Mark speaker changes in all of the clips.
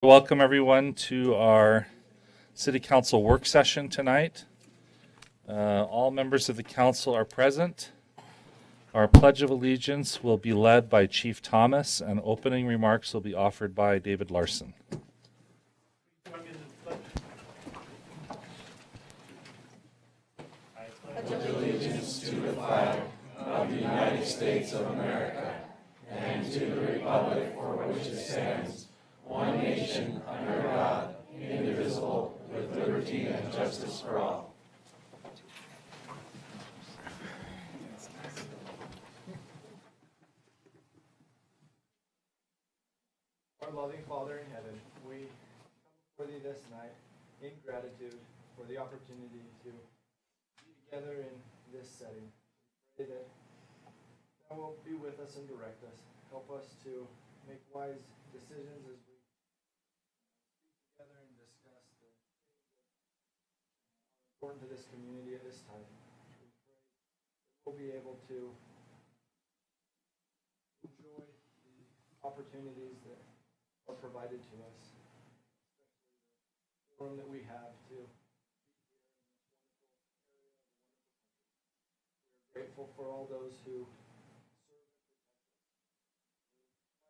Speaker 1: Welcome everyone to our City Council work session tonight. All members of the council are present. Our Pledge of Allegiance will be led by Chief Thomas, and opening remarks will be offered by David Larson.
Speaker 2: Our loving Father in heaven, we come before thee this night in gratitude for the opportunity to be together in this setting. We pray that thou wilt be with us and direct us. Help us to make wise decisions as we speak together and discuss the things that are important to this community at this time. We pray that we'll be able to enjoy the opportunities that are provided to us, especially the forum that we have to be here in this wonderful area, the wonderful country. We are grateful for all those who serve and protect us, who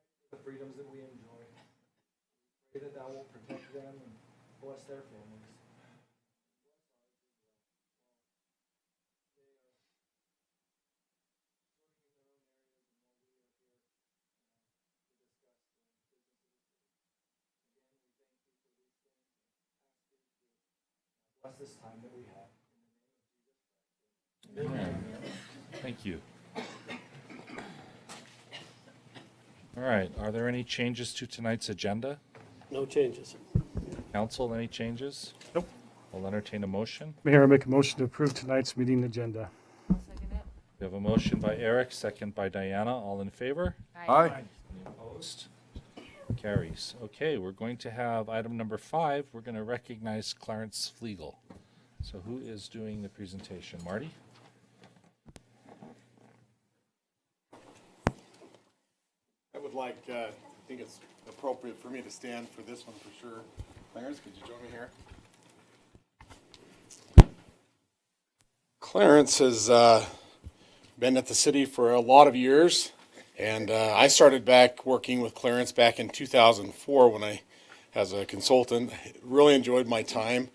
Speaker 2: fight for the freedoms that we enjoy. We pray that thou wilt protect them and bless their families. Bless this time that we have. In the name of Jesus Christ.
Speaker 1: Amen. Thank you. All right, are there any changes to tonight's agenda?
Speaker 3: No changes.
Speaker 1: Council, any changes?
Speaker 4: Nope.
Speaker 1: I'll entertain a motion.
Speaker 4: Mayor, I make a motion to approve tonight's meeting agenda.
Speaker 5: I'll second it.
Speaker 1: We have a motion by Eric, second by Diana. All in favor?
Speaker 5: Aye.
Speaker 1: Any opposed? Carries. Okay, we're going to have item number 5. We're going to recognize Clarence Flegel. So who is doing the presentation? Marty?
Speaker 6: I would like, I think it's appropriate for me to stand for this one for sure. Clarence, could you join me here? Clarence has been at the city for a lot of years, and I started back working with Clarence back in 2004 when I, as a consultant, really enjoyed my time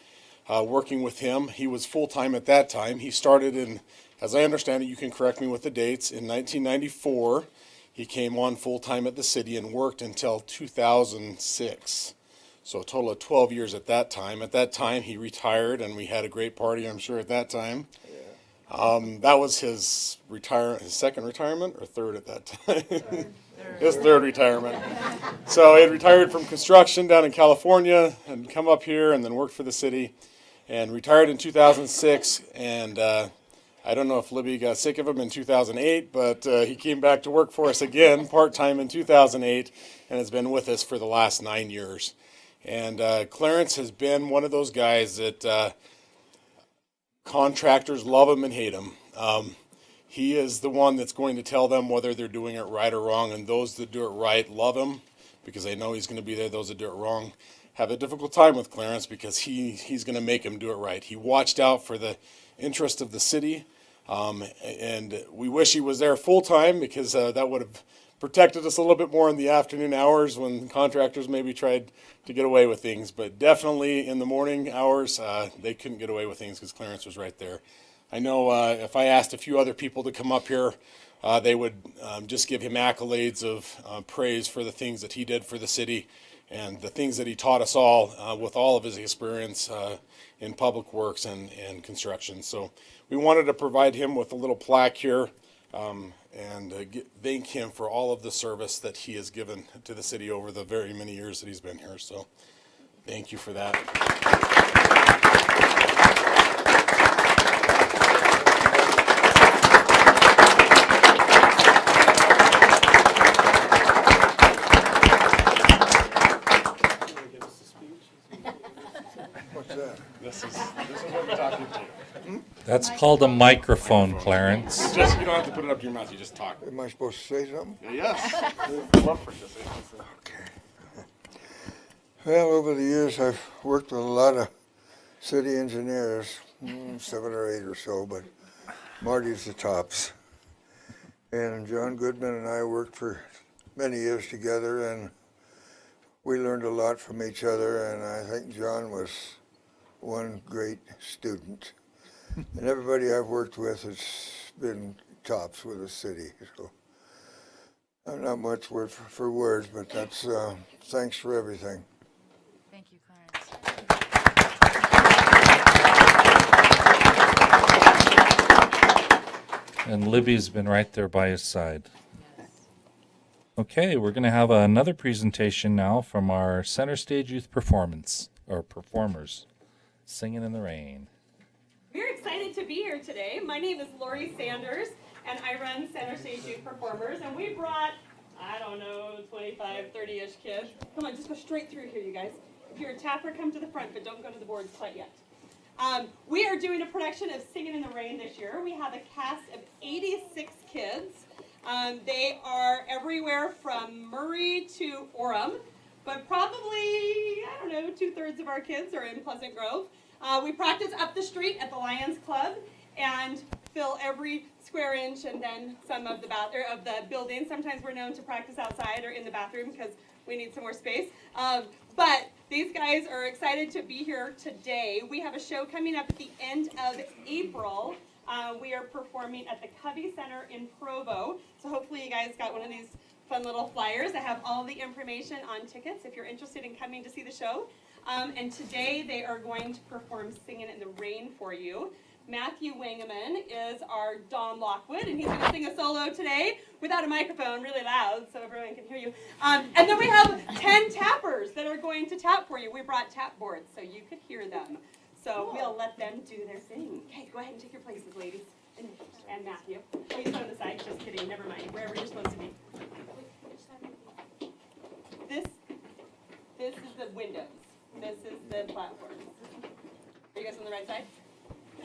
Speaker 6: working with him. He was full-time at that time. He started in, as I understand it, you can correct me with the dates, in 1994. He came on full-time at the city and worked until 2006. So a total of 12 years at that time. At that time, he retired, and we had a great party, I'm sure, at that time. That was his second retirement, or third at that time? His third retirement. So he had retired from construction down in California and come up here and then worked for the city and retired in 2006. And I don't know if Libby got sick of him in 2008, but he came back to work for us again, part-time in 2008, and has been with us for the last 9 years. And Clarence has been one of those guys that contractors love him and hate him. He is the one that's going to tell them whether they're doing it right or wrong, and those that do it right love him because they know he's going to be there. Those that do it wrong have a difficult time with Clarence because he's going to make them do it right. He watched out for the interest of the city, and we wish he was there full-time because that would have protected us a little bit more in the afternoon hours when contractors maybe tried to get away with things. But definitely in the morning hours, they couldn't get away with things because Clarence was right there. I know if I asked a few other people to come up here, they would just give him accolades of praise for the things that he did for the city and the things that he taught us all with all of his experience in public works and construction. So we wanted to provide him with a little plaque here and thank him for all of the service that he has given to the city over the very many years that he's been here. So thank you for that. This is what we're talking to.
Speaker 1: That's called a microphone, Clarence.
Speaker 6: Just, you don't have to put it up to your mouth, you just talk.
Speaker 7: Am I supposed to say something?
Speaker 6: Yes. Love for you to say something.
Speaker 7: Okay.
Speaker 3: Well, over the years, I've worked with a lot of city engineers, 7 or 8 or so, but Marty's the tops. And John Goodman and I worked for many years together, and we learned a lot from each other, and I think John was one great student. And everybody I've worked with has been tops with the city, so I'm not much word for words, but that's thanks for everything.
Speaker 5: Thank you, Clarence.
Speaker 1: And Libby's been right there by his side. Okay, we're going to have another presentation now from our Center Stage Youth Performance, or performers, Singing in the Rain.
Speaker 7: We're excited to be here today. My name is Lori Sanders, and I run Center Stage Youth Performers, and we brought, I don't know, 25, 30-ish kids. Come on, just go straight through here, you guys. If you're a tapper, come to the front, but don't go to the boards quite yet. We are doing a production of Singing in the Rain this year. We have a cast of 86 kids. They are everywhere from Murray to Orem, but probably, I don't know, 2/3 of our kids are in Pleasant Grove. We practice up the street at the Lions Club and fill every square inch and then some of the building. Sometimes we're known to practice outside or in the bathroom because we need some more space. But these guys are excited to be here today. We have a show coming up at the end of April. We are performing at the Covey Center in Provo. So hopefully you guys got one of these fun little flyers that have all the information on tickets if you're interested in coming to see the show. And today they are going to perform Singing in the Rain for you. Matthew Wangeman is our Don Lockwood, and he's going to sing a solo today without a microphone, really loud, so everyone can hear you. And then we have 10 tappers that are going to tap for you. We brought tap boards so you could hear them. So we'll let them do their thing. Okay, go ahead and take your places, ladies. And Matthew. Oh, you sit on the side. Just kidding. Never mind. Wherever you're supposed to be. This is the windows. This is the platform. Are you guys on the right side?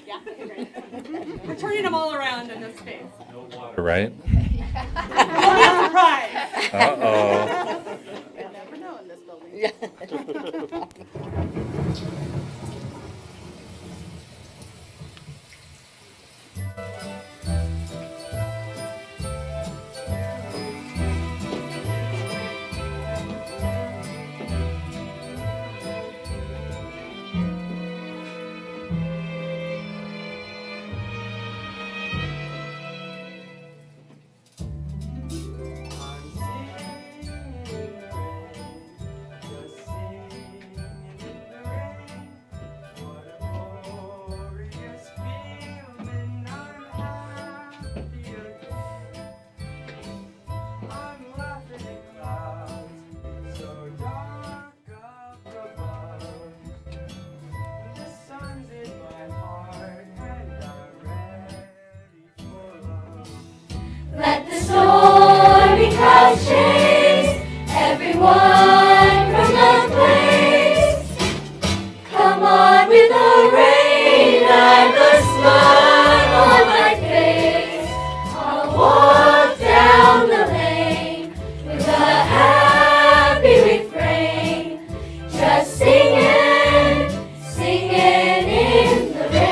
Speaker 7: Yeah? Okay, great. We're turning them all around in this space.
Speaker 1: Right?
Speaker 7: It'll be a surprise.
Speaker 1: Uh-oh.
Speaker 5: You'll never know in this building.
Speaker 8: Let the stormy clouds chase everyone from the place. Come on with the rain and the smile on my face. I'll walk down the lane with a happy refrain, just singing, singing in the rain.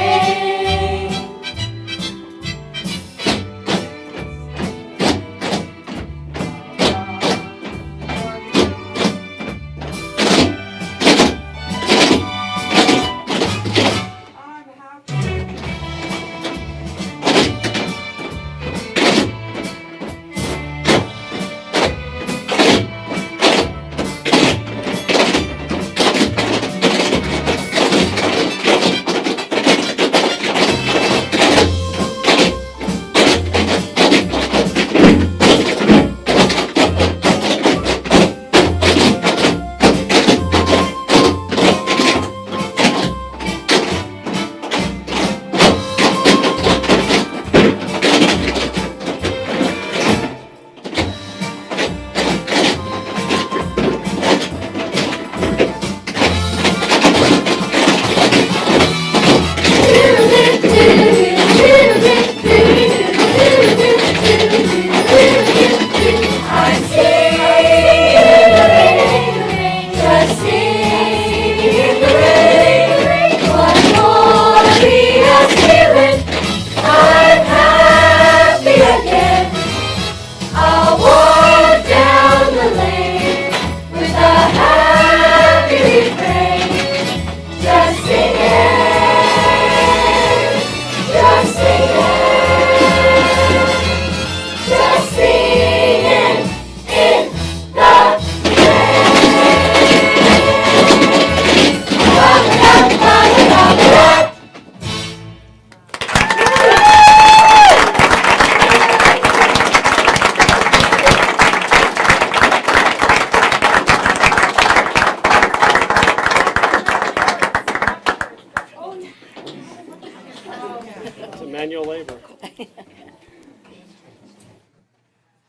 Speaker 9: labor.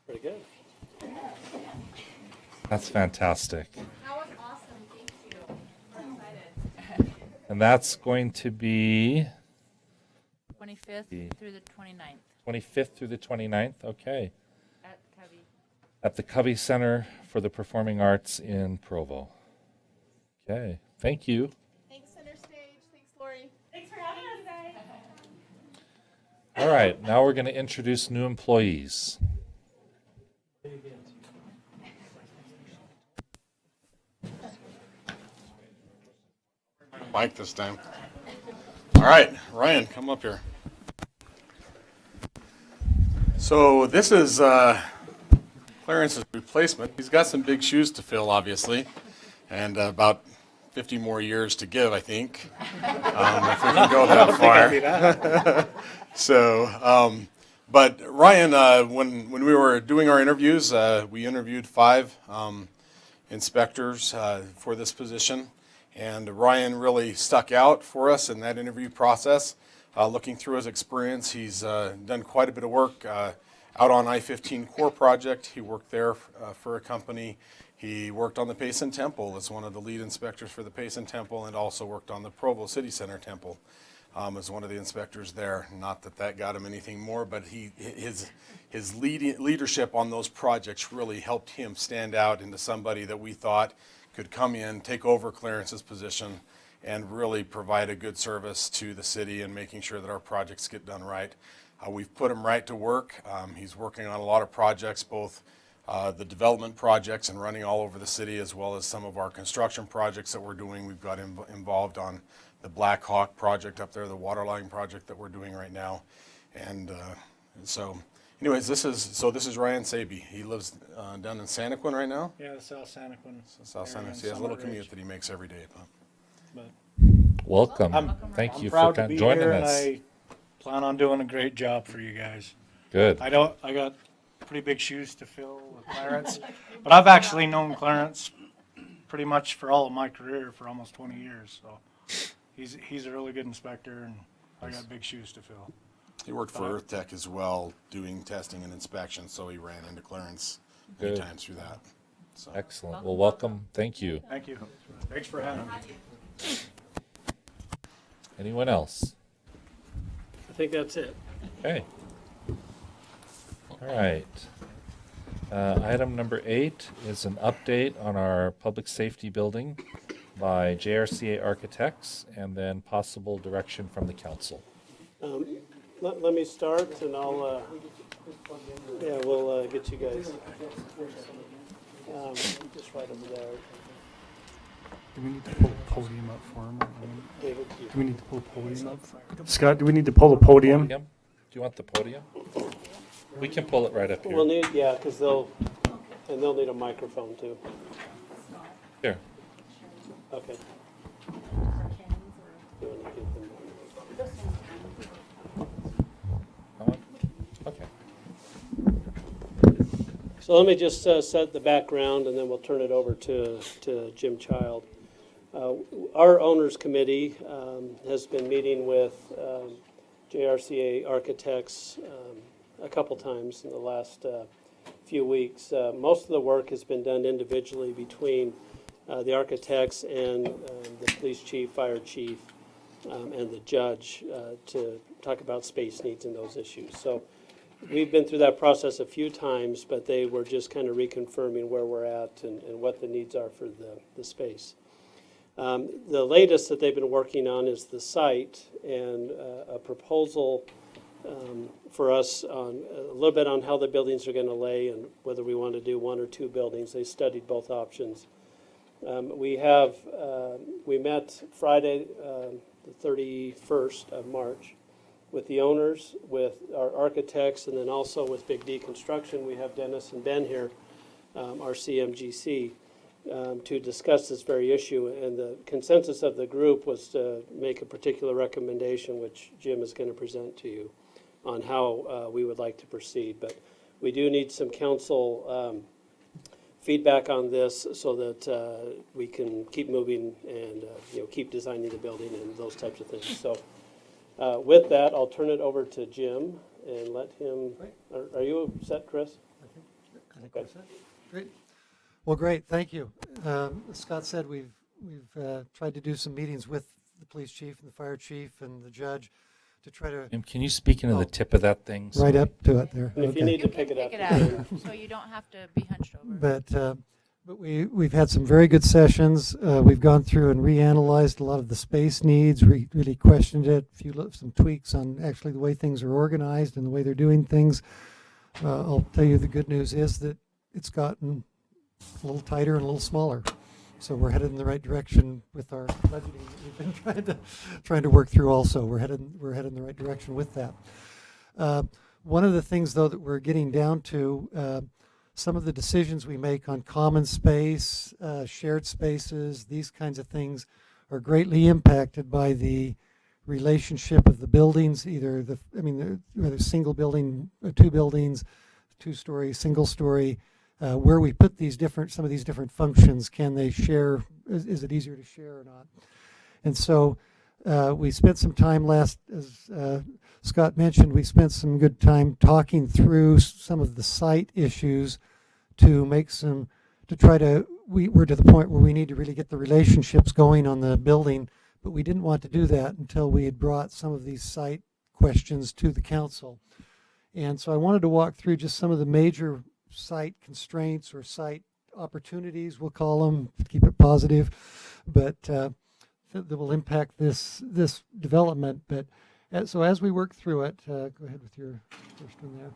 Speaker 9: Pretty good.
Speaker 1: That's fantastic.
Speaker 5: That was awesome. Thank you. We're excited.
Speaker 1: And that's going to be
Speaker 10: 25th through the 29th
Speaker 1: 25th through the 29th. Okay.
Speaker 10: at Covey.
Speaker 1: At the Covey Center for the Performing Arts in Provo. Okay. Thank you.
Speaker 5: Thanks, Center Stage. Thanks, Lori.
Speaker 7: Thanks for having us today.
Speaker 1: All right. Now we're going to introduce new employees.
Speaker 6: Mike this time. All right, Ryan, come up here. So this is Clarence's replacement. He's got some big shoes to fill, obviously, and about 50 more years to give, I think, if we can go that far. So, but Ryan, when we were doing our interviews, we interviewed 5 inspectors for this position. And Ryan really stuck out for us in that interview process. Looking through his experience, he's done quite a bit of work out on I-15 Core project. He worked there for a company. He worked on the Payson Temple as one of the lead inspectors for the Payson Temple, and also worked on the Provo City Center Temple as one of the inspectors there. Not that that got him anything more, but his leadership on those projects really helped him stand out into somebody that we thought could come in, take over Clarence's position, and really provide a good service to the city and making sure that our projects get done right. We've put him right to work. He's working on a lot of projects, both the development projects and running all over the city, as well as some of our construction projects that we're doing. We've got him involved on the Black Hawk project up there, the water line project that we're doing right now. And so anyways, this is Ryan Saby. He lives down in Santaquin right now.
Speaker 9: Yeah, South Santaquin.
Speaker 6: South Santa. So he has a little commute that he makes every day.
Speaker 9: But
Speaker 1: Welcome. Thank
Speaker 9: I'm
Speaker 1: you
Speaker 9: proud
Speaker 1: for
Speaker 9: to be
Speaker 1: joining
Speaker 9: here,
Speaker 1: us.
Speaker 9: and I plan on doing a great job for you guys.
Speaker 1: Good.
Speaker 9: I got pretty big shoes to fill with Clarence, but I've actually known Clarence pretty much for all of my career for almost 20 years. So he's a really good inspector, and I got big shoes to fill.
Speaker 6: He worked for Earth Tech as well, doing testing and inspection, so he ran into Clarence many
Speaker 1: Good.
Speaker 6: times through that. So.
Speaker 1: Excellent. Well, welcome. Thank you.
Speaker 9: Thank you. Thanks for having me.
Speaker 1: Anyone else?
Speaker 9: I think that's it.
Speaker 1: Okay. All right. Item number 8 is an update on our public safety building by JRCA Architects, and then possible direction from the council.
Speaker 11: Let me start, and I'll, we'll get you guys. Just right over there.
Speaker 4: Do we need to pull the podium up for him?
Speaker 11: David, you-
Speaker 4: Do we need to pull the podium up? Scott, do we need to pull the podium?
Speaker 1: Podium? Do you want the podium? We can pull it right up
Speaker 11: We'll
Speaker 1: here.
Speaker 11: need, because they'll need a microphone too.
Speaker 1: Here.
Speaker 11: Okay. You wanna give them-
Speaker 1: Okay.
Speaker 11: So let me just set the background, and then we'll turn it over to Jim Child. Our owners committee has been meeting with JRCA Architects a couple times in the last few weeks. Most of the work has been done individually between the architects and the police chief, fire chief, and the judge to talk about space needs and those issues. So we've been through that process a few times, but they were just kind of reconfirming where we're at and what the needs are for the space. The latest that they've been working on is the site and a proposal for us on a little bit on how the buildings are going to lay and whether we want to do 1 or 2 buildings. They studied both options. We met Friday, the 31st of March, with the owners, with our architects, and then also with Big D Construction. We have Dennis and Ben here, our CMGC, to discuss this very issue. And the consensus of the group was to make a particular recommendation, which Jim is going to present to you, on how we would like to proceed. But we do need some council feedback on this so that we can keep moving and keep designing the building and those types of things. So With that, I'll turn it over to Jim and let him, are you set, Chris?
Speaker 12: I think that's it. Great. Well, great. Thank you. As Scott said, we've tried to do some meetings with the police chief and the fire chief and the judge to try to
Speaker 1: Can you speak into the tip of that thing?
Speaker 12: right up to it there.
Speaker 11: And if you need to pick it up.
Speaker 10: Pick it up, so you don't have to be hunched over.
Speaker 12: But we've had some very good sessions. We've gone through and reanalyzed a lot of the space needs, really questioned it, some tweaks on actually the way things are organized and the way they're doing things. I'll tell you the good news is that it's gotten a little tighter and a little smaller. So we're headed in the right direction with our budgeting that we've been trying to work through also. We're headed in the right direction with that. One of the things though that we're getting down to, some of the decisions we make on common space, shared spaces, these kinds of things are greatly impacted by the relationship of the buildings, whether single building, two buildings, two-story, single-story, where we put some of these different functions. Can they share? Is it easier to share or not? And so we spent some time as Scott mentioned, we spent some good time talking through some of the site issues we're to the point where we need to really get the relationships going on the building, but we didn't want to do that until we had brought some of these site questions to the council. And so I wanted to walk through just some of the major site constraints or site opportunities, we'll call them, to keep it positive, but that will impact this development. But so as we work through it, go ahead with your first one there.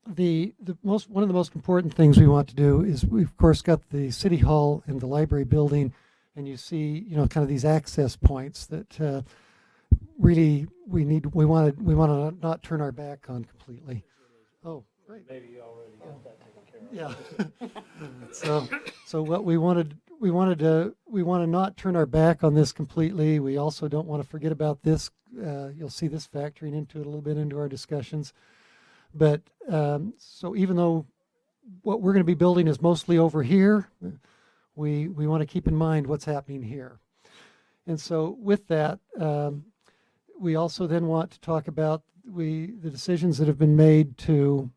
Speaker 12: One of the most important things we want to do is we've of course got the city hall and the library building, and you see kind of these access points that really we want to not turn our back on completely. Oh, great.
Speaker 11: Maybe you already got that taken care of.
Speaker 12: Yeah. So what we want to not turn our back on this completely. We also don't want to forget about this. You'll see this factoring into it a little bit into our discussions. But so even though what we're going to be building is mostly over here, we want to keep in mind what's happening here. And so with that, we also then want to talk about the decisions that have been made to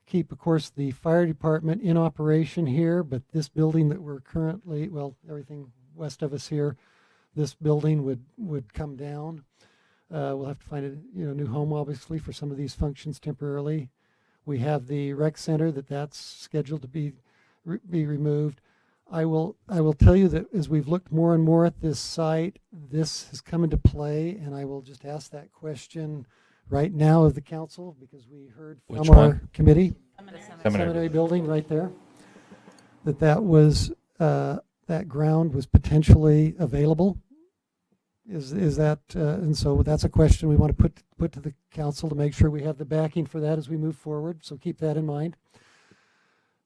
Speaker 12: keep, of course, the fire department in operation here, but this building that we're currently, everything west of us here, this building would come down. We'll have to find a new home, obviously, for some of these functions temporarily. We have the rec center that's scheduled to be removed. I will tell you that as we've looked more and more at this site, this has come into play, and I will just ask that question right now of the council, because we heard from our committee, seminary building right there, that ground was potentially available. Is that and so that's a question we want to put to the council to make sure we have the backing for that as we move forward. So keep that in mind.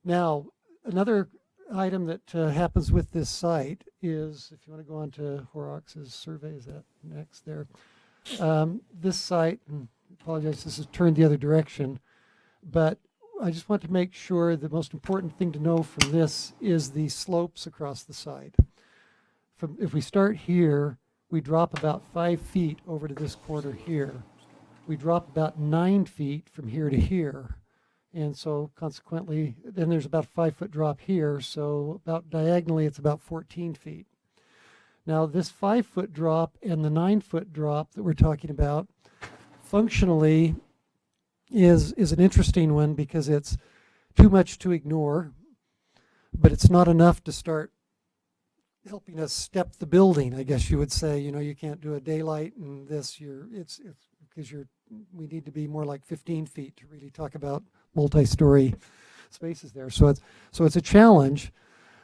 Speaker 12: Now, another item that happens with this site is, if you want to go on to Horrocks' survey, is that next there? This site, and I apologize, this is turned the other direction, but I just want to make sure the most important thing to know from this is the slopes across the site. If we start here, we drop about 5 feet over to this corner here. We drop about 9 feet from here to here. And so consequently, then there's about a 5-foot drop here. So about diagonally, it's about 14 feet. Now this 5-foot drop and the 9-foot drop that we're talking about functionally is an interesting one, because it's too much to ignore, but it's not enough to start helping us step the building, I guess you would say. You can't do a daylight and this. We need to be more like 15 feet to really talk about multi-story spaces there. So it's a challenge,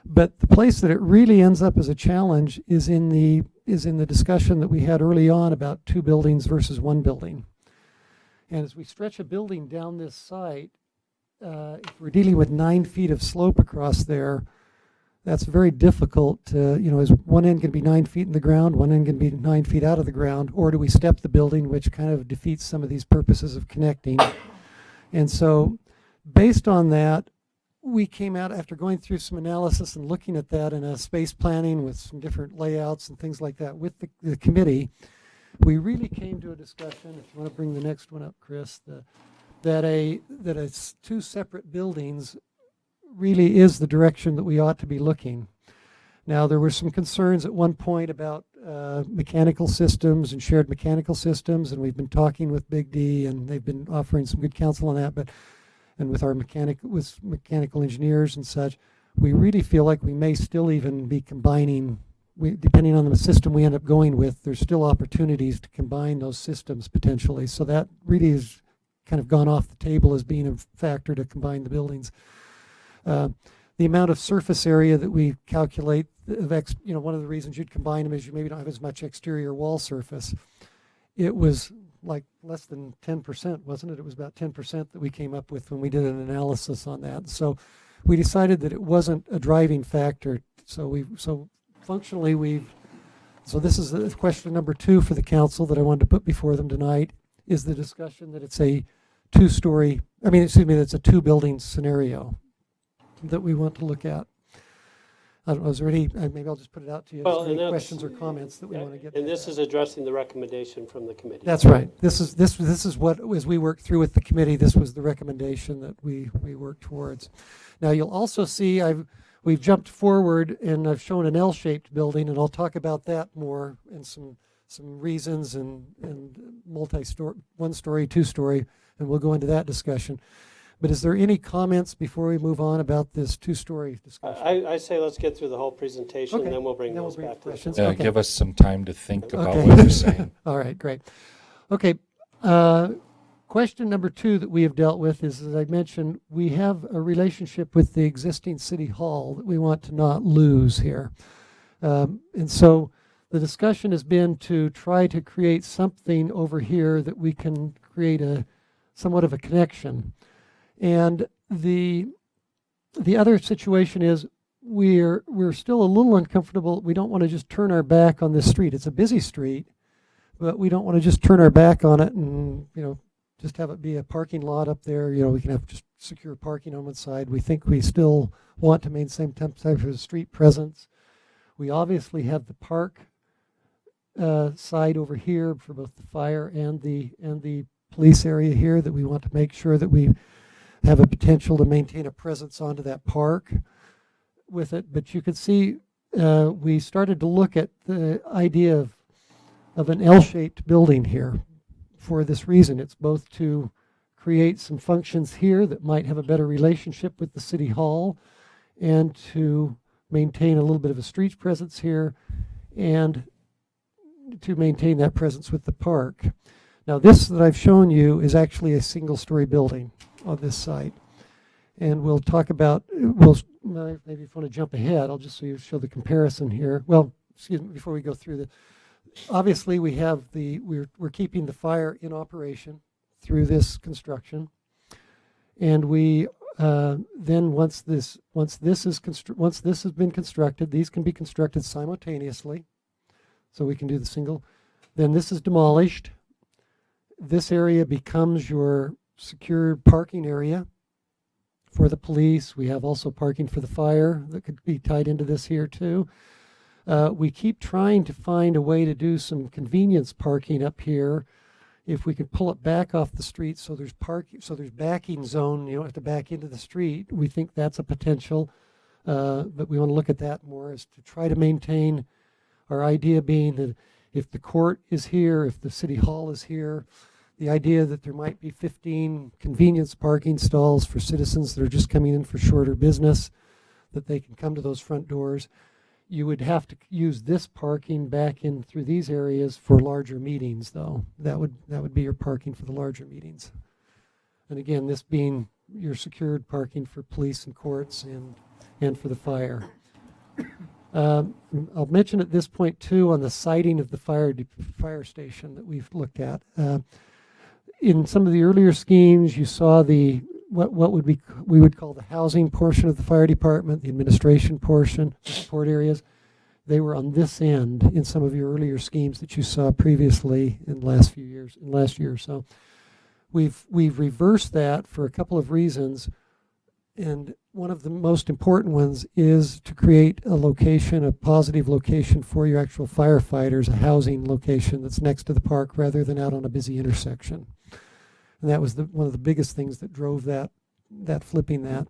Speaker 12: but the place that it really ends up as a challenge is in the discussion that we had early on about 2 buildings versus 1 building. And as we stretch a building down this site, if we're dealing with 9 feet of slope across there, that's very difficult to, is one end going to be 9 feet in the ground, one end going to be 9 feet out of the ground, or do we step the building, which kind of defeats some of these purposes of connecting. And so based on that, we came out after going through some analysis and looking at that in a space planning with some different layouts and things like that with the committee. we really came to a discussion, if you want to bring the next one up, Chris, that two separate buildings really is the direction that we ought to be looking. Now, there were some concerns at one point about mechanical systems and shared mechanical systems, and we've been talking with Big D, and they've been offering some good counsel on that, and with our mechanical engineers and such, we really feel like we may still even be combining, depending on the system we end up going with, there's still opportunities to combine those systems potentially. So that really has kind of gone off the table as being a factor to combine the buildings. The amount of surface area that we calculate, one of the reasons you'd combine them is you maybe don't have as much exterior wall surface. It was like less than 10%, wasn't it? It was about 10% that we came up with when we did an analysis on that. So we decided that it wasn't a driving factor. So functionally so this is question number 2 for the council that I wanted to put before them tonight, is the discussion that it's a that's a 2-building scenario that we want to look at. I don't know, is there any, maybe I'll just put it out to you.
Speaker 11: Well,
Speaker 12: Any questions or comments that we want to get?
Speaker 11: And this is addressing the recommendation from the committee.
Speaker 12: That's right. This is what, as we worked through with the committee, this was the recommendation that we worked towards. Now, you'll also see we've jumped forward and I've shown an L-shaped building, and I'll talk about that more and some reasons and multi-story, 1-story, 2-story, and we'll go into that discussion. But is there any comments before we move on about this 2-story discussion?
Speaker 11: I say let's get through the whole presentation,
Speaker 12: Okay.
Speaker 11: and then we'll bring
Speaker 12: Then
Speaker 11: those
Speaker 12: we'll bring
Speaker 11: back to
Speaker 12: questions.
Speaker 11: the
Speaker 1: Yeah,
Speaker 12: Okay.
Speaker 1: give us some time to think about
Speaker 12: Okay.
Speaker 1: what you're saying.
Speaker 12: All right, great. Okay, question number 2 that we have dealt with is, as I mentioned, we have a relationship with the existing city hall that we want to not lose here. And so the discussion has been to try to create something over here that we can create somewhat of a connection. And the other situation is we're still a little uncomfortable. We don't want to just turn our back on this street. It's a busy street, but we don't want to just turn our back on it and just have it be a parking lot up there. We can have just secure parking on one side. We think we still want to maintain some type of street presence. We obviously have the park side over here for both the fire and the police area here that we want to make sure that we have a potential to maintain a presence onto that park with it. But you could see we started to look at the idea of an L-shaped building here for this reason. It's both to create some functions here that might have a better relationship with the city hall and to maintain a little bit of a street presence here and to maintain that presence with the park. Now, this that I've shown you is actually a single-story building on this site. And we'll talk about, maybe if you want to jump ahead, I'll just show the comparison here. Well, excuse me, before we go through obviously we have we're keeping the fire in operation through this construction. And we, then once this has been constructed, these can be constructed simultaneously. So we can do the single. Then this is demolished. This area becomes your secure parking area for the police. We have also parking for the fire that could be tied into this here too. We keep trying to find a way to do some convenience parking up here. If we could pull it back off the street so there's backing zone, you don't have to back into the street. We think that's a potential, but we want to look at that more as to try to maintain our idea being that if the court is here, if the city hall is here, the idea that there might be 15 convenience parking stalls for citizens that are just coming in for shorter business, that they can come to those front doors. You would have to use this parking back in through these areas for larger meetings, though. That would be your parking for the larger meetings. And again, this being your secured parking for police and courts and for the fire. I'll mention at this point too on the siting of the fire station that we've looked at. In some of the earlier schemes, you saw what we would call the housing portion of the fire department, the administration portion, the support areas. They were on this end in some of your earlier schemes that you saw previously in last year or so. We've reversed that for a couple of reasons. And one of the most important ones is to create a location, a positive location for your actual firefighters, a housing location that's next to the park rather than out on a busy intersection. And that was one of the biggest things that drove that flipping that.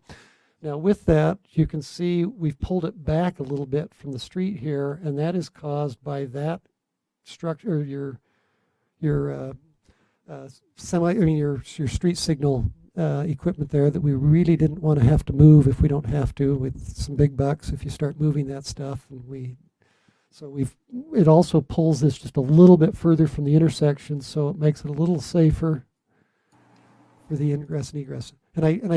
Speaker 12: Now with that, you can see we've pulled it back a little bit from the street here, and that is caused by that structure, your street signal equipment there that we really didn't want to have to move if we don't have to, with some big bucks if you start moving that stuff. And it also pulls this just a little bit further from the intersection, so it makes it a little safer for the ingress and egress. And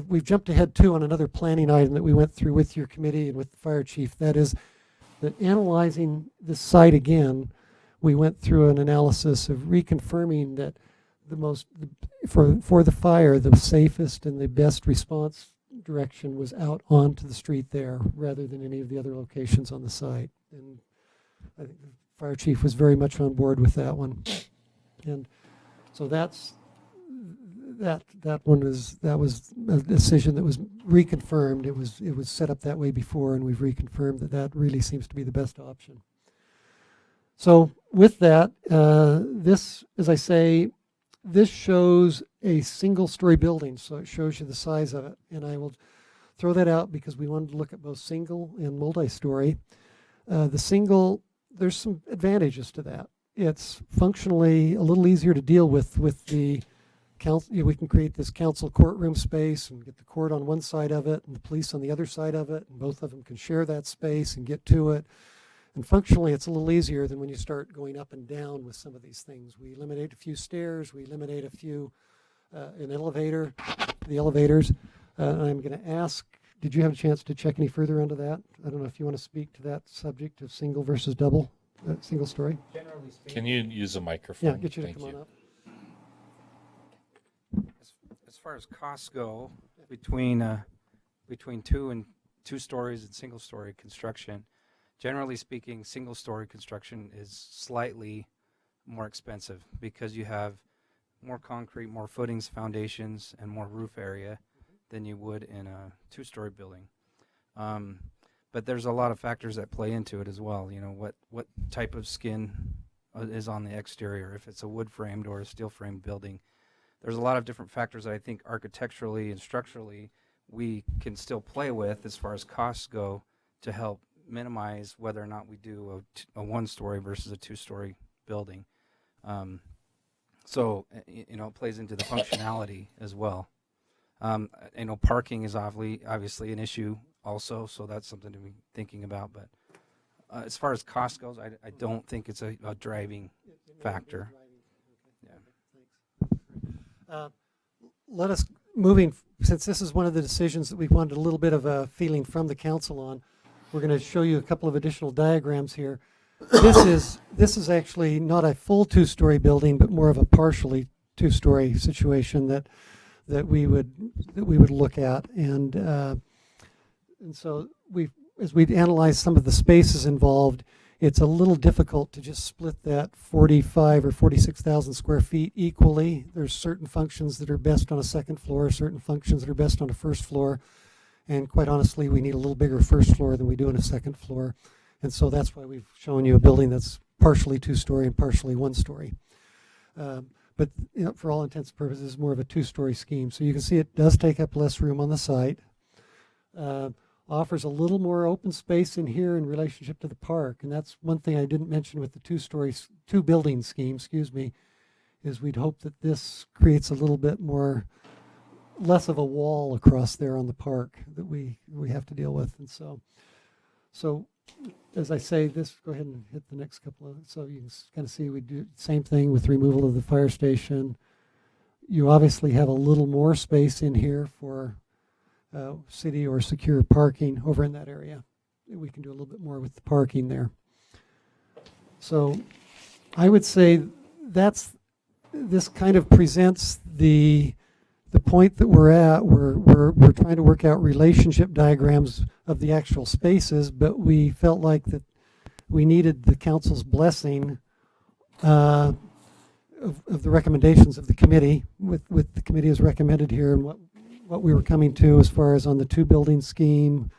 Speaker 12: we've jumped ahead too on another planning item that we went through with your committee and with the fire chief. That is that analyzing this site again, we went through an analysis of reconfirming that for the fire, the safest and the best response direction was out onto the street there rather than any of the other locations on the site. And I think the fire chief was very much on board with that one. And so that was a decision that was reconfirmed. It was set up that way before, and we've reconfirmed that really seems to be the best option. So with that, this, as I say, this shows a single-story building, so it shows you the size of it. And I will throw that out because we wanted to look at both single and multi-story. The single, there's some advantages to that. It's functionally a little easier to deal with the council. We can create this council courtroom space and get the court on one side of it and the police on the other side of it, and both of them can share that space and get to it. And functionally, it's a little easier than when you start going up and down with some of these things. We eliminate a few stairs. We eliminate a few, an elevator, the elevators. I'm going to ask, did you have a chance to check any further into that? I don't know if you want to speak to that subject of single versus double, single story.
Speaker 2: Generally speaking.
Speaker 1: Can you use a microphone?
Speaker 12: Yeah, get you to
Speaker 1: Thank
Speaker 12: come
Speaker 1: you.
Speaker 12: on up.
Speaker 13: As far as costs go, between two stories and single story construction, generally speaking, single story construction is slightly more expensive because you have more concrete, more footings, foundations, and more roof area than you would in a two-story building. But there's a lot of factors that play into it as well. You know, what type of skin is on the exterior, if it's a wood-framed or a steel-framed building. There's a lot of different factors that I think architecturally and structurally we can still play with as far as costs go to help minimize whether or not we do a one-story versus a two-story building. So, you know, it plays into the functionality as well. You know, parking is obviously an issue also, so that's something to be thinking about. But as far as cost goes, I don't think it's a driving factor.
Speaker 12: Let us, since this is one of the decisions that we wanted a little bit of a feeling from the council on, we're going to show you a couple of additional diagrams here. This is actually not a full two-story building, but more of a partially two-story situation that we would look at, and so as we analyze some of the spaces involved, it's a little difficult to just split that 45 or 46,000 square feet equally. There's certain functions that are best on a second floor, certain functions that are best on a first floor. And quite honestly, we need a little bigger first floor than we do on a second floor. And so that's why we've shown you a building that's partially two-story and partially one-story. But you know, for all intents and purposes, more of a two-story scheme. So you can see it does take up less room on the site. Offers a little more open space in here in relationship to the park. And that's one thing I didn't mention with the two-building scheme, is we'd hope that this creates a little bit less of a wall across there on the park that we have to deal with. And so as I say this, go ahead and hit the next couple of, so you can kind of see we do the same thing with removal of the fire station. You obviously have a little more space in here for city or secure parking over in that area. We can do a little bit more with the parking there. So I would say this kind of presents the point that we're at. We're trying to work out relationship diagrams of the actual spaces, but we felt like that we needed the council's blessing of the recommendations of the committee, with the committee as recommended here, and what we were coming to as far as on the two building scheme,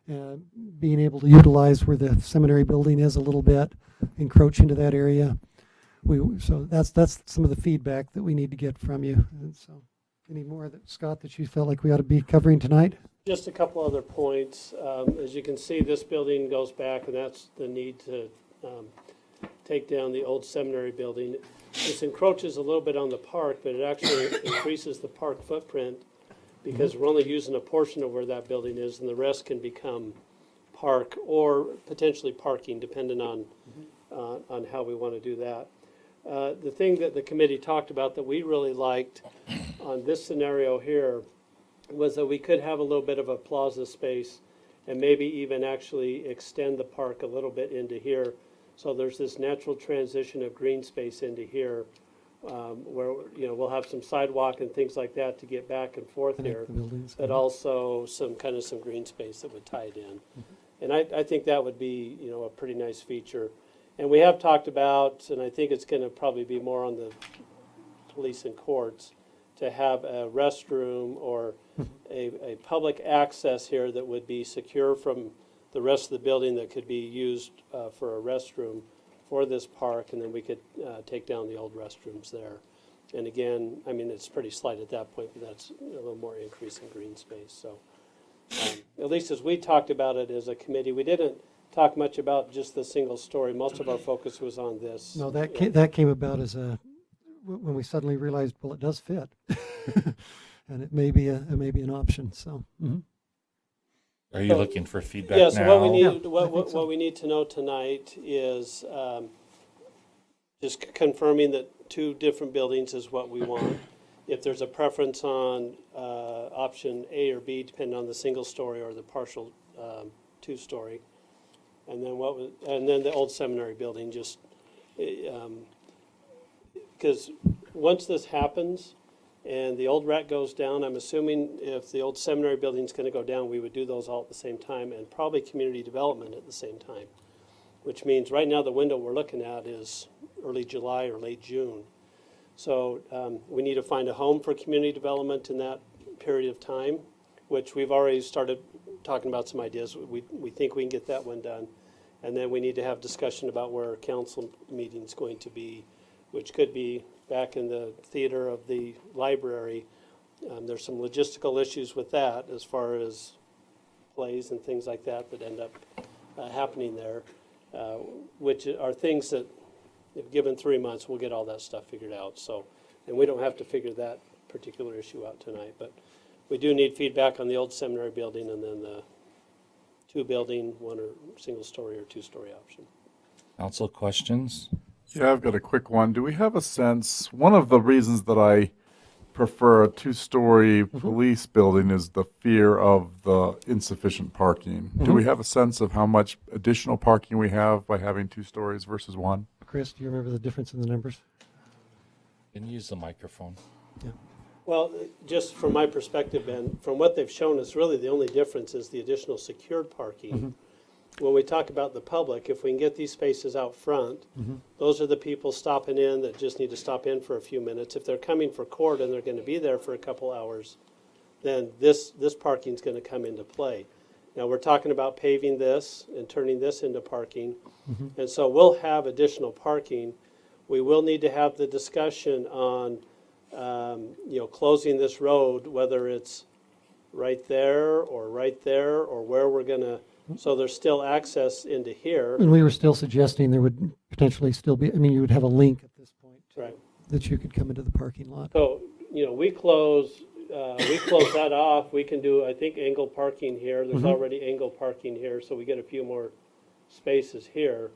Speaker 12: being able to utilize where the seminary building is a little bit, encroach into that area. So that's some of the feedback that we need to get from you. And so, any more that, Scott, that you felt like we ought to be covering tonight?
Speaker 11: Just a couple other points. As you can see, this building goes back, and that's the need to take down the old seminary building. This encroaches a little bit on the park, but it actually increases the park footprint because we're only using a portion of where that building is, and the rest can become park or potentially parking, depending on how we want to do that. The thing that the committee talked about that we really liked on this scenario here was that we could have a little bit of a plaza space and maybe even actually extend the park a little bit into here. So there's this natural transition of green space into here where, you know, we'll have some sidewalk and things like that to get back and forth here, but also some green space that would tie it in. And I think that would be, you know, a pretty nice feature. And we have talked about, and I think it's going to probably be more on the police and courts, to have a restroom or a public access here that would be secure from the rest of the building that could be used for a restroom for this park, and then we could take down the old restrooms there. And again, I mean, it's pretty slight at that point, but that's a little more increase in green space. So at least as we talked about it as a committee, we didn't talk much about just the single story. Most of our focus was on this.
Speaker 12: No, that came about as when we suddenly realized, well, it does fit, and it may be an option. So.
Speaker 1: Are you looking for feedback
Speaker 11: yeah, so
Speaker 1: now?
Speaker 11: What we need to know tonight is just confirming that 2 different buildings is what we want. If there's a preference on option A or B, depending on the single story or the partial 2-story. And then the old seminary building, just because once this happens and the old RAC goes down, I'm assuming if the old seminary building is going to go down, we would do those all at the same time, and probably community development at the same time, which means right now the window we're looking at is early July or late June. So we need to find a home for community development in that period of time, which we've already started talking about some ideas. We think we can get that one done. And then we need to have discussion about where our council meeting is going to be, which could be back in the theater of the library. There's some logistical issues with that as far as plays and things like that end up happening there, which are things that, if given 3 months, we'll get all that stuff figured out. So, and we don't have to figure that particular issue out tonight, but we do need feedback on the old seminary building and then the 2-building, 1 or single story or 2-story option.
Speaker 1: Council questions?
Speaker 4: Yeah, I've got a quick one. Do we have a sense, one of the reasons that I prefer a 2-story police building is the fear of the insufficient parking. Do we have a sense of how much additional parking we have by having 2 stories versus 1?
Speaker 12: Chris, do you remember the difference in the numbers?
Speaker 1: Can you use the microphone?
Speaker 12: Yeah.
Speaker 11: Well, just from my perspective, Ben, from what they've shown us, really the only difference is the additional secured parking. When we talk about the public, if we can get these spaces out front, those are the people stopping in that just need to stop in for a few minutes. If they're coming for court and they're going to be there for a couple hours, then this parking is going to come into play. Now, we're talking about paving this and turning this into parking, and so we'll have additional parking. We will need to have the discussion on closing this road, whether it's right there or where we're going to, so there's still access into here.
Speaker 12: And we were still suggesting there would potentially still be, you would have a link at this point.
Speaker 11: Right.
Speaker 12: That you could come into the parking lot.
Speaker 11: So, we close that off. We can do, I think, angle parking here. There's already angle parking here, so we get a few more spaces here.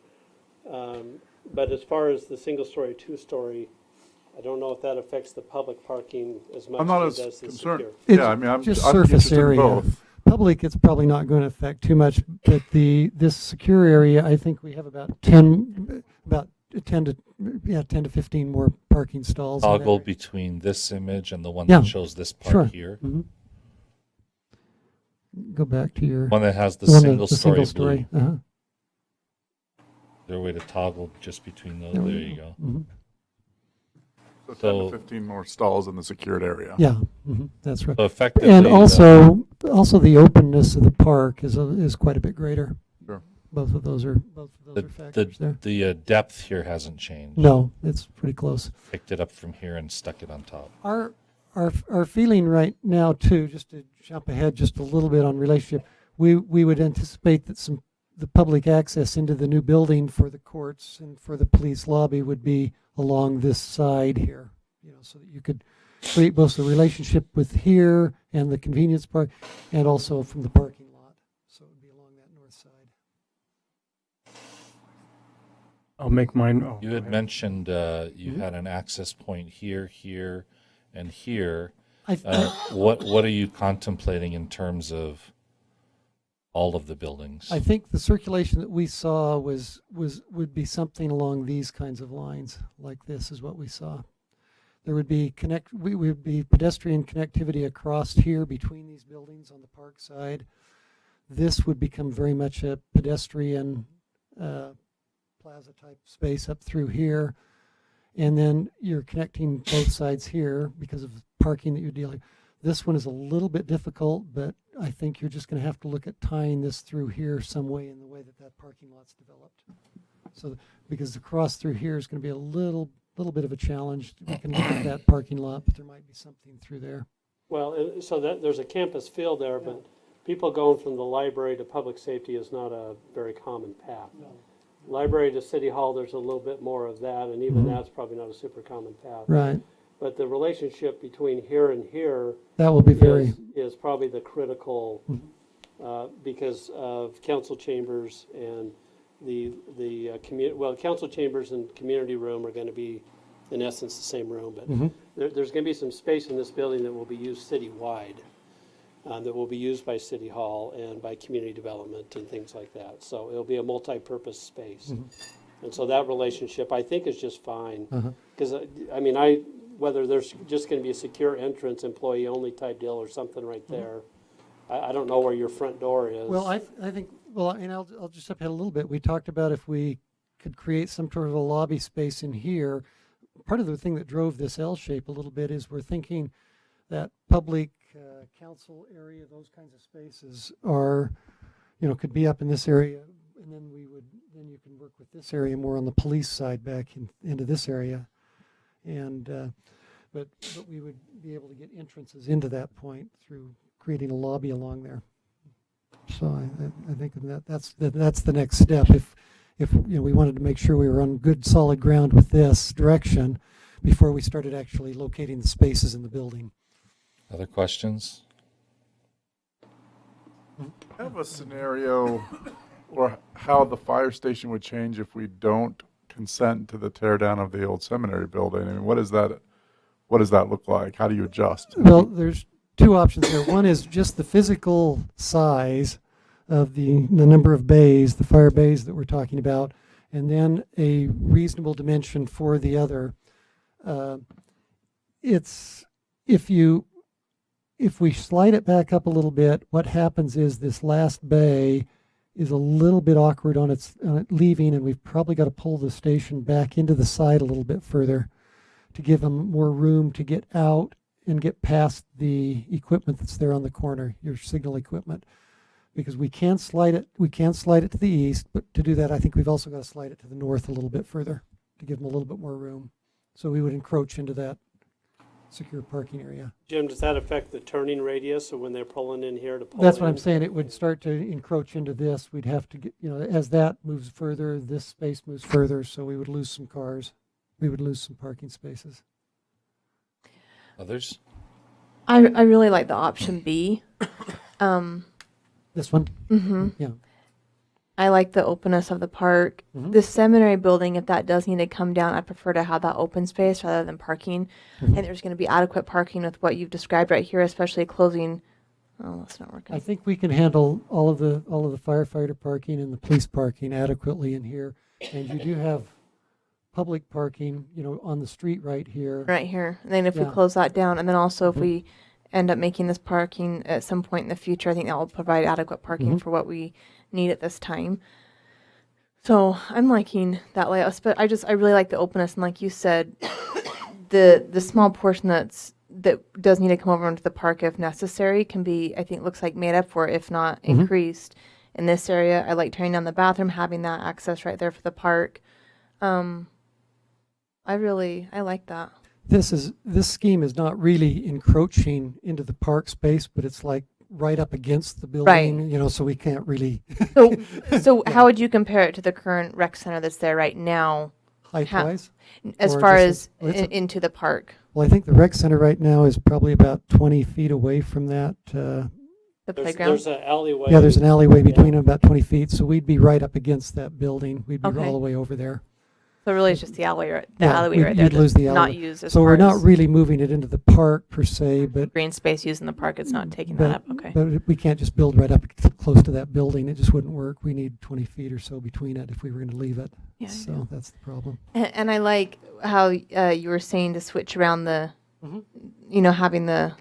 Speaker 11: But as far as the single story, 2-story, I don't know if that affects the public parking as much
Speaker 4: I'm not
Speaker 11: as it
Speaker 4: as
Speaker 11: does the
Speaker 4: concerned.
Speaker 11: secure.
Speaker 4: Yeah, I'm
Speaker 12: just
Speaker 4: I'm
Speaker 12: surface
Speaker 4: interested in
Speaker 12: area.
Speaker 4: both.
Speaker 12: Public, it's probably not going to affect too much, but this secure area, I think we have about 10 to 15 more parking stalls.
Speaker 1: Toggle between this image and the one
Speaker 12: Yeah.
Speaker 1: that shows this part here.
Speaker 12: Go back to your
Speaker 1: One that has the
Speaker 12: one
Speaker 1: single
Speaker 12: the
Speaker 1: story
Speaker 12: single
Speaker 1: blue.
Speaker 12: story.
Speaker 1: Is there a way to toggle just between those? There you go.
Speaker 4: So 10
Speaker 1: So-
Speaker 4: to 15 more stalls in the secured area.
Speaker 12: Yeah, that's right.
Speaker 1: So effectively,
Speaker 12: And also the openness of the park is quite a bit greater.
Speaker 4: Sure.
Speaker 12: Both of those are factors there.
Speaker 1: the depth here hasn't changed.
Speaker 12: No, it's pretty close.
Speaker 1: Picked it up from here and stuck it on top.
Speaker 12: Our feeling right now too, just to jump ahead just a little bit on relationship, we would anticipate that the public access into the new building for the courts and for the police lobby would be along this side here, so that you could create both the relationship with here and the convenience park, and also from the parking lot. So it would be along that north side.
Speaker 9: I'll make mine. Oh,
Speaker 1: You
Speaker 9: go
Speaker 1: had
Speaker 9: ahead.
Speaker 1: mentioned you had an access point here, here, and here.
Speaker 12: I-
Speaker 1: What are you contemplating in terms of all of the buildings?
Speaker 12: I think the circulation that we saw would be something along these kinds of lines, like this is what we saw. There would be we would be pedestrian connectivity across here between these buildings on the park side. This would become very much a pedestrian plaza type space up through here. And then you're connecting both sides here because of parking that you're dealing. This one is a little bit difficult, but I think you're just going to have to look at tying this through here some way in the way that parking lot's developed. So, because the cross through here is going to be a little bit of a challenge. We can look at that parking lot, but there might be something through there.
Speaker 11: Well, so that there's a campus field there, but people going from the library to public safety is not a very common path. Library to City Hall, there's a little bit more of that, and even that's probably not a super common path.
Speaker 12: Right.
Speaker 11: But the relationship between here and here
Speaker 12: That will be very.
Speaker 11: is probably the critical, because of council chambers and council chambers and community room are going to be, in essence, the same room. But there's going to be some space in this building that will be used citywide, that will be used by City Hall and by community development and things like that. So it'll be a multi-purpose space. And so that relationship, I think, is just fine. Because, whether there's just going to be a secure entrance, employee-only type deal or something right there, I don't know where your front door is.
Speaker 12: Well, I think, and I'll just step ahead a little bit. We talked about if we could create some sort of a lobby space in here. Part of the thing that drove this L shape a little bit is we're thinking that public council area, those kinds of spaces are, could be up in this area, and then then you can work with this area more on the police side back into this area, and but we would be able to get entrances into that point through creating a lobby along there. So I think that's the next step. If we wanted to make sure we were on good solid ground with this direction before we started actually locating the spaces in the building.
Speaker 1: Other questions?
Speaker 4: I have a scenario or how the fire station would change if we don't consent to the tear down of the old seminary building. I mean, what does that look like? How do you adjust?
Speaker 12: Well, there's two options here. One is just the physical size of the number of bays, the fire bays that we're talking about, and then a reasonable dimension for the other. If we slide it back up a little bit, what happens is this last bay is a little bit awkward on it leaving, and we've probably got to pull the station back into the side a little bit further to give them more room to get out and get past the equipment that's there on the corner, your signal equipment. Because we can slide it to the east, but to do that, I think we've also got to slide it to the north a little bit further to give them a little bit more room. So we would encroach into that secure parking area.
Speaker 11: Jim, does that affect the turning radius, or when they're pulling in here to pull
Speaker 12: That's
Speaker 11: in?
Speaker 12: what I'm saying. It would start to encroach into this. We'd have to get, as that moves further, this space moves further, so we would lose some cars. We would lose some parking spaces.
Speaker 1: Others?
Speaker 14: I really like the option B.
Speaker 12: This one?
Speaker 14: Mm-hmm.
Speaker 12: Yeah.
Speaker 14: I like the openness of the park. The seminary building, if that does need to come down, I prefer to have that open space rather than parking. I think there's going to be adequate parking with what you've described right here, especially closing. Oh, that's not working.
Speaker 12: I think we can handle all of the firefighter parking and the police parking adequately in here. And you do have public parking, on the street right here.
Speaker 14: Right here. And then if we
Speaker 12: Yeah.
Speaker 14: close that down, and then also if we end up making this parking at some point in the future, I think that will provide adequate parking for what we need at this time. So I'm liking that layout, but I really like the openness, and like you said, the small portion that does need to come over into the park if necessary can be, I think, looks like made up for, if not increased. In this area, I like tearing down the bathroom, having that access right there for the park. I like that.
Speaker 12: This scheme is not really encroaching into the park space, but it's like right up against the building, you know, so we can't really.
Speaker 14: So how would you compare it to the current rec center that's there right now?
Speaker 12: Height-wise?
Speaker 14: As
Speaker 12: Or
Speaker 14: far
Speaker 12: just
Speaker 14: as into the park?
Speaker 12: Well, I think the rec center right now is probably about 20 feet away from that.
Speaker 14: The
Speaker 11: There's
Speaker 14: playground?
Speaker 11: an alleyway.
Speaker 12: Yeah, there's an alleyway between them about 20 feet, so we'd be right up against that building. We'd be
Speaker 14: Okay.
Speaker 12: all the way over there.
Speaker 14: So really it's just the alleyway,
Speaker 12: Yeah,
Speaker 14: right there
Speaker 12: you'd lose
Speaker 14: that's
Speaker 12: the
Speaker 14: not
Speaker 12: alleyway.
Speaker 14: used as
Speaker 12: So
Speaker 14: far
Speaker 12: we're not
Speaker 14: as
Speaker 12: really moving it into the park per se, but
Speaker 14: green space used in the park. It's not taking that up. Okay.
Speaker 12: But we can't just build right up close to that building. It just wouldn't work. We need 20 feet or so between it if we were going to leave it.
Speaker 14: Yeah, I
Speaker 12: So
Speaker 14: know.
Speaker 12: that's the problem.
Speaker 14: And I like how you were saying to switch around the, you know, having the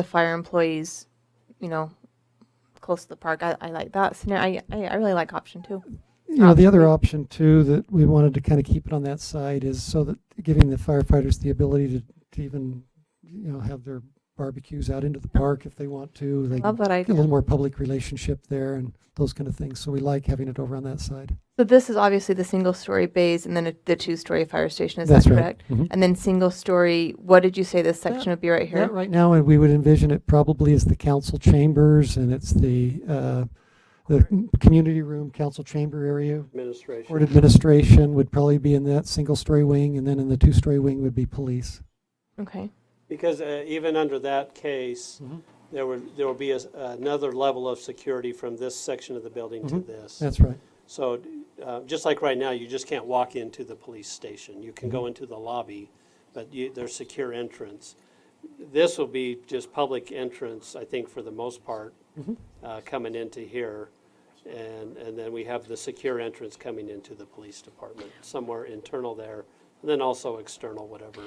Speaker 14: fire employees, you know, close to the park. I like that scenario. I really like option 2.
Speaker 12: You know, the other option too that we wanted to kind of keep it on that side is so that giving the firefighters the ability to even, you know, have their barbecues out into the park if they want to. They
Speaker 14: Love that
Speaker 12: get
Speaker 14: idea.
Speaker 12: a little more public relationship there and those kind of things. So we like having it over on that side.
Speaker 14: So this is obviously the single-story bays, and then the 2-story fire station. Is
Speaker 12: That's
Speaker 14: that
Speaker 12: right.
Speaker 14: correct?
Speaker 12: Mhm.
Speaker 14: And then single-story. What did you say this section would be right here?
Speaker 12: That right now, and we would envision it probably as the council chambers, and it's the community room, council chamber area.
Speaker 11: Administration.
Speaker 12: Court administration would probably be in that single-story wing, and then in the 2-story wing would be police.
Speaker 14: Okay.
Speaker 11: Because even under that case, there will be another level of security from this section of the building to this.
Speaker 12: That's right.
Speaker 11: So just like right now, you just can't walk into the police station. You can go into the lobby, but there's secure entrance. This will be just public entrance, I think, for the most part, coming into here. And then we have the secure entrance coming into the police department, somewhere internal there, and then also external, whatever.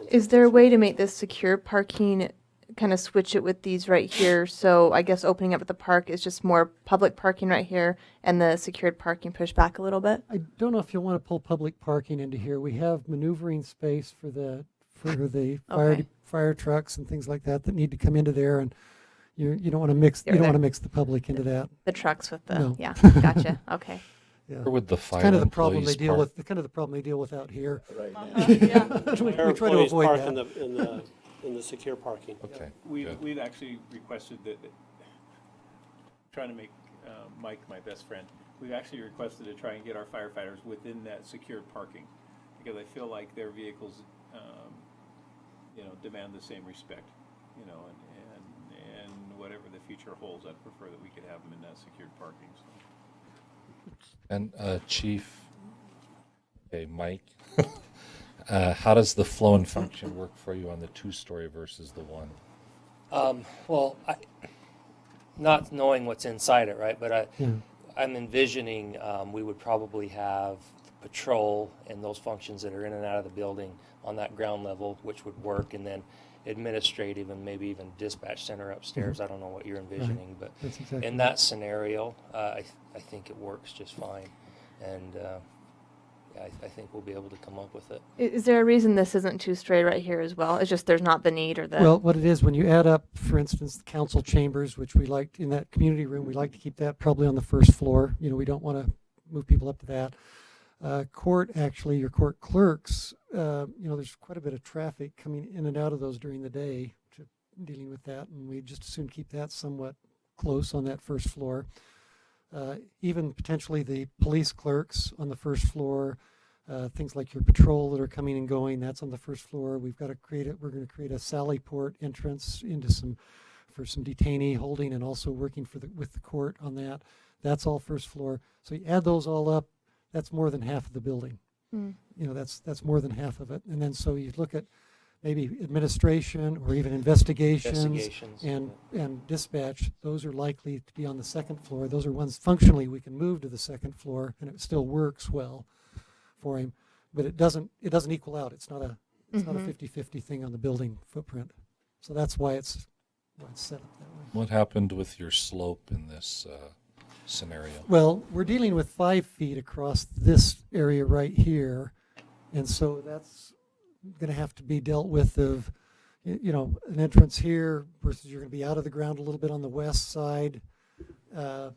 Speaker 14: Is there a way to make this secure parking, kind of switch it with these right here? So I guess opening up the park is just more public parking right here, and the secured parking pushed back a little bit?
Speaker 12: I don't know if you'll want to pull public parking into here. We have maneuvering space for the
Speaker 14: Okay.
Speaker 12: fire trucks and things like that need to come into there, and you don't want to mix
Speaker 14: Yeah,
Speaker 12: you don't
Speaker 14: they're-
Speaker 12: want to mix the public into that.
Speaker 14: The trucks with the,
Speaker 12: No.
Speaker 14: yeah, gotcha, okay.
Speaker 12: Yeah.
Speaker 1: Where would the
Speaker 12: It's
Speaker 1: fire
Speaker 12: kind of the problem
Speaker 1: employees
Speaker 12: they deal
Speaker 1: park?
Speaker 12: with. Kind of the problem they deal with out here.
Speaker 11: Right.
Speaker 12: we
Speaker 11: Our
Speaker 12: try to
Speaker 11: employees
Speaker 12: avoid
Speaker 11: park
Speaker 12: that.
Speaker 11: in the secure parking.
Speaker 1: Okay.
Speaker 15: We've actually requested that, trying to make Mike my best friend, we've actually requested to try and get our firefighters within that secured parking, because I feel like their vehicles, demand the same respect, and whatever the future holds, I'd prefer that we could have them in that secured parking, so.
Speaker 1: And Chief, okay, Mike, how does the flow and function work for you on the 2-story versus the 1?
Speaker 16: Well, not knowing what's inside it, right? But
Speaker 12: Yeah.
Speaker 16: I'm envisioning we would probably have patrol and those functions that are in and out of the building on that ground level, which would work, and then administrative and maybe even dispatch center upstairs. I don't know what you're envisioning, but
Speaker 12: That's exactly
Speaker 16: in that scenario, I think it works just fine, and I think we'll be able to come up with it.
Speaker 14: Is there a reason this isn't 2-story right here as well? It's just there's not the need or the.
Speaker 12: Well, what it is, when you add up, for instance, the council chambers, which we like in that community room, we like to keep that probably on the first floor. We don't want to move people up to that. Court, actually, your court clerks, there's quite a bit of traffic coming in and out of those during the day to dealing with that, and we just as soon keep that somewhat close on that first floor. Even potentially the police clerks on the first floor, things like your patrol that are coming and going, that's on the first floor. We're going to create a sally port entrance for some detainee holding and also working with the court on that. That's all first floor. So you add those all up, that's more than half of the building.
Speaker 14: Mm.
Speaker 12: That's more than half of it. And then so you look at maybe administration or even investigations and dispatch. Those are likely to be on the second floor. Those are ones functionally we can move to the second floor, and it still works well for him. But it doesn't equal out. It's not a 50-50 thing on the building footprint. So that's why it's set up that way.
Speaker 1: What happened with your slope in this scenario?
Speaker 12: Well, we're dealing with 5 feet across this area right here, and so that's going to have to be dealt with of, you know, an entrance here versus you're going to be out of the ground a little bit on the west side. You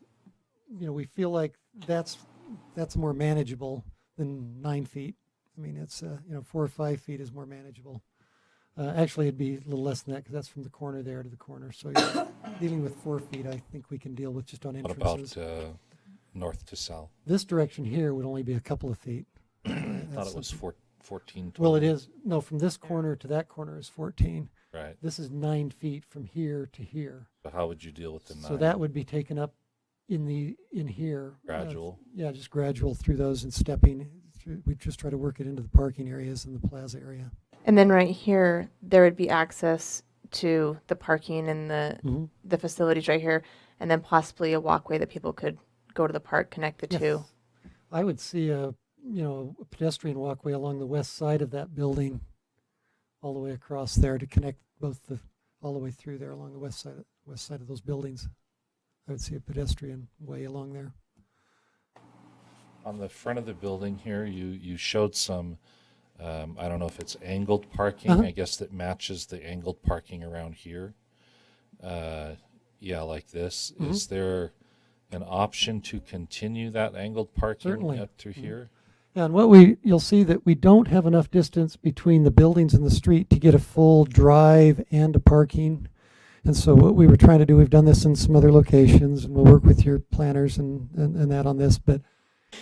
Speaker 12: know, we feel like that's more manageable than 9 feet. I mean, it's, you know, 4 or 5 feet is more manageable. Actually, it'd be a little less than that because that's from the corner there to the corner. So you're dealing with 4 feet, I think we can deal with just on
Speaker 1: What
Speaker 12: entrances.
Speaker 1: about north to south?
Speaker 12: This direction here would only be a couple of feet.
Speaker 1: I thought it was 14, 12.
Speaker 12: Well, it is. No, from this corner to that corner is 14.
Speaker 1: Right.
Speaker 12: This is 9 feet from here to here.
Speaker 1: So how would you deal with the 9?
Speaker 12: So that would be taken up in here.
Speaker 1: Gradual.
Speaker 12: Yeah, just gradual through those and stepping through. We just try to work it into the parking areas in the plaza area.
Speaker 14: And then right here, there would be access to the parking and the facilities right here, and then possibly a walkway that people could go to the park, connect the two.
Speaker 12: I would see a pedestrian walkway along the west side of that building, all the way across there to connect all the way through there along the west side of those buildings. I would see a pedestrian way along there.
Speaker 1: On the front of the building here, you showed some, I don't know if it's angled parking. I guess that matches the angled parking around here. Yeah, like this. Is there an option to continue that angled parking
Speaker 12: Certainly.
Speaker 1: up through here?
Speaker 12: Yeah, and you'll see that we don't have enough distance between the buildings and the street to get a full drive and a parking. And so what we were trying to do, we've done this in some other locations, and we'll work with your planners and that on this, but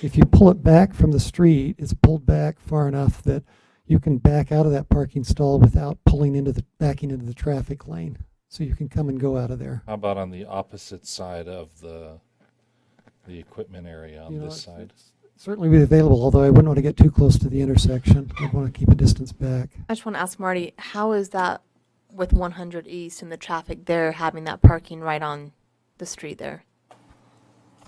Speaker 12: if you pull it back from the street, it's pulled back far enough that you can back out of that parking stall without backing into the traffic lane. So you can come and go out of there.
Speaker 1: How about on the opposite side of the equipment area on this side?
Speaker 12: Certainly be available, although I wouldn't want to get too close to the intersection. I'd want to keep a distance back.
Speaker 14: I just want to ask Marty, how is that with 100 East and the traffic there, having that parking right on the street there?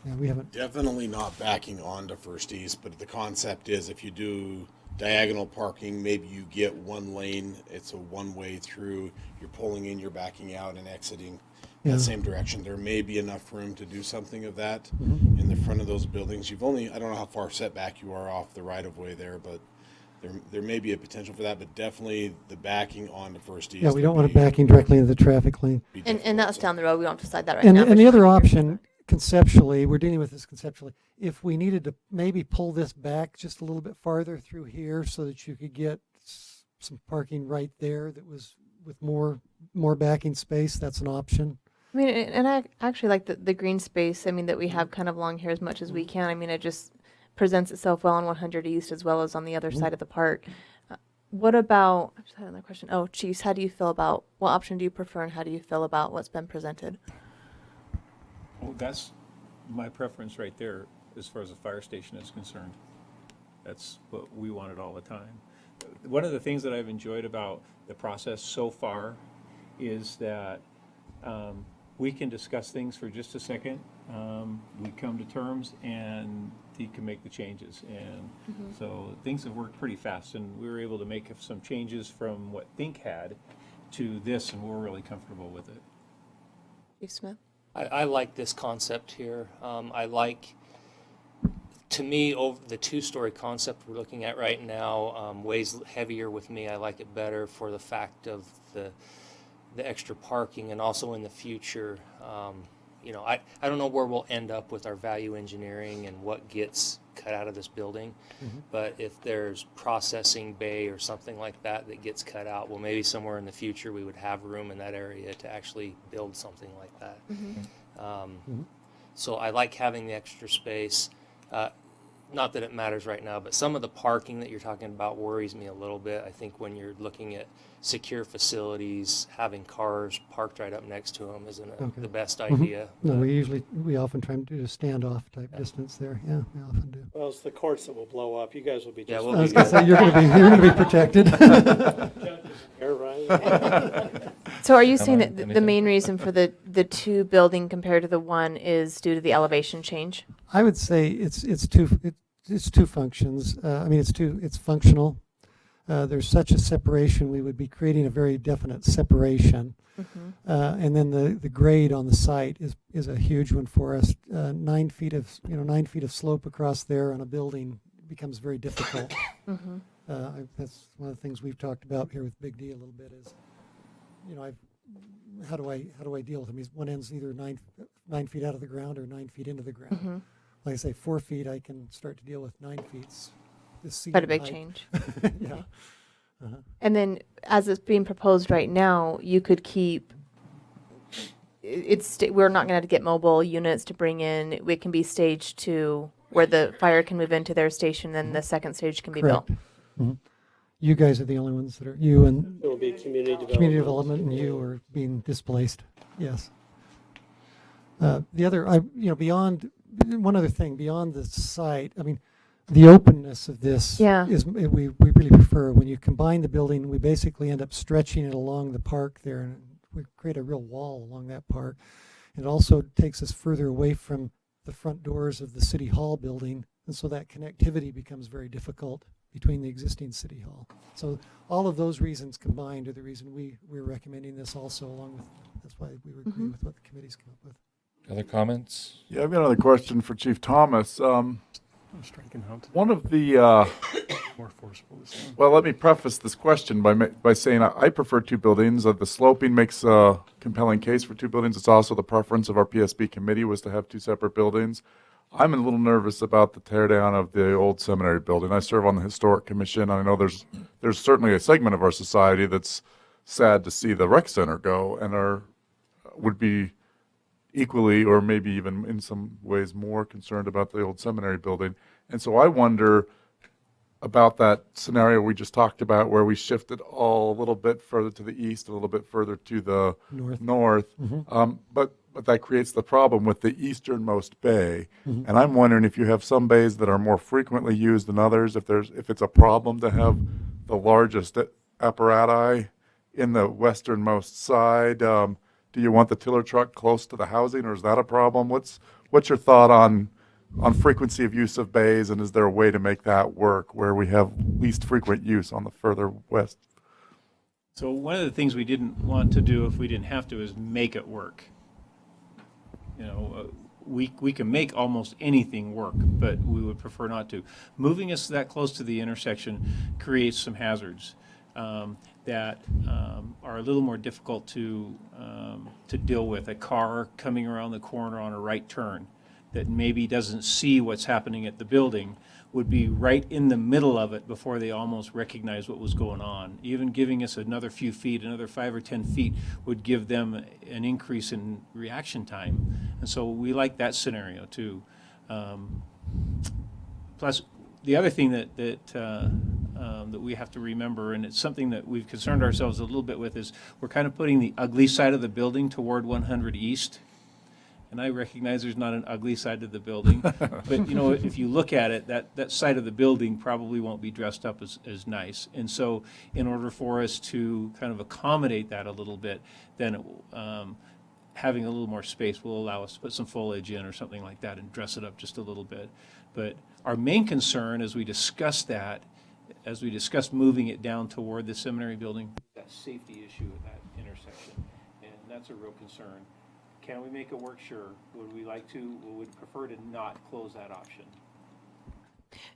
Speaker 12: Yeah, we haven't.
Speaker 6: Definitely not backing onto First East, but the concept is if you do diagonal parking, maybe you get one lane, it's a one-way through, you're pulling in, you're backing out and exiting the same direction. There may be enough room to do something of that in the front of those buildings. I don't know how far set back you are off the right-of-way there, but there may be a potential for that, but definitely the backing onto First East.
Speaker 12: Yeah, we don't want it backing directly into the traffic lane.
Speaker 14: And that's down the road. We don't have to decide that right
Speaker 12: And,
Speaker 14: now.
Speaker 12: and the other option, conceptually, we're dealing with this conceptually, if we needed to maybe pull this back just a little bit farther through here so that you could get some parking right there that was with more backing space, that's an option.
Speaker 14: I mean, and I actually like the green space, I mean, that we have kind of along here as much as we can. I mean, it just presents itself well on 100 East as well as on the other side of the park. What about, I just had another question. Oh, Chiefs, how do you feel about, what option do you prefer and how do you feel about what's been presented?
Speaker 15: Well, that's my preference right there as far as the fire station is concerned. That's what we wanted all the time. One of the things that I've enjoyed about the process so far is that we can discuss things for just a second. We come to terms and he can make the changes. And so things have worked pretty fast, and we were able to make some changes from what Think had to this, and we're really comfortable with it.
Speaker 14: Chief Smith?
Speaker 16: I like this concept here. To me, over the two-story concept we're looking at right now weighs heavier with me. I like it better for the fact of the extra parking, and also in the future, I don't know where we'll end up with our value engineering and what gets cut out of this building, but if there's processing bay or something like that gets cut out, well, maybe somewhere in the future we would have room in that area to actually build something like that. So I like having the extra space. Not that it matters right now, but some of the parking that you're talking about worries me a little bit. I think when you're looking at secure facilities, having cars parked right up next to them isn't the best idea.
Speaker 12: No, we often try to do a standoff type distance there. Yeah, we often do.
Speaker 11: Well, it's the courts that will blow up. You guys will be just.
Speaker 12: I was going to say, you're going to be protected.
Speaker 11: You're right.
Speaker 14: So are you saying that the main reason for the two building compared to the one is due to the elevation change?
Speaker 12: I would say it's two functions. It's functional. There's such a separation. We would be creating a very definite separation. And then the grade on the site is a huge one for us. 9 feet of slope across there on a building becomes very difficult. That's one of the things we've talked about here with Big D a little bit is, how do I deal with him? One end's either 9 feet out of the ground or 9 feet into the ground.
Speaker 14: Mhm.
Speaker 12: Like I say, 4 feet, I can start to deal with. 9 feet's this
Speaker 14: Quite a
Speaker 12: ceiling
Speaker 14: big
Speaker 12: height.
Speaker 14: change.
Speaker 12: Yeah. Uh-huh.
Speaker 14: And then, as it's being proposed right now, you could keep. We're not going to get mobile units to bring in. It can be stage 2, where the fire can move into their station, then the second stage can be built.
Speaker 12: Correct. Mhm. You guys are the only ones that are, you and
Speaker 11: It will be community development.
Speaker 12: community development and you are being displaced. Yes. The other, beyond, one other thing, beyond the site, I mean, the openness of this
Speaker 14: Yeah.
Speaker 12: is, we really prefer. When you combine the building, we basically end up stretching it along the park there, and we create a real wall along that park. It also takes us further away from the front doors of the City Hall building, and so that connectivity becomes very difficult between the existing City Hall. So all of those reasons combined are the reason we're recommending this also, along with, that's why we would agree with what the committee's come up with.
Speaker 1: Other comments?
Speaker 4: Yeah, I've got another question for Chief Thomas. One of the,
Speaker 9: More forceful this time.
Speaker 4: well, let me preface this question by saying I prefer 2 buildings. The sloping makes a compelling case for 2 buildings. It's also the preference of our PSB committee was to have 2 separate buildings. I'm a little nervous about the tear down of the old seminary building. I serve on the Historic Commission. I know there's certainly a segment of our society that's sad to see the rec center go and would be equally or maybe even in some ways more concerned about the old seminary building. And so I wonder about that scenario we just talked about where we shifted all a little bit further to the east, a little bit further to the north. But that creates the problem with the easternmost bay.
Speaker 12: Mhm.
Speaker 4: And I'm wondering if you have some bays that are more frequently used than others, if it's a problem to have the largest apparatus in the westernmost side. Do you want the tiller truck close to the housing, or is that a problem? What's your thought on frequency of use of bays, and is there a way to make that work where we have least frequent use on the further west?
Speaker 15: So one of the things we didn't want to do if we didn't have to is make it work. We can make almost anything work, but we would prefer not to. Moving us that close to the intersection creates some hazards that are a little more difficult to deal with. A car coming around the corner on a right turn that maybe doesn't see what's happening at the building would be right in the middle of it before they almost recognize what was going on. Even giving us another few feet, another 5 or 10 feet, would give them an increase in reaction time. And so we like that scenario too. Plus, the other thing that we have to remember, and it's something that we've concerned ourselves a little bit with, is we're kind of putting the ugly side of the building toward 100 East. And I recognize there's not an ugly side to the building, but if you look at it, that side of the building probably won't be dressed up as nice. And so in order for us to kind of accommodate that a little bit, then having a little more space will allow us to put some foliage in or something like that and dress it up just a little bit. But our main concern as we discussed moving it down toward the seminary building, that safety issue at that intersection, and that's a real concern. Can we make it work? Sure. Would we like to? We would prefer to not close that option.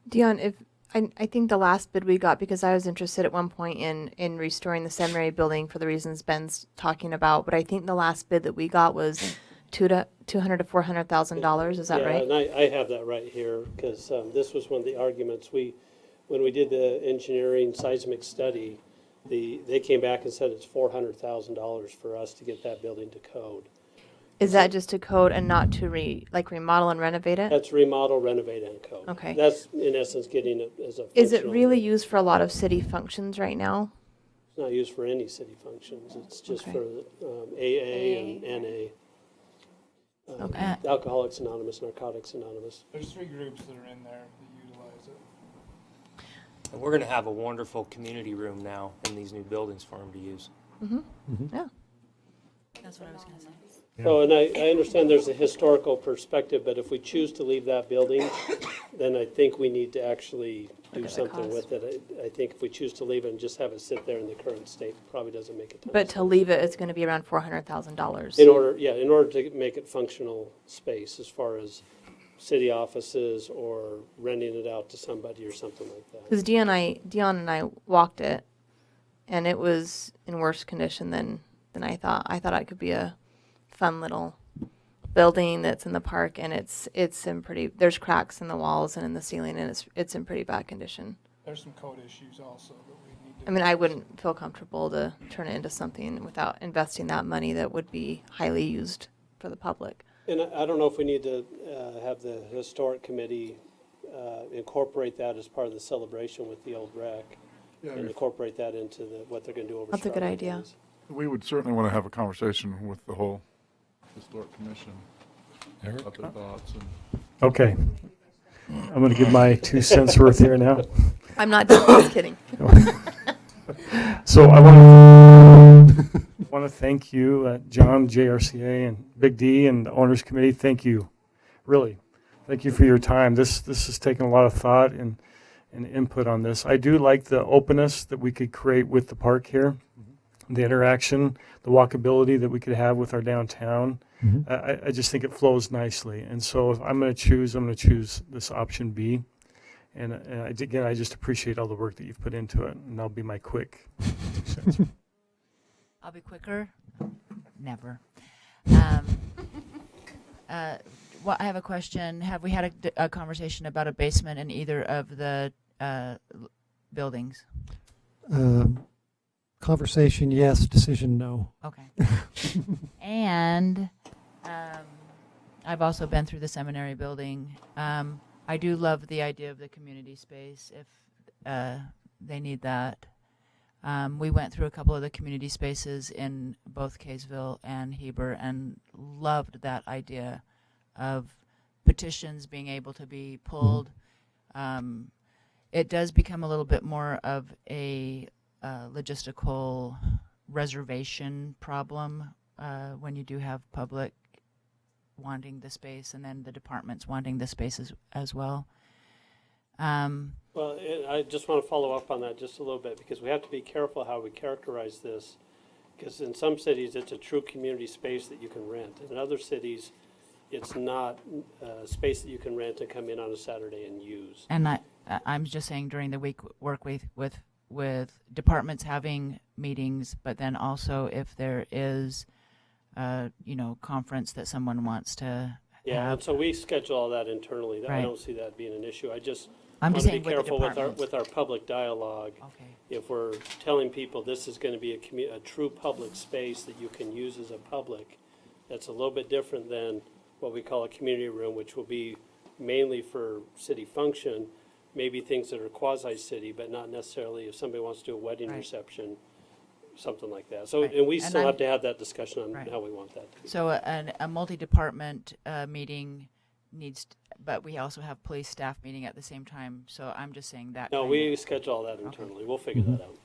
Speaker 14: Dion, I think the last bid we got, because I was interested at one point in restoring the seminary building for the reasons Ben's talking about, but I think the last bid that we got was $200,000 to $400,000. Is that right?
Speaker 11: And I have that right here, because this was one of the arguments. When we did the engineering seismic study, they came back and said it's $400,000 for us to get that building to code.
Speaker 14: Is that just to code and not to remodel and renovate it?
Speaker 11: That's remodel, renovate, and code.
Speaker 14: Okay.
Speaker 11: That's in essence getting it as a
Speaker 14: Is it
Speaker 11: functional-
Speaker 14: really used for a lot of city functions right now?
Speaker 11: It's not used for any city functions. It's just
Speaker 14: Okay.
Speaker 11: for AA and NA.
Speaker 14: Okay.
Speaker 11: Alcoholics Anonymous, Narcotics Anonymous.
Speaker 2: There's 3 groups that are in there that utilize it.
Speaker 16: And we're going to have a wonderful community room now in these new buildings for them to use.
Speaker 14: Yeah.
Speaker 10: That's what I was going to say.
Speaker 11: So, and I understand there's a historical perspective, but if we choose to leave that building, then I think we need to actually do
Speaker 14: at the
Speaker 11: something
Speaker 14: cost.
Speaker 11: with it. I think if we choose to leave it and just have it sit there in the current state, probably doesn't make a ton of
Speaker 14: But
Speaker 11: sense.
Speaker 14: to leave it, it's going to be around $400,000.
Speaker 11: In order to make it functional space as far as city offices or renting it out to somebody or something like that.
Speaker 14: Because Dion and I walked it, and it was in worse condition than I thought. I thought it could be a fun little building that's in the park, and it's in pretty. There's cracks in the walls and in the ceiling, and it's in pretty bad condition.
Speaker 17: There's some code issues also that we need to.
Speaker 14: I mean, I wouldn't feel comfortable to turn it into something without investing that money that would be highly used for the public.
Speaker 11: And I don't know if we need to have the historic committee incorporate that as part of the celebration with the old rec, and incorporate that into what they're going to do over.
Speaker 14: That's a good
Speaker 11: Strawberry
Speaker 14: idea.
Speaker 11: Days.
Speaker 4: We would certainly want to have a conversation with the whole historic commission about their thoughts. And
Speaker 18: Okay. I'm going to give my 2 cents worth here now.
Speaker 14: I'm not just kidding.
Speaker 18: So I want to thank you, John, JRCA, and Big D, and the Owners Committee. Thank you, really. Thank you for your time. This has taken a lot of thought and input on this. I do like the openness that we could create with the park here, the interaction, the walkability that we could have with our downtown. I just think it flows nicely. And so if I'm going to choose this option B. And again, I just appreciate all the work that you've put into it. And that'll be my quick 2 cents.
Speaker 10: I'll be quicker. Never. Well, I have a question. Have we had a conversation about a basement in either of the buildings?
Speaker 12: Conversation, yes. Decision, no.
Speaker 10: Okay. And I've also been through the seminary building. I do love the idea of the community space if they need that. We went through a couple of the community spaces in both Kaysville and Heber and loved that idea of petitions being able to be pulled. It does become a little bit more of a logistical reservation problem when you do have public wanting the space and then the departments wanting the space as well.
Speaker 11: Well, I just want to follow up on that just a little bit, because we have to be careful how we characterize this, because in some cities it's a true community space that you can rent. In other cities, it's not space that you can rent and come in on a Saturday and use.
Speaker 10: And I'm just saying during the week work with departments having meetings, but then also if there is conference that someone wants to
Speaker 11: Yeah,
Speaker 10: have.
Speaker 11: and so we schedule all that internally. I
Speaker 10: Right.
Speaker 11: don't see that being an issue. I'm just
Speaker 10: saying
Speaker 11: want to be
Speaker 10: with the
Speaker 11: careful with
Speaker 10: departments.
Speaker 11: our public dialogue.
Speaker 10: Okay.
Speaker 11: If we're telling people this is going to be a true public space that you can use as a public, that's a little bit different than what we call a community room, which will be mainly for city function, maybe things that are quasi-city, but not necessarily if somebody wants to do a wedding
Speaker 10: Right.
Speaker 11: reception, something like that. So,
Speaker 10: Right.
Speaker 11: and we
Speaker 10: And
Speaker 11: still
Speaker 10: I'm-
Speaker 11: have to have that discussion on
Speaker 10: Right.
Speaker 11: how we want that to be.
Speaker 10: So a multi-department meeting needs, but we also have police staff meeting at the same time. So I'm just saying that.
Speaker 11: No,
Speaker 10: kind
Speaker 11: we
Speaker 10: of-
Speaker 11: schedule all that internally. We'll figure that out.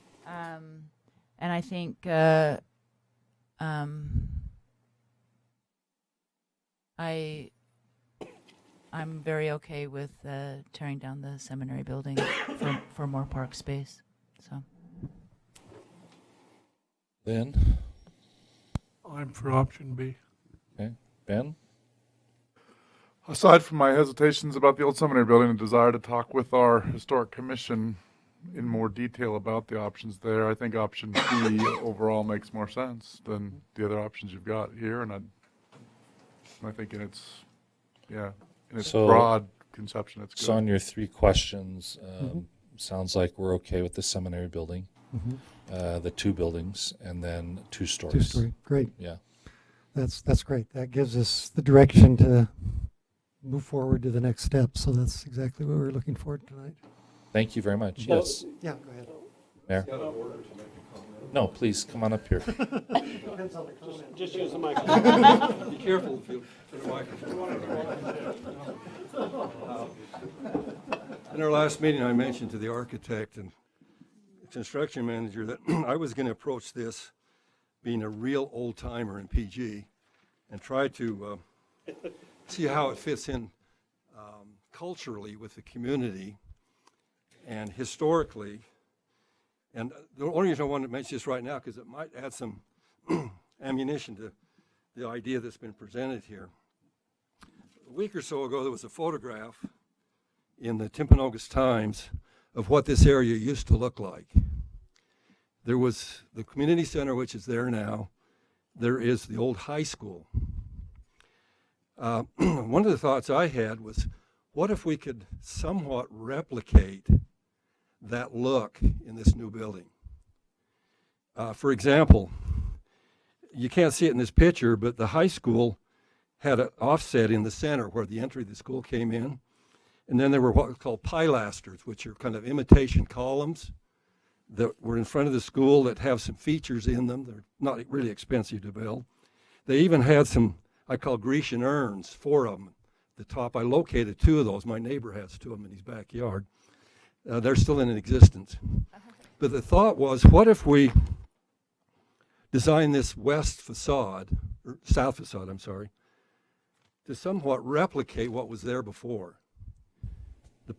Speaker 10: And I think I'm very okay with tearing down the seminary building for more park space. So
Speaker 1: Ben?
Speaker 17: I'm for option B.
Speaker 1: Okay. Ben?
Speaker 4: Aside from my hesitations about the old seminary building and desire to talk with our historic commission in more detail about the options there, I think option B overall makes more sense than the other options you've got here. And I think in its
Speaker 1: So-
Speaker 4: broad conception, it's good.
Speaker 1: So on your 3 questions, sounds like we're okay with the seminary building, the 2 buildings, and then 2 stories.
Speaker 12: 2-story, great.
Speaker 1: Yeah.
Speaker 12: That's great. That gives us the direction to move forward to the next step. So that's exactly what we're looking for tonight.
Speaker 1: Thank you very much.
Speaker 11: Well,
Speaker 1: Yes.
Speaker 12: Yeah, go ahead.
Speaker 1: Mayor? No, please, come on up here.
Speaker 11: Just use the mic.
Speaker 19: Be careful for the microphone. In our last meeting, I mentioned to the architect and construction manager that I was going to approach this being a real old timer in PG and try to see how it fits in culturally with the community and historically. And the only reason I wanted to mention this right now, because it might add some ammunition to the idea that's been presented here. week or so ago, there was a photograph in the Timpanogos Times of what this area used to look like. There was the community center, which is there now. There is the old high school. One of the thoughts I had was, what if we could somewhat replicate that look in this new building? For example, you can't see it in this picture, but the high school had an offset in the center where the entry of the school came in. And then there were what was called pilasters, which are kind of imitation columns that were in front of the school that have some features in them. They're not really expensive to build. They even had some, I call Grecian urns, 4 of them. At the top, I located 2 of those. My neighbor has 2 of them in his backyard. They're still in existence. But the thought was, what if we design this west facade, or south facade, I'm sorry, to somewhat replicate what was there before.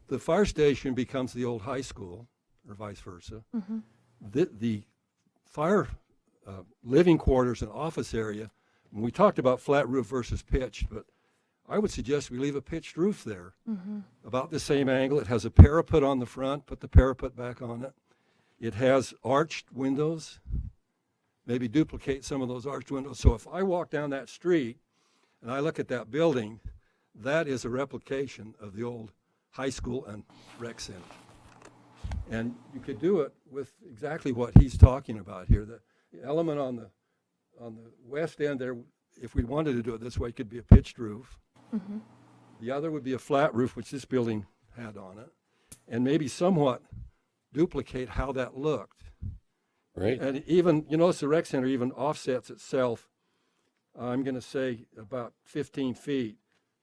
Speaker 19: The fire station becomes the old high school, or vice versa.
Speaker 14: Mm-hmm.
Speaker 19: The fire living quarters and office area, and we talked about flat roof versus pitched, but I would suggest we leave a pitched roof there.
Speaker 14: Mm-hmm.
Speaker 19: About the same angle. It has a parapet on the front, put the parapet back on it. It has arched windows, maybe duplicate some of those arched windows. So if I walk down that street and I look at that building, that is a replication of the old high school and rec center. And you could do it with exactly what he's talking about here. The element on the west end there, if we wanted to do it this way, could be a pitched roof.
Speaker 14: Mm-hmm.
Speaker 19: The other would be a flat roof, which this building had on it, and maybe somewhat duplicate how that looked.
Speaker 1: Right.
Speaker 19: And even, you notice the rec center even offsets itself, I'm going to say about 15 feet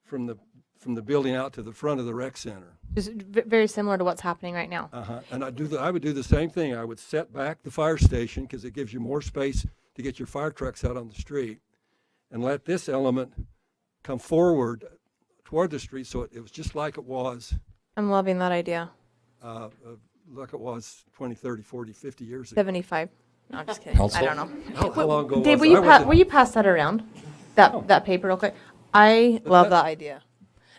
Speaker 19: from the building out to the front of the rec center.
Speaker 14: Just very similar to what's happening right now.
Speaker 19: And I would do the same thing. I would set back the fire station because it gives you more space to get your fire trucks out on the street, and let this element come forward toward the street so it was just like it was.
Speaker 14: I'm loving that idea.
Speaker 19: Like it was 20, 30, 40, 50 years ago.
Speaker 14: 75. No, I'm just kidding.
Speaker 1: Council?
Speaker 14: I don't know.
Speaker 19: How long ago
Speaker 14: Dave,
Speaker 19: was it?
Speaker 14: will you pass that around? That paper real quick? I love that idea.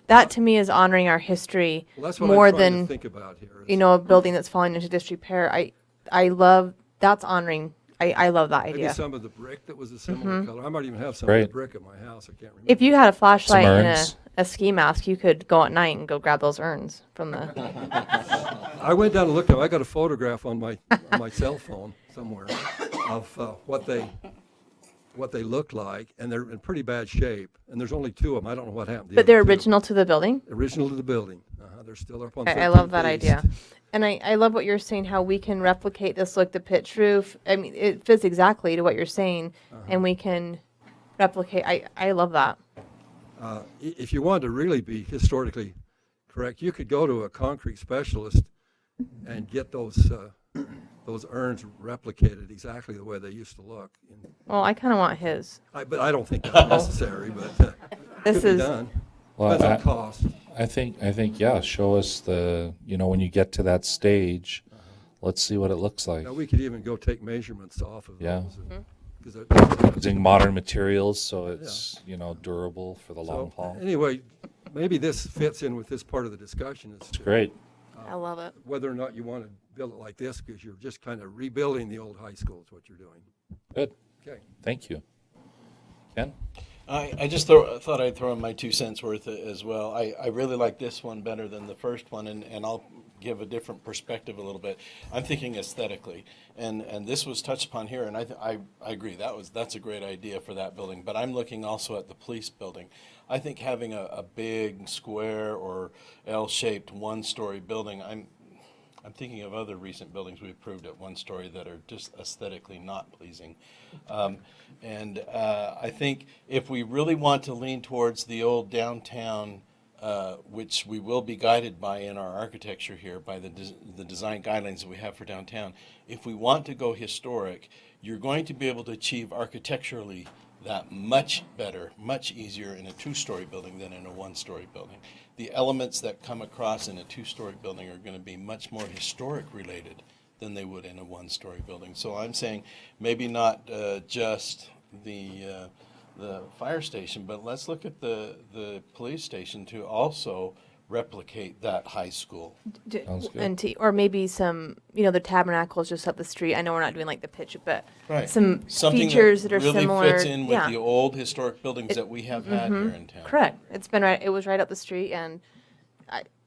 Speaker 14: That to me is honoring our history
Speaker 19: Well, that's what
Speaker 14: more
Speaker 19: I'm trying
Speaker 14: than
Speaker 19: to think about here.
Speaker 14: you know, a building that's falling into disrepair. I love that's honoring. I love that
Speaker 19: Maybe
Speaker 14: idea.
Speaker 19: some of the brick that was a similar
Speaker 14: Mhm.
Speaker 19: color. I might even have some of
Speaker 1: Right.
Speaker 19: the brick at my house. I can't remember.
Speaker 14: If you had a flashlight and
Speaker 1: urns.
Speaker 14: a ski mask, you could go at night and go grab those urns from the.
Speaker 19: I went down and looked at them. I got a photograph on my cell phone somewhere of what they look like, and they're in pretty bad shape. And there's only 2 of them. I don't know what happened. to the
Speaker 14: But they're
Speaker 19: other 2.
Speaker 14: original to the building.
Speaker 19: Original to the building. They're still up on.
Speaker 14: I love
Speaker 19: 13th
Speaker 14: that
Speaker 19: East.
Speaker 14: idea. And I love what you're saying, how we can replicate this look, the pitch roof. I mean, it fits exactly to what you're saying, and we can replicate. I love that.
Speaker 19: If you wanted to really be historically correct, you could go to a concrete specialist and get those urns replicated exactly the way they used to look.
Speaker 14: Well, I kind of want his.
Speaker 19: But I don't think that's necessary, but
Speaker 14: This
Speaker 19: could be
Speaker 14: is-
Speaker 19: done.
Speaker 1: Well,
Speaker 19: Depends on cost.
Speaker 1: I think, yeah, show us when you get to that stage, let's see what it looks like.
Speaker 19: Now, we could even go take measurements off of
Speaker 1: Yeah.
Speaker 19: those. Because
Speaker 1: Using modern materials so it's, durable for the long haul.
Speaker 19: Anyway, maybe this fits in with this part of the discussion. It's
Speaker 1: Great.
Speaker 14: I love it.
Speaker 19: whether or not you want to build it like this, because you're just kind of rebuilding the old high school is what you're doing.
Speaker 1: Good.
Speaker 19: Okay.
Speaker 1: Thank you. Ken?
Speaker 20: I just thought I'd throw in my 2 cents worth as well. I really like this one better than the first one, and I'll give a different perspective a little bit. I'm thinking aesthetically, and this was touched upon here, and I agree that's a great idea for that building. But I'm looking also at the police building. I think having a big square or L-shaped 1-story building. I'm thinking of other recent buildings we approved at 1 story that are just aesthetically not pleasing. I think if we really want to lean towards the old downtown, which we will be guided by in our architecture here, by the design guidelines that we have for downtown, if we want to go historic, you're going to be able to achieve architecturally that much better, much easier in a 2-story building than in a 1-story building. The elements that come across in a 2-story building are going to be much more historic related than they would in a 1-story building. So I'm saying maybe not just the the fire station, but let's look at the police station to also replicate that high school.
Speaker 1: Sounds good.
Speaker 14: Or maybe some, the tabernacle is just up the street. I know we're not doing like the pitch, but
Speaker 20: Right.
Speaker 14: some
Speaker 20: Something
Speaker 14: features that are
Speaker 20: really
Speaker 14: similar.
Speaker 20: fits in with
Speaker 14: yeah.
Speaker 20: the old historic buildings that we have had here in town.
Speaker 14: Correct. It was right up the street, and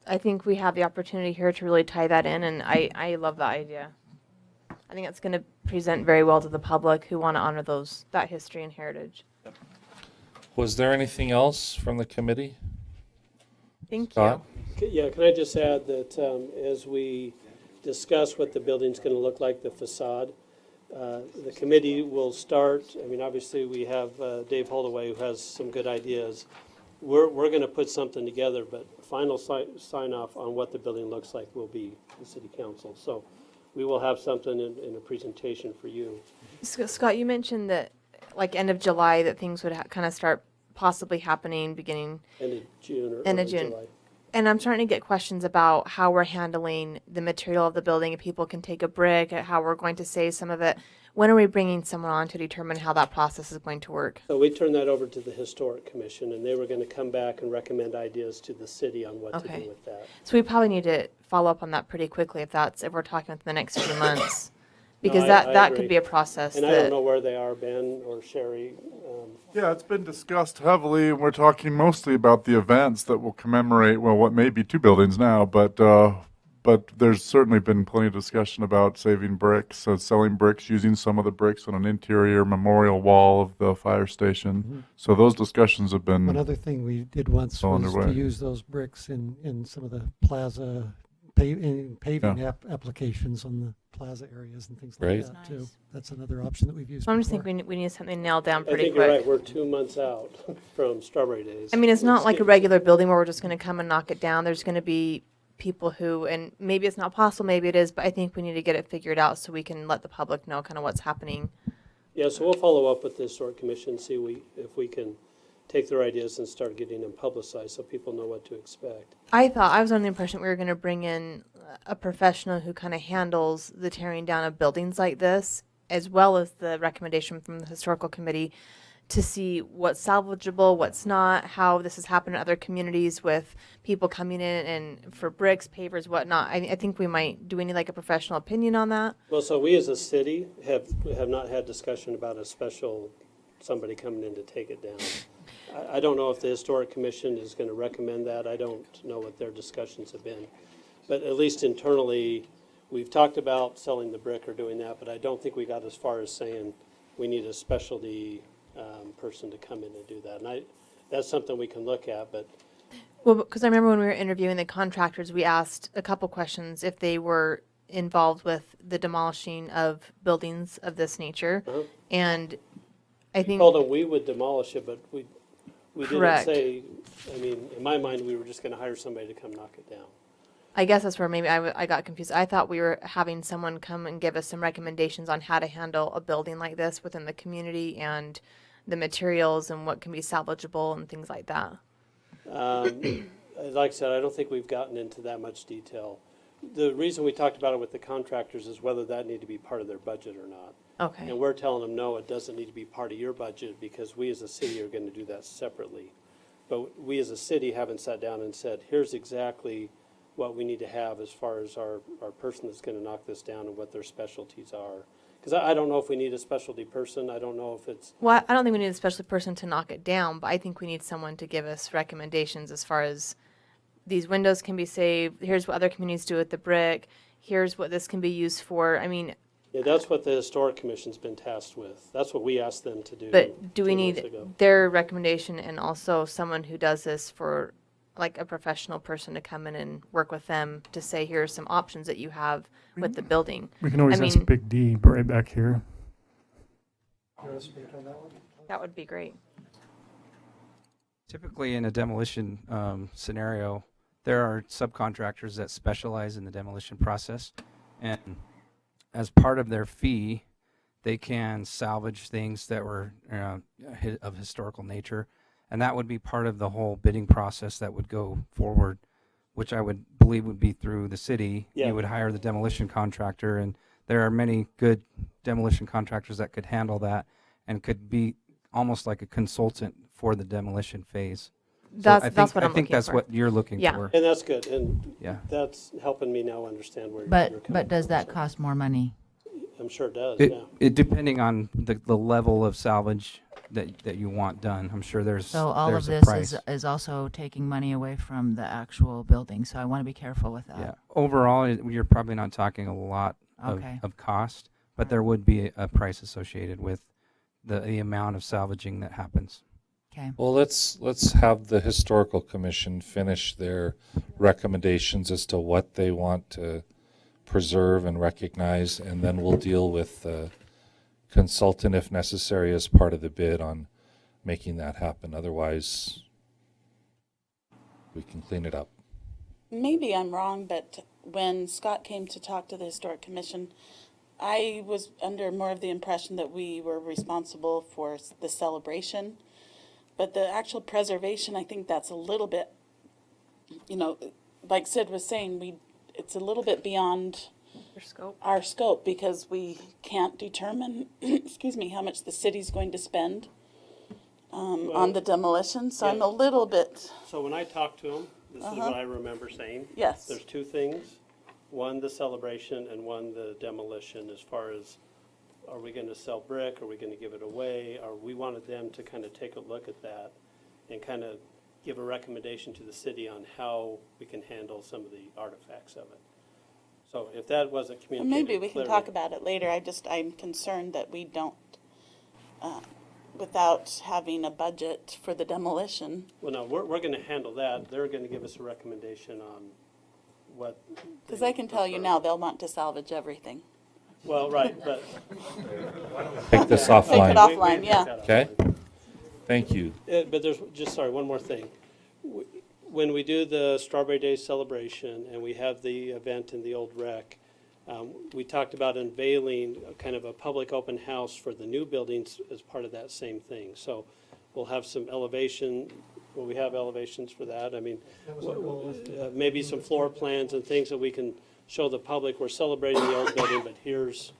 Speaker 14: I think we have the opportunity here to really tie that in, and I love that idea. I think it's going to present very well to the public who want to honor that history and heritage.
Speaker 1: Was there anything else from the committee?
Speaker 14: Thank
Speaker 1: Scott?
Speaker 11: Yeah, can I just add that as we discuss what the building's going to look like, the facade, the committee will start, obviously we have Dave Holdaway who has some good ideas. We're going to put something together, but final sign off on what the building looks like will be the city council. So we will have something in a presentation for you.
Speaker 14: Scott, you mentioned that like end of July that things would kind of start possibly happening beginning
Speaker 11: End of June or
Speaker 14: end of
Speaker 11: early
Speaker 14: June.
Speaker 11: July.
Speaker 14: And I'm starting to get questions about how we're handling the material of the building. If people can take a brick, how we're going to save some of it. When are we bringing someone on to determine how that process is going to work?
Speaker 11: So we turned that over to the Historic Commission, and they were going to come back and recommend ideas to the city on what to
Speaker 14: Okay.
Speaker 11: do with that.
Speaker 14: So we probably need to follow up on that pretty quickly if we're talking within the next few months. Because
Speaker 11: No,
Speaker 14: that
Speaker 11: agree.
Speaker 14: could be a process
Speaker 11: And I
Speaker 14: that
Speaker 11: don't know where they are, Ben or Sherry.
Speaker 4: Yeah, it's been discussed heavily, and we're talking mostly about the events that will commemorate, well, what may be 2 buildings now, but there's certainly been plenty of discussion about saving bricks, so selling bricks, using some of the bricks on an interior memorial wall of the fire station. So those discussions have been
Speaker 12: One other thing we did once
Speaker 4: well
Speaker 12: was to
Speaker 4: underway.
Speaker 12: use those bricks in some of the plaza paving applications on the plaza areas and things
Speaker 1: Great.
Speaker 12: like that too. That's another option that we've used
Speaker 14: So I'm just
Speaker 12: before.
Speaker 14: thinking we need something nailed down
Speaker 11: I
Speaker 14: pretty
Speaker 11: think you're right,
Speaker 14: quick.
Speaker 11: we're 2 months out from Strawberry Days.
Speaker 14: I mean, it's not like a regular building where we're just going to come and knock it down. There's going to be people who, and maybe it's not possible, maybe it is, but I think we need to get it figured out so we can let the public know kind of what's happening.
Speaker 11: Yeah, so we'll follow up with the Historic Commission, see if we can take their ideas and start getting them publicized so people know what to expect.
Speaker 14: I was under the impression we were going to bring in a professional who kind of handles the tearing down of buildings like this, as well as the recommendation from the historical committee to see what's salvageable, what's not, how this has happened in other communities with people coming in and for bricks, pavers, whatnot. I think we might, do we need like a professional opinion on that?
Speaker 11: Well, so we as a city have not had discussion about a special, somebody coming in to take it down. I don't know if the Historic Commission is going to recommend that. I don't know what their discussions have been. But at least internally, we've talked about selling the brick or doing that, but I don't think we got as far as saying we need a specialty person to come in and do that. And that's something we can look at, but
Speaker 14: Well, because I remember when we were interviewing the contractors, we asked a couple questions if they were involved with the demolishing of buildings of this nature. And I think.
Speaker 11: told them we would demolish it, but we didn't
Speaker 14: Correct.
Speaker 11: say, in my mind, we were just going to hire somebody to come knock it down.
Speaker 14: I guess that's where maybe I got confused. I thought we were having someone come and give us some recommendations on how to handle a building like this within the community and the materials and what can be salvageable and things like that.
Speaker 11: Like I said, I don't think we've gotten into that much detail. The reason we talked about it with the contractors is whether that need to be part of their budget or not.
Speaker 14: Okay.
Speaker 11: And we're telling them, no, it doesn't need to be part of your budget because we as a city are going to do that separately. But we as a city haven't sat down and said, here's exactly what we need to have as far as our person that's going to knock this down and what their specialties are. Because I don't know if we need a specialty person. I don't know if it's,
Speaker 14: Well, I don't think we need a special person to knock it down, but I think we need someone to give us recommendations as far as these windows can be saved. Here's what other communities do with the brick. Here's what this can be used for. I mean,
Speaker 11: yeah, that's what the Historic Commission's been tasked with. That's what we asked them to do.
Speaker 14: but do we
Speaker 11: 2 months
Speaker 14: need
Speaker 11: ago.
Speaker 14: their recommendation and also someone who does this for like a professional person to come in and work with them to say, here are some options that you have with the building?
Speaker 18: We can always
Speaker 14: I
Speaker 18: ask
Speaker 14: mean,
Speaker 18: Big D right back here.
Speaker 12: You want to speak on that one?
Speaker 14: that would be great.
Speaker 13: Typically, in a demolition scenario, there are subcontractors that specialize in the demolition process, and as part of their fee, they can salvage things that were of historical nature, and that would be part of the whole bidding process that would go forward, which I would believe would be through the city.
Speaker 11: Yeah.
Speaker 13: You would hire the demolition contractor, and there are many good demolition contractors that could handle that and could be almost like a consultant for the demolition phase. So
Speaker 14: That's
Speaker 13: I think,
Speaker 14: that's what I'm
Speaker 13: I think
Speaker 14: looking
Speaker 13: that's
Speaker 14: for.
Speaker 13: what you're looking
Speaker 14: Yeah.
Speaker 13: for.
Speaker 11: And that's good, and
Speaker 13: Yeah.
Speaker 11: that's helping me now understand where you're
Speaker 10: But
Speaker 11: coming
Speaker 10: does
Speaker 11: from,
Speaker 10: that
Speaker 11: so.
Speaker 10: cost more money?
Speaker 11: I'm sure it does,
Speaker 13: It,
Speaker 11: yeah.
Speaker 13: it depending on the level of salvage that you want done. I'm sure there's
Speaker 10: So all of
Speaker 13: there's a
Speaker 10: this
Speaker 13: price.
Speaker 10: is also taking money away from the actual building, so I want to be careful with that.
Speaker 13: Yeah. Overall, you're probably not talking a lot
Speaker 10: Okay.
Speaker 13: of cost, but there would be a price associated with the amount of salvaging that happens.
Speaker 10: Okay.
Speaker 1: Well, let's have the historical commission finish their recommendations as to what they want to preserve and recognize, and then we'll deal with the consultant if necessary as part of the bid on making that happen. Otherwise, we can clean it up.
Speaker 5: Maybe I'm wrong, but when Scott came to talk to the Historic Commission, I was under more of the impression that we were responsible for the celebration. But the actual preservation, I think that's a little bit, like Sid was saying, it's a little bit beyond our scope because we can't determine, excuse me, how much the city's going to spend on the demolition. So I'm a little bit.
Speaker 11: So when I talked to him, this is what I remember saying.
Speaker 5: Yes.
Speaker 11: There's two things. One, the celebration, and one, the demolition, as far as, are we gonna sell brick, are we gonna give it away? Or we wanted them to kind of take a look at that and kind of give a recommendation to the city on how we can handle some of the artifacts of it. So if that wasn't communicated
Speaker 5: Maybe we can
Speaker 11: clearly-
Speaker 5: talk about it later. I'm concerned that we don't, without having a budget for the demolition.
Speaker 11: Well, no, we're gonna handle that. They're gonna give us a recommendation on what.
Speaker 5: Because I can tell you now, they'll want to salvage everything.
Speaker 11: Well, right, but.
Speaker 1: Take this
Speaker 5: Take
Speaker 1: offline.
Speaker 5: it offline, yeah.
Speaker 1: Okay? Thank you.
Speaker 11: But there's, one more thing. When we do the Strawberry Days celebration and we have the event in the old rec, we talked about unveiling a kind of a public open house for the new buildings as part of that same thing. So we'll have some elevation, well, we have elevations for that. I mean, maybe some floor plans and things that we can show the public. We're celebrating the old building, but here's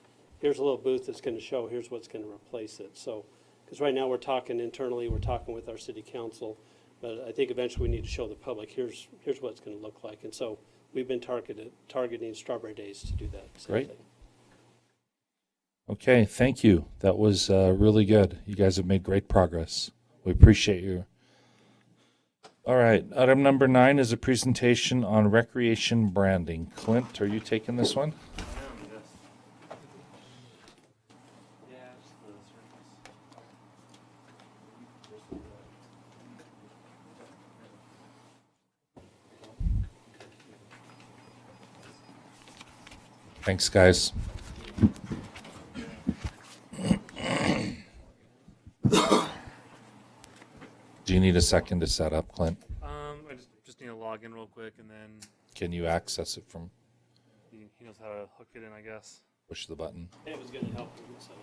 Speaker 11: a little booth that's gonna show, here's what's gonna replace it. So, because right now we're talking internally, we're talking with our city council, but I think eventually we need to show the public, here's what it's gonna look like. And so we've been targeting Strawberry Days to do that. same
Speaker 1: Great.
Speaker 11: thing.
Speaker 1: Okay, thank you. That was really good. You guys have made great progress. We appreciate you. All right, item number 9 is a presentation on recreation branding. Clint, are you taking this one? Thanks, guys. Do you need a second to set up, Clint?
Speaker 21: I just need to log in real quick, and then
Speaker 1: Can you access it from
Speaker 21: he knows how to hook it in, I guess.
Speaker 1: push the button?
Speaker 11: It was gonna help you with some.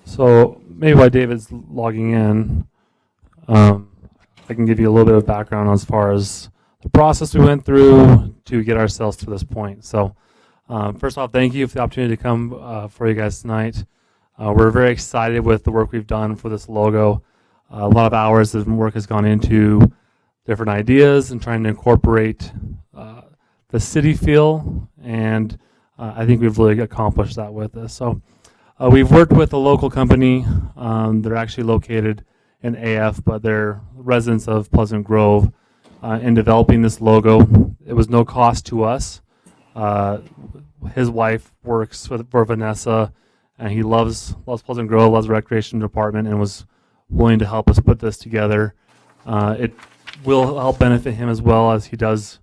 Speaker 21: So maybe while David's logging in, I can give you a little bit of background as far as the process we went through to get ourselves to this point. So first off, thank you for the opportunity to come for you guys tonight. We're very excited with the work we've done for this logo. A lot of hours of work has gone into different ideas and trying to incorporate the city feel, and I think we've really accomplished that with this. So we've worked with a local company. They're actually located in AF, but they're residents of Pleasant Grove in developing this logo. It was no cost to us. His wife works for Vanessa, and he loves Pleasant Grove, loves the recreation department, and was willing to help us put this together. It will help benefit him as well, as he does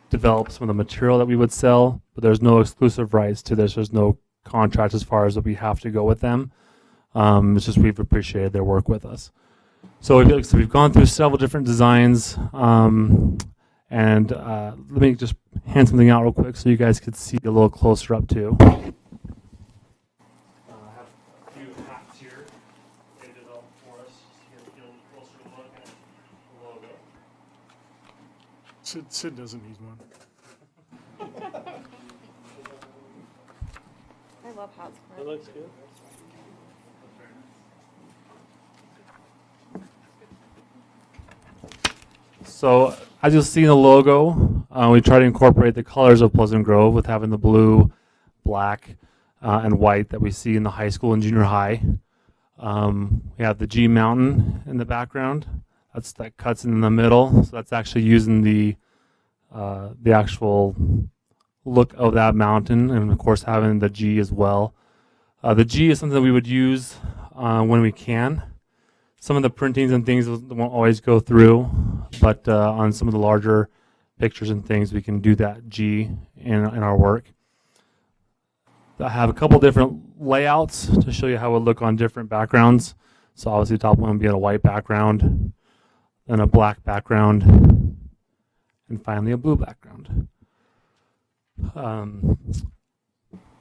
Speaker 21: develop some of the material that we would sell, but there's no exclusive rights to this. There's no contract as far as that we have to go with them. It's just we've appreciated their work with us. So we've gone through several different designs, and let me just hand something out real quick so you guys could see a little closer up too.
Speaker 18: Sid doesn't need one.
Speaker 14: I love how it's
Speaker 11: That looks good.
Speaker 21: So as you'll see in the logo, we try to incorporate the colors of Pleasant Grove with having the blue, black, and white that we see in the high school and junior high. We have the G Mountain in the background. That cuts in the middle. So that's actually using the actual look of that mountain, and of course having the G as well. The G is something that we would use when we can. Some of the printings and things won't always go through, but on some of the larger pictures and things, we can do that G in our work. I have a couple different layouts to show you how it would look on different backgrounds. So obviously top one would be on a white background, then a black background, and finally a blue background.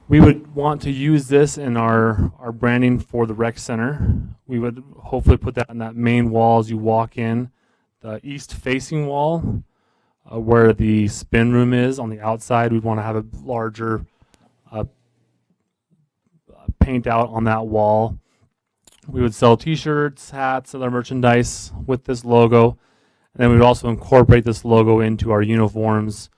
Speaker 21: We would want to use this in our branding for the rec center. We would hopefully put that on that main wall as you walk in, the east facing wall where the spin room is on the outside. We'd want to have a larger paint out on that wall. We would sell t-shirts, hats, other merchandise with this logo. And then we would also incorporate this logo into our uniforms,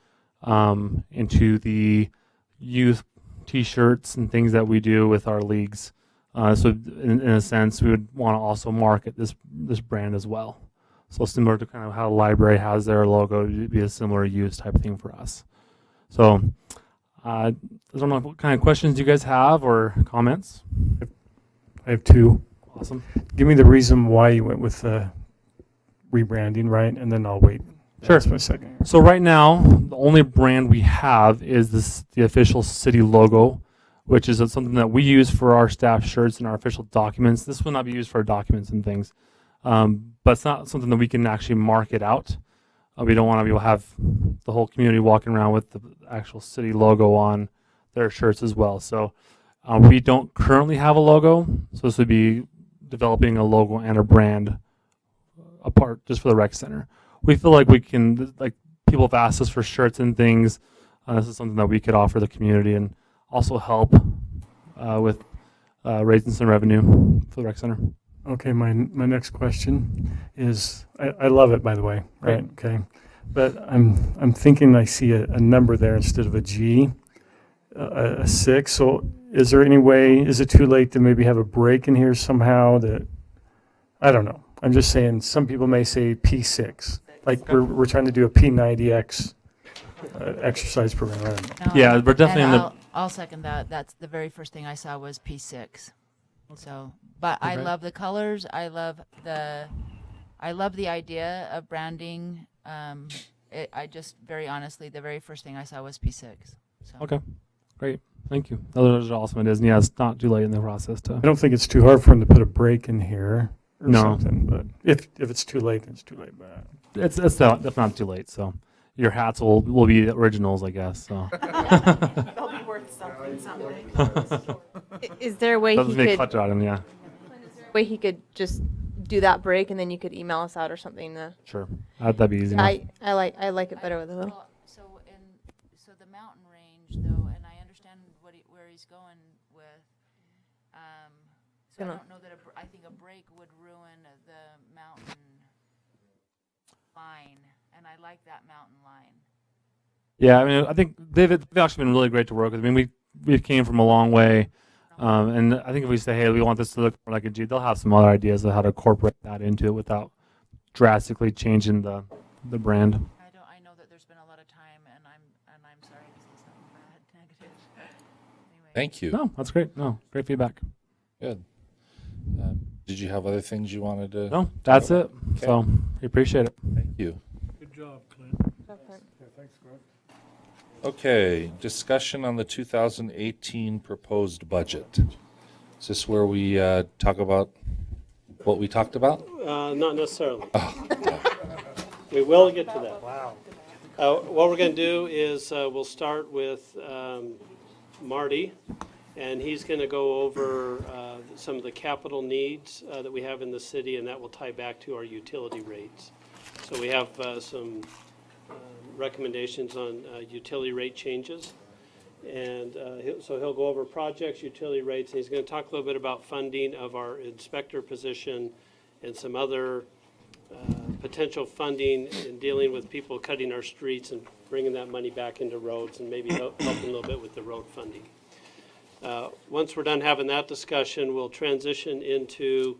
Speaker 21: into the youth t-shirts and things that we do with our leagues. So in a sense, we would want to also market this brand as well. So similar to kind of how the library has their logo, it'd be a similar use type of thing for us. So I don't know what kind of questions you guys have or comments.
Speaker 18: I have two.
Speaker 21: Awesome.
Speaker 18: Give me the reason why you went with rebranding, right? And then I'll wait.
Speaker 21: Sure.
Speaker 18: Just for a second.
Speaker 21: So right now, the only brand we have is the official city logo, which is something that we use for our staff shirts and our official documents. This will not be used for our documents and things, but it's not something that we can actually market out. We don't want to be able to have the whole community walking around with the actual city logo on their shirts as well. So we don't currently have a logo, so this would be developing a logo and a brand apart just for the rec center. We feel like we can, like people have asked us for shirts and things. This is something that we could offer the community and also help with raising some revenue for the rec center.
Speaker 18: Okay, my next question is, I love it, by the way, right? Okay, but I'm thinking I see a number there instead of a G, a 6. So is there any way? Is it too late to maybe have a break in here somehow? That I don't know. I'm just saying. Some people may say P6, like we're trying to do a P90X exercise program. I don't know.
Speaker 10: No,
Speaker 21: Yeah, we're definitely
Speaker 10: and
Speaker 21: in the.
Speaker 10: I'll second that. That's the very first thing I saw was P6. So, but I
Speaker 21: Okay.
Speaker 10: love the colors. I love the idea of branding. I just very honestly, the very first thing I saw was P6. So.
Speaker 21: Okay, great. Thank you. Those are awesome ideas. And yeah, it's not too late in the process to.
Speaker 18: I don't think it's too hard for him to put a break in here or
Speaker 21: No.
Speaker 18: something. But if it's too late, then it's too late. But
Speaker 21: It's not too late. So your hats will be originals, I guess. So.
Speaker 5: They'll be worth something someday.
Speaker 14: Is there a way
Speaker 21: Doesn't
Speaker 14: he
Speaker 21: make
Speaker 14: could
Speaker 21: clutch on him, yeah.
Speaker 14: just do that break and then you could email us out or something?
Speaker 21: Sure, that'd be easy enough.
Speaker 14: I like it better with a little.
Speaker 10: So the mountain range though, and I understand where he's going with. So I don't know that I think a break would ruin the mountain line, and I like that mountain line.
Speaker 21: Yeah, I mean, I think they've actually been really great to work with. I mean, we came from a long way, and I think if we say, hey, we want this to look more like a G, they'll have some other ideas of how to incorporate that into it without drastically changing the brand.
Speaker 10: I know that there's been a lot of time, and I'm sorry to say something bad, negative. Anyway.
Speaker 1: Thank you.
Speaker 21: No, that's great. No, great feedback.
Speaker 1: Good. Did you have other things you wanted to?
Speaker 21: No, that's it.
Speaker 1: Okay.
Speaker 21: So we appreciate it.
Speaker 1: Thank you.
Speaker 17: Good job, Clint.
Speaker 18: thanks, Greg.
Speaker 1: Okay, discussion on the 2018 proposed budget. Is this where we talk about what we talked about?
Speaker 11: Not necessarily.
Speaker 1: Oh.
Speaker 11: We will get to that. Wow. What we're going to do is we'll start with Marty, and he's going to go over some of the capital needs that we have in the city, and that will tie back to our utility rates. So we have some recommendations on utility rate changes. And so he'll go over projects, utility rates, and he's going to talk a little bit about funding of our inspector position and some other potential funding in dealing with people cutting our streets and bringing that money back into roads and maybe helping a little bit with the road funding. Once we're done having that discussion, we'll transition into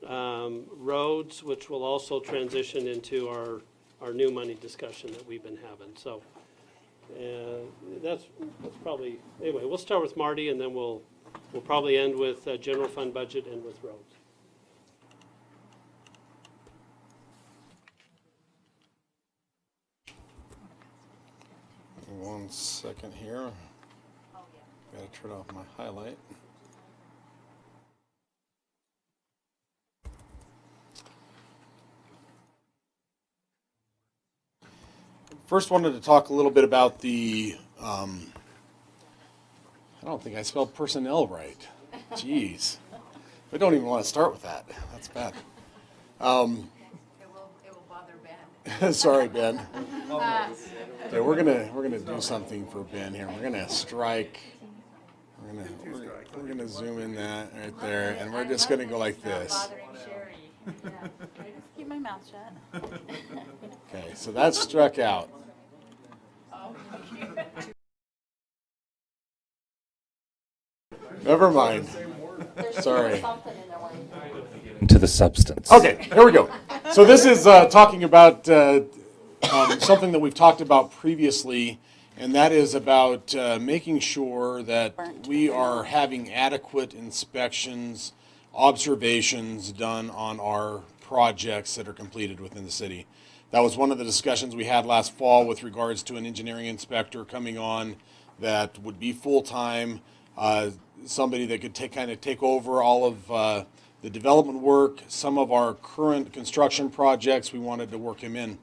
Speaker 11: roads, which will also transition into our new money discussion that we've been having. So that's probably, anyway, we'll start with Marty, and then we'll probably end with general fund budget and with roads.
Speaker 6: One second here. Got to turn off my highlight. First, wanted to talk a little bit about the, I don't think I spelled personnel right. Jeez. We don't even want to start with that. That's bad.
Speaker 10: It will bother Ben.
Speaker 6: Sorry, Ben. Okay, we're gonna do something for Ben here. We're gonna strike. We're gonna zoom in that right there, and we're just gonna go like this.
Speaker 5: Keep my mouth shut.
Speaker 6: Okay, so that's struck out. Never mind. Sorry.
Speaker 1: To the substance.
Speaker 6: Okay, here we go. So this is talking about something that we've talked about previously, and that is about making sure that we are having adequate inspections, observations done on our projects that are completed within the city. That was one of the discussions we had last fall with regards to an engineering inspector coming on that would be full-time, somebody that could take over all of the development work, some of our current construction projects. We wanted to work him in.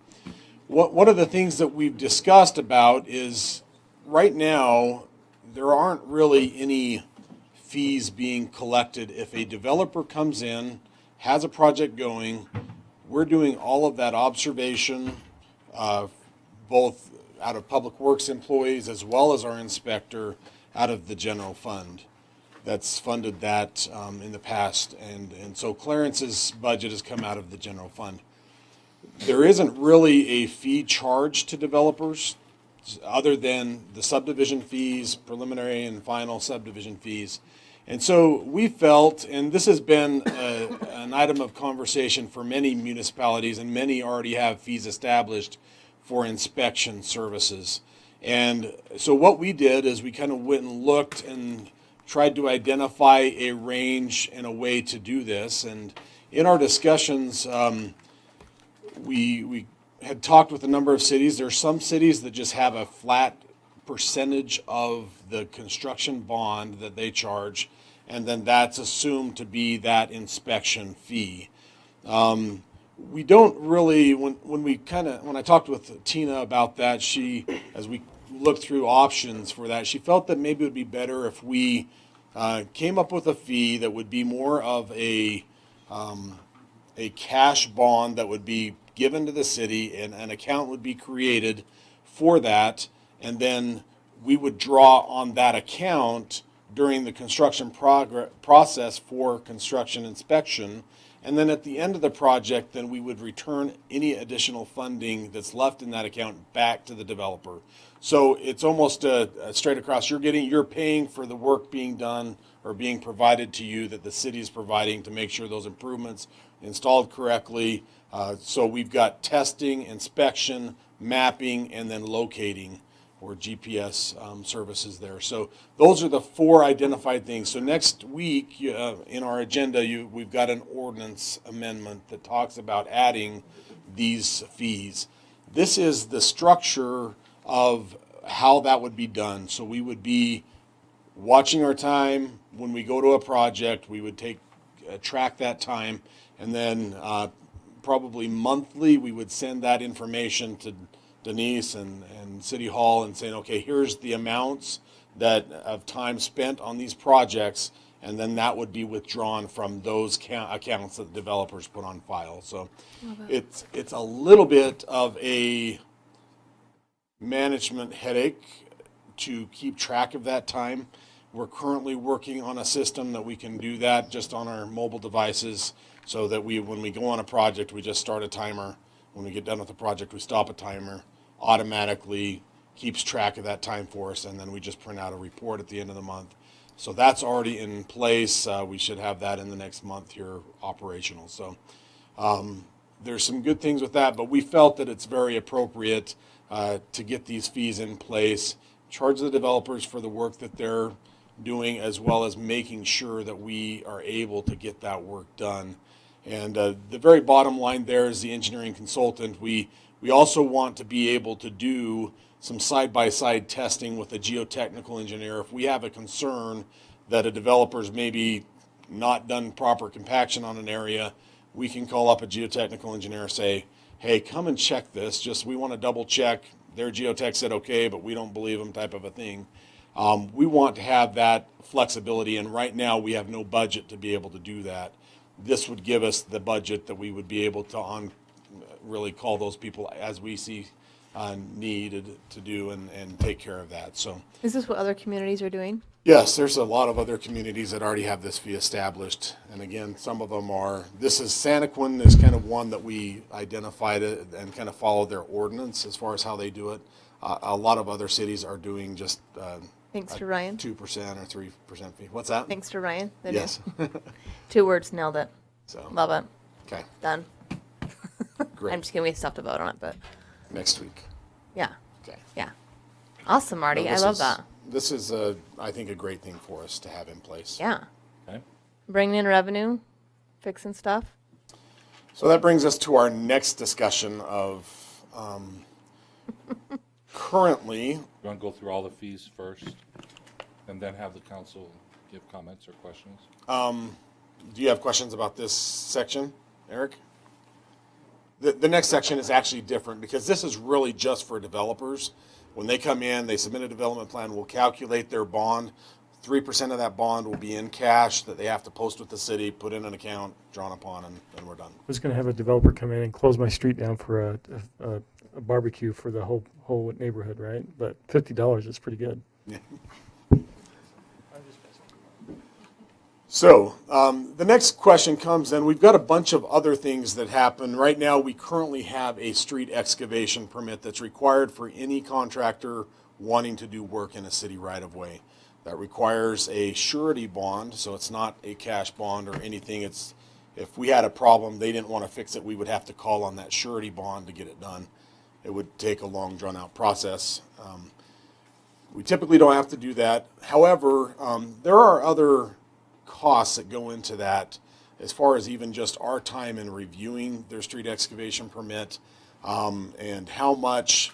Speaker 6: One of the things that we've discussed about is right now there aren't really any fees being collected. If a developer comes in, has a project going, we're doing all of that observation, both out of Public Works employees as well as our inspector out of the general fund. That's funded that in the past, and so Clarence's budget has come out of the general fund. There isn't really a fee charged to developers other than the subdivision fees, preliminary and final subdivision fees. And so we felt, and this has been an item of conversation for many municipalities, and many already have fees established for inspection services. And so what we did is we kind of went and looked and tried to identify a range and a way to do this. And in our discussions, we had talked with a number of cities. There are some cities that just have a flat percentage of the construction bond that they charge, and then that's assumed to be that inspection fee. We don't really, when I talked with Tina about that, as we looked through options for that, she felt that maybe it would be better if we came up with a fee that would be more of a cash bond that would be given to the city, and an account would be created for that, and then we would draw on that account during the construction process for construction inspection. And then at the end of the project, then we would return any additional funding that's left in that account back to the developer. So it's almost a straight across. You're paying for the work being done or being provided to you that the city is providing to make sure those improvements installed correctly. So we've got testing, inspection, mapping, and then locating or GPS services there. So those are the 4 identified things. So next week in our agenda, we've got an ordinance amendment that talks about adding these fees. This is the structure of how that would be done. So we would be watching our time when we go to a project. We would track that time, and then probably monthly we would send that information to Denise and City Hall and saying, okay, here's the amounts of time spent on these projects, and then that would be withdrawn from those accounts that the developers put on file. So it's a little bit of a management headache to keep track of that time. We're currently working on a system that we can do that just on our mobile devices, so that when we go on a project, we just start a timer. When we get done with the project, we stop a timer, automatically keeps track of that time for us, and then we just print out a report at the end of the month. So that's already in place. We should have that in the next month here operational. So there's some good things with that, but we felt that it's very appropriate to get these fees in place, charge the developers for the work that they're doing, as well as making sure that we are able to get that work done. And the very bottom line there is the engineering consultant. We also want to be able to do some side-by-side testing with a geotechnical engineer. If we have a concern that a developer's maybe not done proper compaction on an area, we can call up a geotechnical engineer and say, hey, come and check this. Just, we want to double check. Their geotech said okay, but we don't believe them, type of a thing. We want to have that flexibility, and right now we have no budget to be able to do that. This would give us the budget that we would be able to really call those people as we see needed to do and take care of that. So,
Speaker 14: Is this what other communities are doing?
Speaker 6: yes, there's a lot of other communities that already have this fee established. And again, some of them are, Santaquin is kind of one that we identified it and kind of followed their ordinance as far as how they do it. A lot of other cities are doing just
Speaker 14: Thanks to Ryan.
Speaker 6: 2% or 3% fee. What's that?
Speaker 14: Thanks to Ryan. the
Speaker 6: Yes.
Speaker 14: new- 2 words, nailed it.
Speaker 6: So,
Speaker 14: Love it.
Speaker 6: okay,
Speaker 14: Done.
Speaker 6: great.
Speaker 14: I'm just kidding. We still have to vote on it, but
Speaker 6: Next week.
Speaker 14: yeah.
Speaker 6: Okay.
Speaker 14: Yeah. Awesome, Marty.
Speaker 6: No,
Speaker 14: I
Speaker 6: this
Speaker 14: love
Speaker 6: is-
Speaker 14: that.
Speaker 6: This is, I think, a great thing for us to have in place.
Speaker 14: Yeah.
Speaker 1: Okay.
Speaker 14: Bringing in revenue, fixing stuff.
Speaker 6: So that brings us to our next discussion of currently.
Speaker 1: You want to go through all the fees first, and then have the council give comments or questions?
Speaker 6: Do you have questions about this section, Eric? The next section is actually different because this is really just for developers. When they come in, they submit a development plan, we'll calculate their bond. 3% of that bond will be in cash that they have to post with the city, put in an account, drawn upon, and we're done.
Speaker 18: I was going to have a developer come in and close my street down for a barbecue for the whole neighborhood, right? But $50 is pretty good.
Speaker 6: Yeah. So the next question comes in. We've got a bunch of other things that happen. Right now, we currently have a street excavation permit that's required for any contractor wanting to do work in a city right-of-way. That requires a surety bond, so it's not a cash bond or anything. It's, if we had a problem, they didn't want to fix it, we would have to call on that surety bond to get it done. It would take a long, drawn-out process. We typically don't have to do that. However, there are other costs that go into that, as far as even just our time in reviewing their street excavation permit, and how much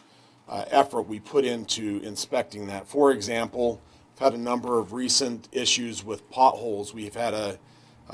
Speaker 6: effort we put into inspecting that. For example, I've had a number of recent issues with potholes. We've had a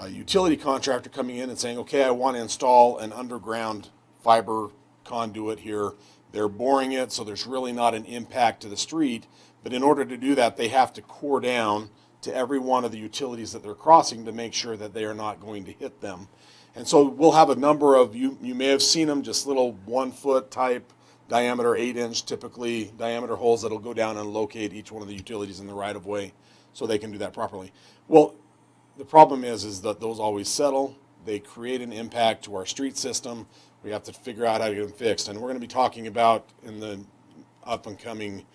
Speaker 6: utility contractor coming in and saying, okay, I want to install an underground fiber conduit here. They're boring it, so there's really not an impact to the street. But in order to do that, they have to core down to every one of the utilities that they're crossing to make sure that they are not going to hit them. And so we'll have a number of, you may have seen them, just little 1 foot type diameter, 8-inch typically diameter holes that'll go down and locate each one of the utilities in the right of way so they can do that properly. Well, the problem is that those always settle. They create an impact to our street system. We have to figure out how to get them fixed. And we're going to be talking about in the up and coming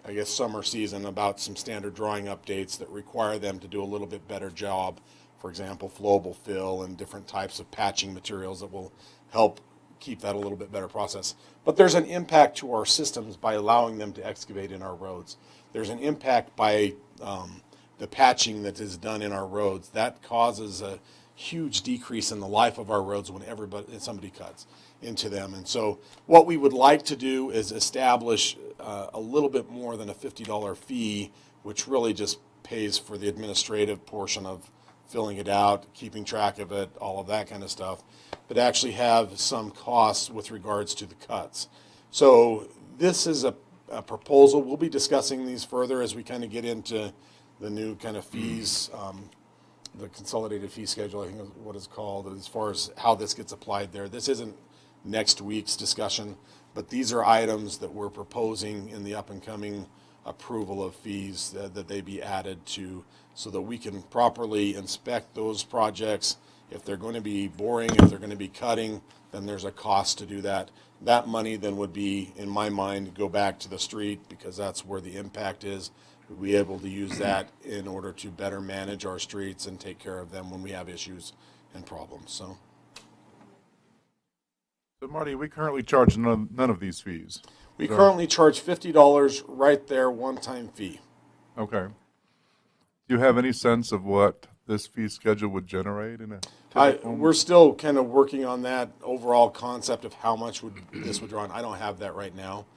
Speaker 6: I guess summer season about some standard drawing updates that require them to do a little bit better job. For example, flowable fill and different types of patching materials that will help keep that a little bit better process. But there's an impact to our systems by allowing them to excavate in our roads. There's an impact by the patching that is done in our roads. That causes a huge decrease in the life of our roads when somebody cuts into them. And so what we would like to do is establish a little bit more than a $50 fee, which really just pays for the administrative portion of filling it out, keeping track of it, all of that kind of stuff, but actually have some costs with regards to the cuts. So this is a proposal. We'll be discussing these further as we kind of get into the new kind of fees, the consolidated fee schedule, I think is what it's called, as far as how this gets applied there. This isn't next week's discussion. But these are items that we're proposing in the up and coming approval of fees that they be added to, so that we can properly inspect those projects. If they're going to be boring, if they're going to be cutting, then there's a cost to do that. That money then would be, in my mind, go back to the street, because that's where the impact is. We'll be able to use that in order to better manage our streets and take care of them when we have issues and problems. So
Speaker 4: Marty, we currently charge none of these fees.
Speaker 6: we
Speaker 4: So-
Speaker 6: currently charge $50 right there, one-time fee.
Speaker 4: Okay. Do you have any sense of what this fee schedule would generate in a typical?
Speaker 6: We're still kind of working on that overall concept of how much this would draw on. I don't have that right now.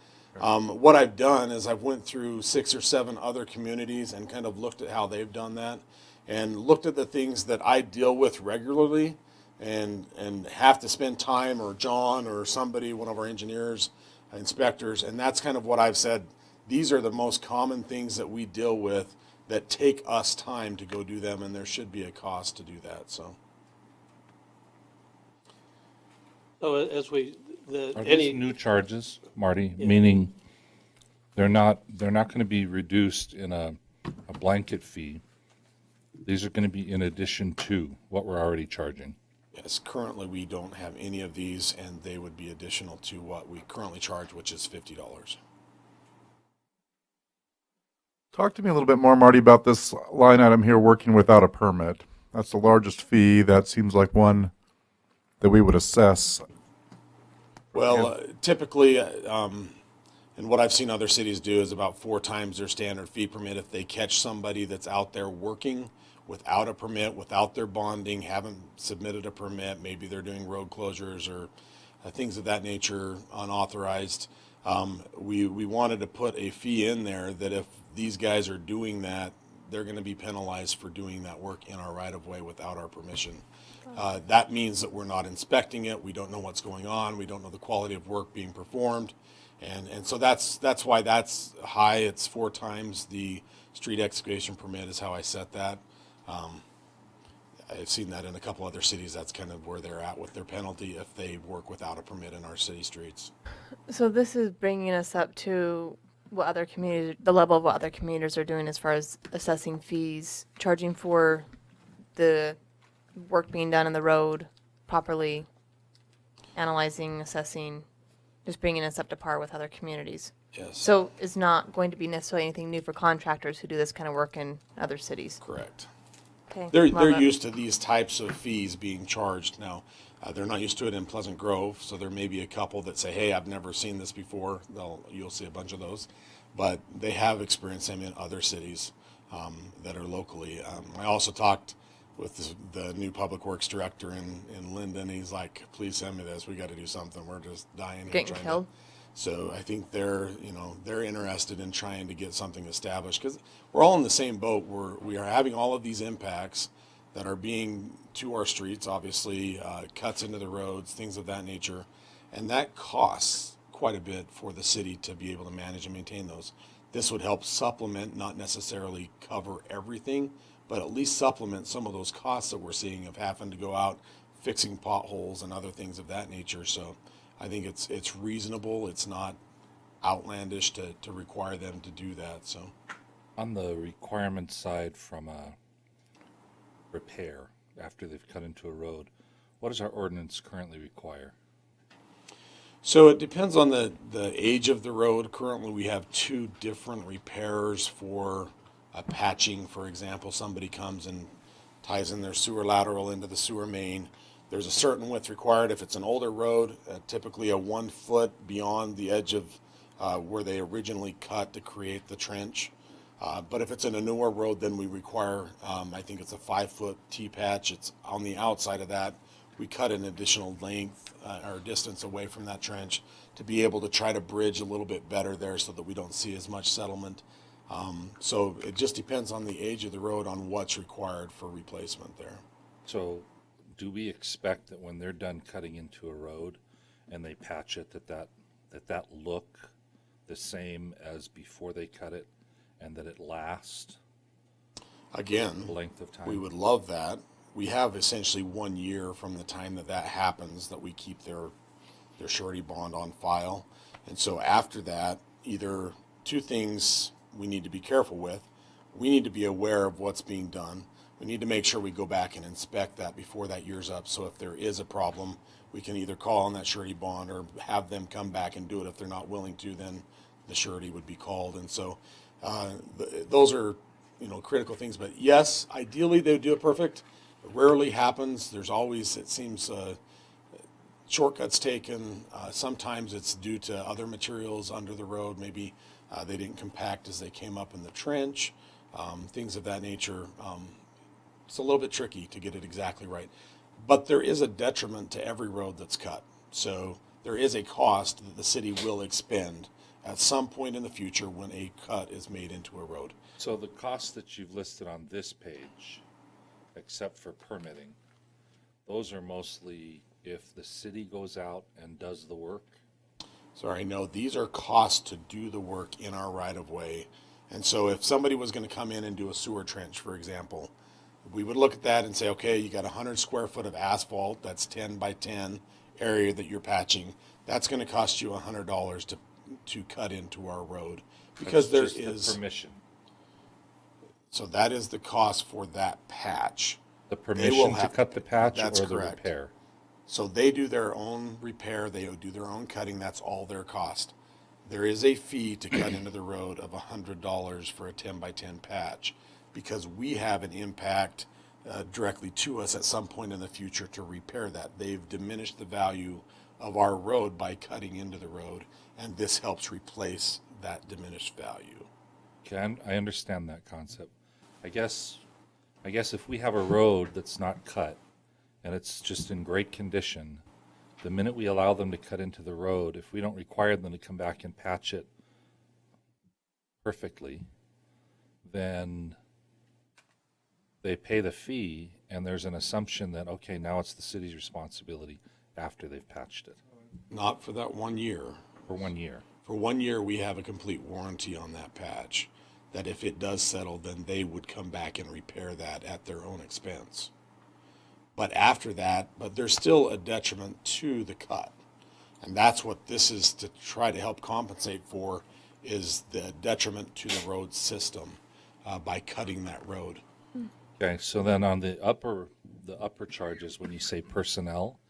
Speaker 6: What I've done is I've went through 6 or 7 other communities and kind of looked at how they've done that, and looked at the things that I deal with regularly and have to spend time, or John or somebody, one of our engineers, inspectors, and that's kind of what I've said. These are the most common things that we deal with that take us time to go do them, and there should be a cost to do that. So
Speaker 11: as we,
Speaker 1: Are these new charges, Marty? Meaning they're not going to be reduced in a blanket fee. These are going to be in addition to what we're already charging.
Speaker 6: yes, currently we don't have any of these, and they would be additional to what we currently charge, which is $50.
Speaker 4: Talk to me a little bit more, Marty, about this line item here, working without a permit. That's the largest fee. That seems like one that we would assess.
Speaker 6: Well, typically, and what I've seen other cities do is about 4 times their standard fee permit. If they catch somebody that's out there working without a permit, without their bonding, haven't submitted a permit, maybe they're doing road closures or things of that nature, unauthorized, we wanted to put a fee in there that if these guys are doing that, they're going to be penalized for doing that work in our right-of-way without our permission. That means that we're not inspecting it. We don't know what's going on. We don't know the quality of work being performed. And so that's why that's high. It's 4 times the street excavation permit is how I set that. I've seen that in a couple other cities. That's kind of where they're at with their penalty if they work without a permit in our city streets.
Speaker 14: So this is bringing us up to what other communities, the level of what other communities are doing as far as assessing fees, charging for the work being done on the road, properly analyzing, assessing, just bringing us up to par with other communities.
Speaker 6: Yes.
Speaker 14: So it's not going to be necessarily anything new for contractors who do this kind of work in other cities.
Speaker 6: Correct.
Speaker 14: Okay.
Speaker 6: They're
Speaker 14: love it.
Speaker 6: used to these types of fees being charged now. They're not used to it in Pleasant Grove, so there may be a couple that say, "Hey, I've never seen this before." You'll see a bunch of those, but they have experienced them in other cities that are locally. I also talked with the new public works director in Linden. He's like, "Please send me this. We got to do something. We're just dying here
Speaker 14: Getting
Speaker 6: trying
Speaker 14: killed.
Speaker 6: So I think they're interested in trying to get something established, because we're all in the same boat. We are having all of these impacts that are being to our streets, obviously, cuts into the roads, things of that nature, and that costs quite a bit for the city to be able to manage and maintain those. This would help supplement, not necessarily cover everything, but at least supplement some of those costs that we're seeing of having to go out fixing potholes and other things of that nature. So I think it's reasonable. It's not outlandish to require them to do that. So
Speaker 1: On the requirement side from a repair after they've cut into a road, what does our ordinance currently require?
Speaker 6: So it depends on the age of the road. Currently, we have 2 different repairs for a patching. For example, somebody comes and ties in their sewer lateral into the sewer main. There's a certain width required. If it's an older road, typically a 1 foot beyond the edge of where they originally cut to create the trench. But if it's in a newer road, then we require, I think it's a 5-foot T-patch. It's on the outside of that. We cut an additional length or distance away from that trench to be able to try to bridge a little bit better there so that we don't see as much settlement. So it just depends on the age of the road on what's required for replacement there.
Speaker 1: So do we expect that when they're done cutting into a road and they patch it, that look the same as before they cut it, and that it lasts
Speaker 6: Again,
Speaker 1: a length of time?
Speaker 6: we would love that. We have essentially 1 year from the time that happens that we keep their their surety bond on file. And so after that, either two things we need to be careful with. We need to be aware of what's being done. We need to make sure we go back and inspect that before that year's up. So if there is a problem, we can either call on that surety bond or have them come back and do it. If they're not willing to, then the surety would be called. And so those are, critical things. But yes, ideally they would do it perfect. It rarely happens. There's always, it seems, shortcuts taken. Sometimes it's due to other materials under the road. Maybe they didn't compact as they came up in the trench. Things of that nature. It's a little bit tricky to get it exactly right. But there is a detriment to every road that's cut. So there is a cost that the city will expend at some point in the future when a cut is made into a road.
Speaker 1: So the costs that you've listed on this page, except for permitting, those are mostly if the city goes out and does the work?
Speaker 6: Sorry, no, these are costs to do the work in our right of way. And so if somebody was going to come in and do a sewer trench, for example, we would look at that and say, okay, you got 100 square foot of asphalt, that's 10 by 10 area that you're patching. That's going to cost you $100 to cut into our road because
Speaker 1: That's
Speaker 6: there
Speaker 1: just
Speaker 6: is
Speaker 1: the permission.
Speaker 6: So that is the cost for that patch.
Speaker 1: The permission to cut the patch
Speaker 6: That's
Speaker 1: or the
Speaker 6: correct.
Speaker 1: repair?
Speaker 6: So they do their own repair, they do their own cutting, that's all their cost. There is a fee to cut into the road of $100 for a 10 by 10 patch because we have an impact directly to us at some point in the future to repair that. They've diminished the value of our road by cutting into the road, and this helps replace that diminished value.
Speaker 1: Okay, I understand that concept. I guess if we have a road that's not cut and it's just in great condition, the minute we allow them to cut into the road, if we don't require them to come back and patch it perfectly, then they pay the fee and there's an assumption that, okay, now it's the city's responsibility after they've patched it.
Speaker 6: Not for that 1 year.
Speaker 1: For 1 year.
Speaker 6: For 1 year, we have a complete warranty on that patch, that if it does settle, then they would come back and repair that at their own expense. But after that, there's still a detriment to the cut. And that's what this is to try to help compensate for, is the detriment to the road system by cutting that road.
Speaker 1: Okay, so then on the upper charges, when you say personnel,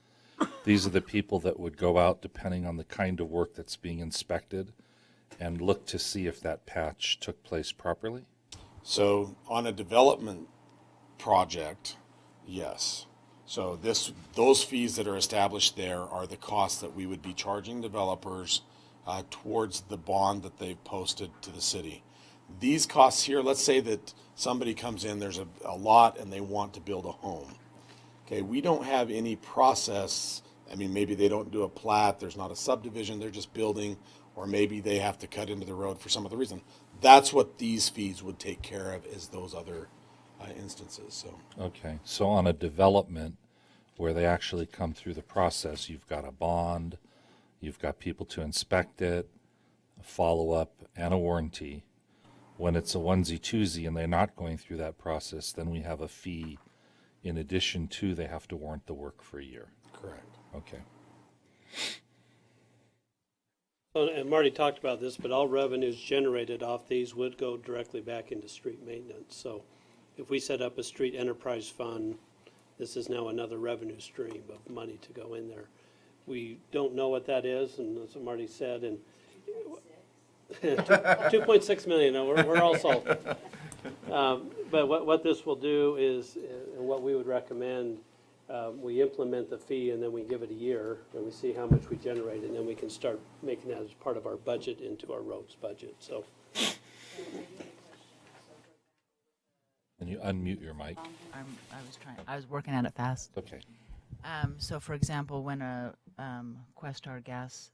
Speaker 1: these are the people that would go out depending on the kind of work that's being inspected and look to see if that patch took place properly?
Speaker 6: So on a development project, yes. So those fees that are established there are the costs that we would be charging developers towards the bond that they've posted to the city. These costs here, let's say that somebody comes in, there's a lot and they want to build a home. Okay, we don't have any process. I mean, maybe they don't do a plat, there's not a subdivision, they're just building, or maybe they have to cut into the road for some other reason. That's what these fees would take care of, is those other instances. So
Speaker 1: Okay, so on a development where they actually come through the process, you've got a bond, you've got people to inspect it, a follow-up, and a warranty. When it's a onesie-twosie and they're not going through that process, then we have a fee in addition to they have to warrant the work for a year.
Speaker 6: Correct.
Speaker 1: Okay.
Speaker 11: And Marty talked about this, but all revenues generated off these would go directly back into street maintenance. So if we set up a street enterprise fund, this is now another revenue stream of money to go in there. We don't know what that is, and as Marty said, and 2.6 million, we're all salty. But what this will do is, and what we would recommend, we implement the fee and then we give it a year and we see how much we generate, and then we can start making that as part of our budget into our roads budget. So.
Speaker 1: Can you unmute your mic?
Speaker 10: I was working at it fast.
Speaker 1: Okay.
Speaker 10: So for example, when a Questar gas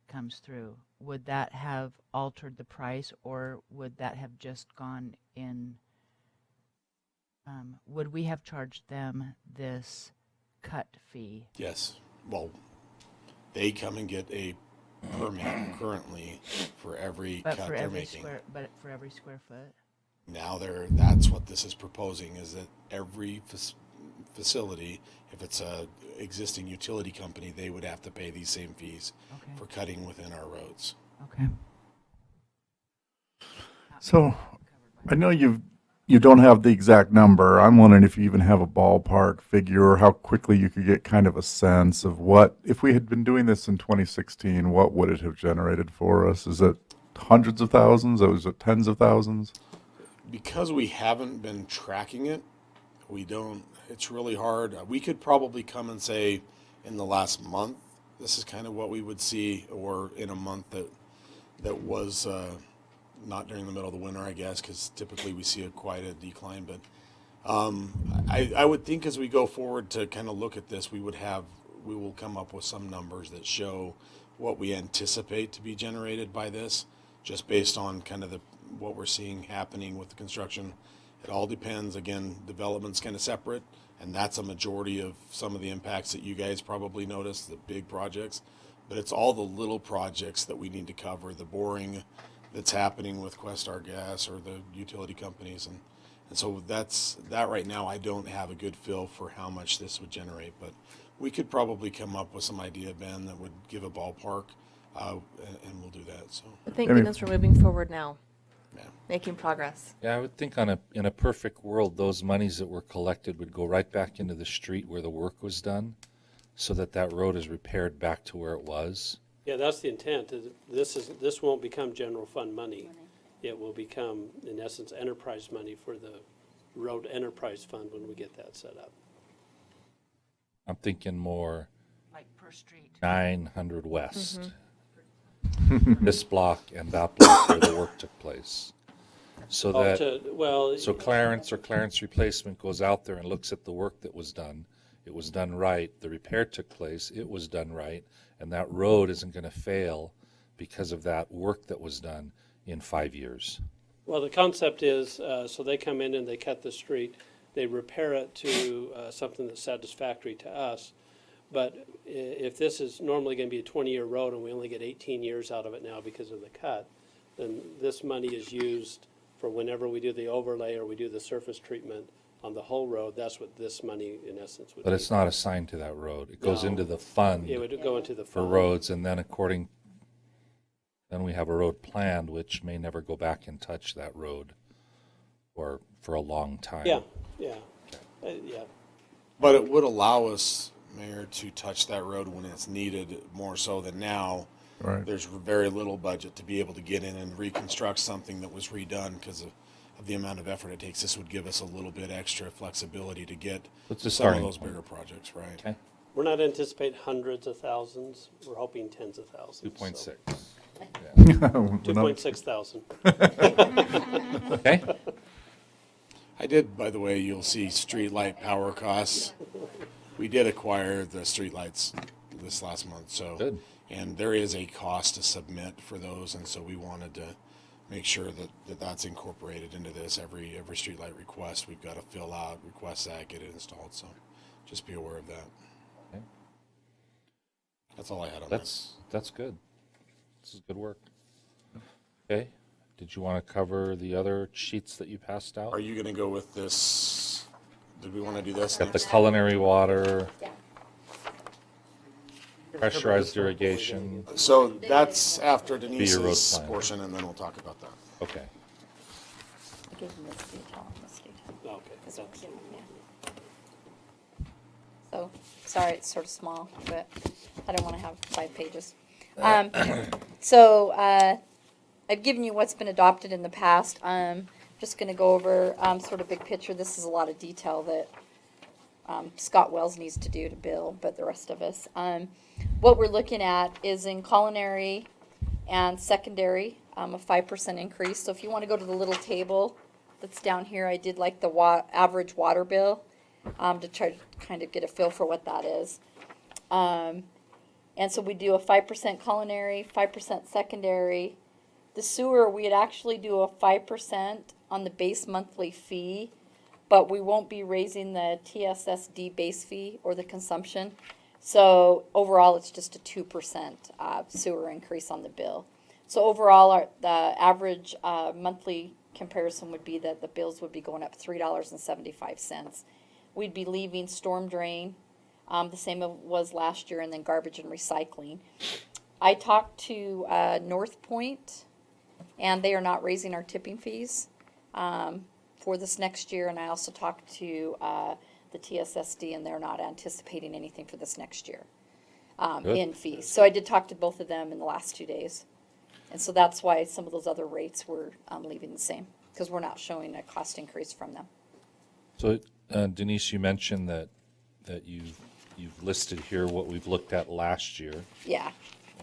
Speaker 10: comes through, would that have altered the price, or would that have just gone in? Would we have charged them this cut fee?
Speaker 6: yes, well, they come and get a permit currently for every cut they're making.
Speaker 10: But for every square foot?
Speaker 6: Now that's what this is proposing, is that every facility. If it's a existing utility company, they would have to pay these same fees for cutting within our roads.
Speaker 10: Okay.
Speaker 4: So I know you don't have the exact number. I'm wondering if you even have a ballpark figure or how quickly you could get kind of a sense of what, if we had been doing this in 2016, what would it have generated for us? Is it hundreds of thousands? Or is it tens of thousands?
Speaker 6: Because we haven't been tracking it, it's really hard. We could probably come and say in the last month, this is kind of what we would see, or in a month that was not during the middle of the winter, I guess, because typically we see quite a decline. But I would think as we go forward to kind of look at this, we will come up with some numbers that show what we anticipate to be generated by this, just based on kind of what we're seeing happening with the construction. It all depends. Again, development's kind of separate, and that's a majority of some of the impacts that you guys probably notice, the big projects. But it's all the little projects that we need to cover, the boring that's happening with Questar Gas or the utility companies. And so that right now, I don't have a good feel for how much this would generate, but we could probably come up with some idea, Ben, that would give a ballpark, and we'll do that. So
Speaker 14: Thank goodness we're moving forward now, making progress.
Speaker 1: Yeah, I would think in a perfect world, those monies that were collected would go right back into the street where the work was done, so that road is repaired back to where it was.
Speaker 11: Yeah, that's the intent. This won't become general fund money. It will become, in essence, enterprise money for the road enterprise fund when we get that set up.
Speaker 1: I'm thinking more
Speaker 10: like per street.
Speaker 1: 900 West. This block and that block where the work took place. So so Clarence Replacement goes out there and looks at the work that was done. It was done right. The repair took place. It was done right. And that road isn't going to fail because of that work that was done in 5 years.
Speaker 11: Well, the concept is, so they come in and they cut the street, they repair it to something that's satisfactory to us. But if this is normally going to be a 20-year road and we only get 18 years out of it now because of the cut, then this money is used for whenever we do the overlay or we do the surface treatment on the whole road. That's what this money, in essence, would be.
Speaker 1: But it's not assigned to that road. It goes into the fund.
Speaker 11: It would go into the
Speaker 1: for
Speaker 11: fund.
Speaker 1: roads, and then then we have a road planned, which may never go back and touch that road, or for a long time.
Speaker 11: Yeah.
Speaker 6: But it would allow us, Mayor, to touch that road when it's needed more so than now.
Speaker 4: Right.
Speaker 6: There's very little budget to be able to get in and reconstruct something that was redone because of the amount of effort it takes. This would give us a little bit extra flexibility to get some of those bigger projects, right?
Speaker 1: Okay.
Speaker 11: We're not anticipating hundreds of thousands. We're hoping tens of thousands.
Speaker 1: 2.6.
Speaker 11: Yeah. 2.6 thousand.
Speaker 1: Okay.
Speaker 6: I did, by the way, you'll see street light power costs. We did acquire the street lights this last month, so
Speaker 1: good.
Speaker 6: And there is a cost to submit for those, and so we wanted to make sure that that's incorporated into this. Every street light request we've got to fill out, request that, get it installed. So just be aware of that.
Speaker 1: Okay.
Speaker 6: That's all I had on that.
Speaker 1: That's good. This is good work. Okay. Did you want to cover the other sheets that you passed out?
Speaker 6: Are you going to go with this? Did we want to do this?
Speaker 1: Got the
Speaker 6: next?
Speaker 1: culinary water, pressurized irrigation.
Speaker 6: So that's after
Speaker 1: Be your road
Speaker 6: Denise's
Speaker 1: plan.
Speaker 6: portion, and then we'll talk about that.
Speaker 1: Okay.
Speaker 8: I gave him this detail, this detail.
Speaker 11: Okay.
Speaker 8: This one's, yeah. So, sorry, it's sort of small, but I don't want to have 5 pages. I've given you what's been adopted in the past. Just going to go over sort of big picture. This is a lot of detail that Scott Wells needs to do to Bill, but the rest of us. What we're looking at is in culinary and secondary, a 5% increase. So if you want to go to the little table that's down here, I did like the average water bill to try to kind of get a feel for what that is. And so we do a 5% culinary, 5% secondary. The sewer, we'd actually do a 5% on the base monthly fee, but we won't be raising the TSSD base fee or the consumption. So overall, it's just a 2% sewer increase on the bill. So overall, the average monthly comparison would be that the bills would be going up $3.75. we'd be leaving storm drain, the same it was last year, and then garbage and recycling. I talked to North Point, and they are not raising our tipping fees for this next year. And I also talked to the TSSD, and they're not anticipating anything for this next year
Speaker 1: Good.
Speaker 8: in fees. So I did talk to both of them in the last 2 days. And so that's why some of those other rates were leaving the same, because we're not showing a cost increase from them.
Speaker 1: So Denise, you mentioned that you've listed here what we've looked at last year.
Speaker 8: Yeah,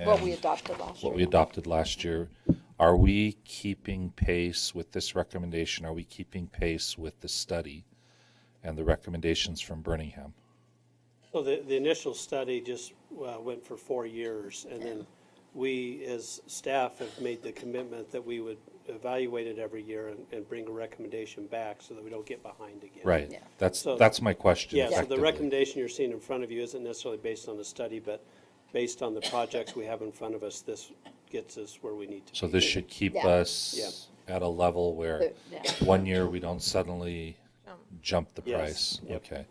Speaker 8: what we
Speaker 1: and
Speaker 8: adopted last year.
Speaker 1: What we adopted last year. Are we keeping pace with this recommendation? Are we keeping pace with the study and the recommendations from Birmingham?
Speaker 11: So the initial study just went for 4 years, and then we, as staff, have made the commitment that we would evaluate it every year and bring a recommendation back so that we don't get behind again.
Speaker 1: Right.
Speaker 8: Yeah.
Speaker 1: That's my question.
Speaker 11: Yeah, so the
Speaker 1: effectively.
Speaker 11: recommendation you're seeing in front of you isn't necessarily based on the study, but based on the projects we have in front of us, this gets us where we need to be.
Speaker 1: So this should keep
Speaker 8: Yeah.
Speaker 1: us at a level where
Speaker 8: Yeah.
Speaker 1: 1 year we don't suddenly jump the
Speaker 11: Yes.
Speaker 1: price.
Speaker 11: Yep.
Speaker 1: Okay.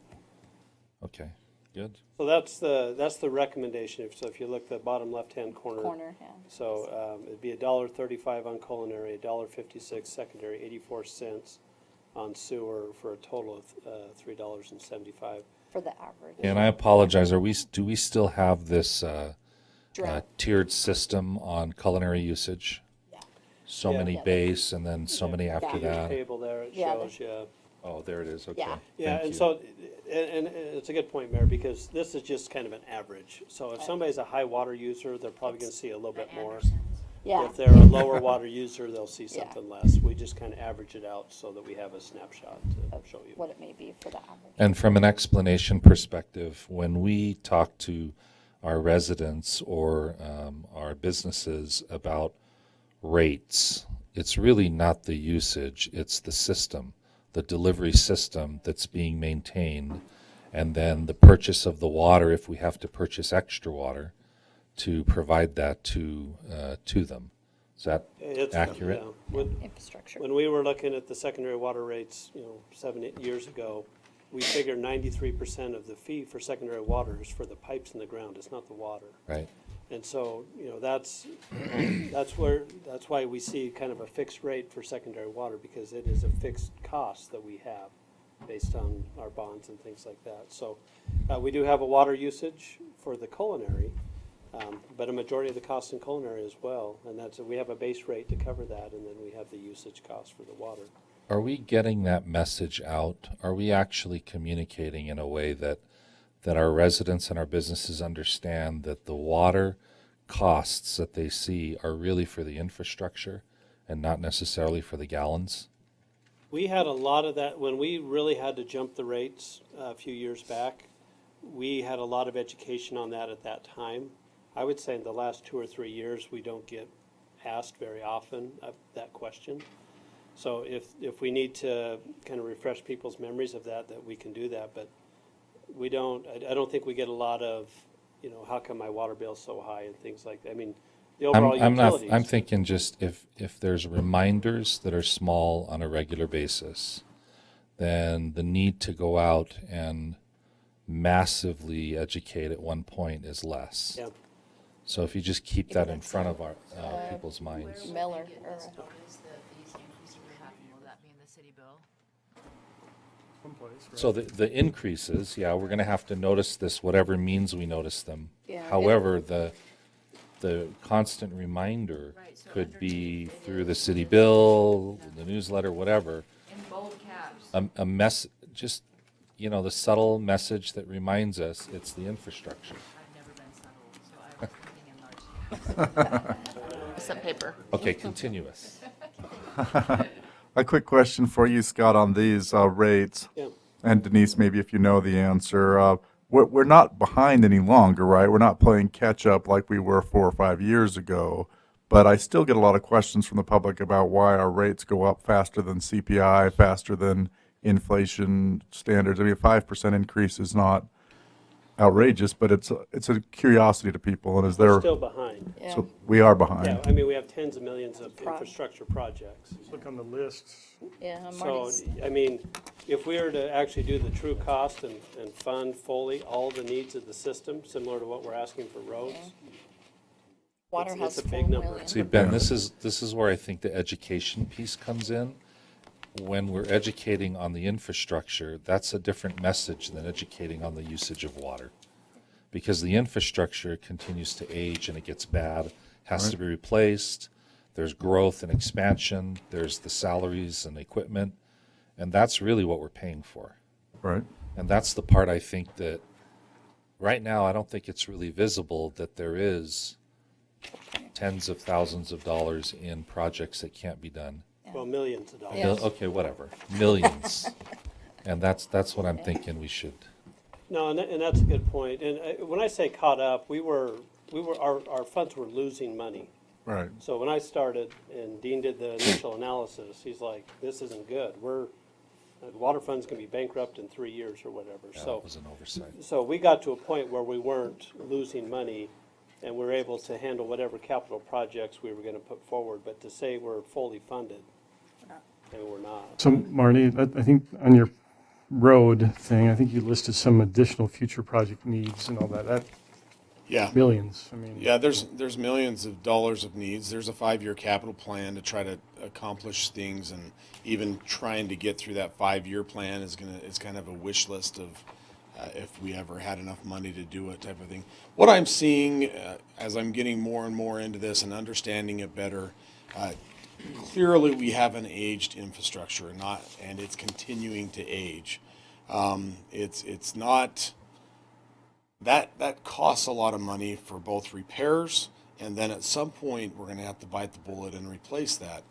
Speaker 1: Okay. Good.
Speaker 11: So that's the recommendation. So if you look at the bottom left-hand corner.
Speaker 8: Yeah.
Speaker 11: So it'd be $1.35 on culinary, $1.56 secondary, 84 cents on sewer, for a total of $3.75.
Speaker 8: For the average.
Speaker 1: And I apologize. Do we still have this
Speaker 8: Draft.
Speaker 1: tiered system on culinary usage?
Speaker 8: Yeah.
Speaker 1: So
Speaker 11: Yeah.
Speaker 1: many
Speaker 8: Yeah.
Speaker 1: base and then so many
Speaker 8: Yeah.
Speaker 1: after
Speaker 11: There's a
Speaker 1: that.
Speaker 11: table there, it
Speaker 8: Yeah,
Speaker 11: shows you.
Speaker 1: Oh, there it is. Okay.
Speaker 8: Yeah.
Speaker 11: Yeah,
Speaker 1: Thank
Speaker 11: and
Speaker 1: you.
Speaker 11: so, and it's a good point, Mayor, because this is just kind of an average. So if somebody's a high water user, they're probably gonna see a little bit more.
Speaker 8: Yeah.
Speaker 11: If they're a lower water user, they'll see
Speaker 8: Yeah.
Speaker 11: something less. We just kind of average it out so that we have a snapshot to show you.
Speaker 8: What it may be for the average.
Speaker 1: And from an explanation perspective, when we talk to our residents or our businesses about rates, it's really not the usage, it's the system, the delivery system that's being maintained, and then the purchase of the water, if we have to purchase extra water, to provide that to them. Is that
Speaker 11: It's-
Speaker 1: accurate?
Speaker 11: yeah. When-
Speaker 8: Infrastructure.
Speaker 11: When we were looking at the secondary water rates, 7, 8 years ago, we figured 93% of the fee for secondary water is for the pipes in the ground. It's not the water.
Speaker 1: Right.
Speaker 11: And so, that's why we see kind of a fixed rate for secondary water, because it is a fixed cost that we have based on our bonds and things like that. So, we do have a water usage for the culinary, but a majority of the cost in culinary as well. And we have a base rate to cover that, and then we have the usage cost for the water.
Speaker 1: Are we getting that message out? Are we actually communicating in a way that our residents and our businesses understand that the water costs that they see are really for the infrastructure and not necessarily for the gallons?
Speaker 11: We had a lot of that when we really had to jump the rates a few years back. We had a lot of education on that at that time. I would say in the last 2 or 3 years, we don't get asked very often that question. So if we need to kind of refresh people's memories of that we can do that. But we don't, I don't think we get a lot of, how come my water bill's so high and things like that. I mean, the overall utilities.
Speaker 1: I'm thinking just if there's reminders that are small on a regular basis, then the need to go out and massively educate at one point is less.
Speaker 11: Yeah.
Speaker 1: So if you just keep that in front of our people's minds.
Speaker 8: Miller.
Speaker 10: Notice the fees increase will happen. Will that be in the city bill?
Speaker 1: So the increases, yeah, we're going to have to notice this, whatever means we notice them.
Speaker 8: Yeah.
Speaker 1: However, the constant reminder
Speaker 10: Right, so
Speaker 1: could be
Speaker 10: underneath it
Speaker 1: through
Speaker 10: is-
Speaker 1: the city bill, the newsletter, whatever.
Speaker 10: In bold caps.
Speaker 1: A mess, just, the subtle message that reminds us it's the infrastructure.
Speaker 10: I've never been subtle, so I was thinking in large.
Speaker 14: Some paper.
Speaker 1: Okay, continuous.
Speaker 4: A quick question for you, Scott, on these rates.
Speaker 11: Yeah.
Speaker 4: And Denise, maybe if you know the answer. We're not behind any longer, right? We're not playing catch up like we were 4 or 5 years ago. But I still get a lot of questions from the public about why our rates go up faster than CPI, faster than inflation standards. I mean, a 5% increase is not outrageous, but it's a curiosity to people. And is
Speaker 11: We're
Speaker 4: there?
Speaker 11: still behind.
Speaker 4: So we are behind.
Speaker 11: Yeah, I mean, we have tens of millions of infrastructure projects.
Speaker 9: Look on the list.
Speaker 8: Yeah,
Speaker 11: So,
Speaker 8: Marty's,
Speaker 11: I mean, if we were to actually do the true cost and fund fully all the needs of the system, similar to what we're asking for roads,
Speaker 8: water
Speaker 11: it's
Speaker 8: has
Speaker 11: a
Speaker 8: 4
Speaker 11: big number.
Speaker 8: million.
Speaker 1: See, Ben, this is where I think the education piece comes in. When we're educating on the infrastructure, that's a different message than educating on the usage of water. Because the infrastructure continues to age and it gets bad, has to be replaced. There's growth and expansion. There's the salaries and equipment. And that's really what we're paying for.
Speaker 4: Right.
Speaker 1: And that's the part I think that right now, I don't think it's really visible that there is tens of thousands of dollars in projects that can't be done.
Speaker 11: Well, millions of dollars.
Speaker 8: Yes.
Speaker 1: Okay, whatever, millions. And that's what I'm thinking we should.
Speaker 11: No, and that's a good point. And when I say caught up, our funds were losing money.
Speaker 4: Right.
Speaker 11: So when I started and Dean did the initial analysis, he's like, this isn't good. The water fund's gonna be bankrupt in 3 years or whatever.
Speaker 1: Yeah,
Speaker 11: So
Speaker 1: it was an oversight.
Speaker 11: So we got to a point where we weren't losing money and we're able to handle whatever capital projects we were gonna put forward. But to say we're fully funded, and we're not.
Speaker 18: So Marty, I think on your road thing, I think you listed some additional future project needs and all that.
Speaker 6: Yeah.
Speaker 18: Millions, I mean.
Speaker 6: Yeah, there's millions of dollars of needs. There's a 5-year capital plan to try to accomplish things, and even trying to get through that 5-year plan is kind of a wish list of if we ever had enough money to do it type of thing. What I'm seeing as I'm getting more and more into this and understanding it better, clearly we have an aged infrastructure, and it's continuing to age. It's not. That costs a lot of money for both repairs, and then at some point we're going to have to bite the bullet and replace that.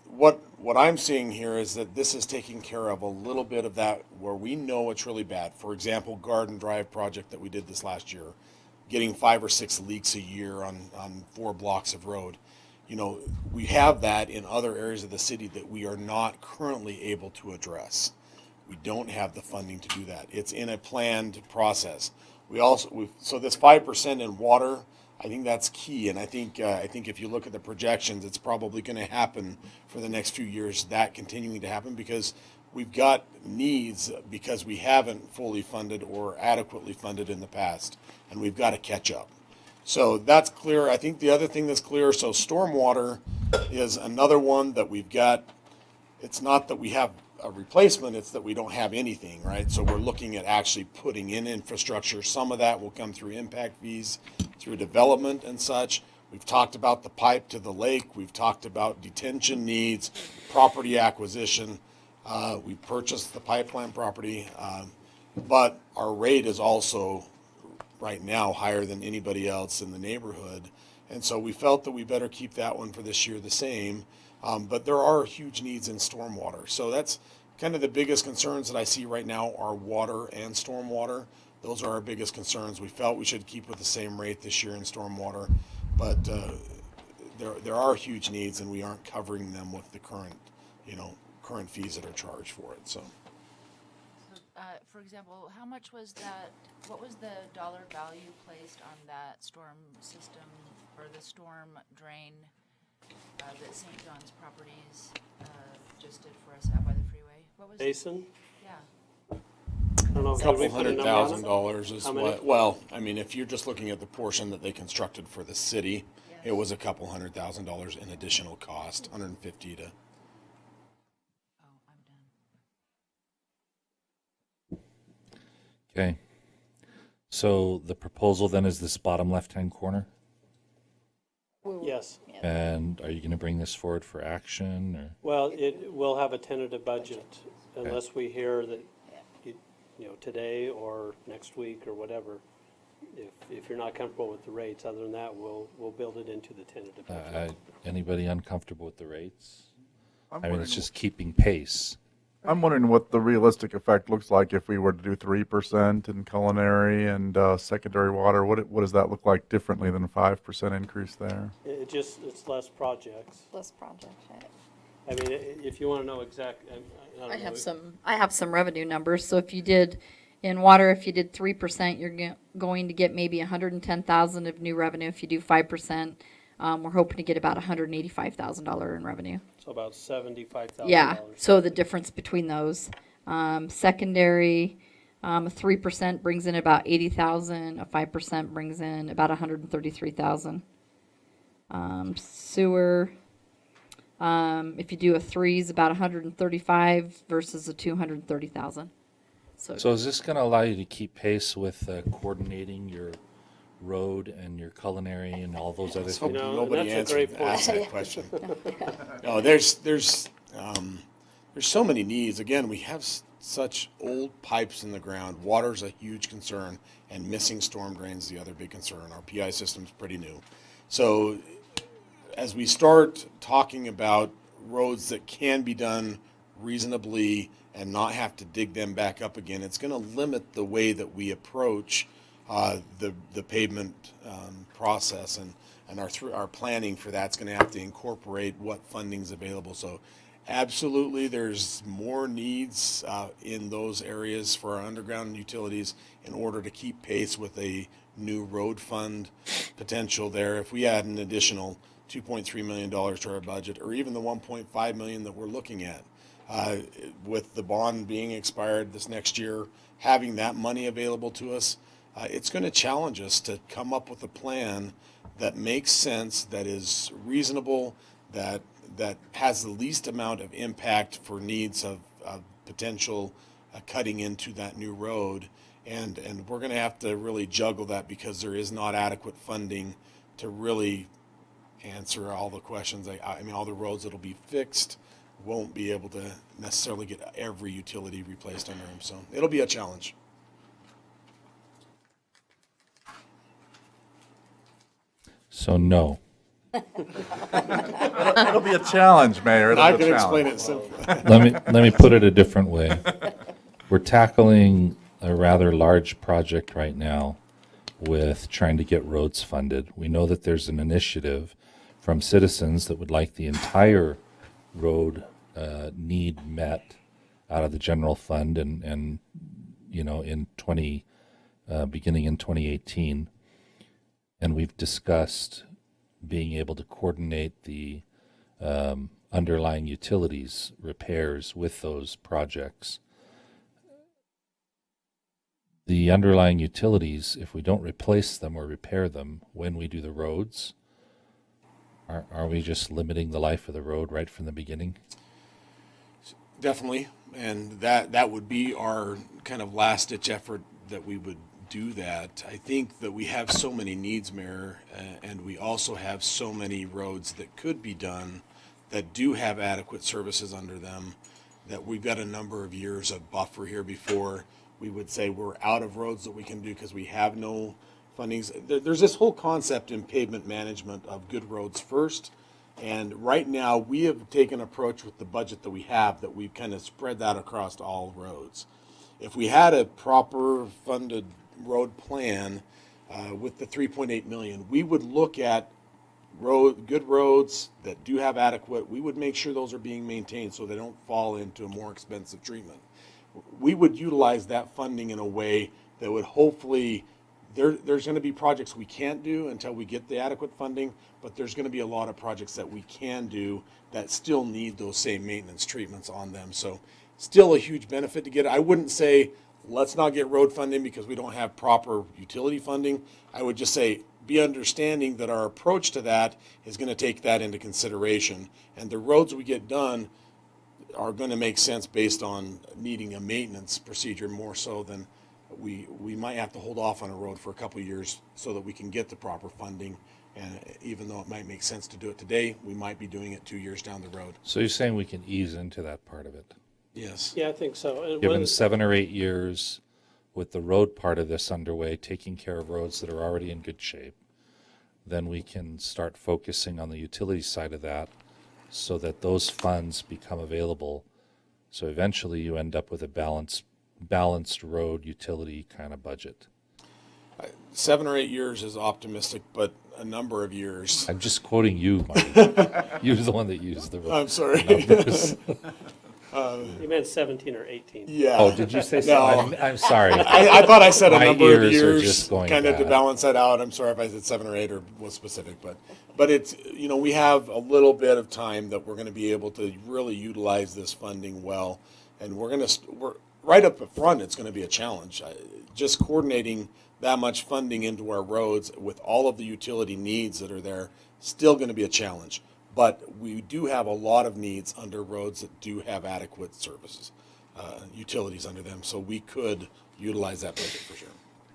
Speaker 6: What I'm seeing here is that this is taking care of a little bit of that where we know it's really bad. For example, Garden Drive project that we did this last year, getting 5 or 6 leaks a year on 4 blocks of road. We have that in other areas of the city that we are not currently able to address. We don't have the funding to do that. It's in a planned process. So this 5% in water, I think that's key. And I think if you look at the projections, it's probably going to happen for the next few years, that continuing to happen, because we've got needs because we haven't fully funded or adequately funded in the past, and we've got to catch up. So that's clear. I think the other thing that's clear, so stormwater is another one that we've got. It's not that we have a replacement, it's that we don't have anything, right? So we're looking at actually putting in infrastructure. Some of that will come through impact fees, through development and such. We've talked about the pipe to the lake. We've talked about detention needs, property acquisition. We purchased the pipeline property, but our rate is also right now higher than anybody else in the neighborhood. And so we felt that we better keep that one for this year the same. But there are huge needs in stormwater. So that's kind of the biggest concerns that I see right now are water and stormwater. Those are our biggest concerns. We felt we should keep with the same rate this year in stormwater, but there are huge needs, and we aren't covering them with the current fees that are charged for it. So.
Speaker 10: For example, how much was that, what was the dollar value placed on that storm system or the storm drain that St. John's Properties just did for us out by the freeway? What was
Speaker 11: Basin?
Speaker 10: Yeah.
Speaker 11: I don't know.
Speaker 6: A couple $100,000 is
Speaker 11: How many?
Speaker 6: what, well, I mean, if you're just looking at the portion that they constructed for the city, it was a couple $100,000 in additional cost, 150 to.
Speaker 1: Okay. So the proposal then is this bottom left-hand corner?
Speaker 11: Yes.
Speaker 1: And are you going to bring this forward for action, or?
Speaker 11: Well, it will have a tentative budget unless we hear that, today or next week or whatever. If you're not comfortable with the rates, other than that, we'll build it into the tentative budget.
Speaker 1: Anybody uncomfortable with the rates?
Speaker 4: I'm
Speaker 1: I mean,
Speaker 4: wondering
Speaker 1: it's just keeping pace.
Speaker 4: I'm wondering what the realistic effect looks like if we were to do 3% in culinary and secondary water. What does that look like differently than a 5% increase there?
Speaker 11: It's less projects.
Speaker 8: Less projects, right?
Speaker 11: I mean, if you want to know exact, I don't
Speaker 8: I
Speaker 11: know.
Speaker 8: have some revenue numbers. So if you did In water, if you did 3%, you're going to get maybe 110,000 of new revenue. If you do 5%, we're hoping to get about $185,000 in revenue.
Speaker 11: So about $75,000.
Speaker 8: Yeah, so the difference between those. Secondary, a 3% brings in about 80,000, a 5% brings in about 133,000. Sewer, if you do a 3 is about 135 versus a 230,000.
Speaker 1: So is this going to allow you to keep pace with coordinating your road and your culinary and all those other
Speaker 20: Let's
Speaker 1: things?
Speaker 20: hope nobody asked that question. No, there's so many needs. Again, we have such old pipes in the ground. Water's a huge concern, and missing storm drains the other big concern. Our PI system's pretty new. So as we start talking about roads that can be done reasonably and not have to dig them back up again, it's going to limit the way that we approach the pavement process, and our planning for that's going to have to incorporate what funding's available. So absolutely, there's more needs in those areas for our underground utilities in order to keep pace with a new road fund potential there. If we add an additional $2.3 million to our budget, or even the $1.5 million that we're looking at, with the bond being expired this next year, having that money available to us, it's going to challenge us to come up with a plan that makes sense, that is reasonable, that has the least amount of impact for needs of potential cutting into that new road. And we're going to have to really juggle that, because there is not adequate funding to really answer all the questions. I mean, all the roads that'll be fixed won't be able to necessarily get every utility replaced under them. So it'll be a challenge.
Speaker 1: So no.
Speaker 4: It'll be a challenge, Mayor. It'll
Speaker 20: I
Speaker 4: be a
Speaker 20: can
Speaker 4: challenge.
Speaker 20: explain it simply.
Speaker 1: Let me put it a different way. We're tackling a rather large project right now with trying to get roads funded. We know that there's an initiative from citizens that would like the entire road need met out of the general fund, and you know, in beginning in 2018, and we've discussed being able to coordinate the underlying utilities repairs with those projects. The underlying utilities, if we don't replace them or repair them when we do the roads, are we just limiting the life of the road right from the beginning?
Speaker 20: Definitely, and that would be our kind of last ditch effort, that we would do that. I think that we have so many needs, Mayor, and we also have so many roads that could be done that do have adequate services under them, that we've got a number of years of buffer here before we would say we're out of roads that we can do because we have no fundings. There's this whole concept in pavement management of good roads first. And right now, we have taken an approach with the budget that we have, that we've kind of spread that across all roads. If we had a proper funded road plan with the 3.8 million, we would look at good roads that do have adequate, we would make sure those are being maintained so they don't fall into a more expensive treatment. We would utilize that funding in a way that would hopefully, there's going to be projects we can't do until we get the adequate funding, but there's going to be a lot of projects that we can do that still need those same maintenance treatments on them. So still a huge benefit to get it. I wouldn't say let's not get road funding because we don't have proper utility funding. I would just say be understanding that our approach to that is going to take that into consideration. And the roads we get done are going to make sense based on needing a maintenance procedure more so than we might have to hold off on a road for a couple of years so that we can get the proper funding. And even though it might make sense to do it today, we might be doing it 2 years down the road.
Speaker 1: So you're saying we can ease into that part of it?
Speaker 20: Yes.
Speaker 11: Yeah, I think so. And
Speaker 1: Given 7 or 8 years with the road part of this underway, taking care of roads that are already in good shape, then we can start focusing on the utility side of that so that those funds become available. So eventually you end up with a balanced road utility kind of budget.
Speaker 20: 7 or 8 years is optimistic, but a number of years.
Speaker 1: I'm just quoting you, Marty. You're the one that used the
Speaker 20: I'm sorry.
Speaker 1: numbers.
Speaker 11: You meant 17 or 18.
Speaker 6: Yeah.
Speaker 1: Oh, did you say so?
Speaker 6: No.
Speaker 1: I'm sorry.
Speaker 6: I thought I said a
Speaker 1: My
Speaker 6: number of
Speaker 1: ears are
Speaker 6: years,
Speaker 1: just going
Speaker 6: kind of to
Speaker 1: bad.
Speaker 6: balance that out. I'm sorry if I said 7 or 8 or was specific, but it's, you know, we have a little bit of time that we're going to be able to really utilize this funding well, and we're right up front. It's going to be a challenge. Just coordinating that much funding into our roads with all of the utility needs that are there, still going to be a challenge. But we do have a lot of needs under roads that do have adequate services, utilities under them, so we could utilize that budget for sure.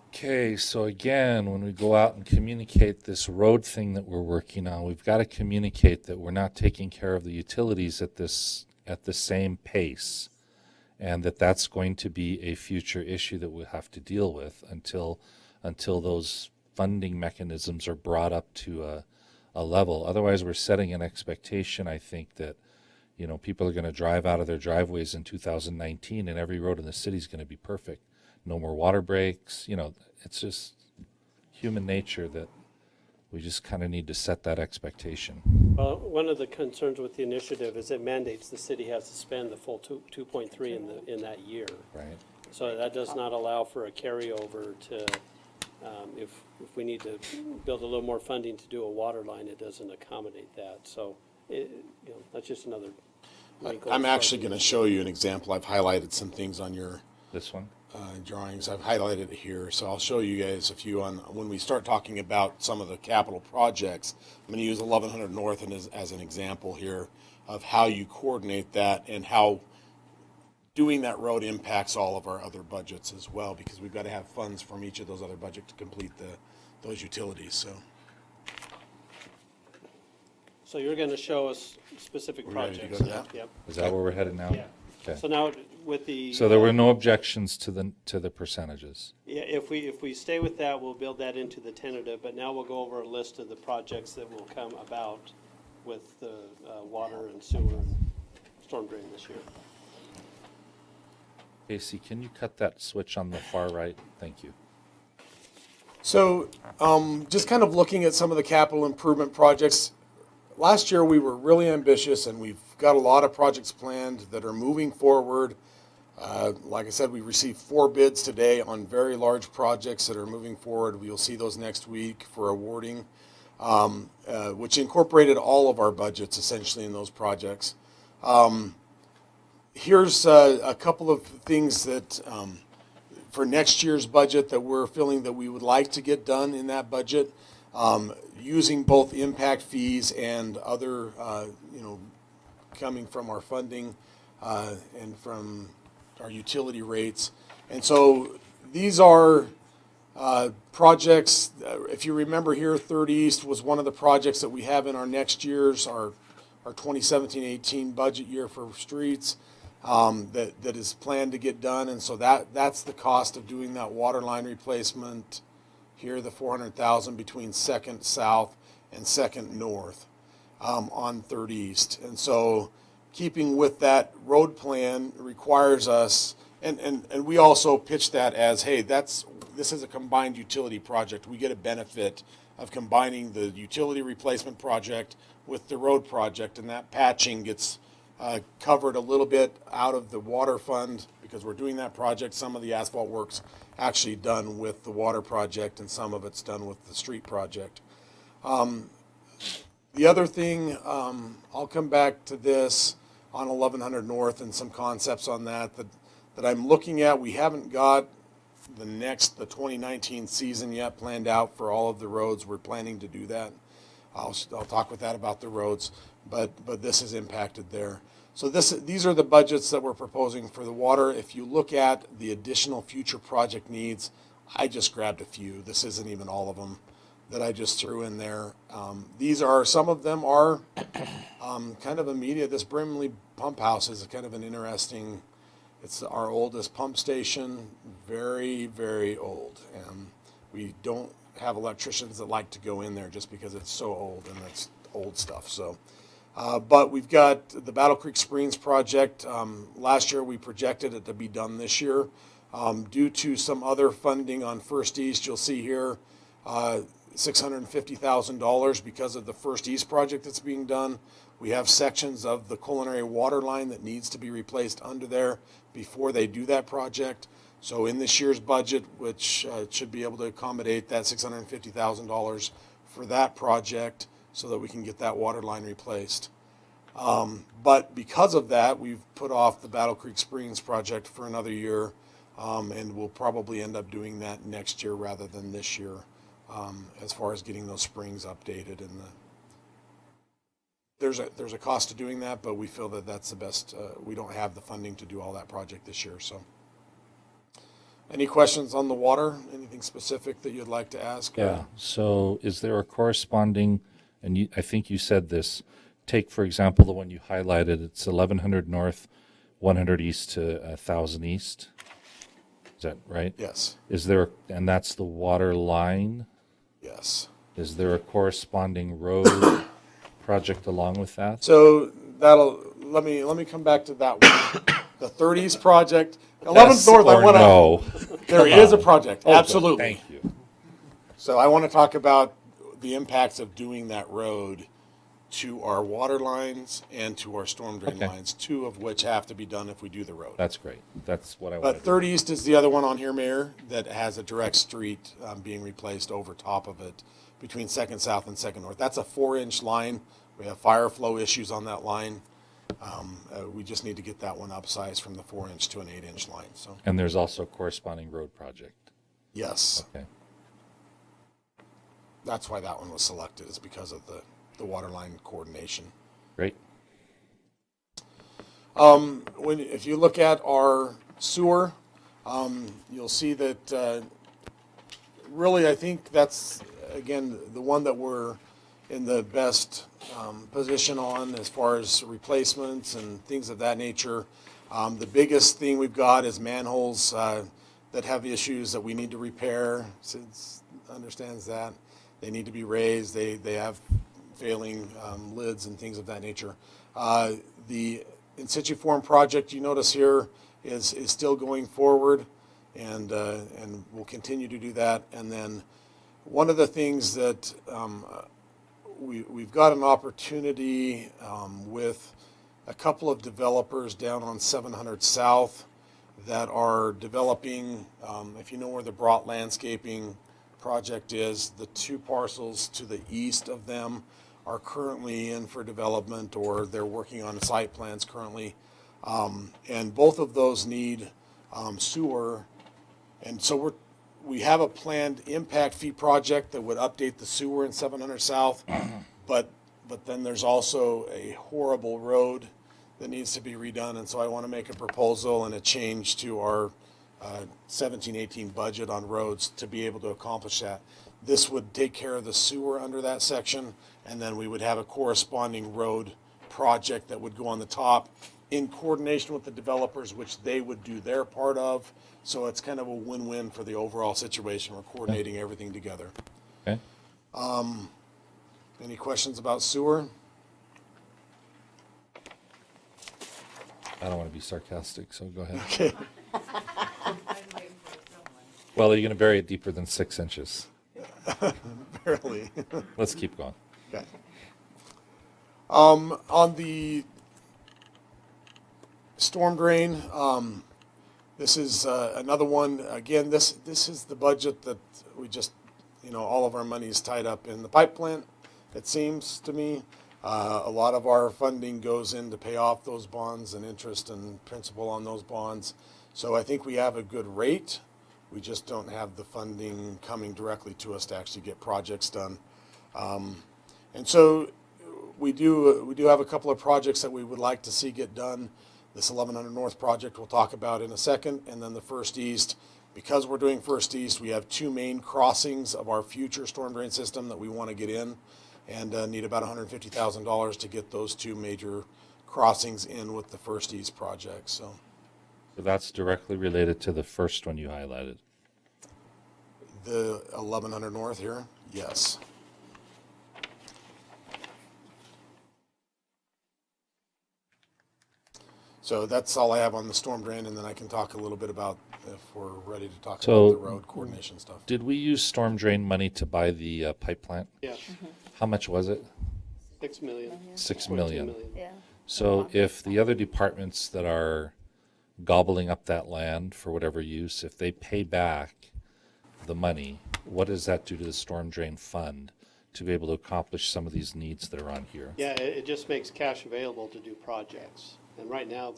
Speaker 1: Okay, so again, when we go out and communicate this road thing that we're working on, we've got to communicate that we're not taking care of the utilities at the same pace, and that's going to be a future issue that we'll have to deal with until those funding mechanisms are brought up to a level. Otherwise, we're setting an expectation, I think, that, you know, people are going to drive out of their driveways in 2019 and every road in the city is going to be perfect. No more water breaks. You know, it's just human nature that we just kind of need to set that expectation.
Speaker 11: Well, one of the concerns with the initiative is it mandates the city has to spend the full 2.3 in that year.
Speaker 1: Right.
Speaker 11: So that does not allow for a carryover to, if we need to build a little more funding to do a water line, it doesn't accommodate that. So, that's just another wrinkle.
Speaker 6: I'm actually going to show you an example. I've highlighted some things on your
Speaker 1: this one
Speaker 6: drawings. I've highlighted it here, so I'll show you guys a few on when we start talking about some of the capital projects. I'm going to use 1100 North as an example here of how you coordinate that and how doing that road impacts all of our other budgets as well, because we've got to have funds from each of those other budgets to complete those utilities.
Speaker 11: So you're going to show us specific
Speaker 6: We're ready to
Speaker 11: projects.
Speaker 6: go to that?
Speaker 11: Yep.
Speaker 1: Is that where we're headed now?
Speaker 11: Yeah.
Speaker 1: Okay.
Speaker 11: So now with the.
Speaker 1: So there were no objections to the percentages.
Speaker 11: Yeah, if we stay with that, we'll build that into the tentative, but now we'll go over a list of the projects that will come about with the water and sewer and storm drain this year.
Speaker 1: Casey, can you cut that switch on the far right? Thank you.
Speaker 6: So, just kind of looking at some of the capital improvement projects. Last year we were really ambitious, and we've got a lot of projects planned that are moving forward. Like I said, we received 4 bids today on very large projects that are moving forward. We'll see those next week for awarding, which incorporated all of our budgets essentially in those projects. Here's a couple of things that for next year's budget that we're feeling that we would like to get done in that budget, using both impact fees and other, coming from our funding and from our utility rates. And so these are projects, if you remember here, Third East was one of the projects that we have in our next year's, our 2017-18 budget year for streets. That is planned to get done, and so that's the cost of doing that water line replacement here, the $400,000 between 2nd South and 2nd North on 3rd East. And so keeping with that road plan requires us, and we also pitch that as, hey, this is a combined utility project. We get a benefit of combining the utility replacement project with the road project, and that patching gets covered a little bit out of the water fund because we're doing that project. Some of the asphalt work's actually done with the water project, and some of it's done with the street project. The other thing, I'll come back to this on 1100 North and some concepts on that I'm looking at. We haven't got the 2019 season yet planned out for all of the roads. We're planning to do that. I'll talk with that about the roads, but this is impacted there. So these are the budgets that we're proposing for the water. If you look at the additional future project needs, I just grabbed a few. This isn't even all of them that I just threw in there. Some of them are kind of immediate. This Brimley Pump House is kind of an interesting, it's our oldest pump station, very, very old. We don't have electricians that like to go in there just because it's so old and it's old stuff. So, but we've got the Battle Creek Springs project. Last year we projected it to be done this year. Due to some other funding on First East, you'll see here $650,000 because of the First East project that's being done. We have sections of the culinary water line that needs to be replaced under there before they do that project. So in this year's budget, which should be able to accommodate that $650,000 for that project so that we can get that water line replaced. But because of that, we've put off the Battle Creek Springs project for another year, and we'll probably end up doing that next year rather than this year, as far as getting those springs updated. And there's a cost to doing that, but we feel that that's the best. We don't have the funding to do all that project this year. So, any questions on the water? Anything specific that you'd like to ask?
Speaker 1: Yeah. So is there a corresponding, and I think you said this, take, for example, the one you highlighted, it's 1100 north, 100 east to 1000 east. Is that right?
Speaker 6: Yes.
Speaker 1: Is there, and that's the water line?
Speaker 6: Yes.
Speaker 1: Is there a corresponding road project along with that?
Speaker 6: So let me come back to that one. The 30s project, 11th
Speaker 1: Yes
Speaker 6: North. I
Speaker 1: or
Speaker 6: want to.
Speaker 1: no?
Speaker 6: There
Speaker 1: Come
Speaker 6: is a
Speaker 1: on.
Speaker 6: project.
Speaker 1: Oh, good.
Speaker 6: Absolutely.
Speaker 1: Thank you.
Speaker 6: So I want to talk about the impacts of doing that road to our water lines and to our storm drain
Speaker 1: Okay.
Speaker 6: lines, two of which have to be done if we do the road.
Speaker 1: That's great. That's what I
Speaker 6: But
Speaker 1: wanted.
Speaker 6: 30 East is the other one on here, Mayor, that has a direct street being replaced over top of it between 2nd South and 2nd North. That's a 4-inch line. We have fire flow issues on that line. We just need to get that one upsized from the 4-inch to an 8-inch line. So
Speaker 1: And there's also a corresponding road project.
Speaker 6: yes,
Speaker 1: Okay.
Speaker 6: that's why that one was selected, is because of the water line coordination.
Speaker 1: Great.
Speaker 6: If you look at our sewer, you'll see that really I think that's, again, the one that we're in the best position on as far as replacements and things of that nature. The biggest thing we've got is manholes that have issues that we need to repair. Since understands that they need to be raised, they have failing lids and things of that nature. The in situ form project you notice here is still going forward, and we'll continue to do that. And then one of the things that we've got an opportunity with a couple of developers down on 700 South that are developing, if you know where the Brought Landscaping project is, the two parcels to the east of them are currently in for development, or they're working on site plans currently. And both of those need sewer. And so we have a planned impact fee project that would update the sewer in 700 South, but then there's also a horrible road that needs to be redone. And so I want to make a proposal and a change to our 17-18 budget on roads to be able to accomplish that. This would take care of the sewer under that section, and then we would have a corresponding road project that would go on the top in coordination with the developers, which they would do their part of. So it's kind of a win-win for the overall situation. We're coordinating everything together.
Speaker 1: Okay.
Speaker 6: Any questions about sewer?
Speaker 1: I don't want to be sarcastic, so go ahead.
Speaker 6: Okay.
Speaker 1: Well, are you going to bury it deeper than 6 inches?
Speaker 6: Barely.
Speaker 1: Let's keep going.
Speaker 6: Okay. On the storm drain, this is another one. Again, this is the budget that we just, all of our money is tied up in the pipe plant, it seems to me. A lot of our funding goes in to pay off those bonds and interest and principal on those bonds. So I think we have a good rate. We just don't have the funding coming directly to us to actually get projects done. And so we do have a couple of projects that we would like to see get done. This 1100 North project we'll talk about in a second, and then the First East. Because we're doing First East, we have two main crossings of our future storm drain system that we want to get in, and need about $150,000 to get those two major crossings in with the First East project. So
Speaker 1: that's directly related to the first one you highlighted.
Speaker 6: the 1100 North here, yes. So that's all I have on the storm drain, and then I can talk a little bit about, if we're ready to talk about the road coordination stuff.
Speaker 1: Did we use storm drain money to buy the pipe plant?
Speaker 11: Yes.
Speaker 1: How much was it?
Speaker 11: 6 million.
Speaker 1: 6
Speaker 11: 6.2
Speaker 1: million.
Speaker 8: Yeah.
Speaker 1: So if the other departments that are gobbling up that land for whatever use, if they pay back the money, what does that do to the storm drain fund to be able to accomplish some of these needs that are on here?
Speaker 11: Yeah, it just makes cash available to do projects. And right now,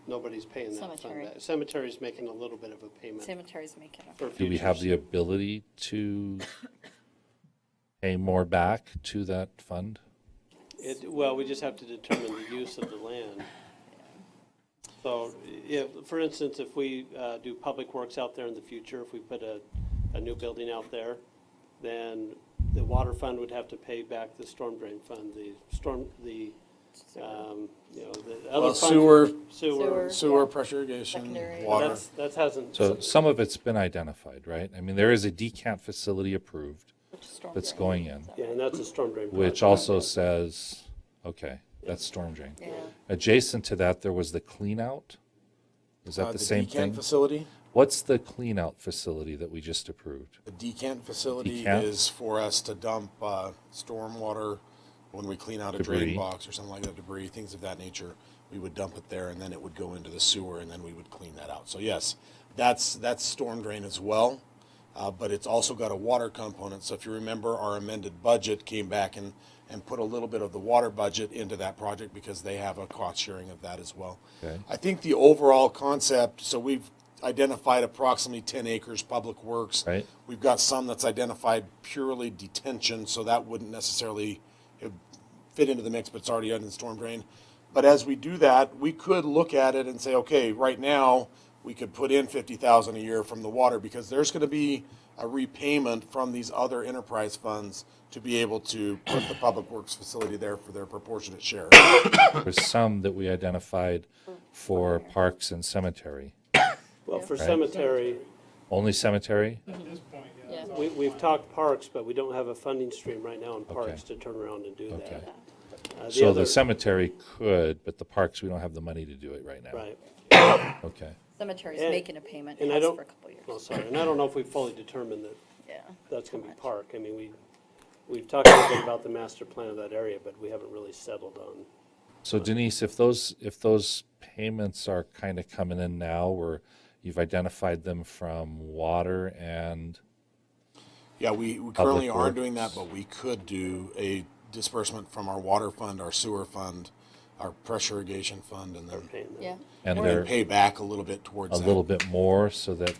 Speaker 11: nobody's paying that fund
Speaker 8: Cemetery.
Speaker 11: back. Cemetery's making a little bit of a payment.
Speaker 8: Cemetery's making a.
Speaker 11: For
Speaker 1: Do we have
Speaker 11: futures.
Speaker 1: the ability to pay more back to that fund?
Speaker 11: Well, we just have to determine the use of the land. So if, for instance, if we do public works out there in the future, if we put a new building out there, then the water fund would have to pay back the storm drain fund, the other funds.
Speaker 6: Sewer, pressure irrigation,
Speaker 8: Secondary.
Speaker 6: water.
Speaker 11: That hasn't.
Speaker 1: So some of it's been identified, right? I mean, there is a decant facility approved
Speaker 8: Storm
Speaker 1: that's
Speaker 8: drain.
Speaker 1: going in,
Speaker 11: Yeah, and that's a storm drain.
Speaker 1: which
Speaker 11: project.
Speaker 1: also says, okay, that's storm drain.
Speaker 8: Yeah.
Speaker 1: Adjacent to that, there was the clean out. Is that the same
Speaker 6: decant
Speaker 1: thing?
Speaker 6: facility?
Speaker 1: What's the clean out facility that we just approved?
Speaker 6: The decant facility
Speaker 1: Decant?
Speaker 6: is for us to dump storm water when we clean out a
Speaker 1: Debris.
Speaker 6: drain box or something like that, debris, things of that nature. We would dump it there and then it would go into the sewer and then we would clean that out. So yes, that's storm drain as well, but it's also got a water component. So if you remember, our amended budget came back and put a little bit of the water budget into that project because they have a cost sharing of that as well.
Speaker 1: Okay.
Speaker 6: I think the overall concept, so we've identified approximately 10 acres public works.
Speaker 1: Right.
Speaker 6: We've got some that's identified purely detention, so that wouldn't necessarily fit into the mix, but it's already under the storm drain. But as we do that, we could look at it and say, okay, right now, we could put in 50,000 a year from the water because there's going to be a repayment from these other enterprise funds to be able to put the public works facility there for their proportionate share.
Speaker 1: There's some that we identified for parks and cemetery.
Speaker 11: Well, for
Speaker 1: Right.
Speaker 11: cemetery,
Speaker 1: Only cemetery?
Speaker 8: Yeah.
Speaker 11: we've talked parks, but we don't have a funding stream right now in parks to turn around and do
Speaker 1: Okay.
Speaker 11: that.
Speaker 1: So
Speaker 11: other-
Speaker 1: the cemetery could, but the parks, we don't have the money to do it right now.
Speaker 11: Right.
Speaker 1: Okay.
Speaker 8: Cemetery's
Speaker 11: And-
Speaker 8: making a payment,
Speaker 11: and I
Speaker 8: has
Speaker 11: don't-
Speaker 8: for a couple years.
Speaker 11: Oh, sorry, and I don't know if we've fully determined that
Speaker 8: Yeah.
Speaker 11: that's gonna be park. I mean, we've talked a little bit about the master plan of that area, but we haven't really settled on.
Speaker 1: So Denise, if those payments are kind of coming in now, where you've identified them from water and
Speaker 6: Yeah, we currently
Speaker 1: Public
Speaker 6: aren't doing
Speaker 1: Works.
Speaker 6: that, but we could do a disbursement from our water fund, our sewer fund, our pressure irrigation fund, and then
Speaker 8: Yeah.
Speaker 1: and
Speaker 6: and
Speaker 1: they're
Speaker 6: pay back a little bit towards
Speaker 1: a
Speaker 6: that.
Speaker 1: little bit more so that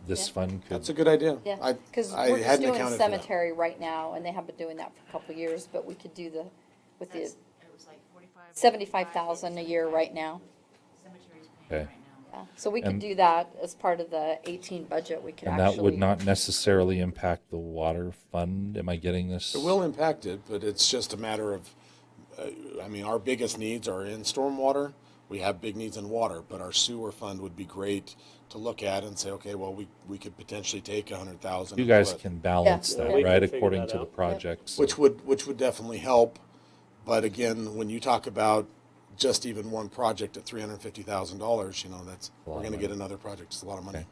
Speaker 1: this fund could.
Speaker 6: That's a good idea.
Speaker 8: Yeah,
Speaker 6: I
Speaker 8: because
Speaker 6: I
Speaker 8: we're just
Speaker 6: hadn't
Speaker 8: doing
Speaker 6: accounted for that.
Speaker 8: cemetery right now, and they have been doing that for a couple of years, but we could do with the 75,000 a year right now.
Speaker 1: Okay.
Speaker 8: Yeah. So we could
Speaker 1: And-
Speaker 8: do that as part of the 18 budget, we could
Speaker 1: And
Speaker 8: actually.
Speaker 1: that would not necessarily impact the water fund. Am I getting this?
Speaker 6: It will impact it, but it's just a matter of, I mean, our biggest needs are in stormwater. We have big needs in water, but our sewer fund would be great to look at and say, okay, well, we could potentially take 100,000.
Speaker 1: You
Speaker 6: and
Speaker 1: guys
Speaker 6: put-
Speaker 1: can balance
Speaker 11: Yeah,
Speaker 1: that,
Speaker 11: we can
Speaker 1: right,
Speaker 11: figure
Speaker 1: according
Speaker 11: that
Speaker 1: to the
Speaker 11: out.
Speaker 1: projects.
Speaker 6: Which would definitely help. But again, when you talk about just even one project at $350,000, you know,
Speaker 1: A lot
Speaker 6: we're
Speaker 1: of
Speaker 6: going to
Speaker 1: money.
Speaker 6: get another project. It's a lot of money.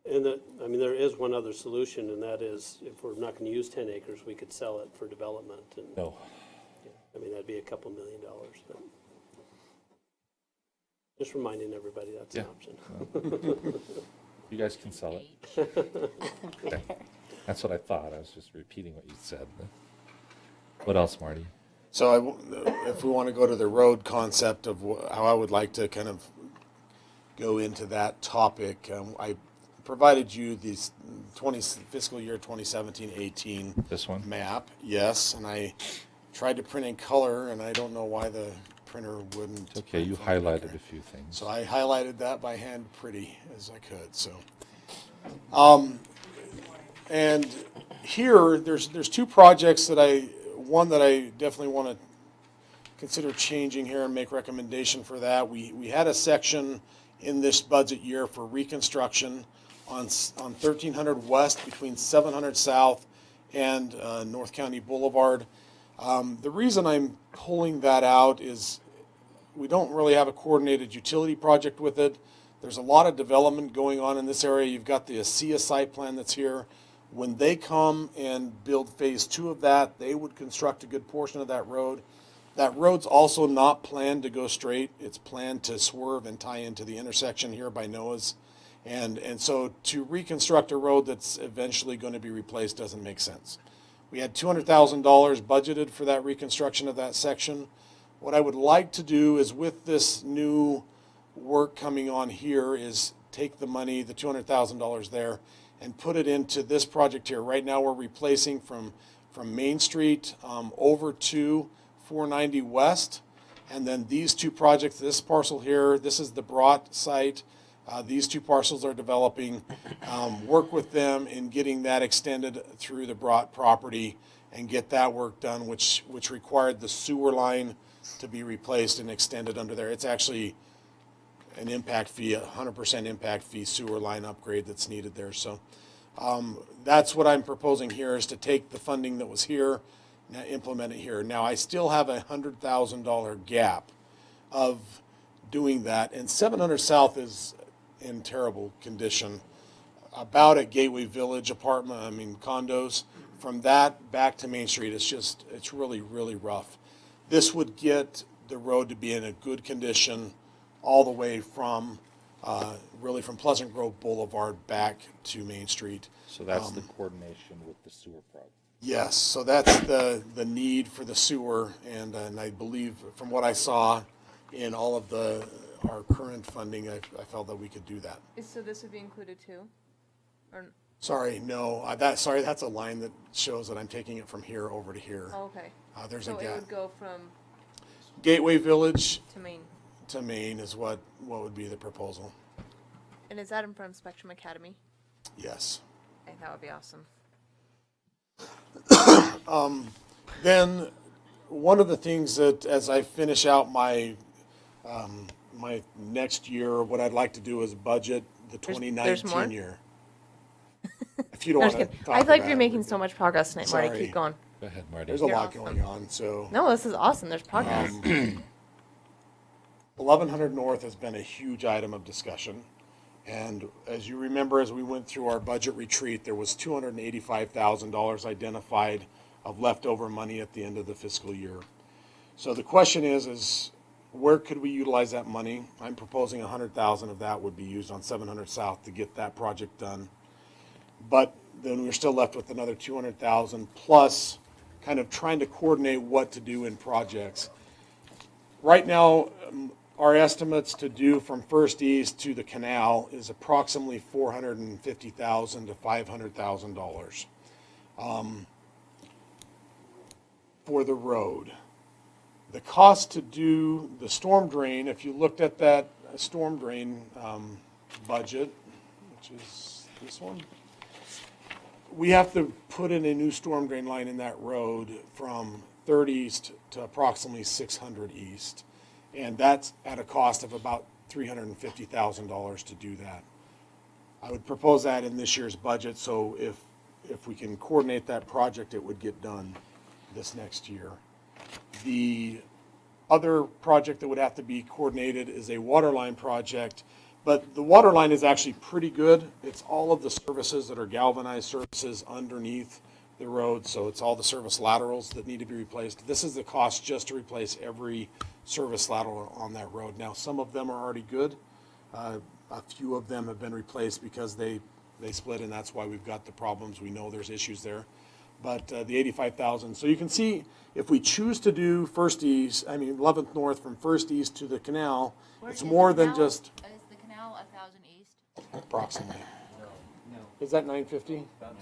Speaker 1: Okay.
Speaker 11: And I mean, there is one other solution, and that is if we're not gonna use 10 acres, we could sell it for development and.
Speaker 1: No.
Speaker 11: I mean, that'd be a couple $1 million, but just reminding everybody that's an option.
Speaker 1: You guys can sell it. Okay. That's what I thought. I was just repeating what you said. What else, Marty?
Speaker 6: So if we want to go to the road concept of how I would like to kind of go into that topic, I provided you these fiscal year 2017-18
Speaker 1: This one?
Speaker 6: map. Yes, and I tried to print in color, and I don't know why the printer wouldn't.
Speaker 1: It's okay, you highlighted a few things.
Speaker 6: So I highlighted that by hand pretty as I could. So, and here there's two projects that one that I definitely want to consider changing here and make recommendation for that. We had a section in this budget year for reconstruction on 1300 West between 700 South and North County Boulevard. The reason I'm pulling that out is we don't really have a coordinated utility project with it. There's a lot of development going on in this area. You've got the ASEA site plan that's here.
Speaker 3: When they come and build phase 2 of that, they would construct a good portion of that road. That road's also not planned to go straight. It's planned to swerve and tie into the intersection here by Noah's. And so to reconstruct a road that's eventually going to be replaced doesn't make sense. We had $200,000 budgeted for that reconstruction of that section. What I would like to do is, with this new work coming on here, is take the money, the $200,000 there, and put it into this project here. Right now we're replacing from Main Street over to 490 West. And then these two projects, this parcel here, this is the Brott site. These two parcels are developing. Work with them in getting that extended through the Brott property and get that work done, which required the sewer line to be replaced and extended under there. It's actually an impact fee, 100% impact fee sewer line upgrade that's needed there. So that's what I'm proposing here, is to take the funding that was here, now implement it here. Now I still have a $100,000 gap of doing that, and 700 South is in terrible condition. About at Gateway Village condos, from that back to Main Street, it's really, really rough. This would get the road to be in a good condition all the way from, really from Pleasant Grove Boulevard back to Main Street.
Speaker 1: So that's the coordination with the sewer project.
Speaker 3: Yes, so that's the need for the sewer, and I believe from what I saw in all of our current funding, I felt that we could do that.
Speaker 14: So this would be included too? Or?
Speaker 3: Sorry, no, that's a line that shows that I'm taking it from here over to here.
Speaker 14: Oh, okay.
Speaker 3: There's
Speaker 14: so
Speaker 3: a gap.
Speaker 14: it would go from
Speaker 3: Gateway Village
Speaker 14: to Main.
Speaker 3: To Main is what would be the proposal.
Speaker 14: And is that in front of Spectrum Academy?
Speaker 3: Yes.
Speaker 14: I think that would be awesome.
Speaker 3: Then one of the things that, as I finish out my my next year, what I'd like to do is budget the 2019 year. If you don't want to talk
Speaker 14: I feel like
Speaker 3: about
Speaker 14: you're
Speaker 3: it,
Speaker 14: making so much progress tonight, Marty.
Speaker 3: Sorry.
Speaker 14: Keep going.
Speaker 1: Go ahead, Marty.
Speaker 3: There's a lot going on. So
Speaker 14: no, this is awesome. There's progress.
Speaker 3: 1100 North has been a huge item of discussion. And as you remember, as we went through our budget retreat, there was $285,000 identified of leftover money at the end of the fiscal year. So the question is where could we utilize that money? I'm proposing 100,000 of that would be used on 700 South to get that project done. But then we're still left with another 200,000 plus kind of trying to coordinate what to do in projects. Right now, our estimates to do from First East to the canal is approximately $450,000 to $500,000 for the road. The cost to do the storm drain, if you looked at that storm drain budget, which is this one, we have to put in a new storm drain line in that road from 3rd East to approximately 600 East. And that's at a cost of about $350,000 to do that. I would propose that in this year's budget, so if we can coordinate that project, it would get done this next year. The other project that would have to be coordinated is a water line project, but the water line is actually pretty good. It's all of the services that are galvanized services underneath the road, so it's all the service laterals that need to be replaced. This is the cost just to replace every service lateral on that road. Now, some of them are already good. A few of them have been replaced because they split, and that's why we've got the problems. We know there's issues there. But the 85,000, so you can see if we choose to do 11th North from First East to the canal, it's more than just.
Speaker 10: Is the canal 1,000 East?
Speaker 3: Approximately.
Speaker 2: No.
Speaker 3: Is that 950?
Speaker 2: About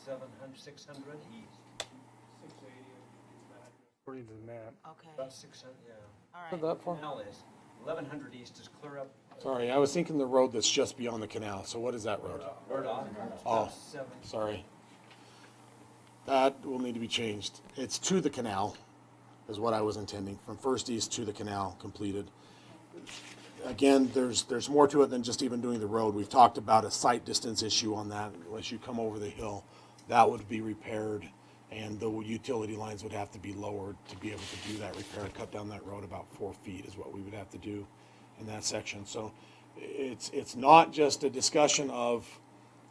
Speaker 2: 700, 600 east. 680.
Speaker 18: According to the map.
Speaker 10: Okay.
Speaker 2: About 600, yeah.
Speaker 10: All
Speaker 3: Not that far?
Speaker 2: Canal is 1100 east is clear up.
Speaker 3: Sorry, I was thinking the road that's just beyond the canal. So what is that road? Oh, sorry. That will need to be changed. It's to the canal, is what I was intending, from First East to the canal completed. Again, there's more to it than just even doing the road. We've talked about a sight distance issue on that. Unless you come over the hill, that would be repaired, and the utility lines would have to be lowered to be able to do that repair. Cut down that road about 4 feet is what we would have to do in that section. So it's not just a discussion of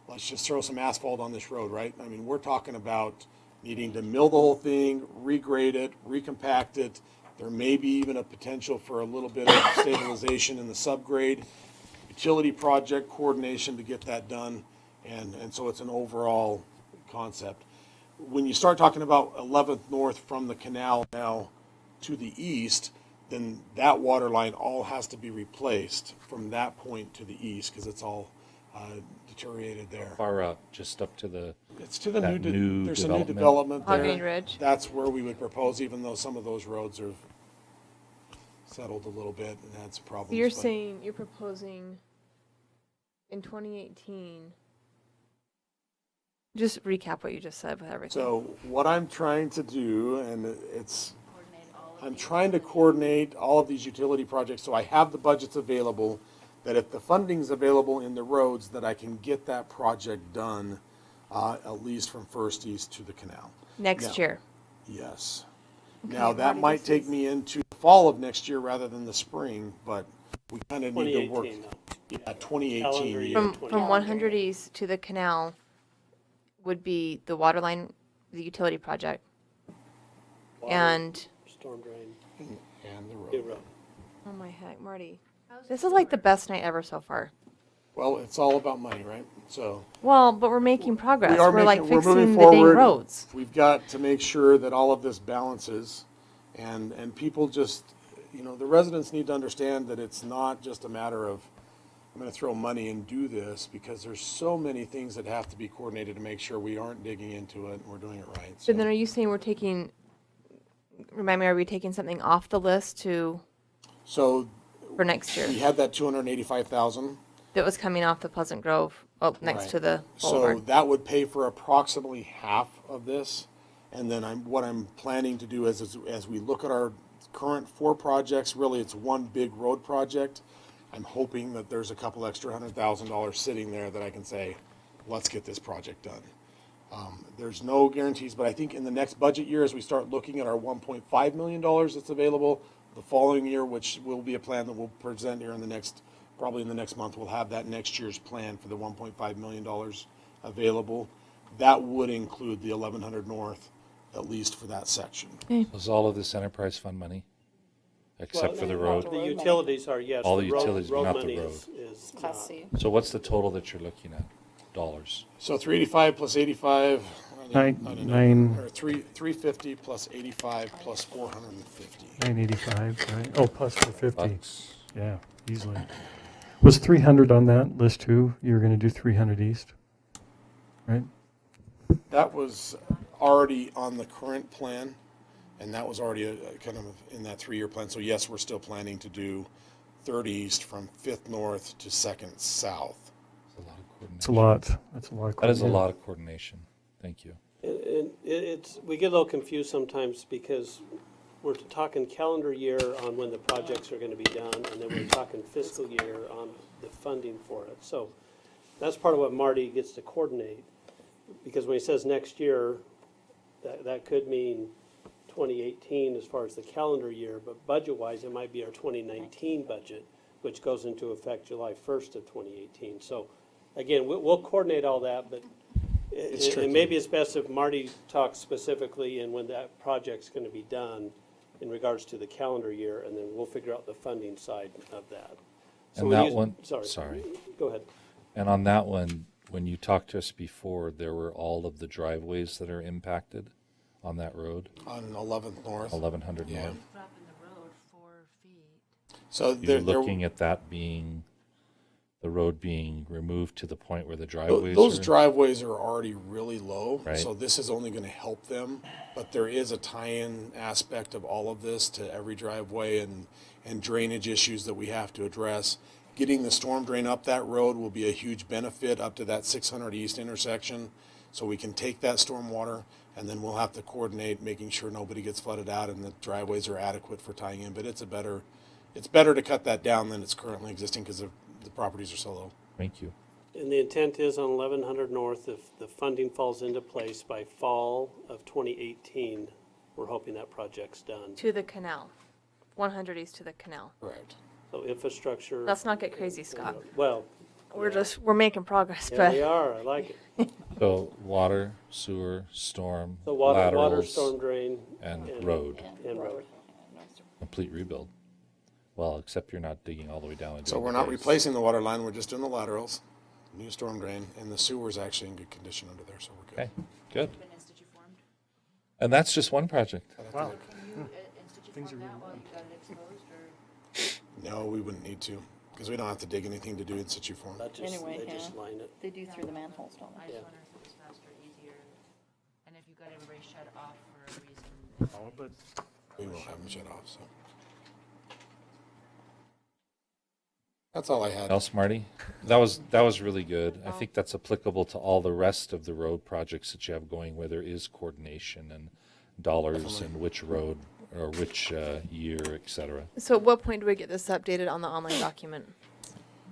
Speaker 3: let's just throw some asphalt on this road, right? I mean, we're talking about needing to mill the whole thing, regrade it, recompact it. There may be even a potential for a little bit of stabilization in the subgrade. Utility project coordination to get that done, and so it's an overall concept. When you start talking about 11th North from the canal now to the east, then that water line all has to be replaced from that point to the east, because it's all deteriorated there.
Speaker 1: Far up, just up to the.
Speaker 3: It's to the
Speaker 1: that
Speaker 3: new, there's a new development there.
Speaker 14: Hog Ridge.
Speaker 3: That's where we would propose, even though some of those roads are settled a little bit and had some problems.
Speaker 14: So you're
Speaker 3: but-
Speaker 14: saying, you're proposing in 2018, just recap what you just said with everything.
Speaker 3: So what I'm trying to do, and I'm trying to coordinate all of these utility projects, so I have the budgets available, that if the funding's available in the roads, that I can get that project done, at least from First East to the canal.
Speaker 14: Next
Speaker 3: Now-
Speaker 14: year.
Speaker 3: Yes.
Speaker 14: Okay,
Speaker 3: Now, that
Speaker 14: Marty,
Speaker 3: might
Speaker 14: this
Speaker 3: take
Speaker 14: is-
Speaker 3: me into the fall of next year rather than the spring, but we kind of need to work.
Speaker 11: 2018 though.
Speaker 3: Yeah, 2018
Speaker 11: Calendar
Speaker 3: year.
Speaker 11: year.
Speaker 14: From 100 East to the canal would be the water line, the utility project.
Speaker 11: Water,
Speaker 14: And,
Speaker 11: Storm drain.
Speaker 3: And the
Speaker 11: New
Speaker 3: road.
Speaker 11: road.
Speaker 14: oh my heck, Marty. This is like the best night ever so far.
Speaker 3: Well, it's all about money, right? So.
Speaker 14: Well, but we're making progress.
Speaker 3: We are
Speaker 14: We're like
Speaker 3: making, we're moving
Speaker 14: fixing the dang
Speaker 3: forward.
Speaker 14: roads.
Speaker 3: We've got to make sure that all of this balances, and people just, you know, the residents need to understand that it's not just a matter of, I'm gonna throw money and do this, because there's so many things that have to be coordinated to make sure we aren't digging into it and we're doing it right.
Speaker 14: So then are you saying we're taking, remind me, are we taking something off the list
Speaker 3: So
Speaker 14: for next year?
Speaker 3: we had that 285,000.
Speaker 14: That was coming off the Pleasant Grove, next
Speaker 3: Right.
Speaker 14: to the
Speaker 3: So
Speaker 14: boulevard.
Speaker 3: that would pay for approximately half of this. And then what I'm planning to do is as we look at our current 4 projects, really it's one big road project. I'm hoping that there's a couple extra $100,000 sitting there that I can say, let's get this project done. There's no guarantees, but I think in the next budget year, as we start looking at our $1.5 million that's available, the following year, which will be a plan that we'll present here in the next, probably in the next month, we'll have that next year's plan for the $1.5 million available. That would include the 1100 North, at least for that section.
Speaker 1: Is all of this enterprise fund money? Except
Speaker 11: Well,
Speaker 1: for the road?
Speaker 11: The utilities are, yes.
Speaker 1: All the
Speaker 11: road-
Speaker 1: utilities, but not the
Speaker 11: money
Speaker 1: road.
Speaker 11: is
Speaker 5: Class
Speaker 11: not.
Speaker 5: C.
Speaker 1: So what's the total that you're looking at, dollars?
Speaker 3: So 385 plus 85. I don't know.
Speaker 18: Nine-
Speaker 3: Or 350 plus 85 plus 450.
Speaker 18: 985, right? Oh, plus 450.
Speaker 1: Bucks.
Speaker 18: Yeah, easily. Was 300 on that list too? You were going to do 300 East, right?
Speaker 3: That was already on the current plan, and that was already kind of in that 3-year plan. So yes, we're still planning to do 3rd East from 5th North to 2nd South.
Speaker 18: It's a lot. That's a lot of
Speaker 1: That is a
Speaker 18: coordination.
Speaker 1: lot of coordination. Thank you.
Speaker 11: And it's, we get a little confused sometimes because we're talking calendar year on when the projects are gonna be done, and then we're talking fiscal year on the funding for it. So that's part of what Marty gets to coordinate, because when he says next year, that could mean 2018 as far as the calendar year, but budget-wise, it might be our 2019 budget, which goes into effect July 1st of 2018. So again, we'll coordinate all that, but
Speaker 3: It's
Speaker 11: and
Speaker 3: tricky.
Speaker 11: maybe it's best if Marty talks specifically and when that project's gonna be done in regards to the calendar year, and then we'll figure out the funding side of that. So
Speaker 1: And
Speaker 11: when
Speaker 1: that
Speaker 11: you-
Speaker 1: one,
Speaker 11: Sorry.
Speaker 1: sorry.
Speaker 11: Go ahead.
Speaker 1: And on that one, when you talked to us before, there were all of the driveways that are impacted on that road,
Speaker 3: On 11th North.
Speaker 1: 1100
Speaker 3: Yeah.
Speaker 1: North.
Speaker 3: So
Speaker 1: You're looking at that being, the road being removed to the point where the driveways
Speaker 3: those
Speaker 1: are?
Speaker 3: driveways are already really low,
Speaker 1: Right.
Speaker 3: so this is only going to help them. But there is a tie-in aspect of all of this to every driveway and drainage issues that we have to address. Getting the storm drain up that road will be a huge benefit up to that 600 East intersection, so we can take that storm water, and then we'll have to coordinate making sure nobody gets flooded out and the driveways are adequate for tying in. But it's better to cut that down than it's currently existing because the properties are so low.
Speaker 1: Thank you.
Speaker 11: And the intent is on 1100 North, if the funding falls into place by fall of 2018, we're hoping that project's done.
Speaker 14: To the canal. 100 East to the canal.
Speaker 3: Right.
Speaker 11: So infrastructure.
Speaker 14: Let's not get crazy, Scott.
Speaker 11: Well,
Speaker 14: we're making progress,
Speaker 11: Yeah,
Speaker 14: but
Speaker 11: we are, I like it.
Speaker 1: So water, sewer, storm,
Speaker 11: So water,
Speaker 1: laterals,
Speaker 11: storm drain.
Speaker 1: and road.
Speaker 11: And road.
Speaker 1: Complete rebuild. Well, except you're not digging all the way down. And
Speaker 3: So
Speaker 1: doing
Speaker 3: we're
Speaker 1: the
Speaker 3: not
Speaker 1: base.
Speaker 3: replacing the water line, we're just doing the laterals, new storm drain, and the sewer's actually in good condition under there, so we're good.
Speaker 1: Okay, good. And that's just one project.
Speaker 18: Wow.
Speaker 3: No, we wouldn't need to, because we don't have to dig anything to do in situ form.
Speaker 11: That just,
Speaker 5: Anyway,
Speaker 11: they
Speaker 5: yeah.
Speaker 11: just line it.
Speaker 5: They do through the manholes, don't
Speaker 10: I
Speaker 5: they?
Speaker 10: just wonder if it's faster, easier, and if you've got everybody shut off for a reason.
Speaker 18: Oh, but
Speaker 3: We will have them shut off, so. That's all I had.
Speaker 1: Else, Marty? That was really good. I think that's applicable to all the rest of the road projects that you have going, where there is coordination and dollars and which road or which year, et cetera.
Speaker 14: so at what point do we get this updated on the online document?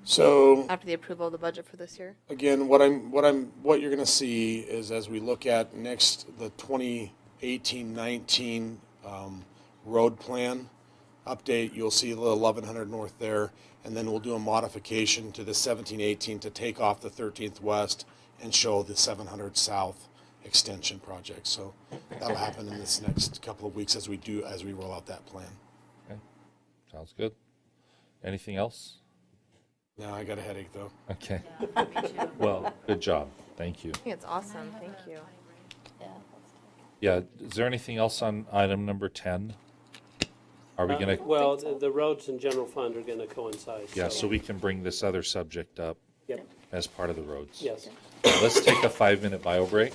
Speaker 3: So,
Speaker 14: After the approval of the budget for this year?
Speaker 3: again, what you're gonna see is as we look at the 2018-19 road plan update, you'll see the 1100 north there, and then we'll do a modification to the 17-18 to take off the 13th west and show the 700 south extension project. So that'll happen in this next couple of weeks as we roll out that plan.
Speaker 1: Okay, sounds good. Anything else?
Speaker 3: Now I got a headache though.
Speaker 1: Okay. Well, good job. Thank you.
Speaker 14: I think it's awesome, thank you.
Speaker 1: Yeah, is there anything else on item number 10? Are we gonna,
Speaker 11: Well, the roads and general fund are gonna coincide.
Speaker 1: yeah, so we can bring this other subject up
Speaker 11: Yep,
Speaker 1: as part of the roads.
Speaker 11: yes.
Speaker 1: Let's take a 5-minute bio break.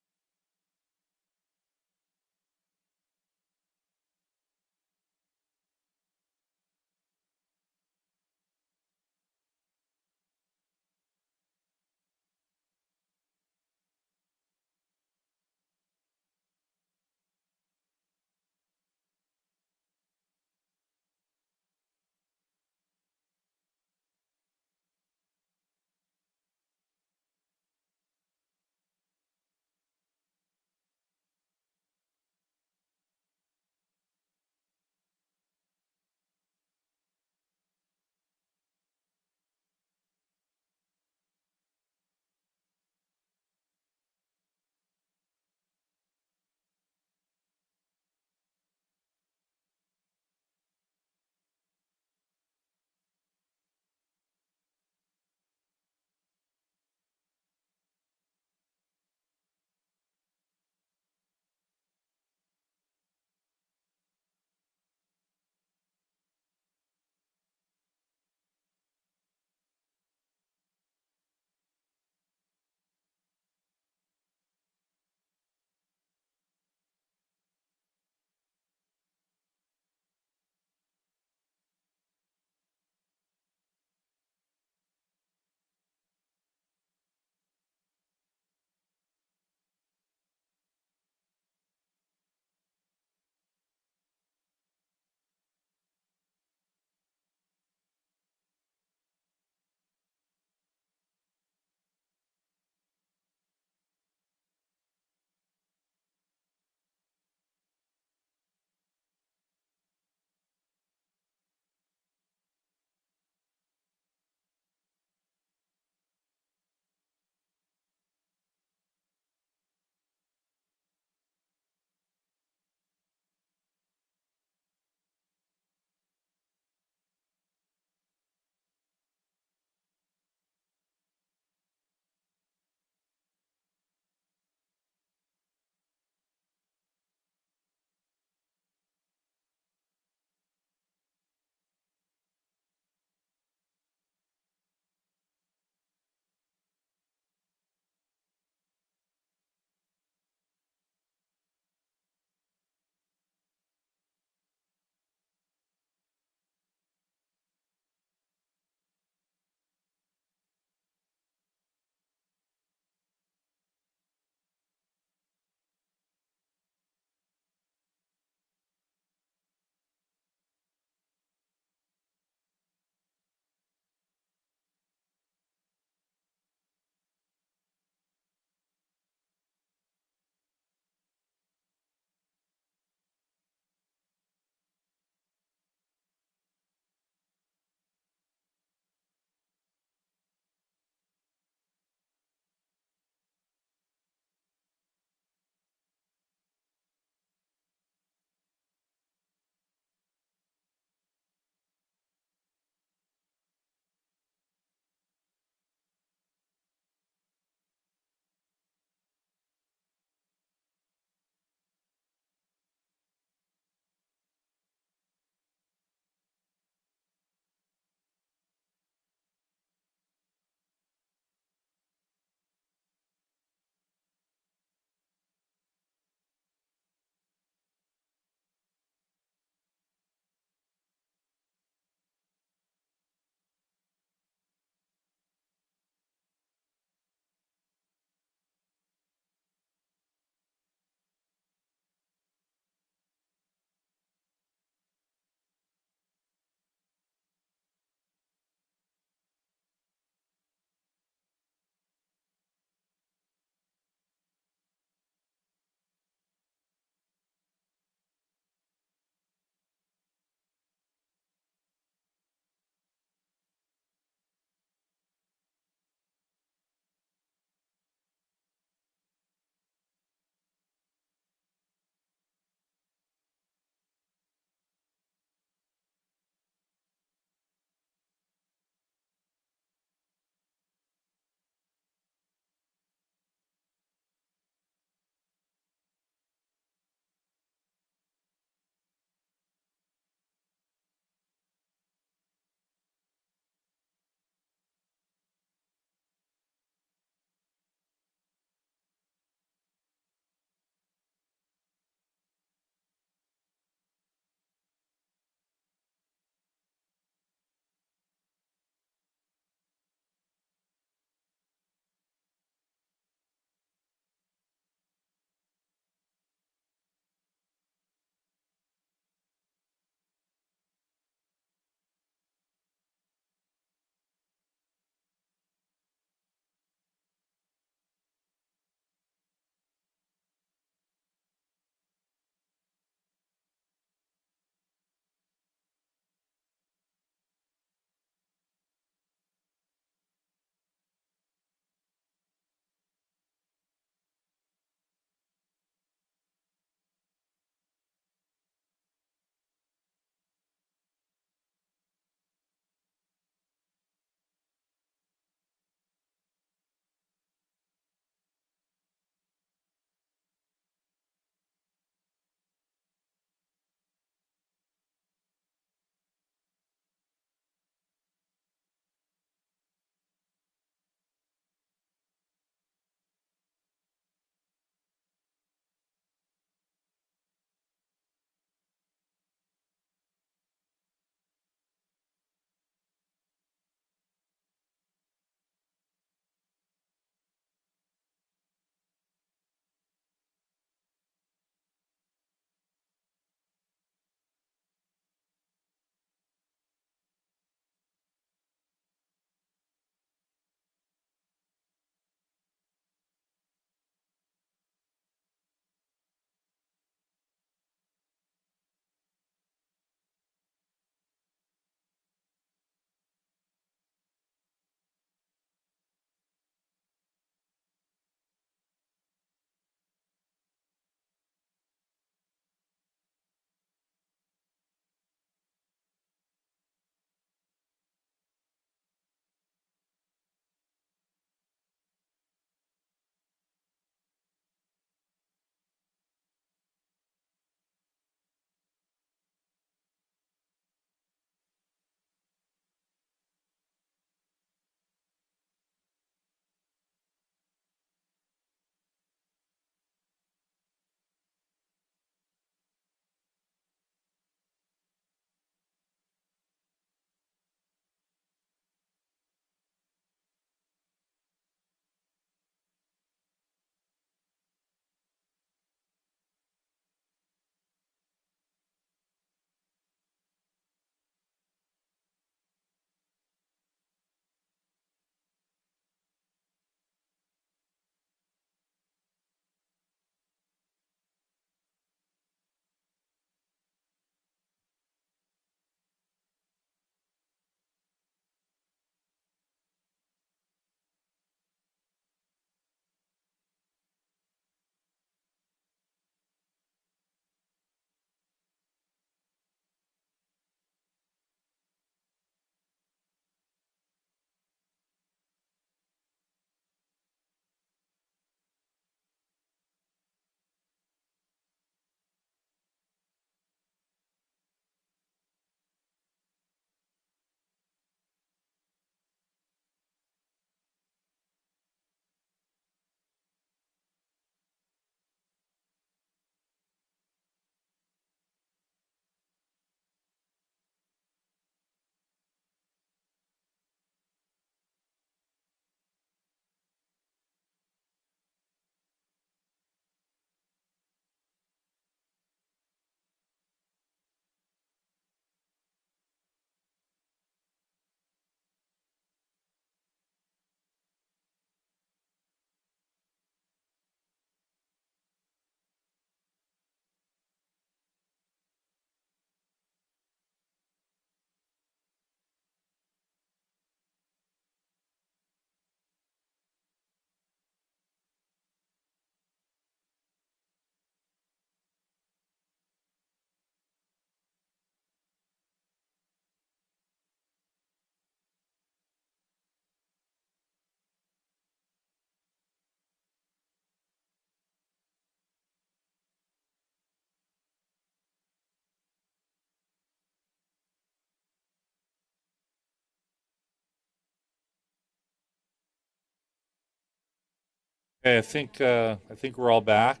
Speaker 1: Okay, I think we're all back.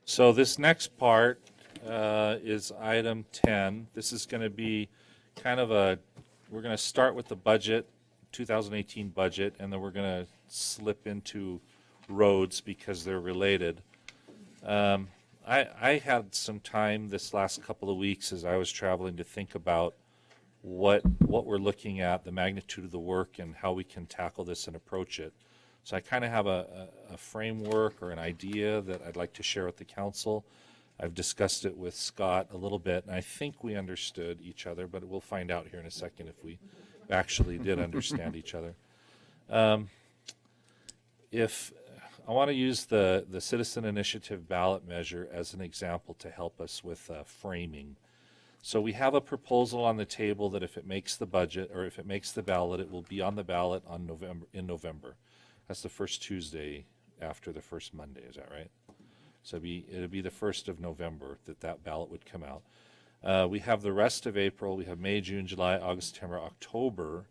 Speaker 1: So this next part is item 10. This is going to be kind of we're going to start with the budget, 2018 budget, and then we're going to slip into roads because they're related. I had some time this last couple of weeks as I was traveling to think about what we're looking at, the magnitude of the work, and how we can tackle this and approach it. So I kind of have a framework or an idea that I'd like to share with the council. I've discussed it with Scott a little bit, and I think we understood each other, but we'll find out here in a second if we actually did understand each other. If I want to use the citizen initiative ballot measure as an example to help us with framing. So we have a proposal on the table that if it makes the budget or if it makes the ballot, it will be on the ballot in November. That's the first Tuesday after the first Monday, is that right? So it'll be the 1st of November that ballot would come out. We have the rest of April. We have May, June, July, August, September, October.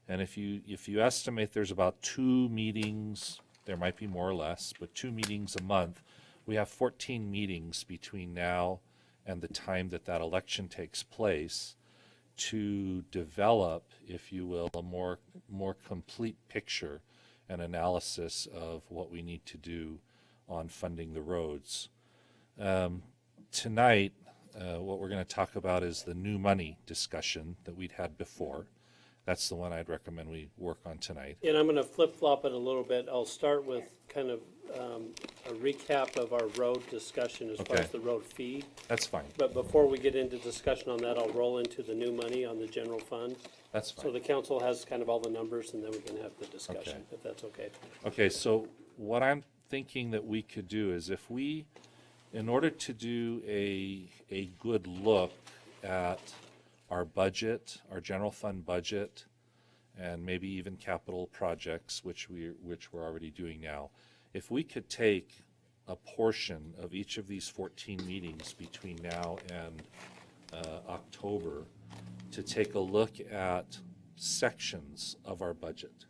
Speaker 1: And if you estimate there's about 2 meetings, there might be more or less, but 2 meetings a month, we have 14 meetings between now and the time that election takes place to develop, if you will, a more complete picture and analysis of what we need to do on funding the roads. Tonight, what we're going to talk about is the new money discussion that we'd had before. That's the one I'd recommend we work on tonight.
Speaker 11: And I'm going to flip-flop it a little bit. I'll start with kind of a recap of our road discussion as far
Speaker 1: Okay.
Speaker 11: as the road fee.
Speaker 1: That's fine.
Speaker 11: But before we get into discussion on that, I'll roll into the new money on the general fund.
Speaker 1: That's fine.
Speaker 11: So the council has kind of all the numbers, and then we can have the discussion,
Speaker 1: Okay.
Speaker 11: if that's okay.
Speaker 1: Okay, so what I'm thinking that we could do is if we, in order to do a good look at our budget, our general fund budget, and maybe even capital projects, which we're already doing now, if we could take a portion of each of these 14 meetings between now and October to take a look at sections of our budget,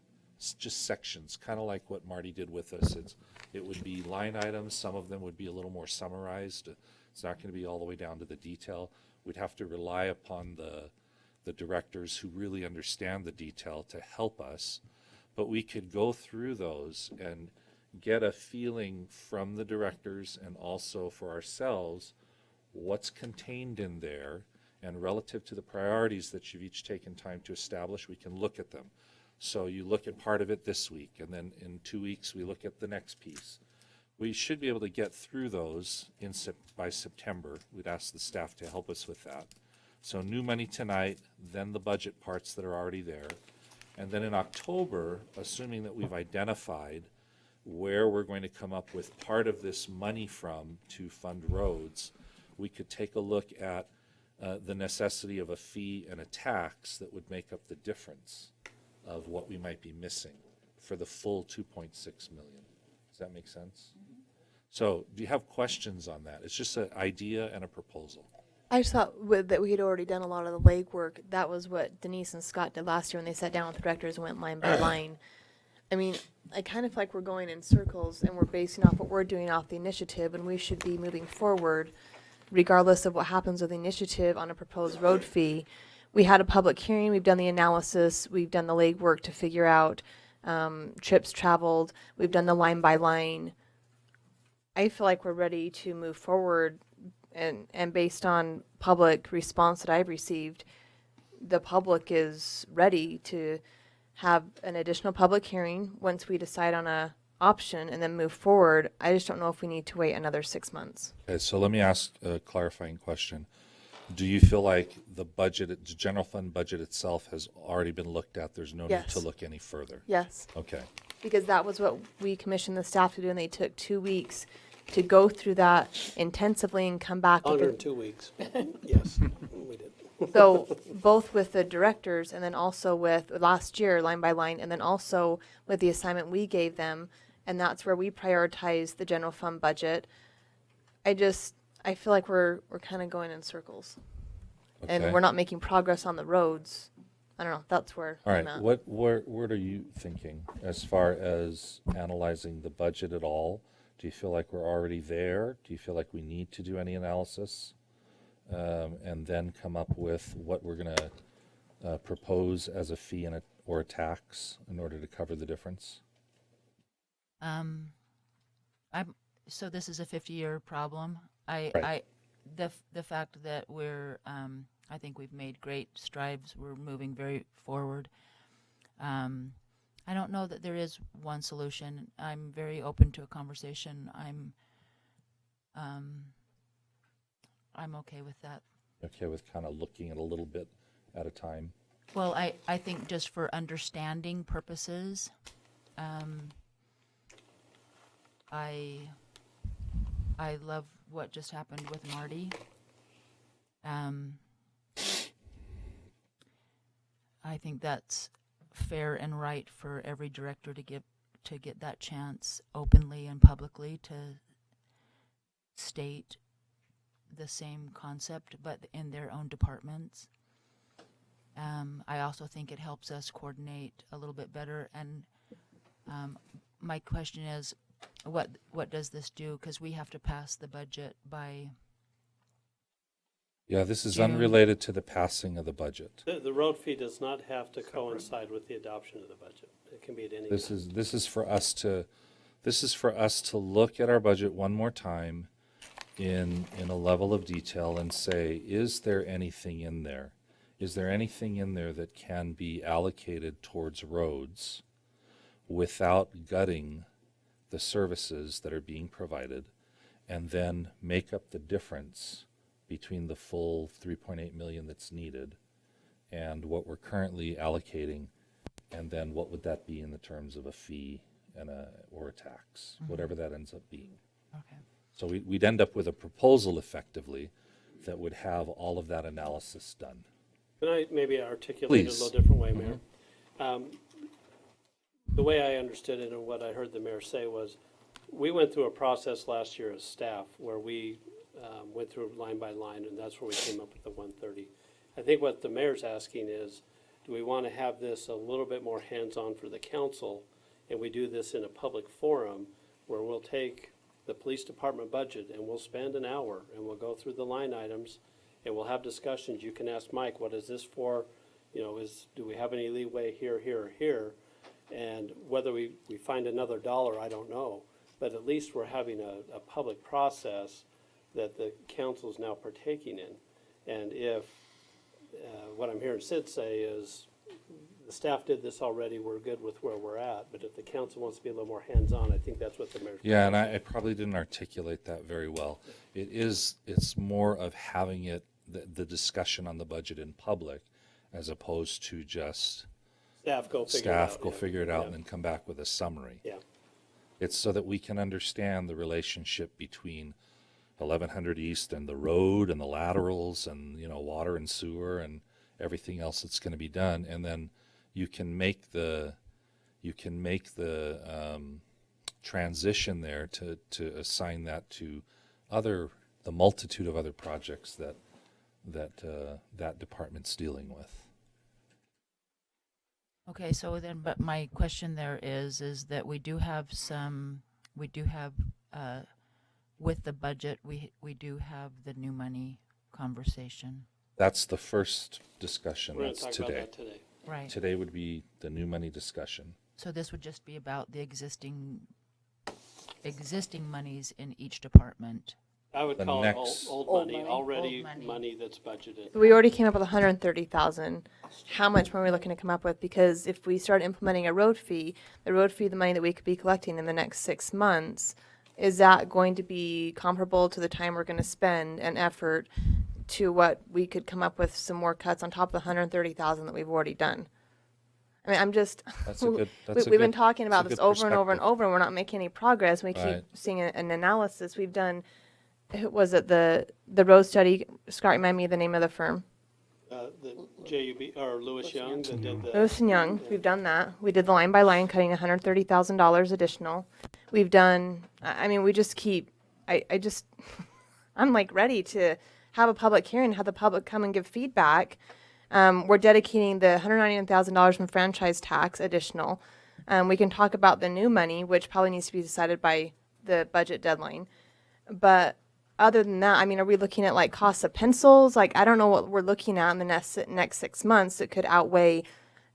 Speaker 1: just sections, kind of like what Marty did with us. It would be line items. Some of them would be a little more summarized. It's not going to be all the way down to the detail. We'd have to rely upon the directors who really understand the detail to help us. But we could go through those and get a feeling from the directors and also for ourselves what's contained in there, and relative to the priorities that you've each taken time to establish, we can look at them. So you look at part of it this week, and then in 2 weeks we look at the next piece. We should be able to get through those by September. We'd ask the staff to help us with that. So new money tonight, then the budget parts that are already there. And then in October, assuming that we've identified where we're going to come up with part of this money from to fund roads, we could take a look at the necessity of a fee and a tax that would make up the difference of what we might be missing for the full 2.6 million. Does that make sense? So do you have questions on that? It's just an idea and a proposal.
Speaker 14: I just thought that we had already done a lot of the legwork. That was what Denise and Scott did last year when they sat down with the directors and went line by line. I mean, I kind of feel like we're going in circles and we're basing off what we're doing off the initiative, and we should be moving forward regardless of what happens with the initiative on a proposed road fee. We had a public hearing, we've done the analysis, we've done the legwork to figure out trips traveled, we've done the line by line. I feel like we're ready to move forward, and based on public response that I've received, the public is ready to have an additional public hearing once we decide on a option and then move forward. I just don't know if we need to wait another 6 months.
Speaker 1: Okay, so let me ask a clarifying question. Do you feel like the budget, the general fund budget itself has already been looked at? There's no need
Speaker 14: Yes.
Speaker 1: to look any further?
Speaker 14: Yes.
Speaker 1: Okay.
Speaker 14: Because that was what we commissioned the staff to do, and they took 2 weeks to go through that intensively and come back with
Speaker 11: Under
Speaker 14: a-
Speaker 11: 2 weeks. Yes, we did.
Speaker 14: So both with the directors and then also with last year, line by line, and then also with the assignment we gave them, and that's where we prioritize the general fund budget. I feel like we're kind of going in circles.
Speaker 1: Okay.
Speaker 14: And we're not making progress on the roads I don't know, that's where
Speaker 1: All
Speaker 14: I'm
Speaker 1: right,
Speaker 14: at.
Speaker 1: what are you thinking as far as analyzing the budget at all? Do you feel like we're already there? Do you feel like we need to do any analysis? And then come up with what we're gonna propose as a fee or a tax in order to cover the difference?
Speaker 10: So this is a 50-year problem.
Speaker 1: Right.
Speaker 10: The fact that I think we've made great strides. We're moving very forward. I don't know that there is one solution. I'm very open to a conversation. I'm okay with that.
Speaker 1: Okay with kind of looking at a little bit at a time?
Speaker 10: Well, I think just for understanding purposes, I love what just happened with Marty. I think that's fair and right for every director to get that chance openly and publicly to state the same concept, but in their own departments. I also think it helps us coordinate a little bit better. And my question is, what does this do? Because we have to pass the budget by
Speaker 1: Yeah, this is
Speaker 10: June.
Speaker 1: unrelated to the passing of the budget.
Speaker 11: The road fee does not have to coincide with the adoption of the budget. It can be at any time.
Speaker 1: This is for us to look at our budget one more time in a level of detail and say, is there anything in there? Is there anything in there that can be allocated towards roads without gutting the services that are being provided, and then make up the difference between the full 3.8 million that's needed and what we're currently allocating, and then what would that be in the terms of a fee and or a tax, whatever that ends up being.
Speaker 10: Okay.
Speaker 1: So we'd end up with a proposal effectively that would have all of that analysis done.
Speaker 11: Can I maybe articulate it a
Speaker 1: Please.
Speaker 11: little different way, Mayor? The way I understood it and what I heard the mayor say was, we went through a process last year as staff where we went through line by line, and that's where we came up with the 130. I think what the mayor's asking is, do we want to have this a little bit more hands-on for the council, and we do this in a public forum where we'll take the police department budget and we'll spend an hour and we'll go through the line items and we'll have discussions. You can ask Mike, what is this for? You know, do we have any leeway here, here, or here? And whether we find another dollar, I don't know. But at least we're having a public process that the council is now partaking in. And if, what I'm hearing Sid say is, the staff did this already, we're good with where we're at. But if the council wants to be a little more hands-on, I think that's what the mayor's.
Speaker 1: Yeah, and I probably didn't articulate that very well. It's more of having the discussion on the budget in public as opposed to just
Speaker 11: Staff go
Speaker 1: figure it out and then come back with a summary.
Speaker 11: Yeah.
Speaker 1: It's so that we can understand the relationship between 1100 East and the road and the laterals and, water and sewer and everything else that's going to be done. And then you can make the transition there to assign that to the multitude of other projects that department's dealing with.
Speaker 10: Okay, so then, but my question there is that we do have with the budget, we do have the new money conversation.
Speaker 1: That's the first discussion.
Speaker 11: We're gonna
Speaker 1: That's
Speaker 11: talk
Speaker 1: today.
Speaker 11: about that today.
Speaker 10: Right.
Speaker 1: Today would be the new money discussion.
Speaker 10: So this would just be about the existing monies in each department.
Speaker 11: I would
Speaker 1: The
Speaker 11: call
Speaker 1: next-
Speaker 11: it old
Speaker 10: Old
Speaker 11: money,
Speaker 10: money.
Speaker 11: already
Speaker 10: Old money.
Speaker 11: money that's budgeted.
Speaker 14: We already came up with 130,000. How much more are we looking to come up with? Because if we start implementing a road fee, the money that we could be collecting in the next 6 months, is that going to be comparable to the time we're going to spend and effort to what we could come up with some more cuts on top of the 130,000 that we've already done? I mean, I'm just,
Speaker 1: That's a good-
Speaker 14: we've been talking about
Speaker 1: that's a
Speaker 14: this
Speaker 1: good
Speaker 14: over and over and
Speaker 1: perspective.
Speaker 14: over, and we're not making any progress. We keep
Speaker 1: Right.
Speaker 14: seeing an analysis. We've done, was it the road study? Scott, remind me of the name of the firm.
Speaker 11: The JUB, or Lewis Young that did the.
Speaker 14: Lewis and Young, we've done that. We did the line by line, cutting $130,000 additional. We've done, we just keep, I'm like ready to have a public hearing, have the public come and give feedback, We're dedicating the $199,000 from franchise tax additional. We can talk about the new money, which probably needs to be decided by the budget deadline. But other than that, I mean, are we looking at like costs of pencils? Like, I don't know what we're looking at in the next 6 months that could outweigh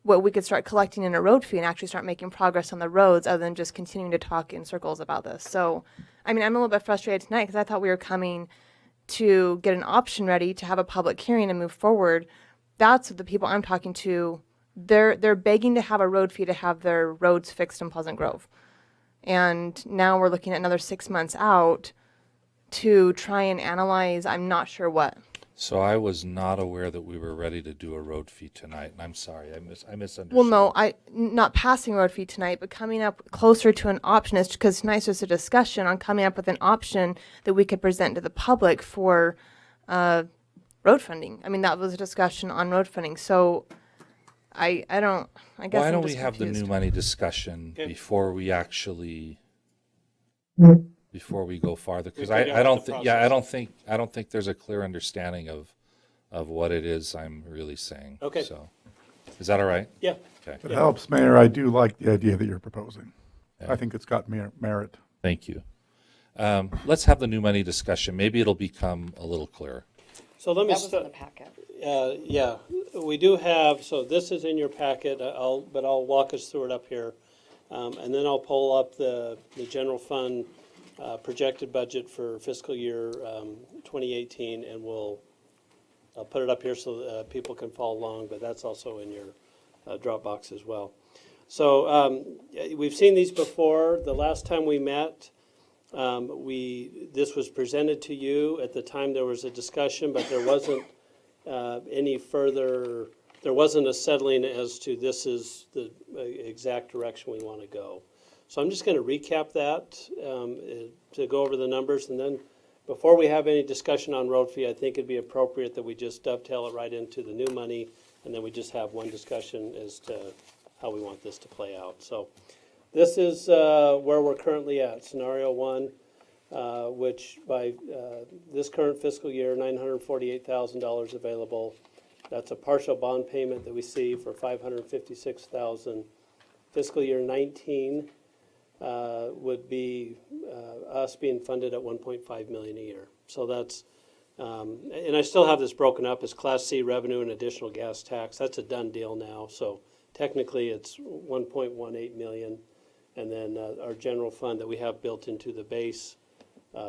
Speaker 14: what we could start collecting in a road fee and actually start making progress on the roads other than just continuing to talk in circles about this. So, I mean, I'm a little bit frustrated tonight because I thought we were coming to get an option ready to have a public hearing and move forward. That's the people I'm talking to. They're begging to have a road fee to have their roads fixed in Pleasant Grove. And now we're looking at another 6 months out to try and analyze, I'm not sure what.
Speaker 1: So I was not aware that we were ready to do a road fee tonight, and I'm sorry, I misunderstood.
Speaker 14: Well, no, not passing road fee tonight, but coming up closer to an option, is because tonight's just a discussion on coming up with an option that we could present to the public for road funding. I mean, that was a discussion on road funding. So I guess
Speaker 1: Why
Speaker 14: I'm
Speaker 1: don't
Speaker 14: just
Speaker 1: we have the
Speaker 14: confused.
Speaker 1: new money discussion before we actually, before we go farther? Because I don't think, I don't think there's a clear understanding of what it is I'm really saying.
Speaker 11: Okay.
Speaker 1: So, is that all right?
Speaker 11: Yeah.
Speaker 1: Okay.
Speaker 4: If it helps, Mayor, I do like the idea that you're proposing. I think it's got merit.
Speaker 1: Thank you. Let's have the new money discussion. Maybe it'll become a little clearer.
Speaker 11: So let me
Speaker 8: That was in
Speaker 11: start.
Speaker 8: the packet.
Speaker 11: Yeah, we do have, so this is in your packet, but I'll walk us through it up here. And then I'll pull up the general fund projected budget for fiscal year 2018, and I'll put it up here so people can follow along, but that's also in your Dropbox as well. So we've seen these before. The last time we met, this was presented to you. At the time, there was a discussion, but there wasn't any further, there wasn't a settling as to this is the exact direction we want to go. So I'm just going to recap that to go over the numbers, and then before we have any discussion on road fee, I think it'd be appropriate that we just dovetail it right into the new money, and then we just have one discussion as to how we want this to play out. So this is where we're currently at, scenario one, which by this current fiscal year, $948,000 available. That's a partial bond payment that we see for $556,000. Fiscal year 19 would be us being funded at $1.5 million a year. So that's, and I still have this broken up as Class C revenue and additional gas tax. That's a done deal now. So technically it's 1.18 million. And then our general fund that we have built into the base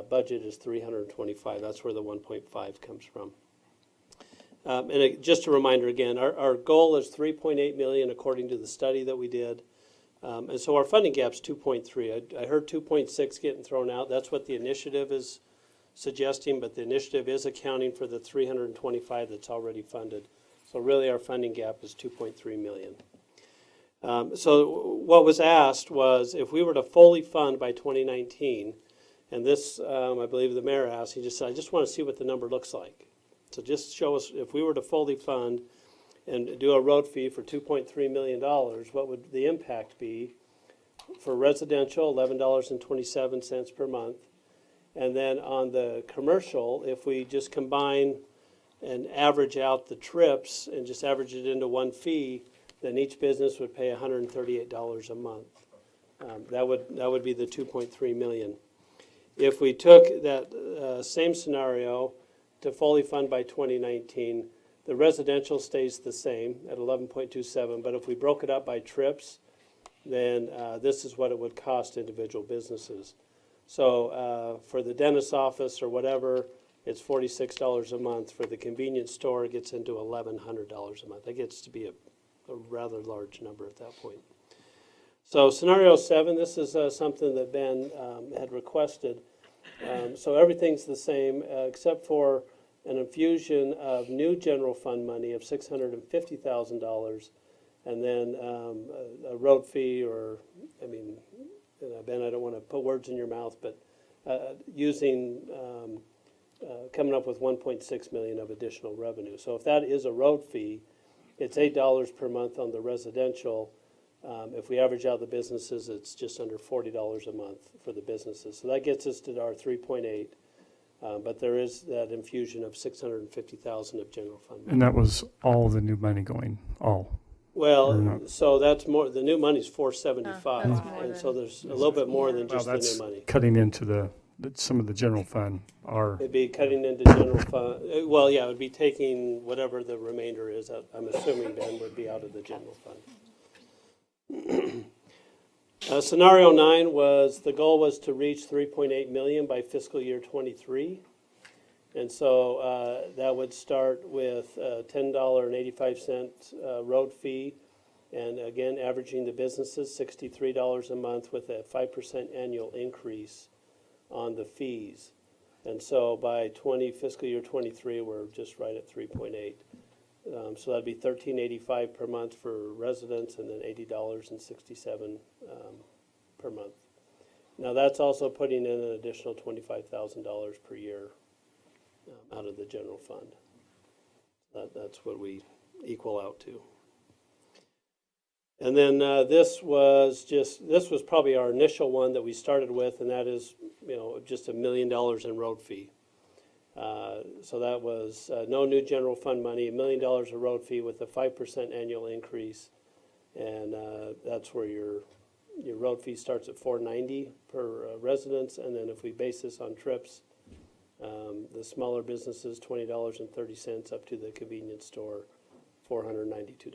Speaker 11: budget is 325. That's where the 1.5 comes from. Just a reminder again, our goal is 3.8 million according to the study that we did. And so our funding gap's 2.3. I heard 2.6 getting thrown out. That's what the initiative is suggesting, but the initiative is accounting for the 325 that's already funded. So really our funding gap is 2.3 million. So what was asked was if we were to fully fund by 2019, and this, I believe the mayor asked, he just said, I just want to see what the number looks like. So just show us, if we were to fully fund and do a road fee for $2.3 million, what would the impact be for residential, $11.27 per month. And then on the commercial, if we just combine and average out the trips and just average it into one fee, then each business would pay $138 a month. That would be the 2.3 million. If we took that same scenario to fully fund by 2019, the residential stays the same at 11.27, but if we broke it up by trips, then this is what it would cost individual businesses. So for the dentist's office or whatever, it's $46 a month. For the convenience store, it gets into $1,100 a month. That gets to be a rather large number at that point. So scenario 7, this is something that Ben had requested. So everything's the same except for an infusion of new general fund money of $650,000, and then a road fee, or, I mean, Ben, I don't want to put words in your mouth, but using, coming up with 1.6 million of additional revenue. So if that is a road fee, it's $8 per month on the residential. If we average out the businesses, it's just under $40 a month for the businesses. So that gets us to our 3.8. But there is that infusion of 650,000 of general fund money.
Speaker 18: And that was all the new money going, all.
Speaker 11: Well,
Speaker 18: Or not?
Speaker 11: so that's more, the new money's 475,
Speaker 14: that's more
Speaker 11: and
Speaker 14: than-
Speaker 11: so there's a little bit more than
Speaker 18: Well,
Speaker 11: just the
Speaker 18: that's
Speaker 11: new money.
Speaker 18: cutting into some of the general fund are,
Speaker 11: It'd be cutting into general fund, well, yeah, it would be taking whatever the remainder is, I'm assuming Ben would be out of the general fund. Scenario 9 was, the goal was to reach 3.8 million by fiscal year '23. And so that would start with $10.85 road fee, and again, averaging the businesses $63 a month with a 5% annual increase on the fees. And so by fiscal year '23, we're just right at 3.8. So that'd be $13.85 per month for residents, and then $80.67 per month. Now that's also putting in an additional $25,000 per year out of the general fund. That's what we equal out to. And then this was probably our initial one that we started with, and that is, just $1 million in road fee. So that was no new general fund money, $1 million of road fee with a 5% annual increase, and that's where your road fee starts at $490 per residence, and then if we base this on trips, the smaller businesses $20.30 up to the convenience store $492.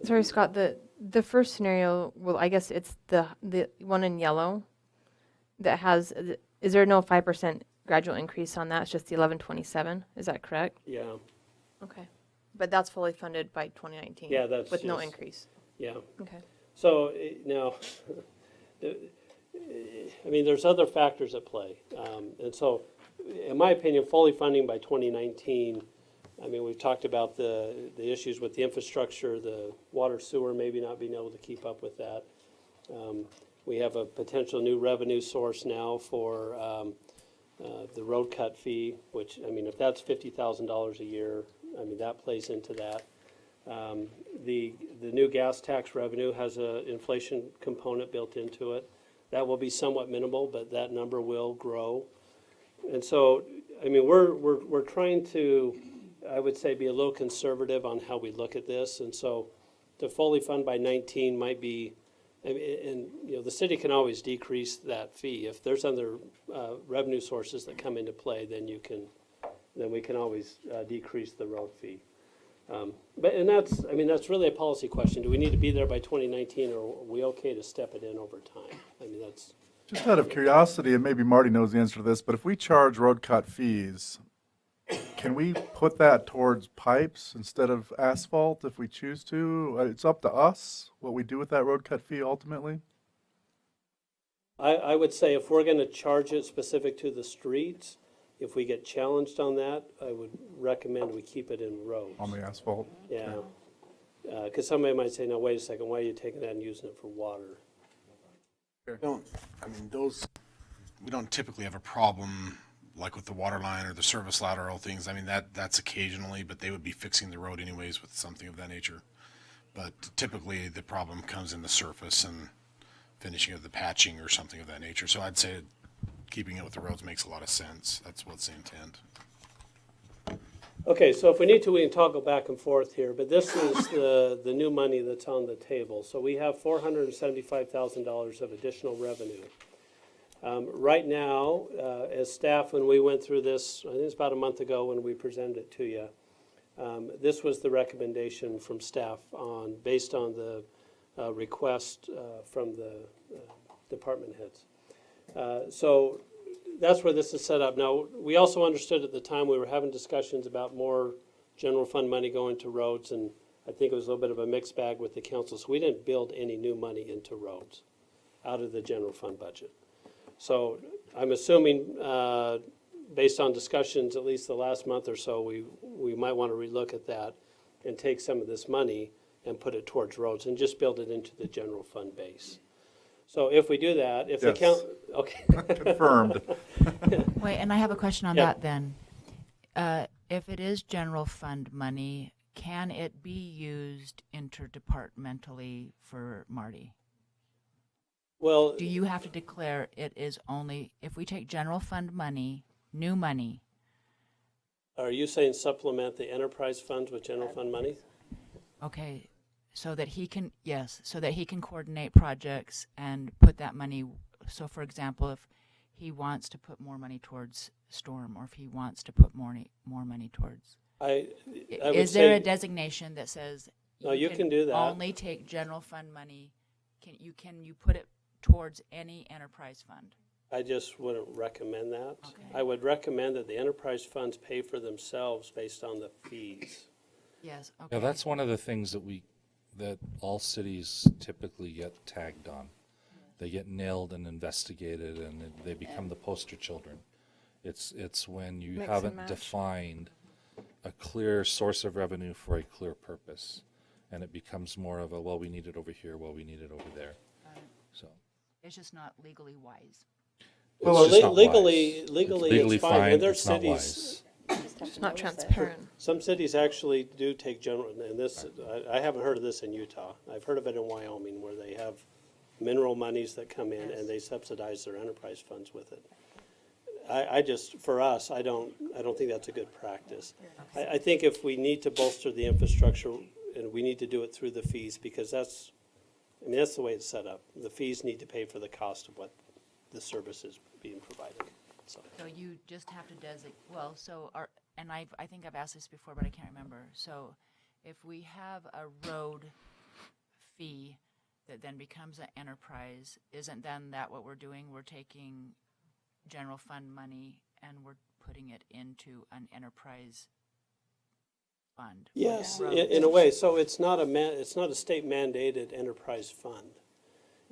Speaker 14: Sorry, Scott, the first scenario, well, I guess it's the one in yellow that has, is there no 5% gradual increase on that? It's just the 1127, is that correct?
Speaker 11: Yeah.
Speaker 14: Okay. But that's fully funded by 2019?
Speaker 11: Yeah, that's
Speaker 14: with no
Speaker 11: just-
Speaker 14: increase?
Speaker 11: Yeah.
Speaker 14: Okay.
Speaker 11: So now, I mean, there's other factors at play. And so, in my opinion, fully funding by 2019, I mean, we've talked about the issues with the infrastructure, the water sewer maybe not being able to keep up with that. We have a potential new revenue source now for the road cut fee, which, I mean, if that's $50,000 a year, I mean, that plays into that. The new gas tax revenue has an inflation component built into it. That will be somewhat minimal, but that number will grow. And so, I mean, we're trying to, I would say, be a little conservative on how we look at this. And so to fully fund by 19 might be, and the city can always decrease that fee. If there's other revenue sources that come into play, then we can always decrease the road fee. That's really a policy question. Do we need to be there by 2019, or are we okay to step it in over time? I mean, that's.
Speaker 4: Just out of curiosity, and maybe Marty knows the answer to this, but if we charge road cut fees, can we put that towards pipes instead of asphalt if we choose to? It's up to us what we do with that road cut fee ultimately.
Speaker 11: I would say if we're going to charge it specific to the streets, if we get challenged on that, I would recommend we keep it in roads.
Speaker 4: On the asphalt?
Speaker 11: Yeah. Because somebody might say, no, wait a second, why are you taking that and using it for water?
Speaker 3: We don't typically have a problem like with the water line or the service lateral things. I mean, that's occasionally, but they would be fixing the road anyways with something of that nature. But typically the problem comes in the surface and finishing of the patching or something of that nature. So I'd say keeping it with the roads makes a lot of sense. That's what's the intent.
Speaker 11: Okay, so if we need to, we can toggle back and forth here, but this is the new money that's on the table. So we have $475,000 of additional revenue. Right now, as staff, when we went through this, I think it's about a month ago when we presented it to you, this was the recommendation from staff based on the request from the department heads. So that's where this is set up. Now, we also understood at the time we were having discussions about more general fund money going to roads, and I think it was a little bit of a mixed bag with the council. So we didn't build any new money into roads out of the general fund budget. So I'm assuming, based on discussions at least the last month or so, we might want to relook at that and take some of this money and put it towards roads and just build it into the general fund base. So if we do that, if the count, okay.
Speaker 4: Confirmed.
Speaker 10: Wait, and I have a question on
Speaker 11: Yeah.
Speaker 10: that then. If it is general fund money, can it be used interdepartmentally for Marty?
Speaker 11: Well,
Speaker 10: Do you have to declare it is only, if we take general fund money new money.
Speaker 11: Are you saying supplement the enterprise funds with general fund money?
Speaker 10: Okay, so that he can, yes, so that he can coordinate projects and put that money. So for example, if he wants to put more money towards storm, or if he wants to put more money towards.
Speaker 11: I would
Speaker 10: Is there a
Speaker 11: say-
Speaker 10: designation that says
Speaker 11: No, you can do that.
Speaker 10: only take general fund money? Can you put it towards any enterprise fund?
Speaker 11: I just wouldn't recommend that. I would recommend that the enterprise funds pay for themselves based on the fees.
Speaker 10: Yes, okay.
Speaker 1: Yeah, that's one of the things that all cities typically get tagged on. They get nailed and investigated, and they become the poster children. It's when you
Speaker 14: Mix and
Speaker 1: haven't
Speaker 14: match.
Speaker 1: defined a clear source of revenue for a clear purpose, and it becomes more of a, well, we need it over here, well, we need it over there. So
Speaker 10: It's just not legally wise.
Speaker 11: Well,
Speaker 1: it's just not
Speaker 11: legally,
Speaker 1: wise.
Speaker 11: legally,
Speaker 1: legally
Speaker 11: it's fine. And there's
Speaker 1: it's not
Speaker 11: cities.
Speaker 1: wise.
Speaker 14: It's not transparent.
Speaker 11: Some cities actually do take general, and this, I haven't heard of this in Utah. I've heard of it in Wyoming, where they have mineral monies that come in and they subsidize their enterprise funds with it. I just, for us, I don't think that's a good practice. I think if we need to bolster the infrastructure, and we need to do it through the fees, because that's the way it's set up. The fees need to pay for the cost of what the service is being provided, so.
Speaker 10: So you just have to and I think I've asked this before, but I can't remember. So if we have a road fee that then becomes an enterprise, isn't then that what we're doing? We're taking general fund money and we're putting it into an enterprise fund. for
Speaker 11: Yes,
Speaker 10: roads.
Speaker 11: in a way. So it's not a state mandated enterprise fund.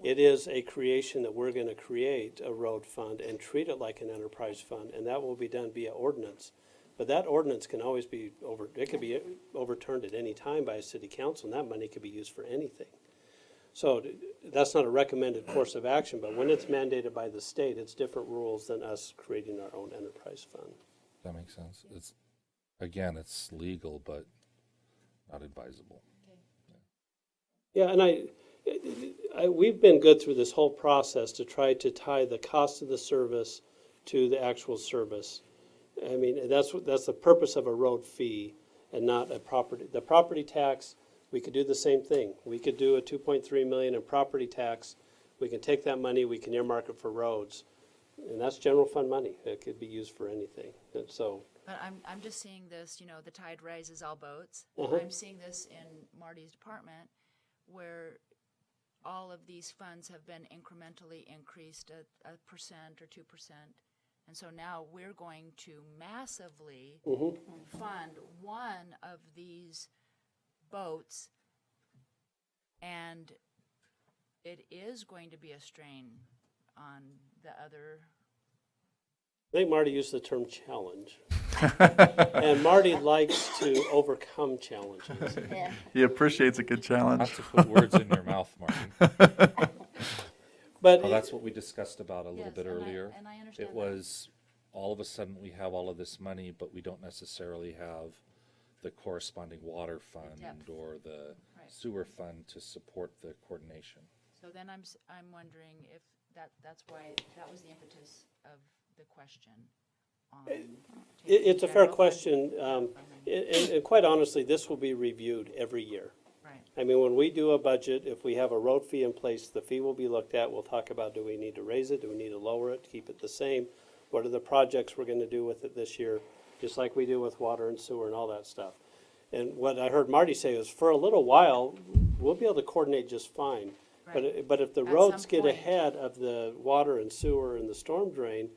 Speaker 11: It is a creation that we're gonna create a road fund and treat it like an enterprise fund, and that will be done via ordinance. But that ordinance can always be it could be overturned at any time by a city council, and that money could be used for anything. So that's not a recommended course of action, but when it's mandated by the state, it's different rules than us creating our own enterprise fund.
Speaker 1: That makes sense. Again, it's legal, but not advisable.
Speaker 11: Yeah, and we've been good through this whole process to try to tie the cost of the service to the actual service. I mean, that's the purpose of a road fee and not the property tax. We could do the same thing. We could do a 2.3 million in property tax. We can take that money, we can earmark it for roads. And that's general fund money. It could be used for anything. And so,
Speaker 10: But I'm just seeing this, the tide rises all boats.
Speaker 11: Uh-huh.
Speaker 10: I'm seeing this in Marty's department, where all of these funds have been incrementally increased a 1% or 2%. And so now we're going to massively fund one of these boats, and it is going to be a strain on the other.
Speaker 11: I think Marty used the term challenge. And Marty likes to overcome challenges.
Speaker 4: He appreciates a good challenge.
Speaker 1: Not to put words in your mouth, Martin.
Speaker 11: But
Speaker 1: Well, that's what we discussed about a little
Speaker 10: Yes,
Speaker 1: bit
Speaker 10: and I-
Speaker 1: earlier.
Speaker 10: and I understand
Speaker 1: It
Speaker 10: that.
Speaker 1: was, all of a sudden, we have all of this money, but we don't necessarily have the corresponding water fund
Speaker 10: depth.
Speaker 1: or the
Speaker 10: Right.
Speaker 1: sewer fund to support the coordination.
Speaker 10: So then I'm wondering if that's why, that was the impetus of the question on.
Speaker 11: It's a fair
Speaker 10: general fund-
Speaker 11: question,
Speaker 10: fund money.
Speaker 11: and quite honestly, this will be reviewed every year.
Speaker 10: Right.
Speaker 11: I mean, when we do a budget, if we have a road fee in place, the fee will be looked at. We'll talk about, do we need to raise it? Do we need to lower it, keep it the same? What are the projects we're gonna do with it this year? Just like we do with water and sewer and all that stuff. And what I heard Marty say is, for a little while, we'll be able to coordinate just fine. But if the
Speaker 10: At
Speaker 11: roads
Speaker 10: some
Speaker 11: get
Speaker 10: point.
Speaker 11: ahead of the water and sewer and the storm drain,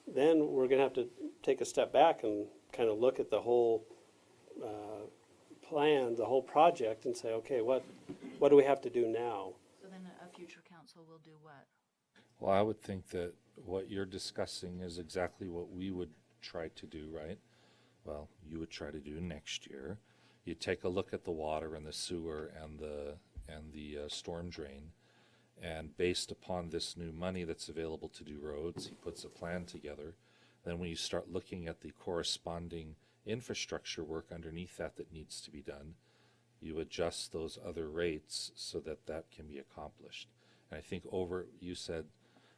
Speaker 11: then we're gonna have to take a step back and kind of look at the whole plan, the whole project, and say, okay, what do we have to do now?
Speaker 10: So then a future council will do what?
Speaker 1: Well, I would think that what you're discussing is exactly what we would try to do, right? Well, you would try to do next year. You take a look at the water and the sewer and the storm drain, and based upon this new money that's available to do roads, he puts a plan together. Then when you start looking at the corresponding infrastructure work underneath that needs to be done, you adjust those other rates so that that can be accomplished. And I think you said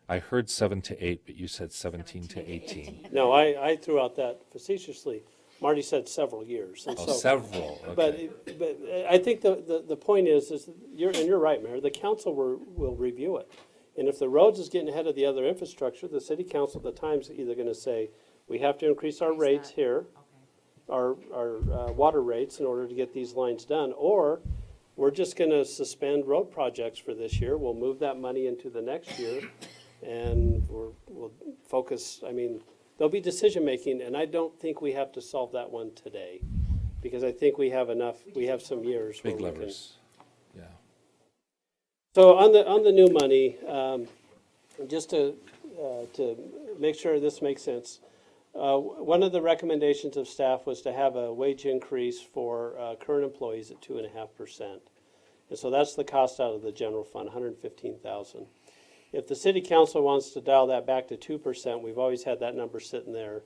Speaker 1: I heard 7 to 8, but you said 17 to 18.
Speaker 11: No, I threw out that facetiously. Marty said several years. And
Speaker 1: Oh,
Speaker 11: so,
Speaker 1: several, okay.
Speaker 11: But I think the point is you're right, Mayor, the council will review it. And if the roads is getting ahead of the other infrastructure, the city council at the time's either gonna say, we have to increase our rates here, our water rates in order to get these lines done, or we're just gonna suspend road projects for this year. We'll move that money into the next year, and we'll focus, I mean, there'll be decision-making, and I don't think we have to solve that one today, because I think we have some years where
Speaker 1: Big
Speaker 11: we can.
Speaker 1: levers, yeah.
Speaker 11: So on the new money, just to make sure this makes sense, one of the recommendations of staff was to have a wage increase for current employees at 2.5%. And so that's the cost out of the general fund, $115,000. If the city council wants to dial that back to 2%, we've always had that number sitting there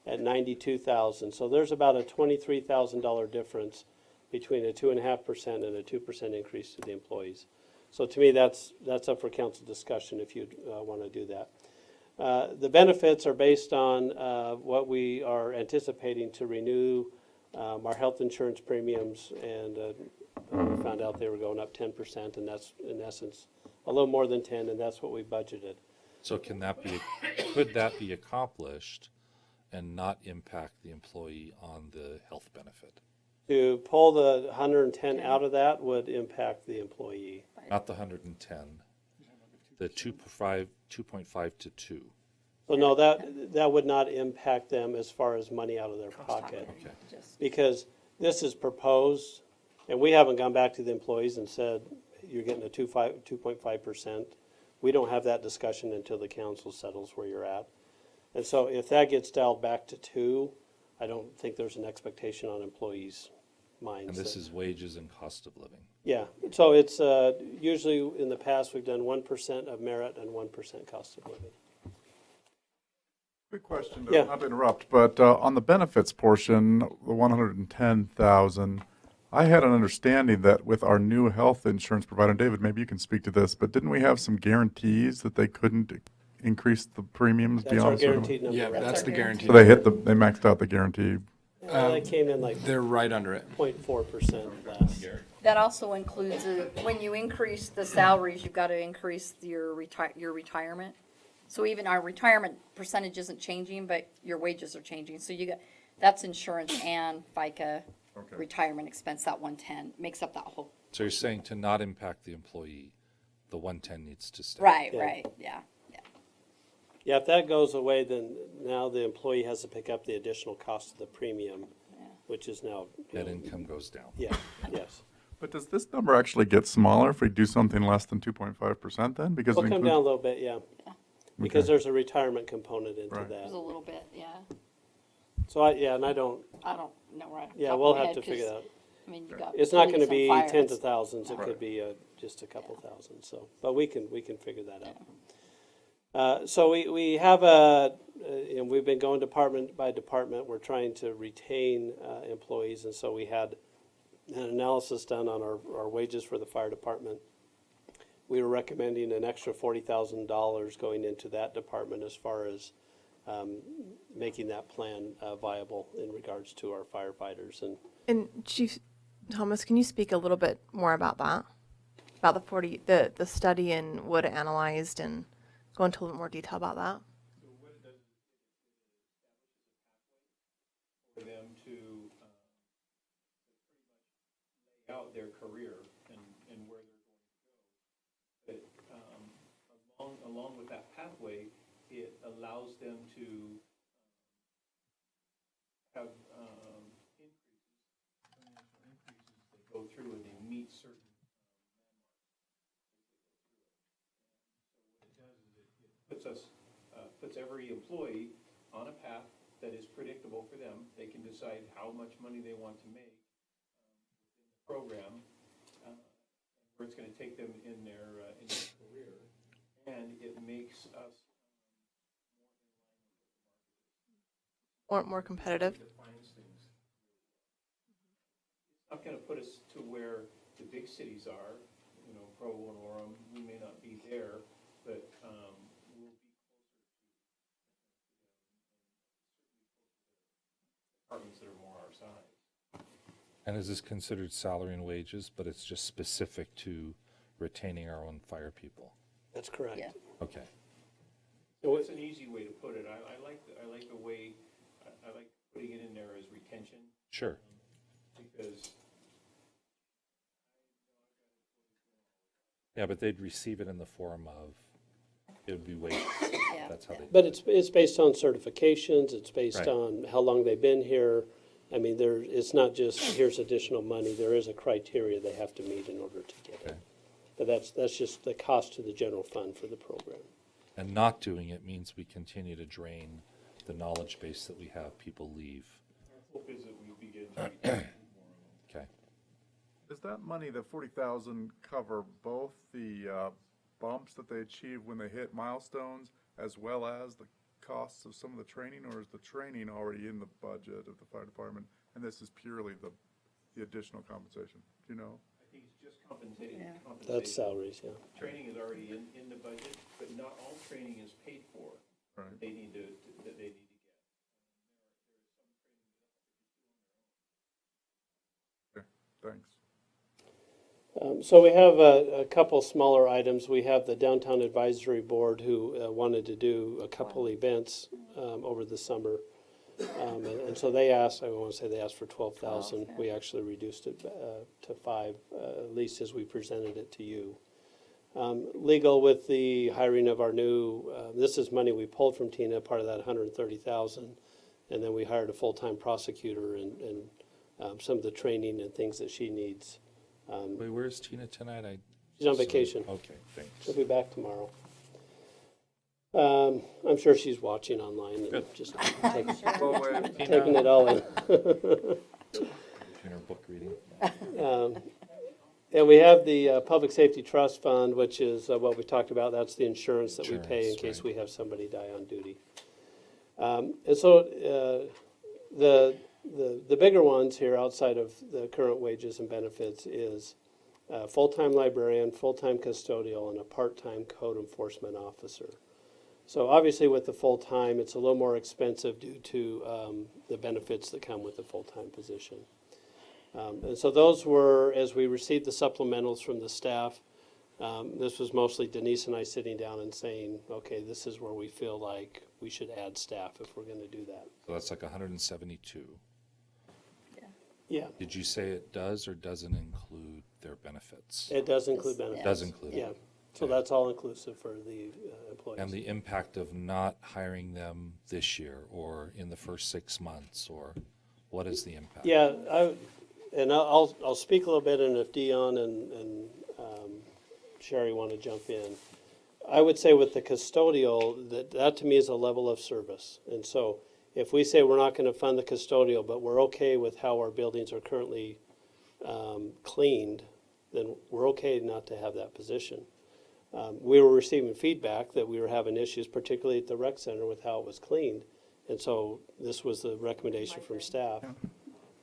Speaker 11: at $92,000. So there's about a $23,000 difference between a 2.5% and a 2% increase to the employees. So to me, that's up for council discussion if you'd want to do that. The benefits are based on what we are anticipating to renew our health insurance premiums, and we found out they were going up 10%, and that's in essence a little more than 10, and that's what we budgeted.
Speaker 1: So could that be accomplished and not impact the employee on the health benefit?
Speaker 11: To pull the 110 out of that would impact the employee.
Speaker 1: Not the 110, the 2.5 to 2.
Speaker 11: So no, that would not impact them as far as money out of their pocket.
Speaker 1: Okay.
Speaker 11: Because this is proposed, and we haven't gone back to the employees and said, you're getting a 2.5%. We don't have that discussion until the council settles where you're at. And so if that gets dialed back to 2, I don't think there's an expectation on employees' minds.
Speaker 1: And this is wages and cost of living.
Speaker 11: Yeah, so it's usually in the past, we've done 1% of merit and 1% cost of living.
Speaker 4: Quick question,
Speaker 11: Yeah.
Speaker 4: not to interrupt, but on the benefits portion, the 110,000, I had an understanding that with our new health insurance provider, David, maybe you can speak to this, but didn't we have some guarantees that they couldn't increase the premiums
Speaker 11: That's
Speaker 4: beyond?
Speaker 11: our guaranteed number.
Speaker 20: Yeah,
Speaker 11: right?
Speaker 20: that's the guarantee.
Speaker 4: So they maxed out the guarantee.
Speaker 11: That came in like
Speaker 20: They're right under it.
Speaker 11: 0.4% less.
Speaker 8: That also includes, when you increase the salaries, you've got to increase your retirement. So even our retirement percentage isn't changing, but your wages are changing. So that's insurance and FICA retirement expense, that 110 makes up that whole.
Speaker 1: So you're saying to not impact the employee, the 110 needs to stay?
Speaker 8: Right,
Speaker 11: Yeah.
Speaker 8: right, yeah.
Speaker 11: Yeah, if that goes away, then now the employee has to pick up the additional cost of the premium, which is now.
Speaker 1: Net income goes down.
Speaker 11: Yeah, yes.
Speaker 4: But does this number actually get smaller if we do something less than 2.5% then? Because
Speaker 11: It'll
Speaker 4: it
Speaker 11: come
Speaker 4: includes-
Speaker 11: down a little bit, yeah. Because
Speaker 4: Okay.
Speaker 11: there's a retirement component into
Speaker 4: Right.
Speaker 11: that.
Speaker 8: There's a little bit, yeah.
Speaker 11: So I don't,
Speaker 8: I don't know right. off the
Speaker 11: yeah,
Speaker 8: top
Speaker 11: we'll
Speaker 8: of my
Speaker 11: have
Speaker 8: head,
Speaker 11: to figure
Speaker 8: 'cause,
Speaker 11: that out.
Speaker 8: I mean, you got
Speaker 11: It's not
Speaker 8: police
Speaker 11: gonna
Speaker 8: and
Speaker 11: be
Speaker 8: fire,
Speaker 11: tens of
Speaker 8: it's-
Speaker 11: thousands, it could be just a couple thousand, so, but we can figure that out. So we have and we've been going department by department, we're trying to retain employees, and so we had an analysis done on our wages for the fire department. We were recommending an extra $40,000 going into that department as far as making that plan viable in regards to our firefighters.
Speaker 14: And Chief Thomas, can you speak a little bit more about that? About the study and what it analyzed, and go into a little more detail about that?
Speaker 15: For them to lay out their career and where they're going to go. But along with that pathway, it allows them to have financial increases they go through, and they meet certain puts every employee on a path that is predictable for them. They can decide how much money they want to make within the program, where it's going to take them in their career, and it makes us
Speaker 14: More competitive?
Speaker 15: defines things. It's not going to put us to where the big cities are, Provo and Orem. We may not be there, but we'll
Speaker 1: And is this considered salary and wages, but it's just specific to retaining our own fire people?
Speaker 11: That's correct.
Speaker 8: Yeah.
Speaker 1: Okay.
Speaker 15: So it's an easy way to put it. I like the way, I like putting it in there as retention.
Speaker 1: Sure.
Speaker 15: Because
Speaker 1: Yeah, but they'd receive it in the form of, it would be wages.
Speaker 8: Yeah.
Speaker 1: That's how they.
Speaker 11: But it's based on certifications, it's based
Speaker 1: Right.
Speaker 11: on how long they've been here. I mean, it's not just, here's additional money, there is a criteria they have to meet in order to get it.
Speaker 1: Okay.
Speaker 11: But that's just the cost to the general fund for the program.
Speaker 1: And not doing it means we continue to drain the knowledge base that we have people leave.
Speaker 15: our hope is that we begin to
Speaker 1: Okay.
Speaker 4: Does that money, the 40,000, cover both the bumps that they achieve when they hit milestones, as well as the costs of some of the training, or is the training already in the budget of the fire department, and this is purely the additional compensation? Do you know?
Speaker 15: I think it's just compensation.
Speaker 11: That's salaries, yeah.
Speaker 15: Training is already in the budget, but not all training is paid for.
Speaker 4: Right.
Speaker 15: They need to get.
Speaker 4: Okay, thanks.
Speaker 11: So we have a couple smaller items. We have the Downtown Advisory Board who wanted to do a couple events over the summer. And so they asked, I want to say they asked for 12,000. We actually reduced it to 5, at least as we presented it to you. Legal with the hiring of our new, this is money we pulled from Tina, part of that 130,000. And then we hired a full-time prosecutor and some of the training and things that she needs.
Speaker 1: Wait, where's Tina tonight?
Speaker 11: She's on vacation.
Speaker 1: Okay, thanks.
Speaker 11: She'll be back tomorrow. I'm sure she's watching online and just taking it all in.
Speaker 1: In her book reading.
Speaker 11: And we have the Public Safety Trust Fund, which is what we talked about. That's the insurance that we pay in
Speaker 1: Insurance,
Speaker 11: case
Speaker 1: right.
Speaker 11: we have somebody die on duty. And so the bigger ones here outside of the current wages and benefits is full-time librarian, full-time custodial, and a part-time code enforcement officer. So obviously with the full-time, it's a little more expensive due to the benefits that come with the full-time position. And so those were, as we received the supplementals from the staff, this was mostly Denise and I sitting down and saying, okay, this is where we feel like we should add staff if we're going to do that.
Speaker 1: So that's like 172.
Speaker 11: Yeah,
Speaker 1: Did you say it does or doesn't include their benefits?
Speaker 11: it does include benefits.
Speaker 1: Does include it.
Speaker 11: Yeah, so
Speaker 1: Okay.
Speaker 11: that's all inclusive for the employees.
Speaker 1: And the impact of not hiring them this year or in the first 6 months, or what is the impact?
Speaker 11: Yeah, I'll speak a little bit, and if Dion and Sherry want to jump in. I would say with the custodial, that to me is a level of service. And so if we say we're not going to fund the custodial, but we're okay with how our buildings are currently cleaned, then we're okay not to have that position. We were receiving feedback that we were having issues, particularly at the rec center, with how it was cleaned. And so this was the recommendation from staff.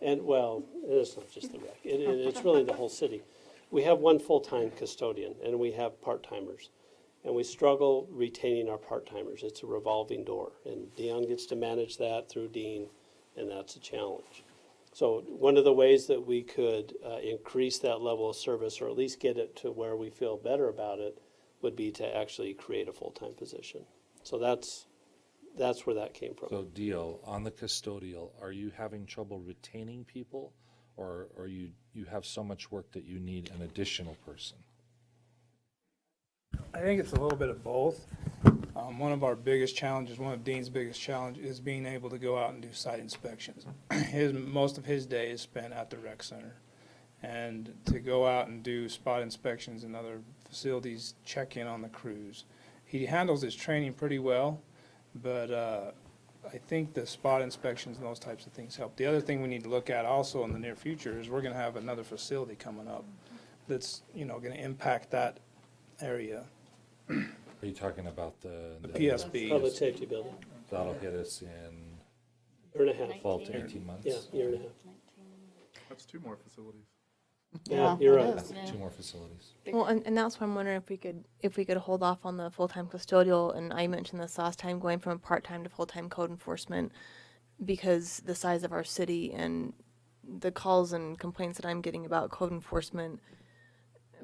Speaker 11: And, well, it's not just the rec, it's really the whole city. We have one full-time custodian, and we have part-timers. And we struggle retaining our part-timers. It's a revolving door. And Dion gets to manage that through Dean, and that's a challenge. So one of the ways that we could increase that level of service, or at least get it to where we feel better about it, would be to actually create a full-time position. So that's where that came from.
Speaker 1: So deal, on the custodial, are you having trouble retaining people, or you have so much work that you need an additional person?
Speaker 17: I think it's a little bit of both. One of our biggest challenges, one of Dean's biggest challenge, is being able to go out and do site inspections. Most of his day is spent at the rec center. And to go out and do spot inspections in other facilities, check in on the crews. He handles his training pretty well, but I think the spot inspections and those types of things help. The other thing we need to look at also in the near future is we're going to have another facility coming up that's, going to impact that area.
Speaker 1: Are you talking about the
Speaker 17: PSB.
Speaker 11: Public safety building.
Speaker 1: That'll hit us in
Speaker 11: Year and a half.
Speaker 1: 12 to 18 months?
Speaker 11: Yeah, year and a half.
Speaker 4: That's 2 more facilities.
Speaker 11: Yeah, you're
Speaker 5: it
Speaker 11: right.
Speaker 5: is, yeah.
Speaker 1: 2 more facilities.
Speaker 14: Well, and that's why I'm wondering if we could hold off on the full-time custodial, and I mentioned this last time, going from a part-time to full-time code enforcement, because the size of our city and the calls and complaints that I'm getting about code enforcement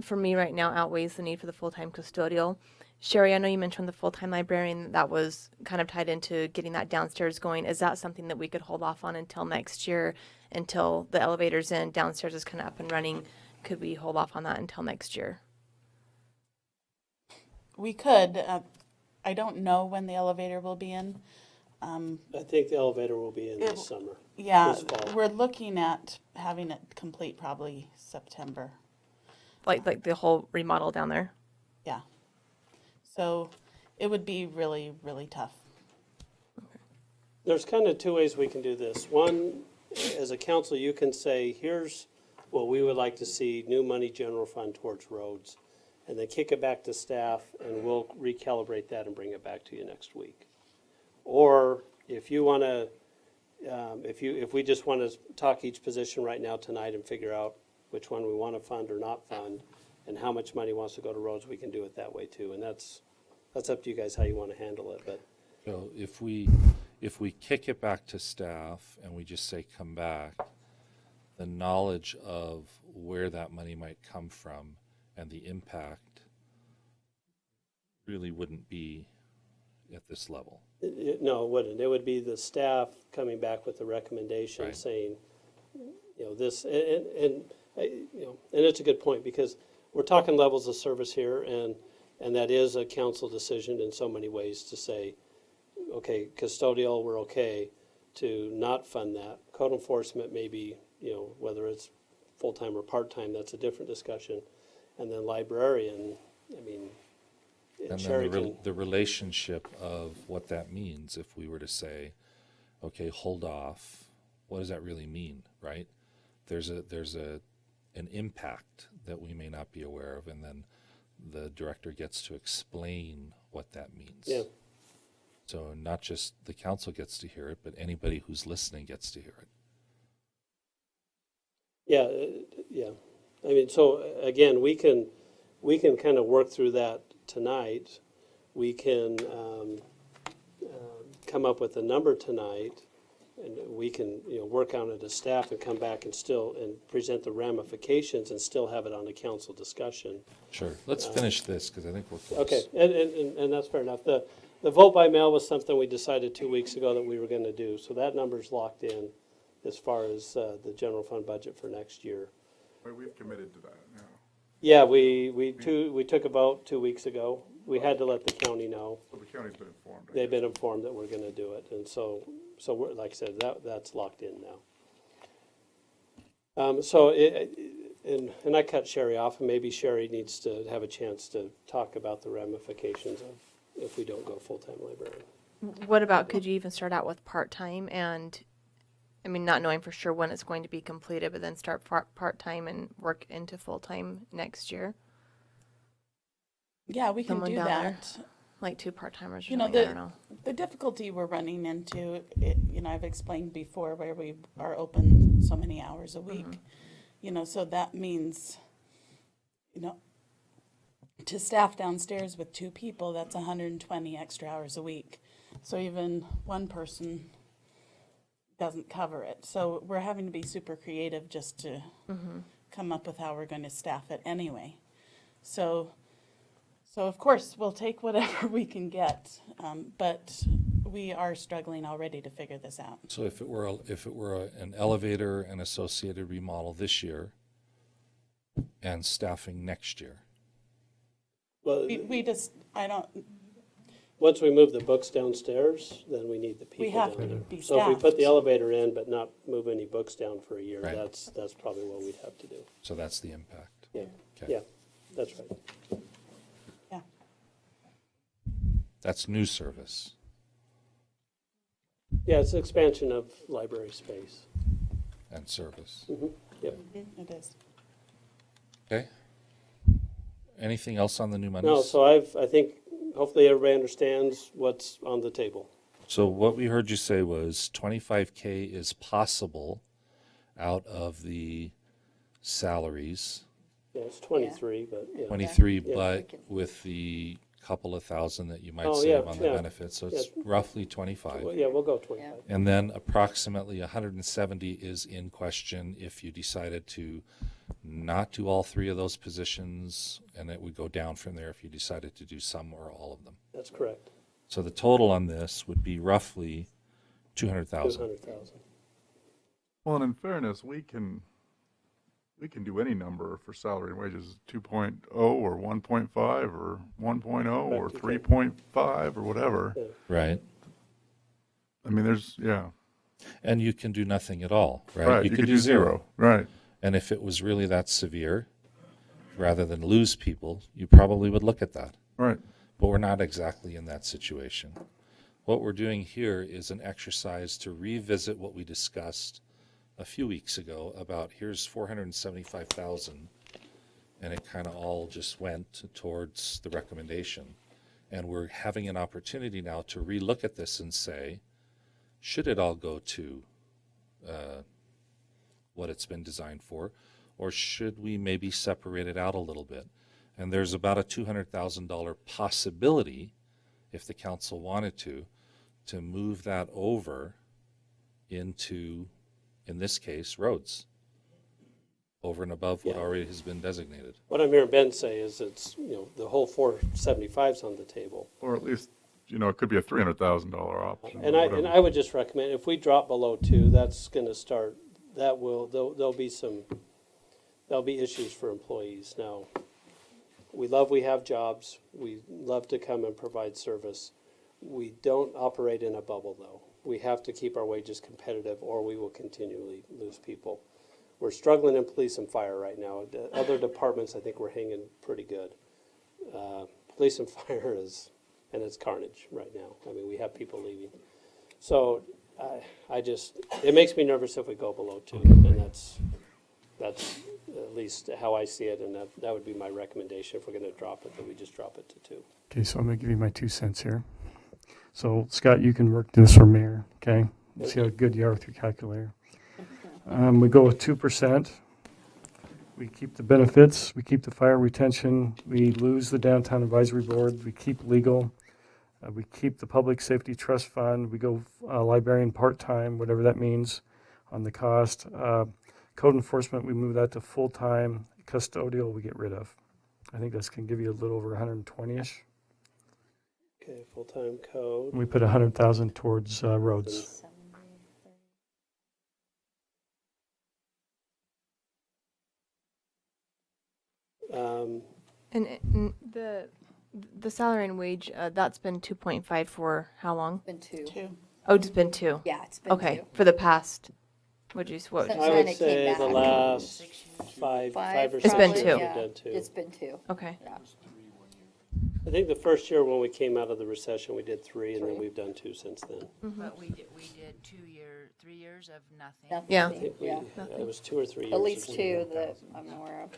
Speaker 14: for me right now outweighs the need for the full-time custodial. Sherry, I know you mentioned the full-time librarian that was kind of tied into getting that downstairs going. Is that something that we could hold off on until next year, until the elevator's in, downstairs is kind of up and running? Could we hold off on that until next year?
Speaker 5: We could. I don't know when the elevator will be in.
Speaker 11: I think the elevator will be in this summer.
Speaker 5: Yeah,
Speaker 11: this fall.
Speaker 5: we're looking at having it complete probably September.
Speaker 14: Like the whole remodel down there?
Speaker 5: Yeah. So it would be really, really tough.
Speaker 11: There's kind of two ways we can do this. One, as a council, you can say, here's what we would like to see, new money general fund towards roads. And then kick it back to staff and we'll recalibrate that and bring it back to you next week. Or if you want to, if we just want to talk each position right now tonight and figure out which one we want to fund or not fund and how much money wants to go to roads, we can do it that way too. And that's up to you guys how you want to handle it. But
Speaker 1: So if we kick it back to staff and we just say come back, the knowledge of where that money might come from and the impact really wouldn't be at this level.
Speaker 11: no, it wouldn't. It would be the staff coming back with a recommendation
Speaker 1: Right.
Speaker 11: saying, you know, this, and it's a good point because we're talking levels of service here and that is a council decision in so many ways to say, okay, custodial, we're okay to not fund that. Code enforcement, maybe, you know, whether it's full-time or part-time, that's a different discussion. And then librarian, I mean,
Speaker 1: And
Speaker 11: Sherry
Speaker 1: then
Speaker 11: can,
Speaker 1: the relationship of what that means if we were to say, okay, hold off, what does that really mean, right? There's an impact that we may not be aware of, and then the director gets to explain what that means.
Speaker 11: Yeah.
Speaker 1: So not just the council gets to hear it, but anybody who's listening gets to hear it.
Speaker 11: yeah, yeah. I mean, so again, we can kind of work through that tonight. We can come up with a number tonight, and we can, you know, work on it as staff and come back and still and present the ramifications and still have it on the council discussion.
Speaker 1: Sure. Let's finish this because I think we're close.
Speaker 11: Okay, and that's fair enough. The vote by mail was something we decided 2 weeks ago that we were going to do, so that number's locked in as far as the general fund budget for next year.
Speaker 4: We've committed to that now.
Speaker 11: Yeah, we took a vote 2 weeks ago. We had to let the county know.
Speaker 4: So the county's been informed.
Speaker 11: They've been informed that we're going to do it, and so we're, like I said, that's locked in now. And I cut Sherry off, and maybe Sherry needs to have a chance to talk about the ramifications of if we don't go full-time librarian.
Speaker 14: What about, could you even start out with part-time and, I mean, not knowing for sure when it's going to be completed, but then start part-time and work into full-time next year?
Speaker 5: Yeah, we can
Speaker 14: Someone
Speaker 5: do
Speaker 14: down there,
Speaker 5: that.
Speaker 14: like 2 part-timers or
Speaker 5: You know,
Speaker 14: something, I don't know.
Speaker 5: the difficulty we're running into, you know, I've explained before where we are open so many hours a week. You know, so that means, you know, to staff downstairs with 2 people, that's 120 extra hours a week. So even one person doesn't cover it. So we're having to be super creative just to come up with how we're going to staff it anyway. So of course, we'll take whatever we can get, but we are struggling already to figure this out.
Speaker 1: So if it were an elevator and associated remodel this year and staffing next year.
Speaker 11: Well,
Speaker 5: We just, I don't,
Speaker 11: once we move the books downstairs, then we need the people
Speaker 5: We have
Speaker 11: down
Speaker 5: to
Speaker 11: there.
Speaker 5: be
Speaker 11: So if we put the
Speaker 5: staffed.
Speaker 11: elevator in but not move any books down for a year,
Speaker 1: Right.
Speaker 11: that's probably what we'd have to do.
Speaker 1: So that's the impact.
Speaker 11: Yeah,
Speaker 1: Okay.
Speaker 11: yeah, that's right.
Speaker 5: yeah.
Speaker 1: That's new service.
Speaker 11: Yeah, it's an expansion of library space.
Speaker 1: And service.
Speaker 11: Yep.
Speaker 5: It is.
Speaker 1: Okay. Anything else on the new monies?
Speaker 11: No, so I think hopefully everybody understands what's on the table.
Speaker 1: So what we heard you say was 25K is possible out of the salaries,
Speaker 11: Yeah, it's 23, but yeah.
Speaker 1: 23,
Speaker 11: Yeah.
Speaker 1: but with the couple of thousand that you might
Speaker 11: Oh,
Speaker 1: save
Speaker 11: yeah,
Speaker 1: on the
Speaker 11: yeah.
Speaker 1: benefits, so it's
Speaker 11: Yeah.
Speaker 1: roughly 25.
Speaker 11: Well, yeah, we'll go 25.
Speaker 1: And then approximately 170 is in question if you decided to not do all three of those positions, and it would go down from there if you decided to do some or all of them.
Speaker 11: That's correct.
Speaker 1: So the total on this would be roughly 200,000.
Speaker 11: 200,000.
Speaker 4: Well, and in fairness, we can do any number for salary and wages, 2.0 or 1.5 or 1.0 or 3.5 or whatever.
Speaker 1: Right.
Speaker 4: I mean, there's, yeah.
Speaker 1: And you can do nothing at all, right?
Speaker 4: Right, you could do zero, right.
Speaker 1: And if it was really that severe, rather than lose people, you probably would look at that.
Speaker 4: Right.
Speaker 1: But we're not exactly in that situation. What we're doing here is an exercise to revisit what we discussed a few weeks ago about here's 475,000, and it kind of all just went towards the recommendation. And we're having an opportunity now to relook at this and say, should it all go to what it's been designed for, or should we maybe separate it out a little bit? And there's about a $200,000 possibility, if the council wanted to move that over into, in this case, roads, over and above what already has been designated.
Speaker 11: What I'm hearing Ben say is it's, the whole 475's on the table.
Speaker 4: Or at least, it could be a $300,000 option.
Speaker 11: And I would just recommend, if we drop below 2, that's gonna start, there'll be issues for employees. Now, we have jobs, we love to come and provide service. We don't operate in a bubble, though. We have to keep our wages competitive, or we will continually lose people. We're struggling in police and fire right now. The other departments, I think we're hanging pretty good. Police and fire and it's carnage right now. I mean, we have people leaving. So it makes me nervous if we go below 2, and that's at least how I see it, and that would be my recommendation if we're gonna drop it, that we just drop it to 2.
Speaker 18: Okay, so I'm gonna give you my 2 cents here. So Scott, you can work this for mayor, okay? See how good you are with your calculator. We go with 2%. We keep the benefits, we keep the fire retention, we lose the downtown advisory board, we keep legal, we keep the public safety trust fund, we go librarian part-time, whatever that means on the cost. Code enforcement, we move that to full-time. Custodial, we get rid of. I think that's going to give you a little over 120-ish.
Speaker 11: Okay, full-time code.
Speaker 18: We put 100,000 towards roads.
Speaker 14: And the salary and wage, that's been 2.5 for how long?
Speaker 8: Been 2.
Speaker 14: Oh, it's been 2?
Speaker 8: Yeah, it's been
Speaker 14: Okay,
Speaker 8: 2.
Speaker 14: for the past, what
Speaker 8: Since
Speaker 11: I
Speaker 8: then
Speaker 11: would
Speaker 8: it came
Speaker 11: say the
Speaker 8: back.
Speaker 11: last five or
Speaker 14: It's
Speaker 11: 6
Speaker 14: been
Speaker 11: years
Speaker 14: 2.
Speaker 11: we've done 2.
Speaker 8: It's been 2.
Speaker 14: Okay.
Speaker 8: Yeah.
Speaker 11: I think the first year when we came out of the recession, we did 3, and then we've done 2 since then.
Speaker 10: But we did 3 years of nothing.
Speaker 14: Yeah.
Speaker 11: I think it was 2 or 3 years.
Speaker 8: At
Speaker 11: or
Speaker 8: least
Speaker 11: something.
Speaker 8: 2 that I'm aware of.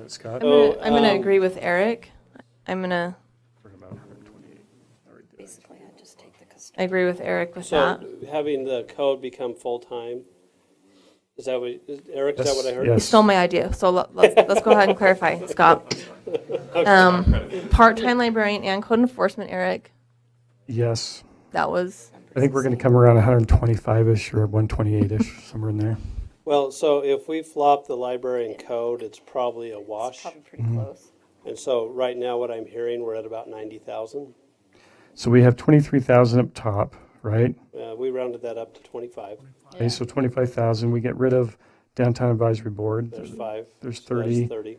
Speaker 18: Scott?
Speaker 14: I'm gonna agree with Eric.
Speaker 8: Basically, I just take the custodial.
Speaker 14: I agree with Eric with
Speaker 11: So
Speaker 14: that.
Speaker 11: having the code become full-time, is that what, Eric, is that what I heard?
Speaker 14: You stole my idea, so let's go ahead and clarify, Scott. Part-time librarian and code enforcement, Eric.
Speaker 18: Yes.
Speaker 14: That was.
Speaker 18: I think we're going to come around 125-ish or 128-ish, somewhere in there.
Speaker 11: Well, so if we flop the library and code, it's probably a wash.
Speaker 8: Probably pretty close.
Speaker 11: And so right now, what I'm hearing, we're at about 90,000.
Speaker 18: So we have 23,000 up top, right?
Speaker 11: We rounded that up to 25.
Speaker 18: Okay, so 25,000. We get rid of downtown advisory board.
Speaker 11: There's 5.
Speaker 18: There's
Speaker 11: So that's
Speaker 18: 30.
Speaker 11: 30.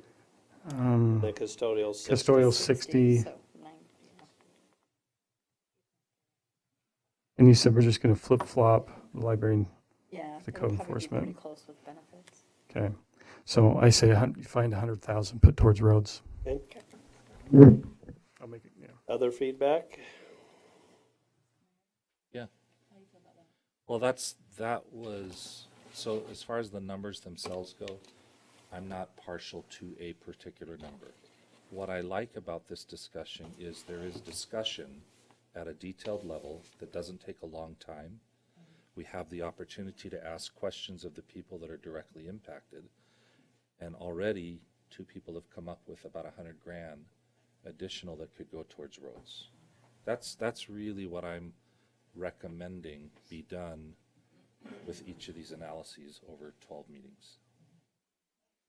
Speaker 18: Um,
Speaker 11: The custodial 60.
Speaker 18: Custodial 60.
Speaker 8: So 90.
Speaker 18: And you said we're just going to flip-flop the library and
Speaker 8: Yeah.
Speaker 18: the
Speaker 8: it'll
Speaker 18: code
Speaker 8: probably be
Speaker 18: enforcement.
Speaker 8: Pretty close with benefits.
Speaker 18: Okay. So I say you find 100,000, put towards roads.
Speaker 11: Okay.
Speaker 18: I'll make it, yeah.
Speaker 11: Other feedback?
Speaker 1: Yeah. Well, that was, so as far as the numbers themselves go, I'm not partial to a particular number. What I like about this discussion is there is discussion at a detailed level that doesn't take a long time. We have the opportunity to ask questions of the people that are directly impacted. And already two people have come up with about $100,000 additional that could go towards roads. That's really what I'm recommending be done with each of these analyses over 12 meetings.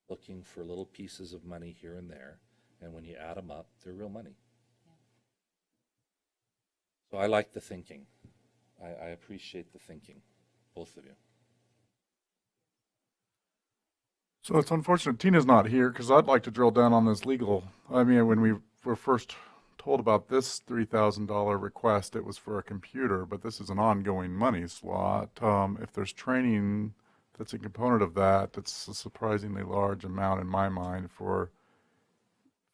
Speaker 1: Looking for little pieces of money here and there, and when you add them up, they're real money. So I like the thinking. I appreciate the thinking, both of you.
Speaker 4: So it's unfortunate Tina's not here because I'd like to drill down on this legal. I mean, when we were first told about this $3,000 request, it was for a computer, but this is an ongoing money slot. If there's training that's a component of that, it's a surprisingly large amount in my mind for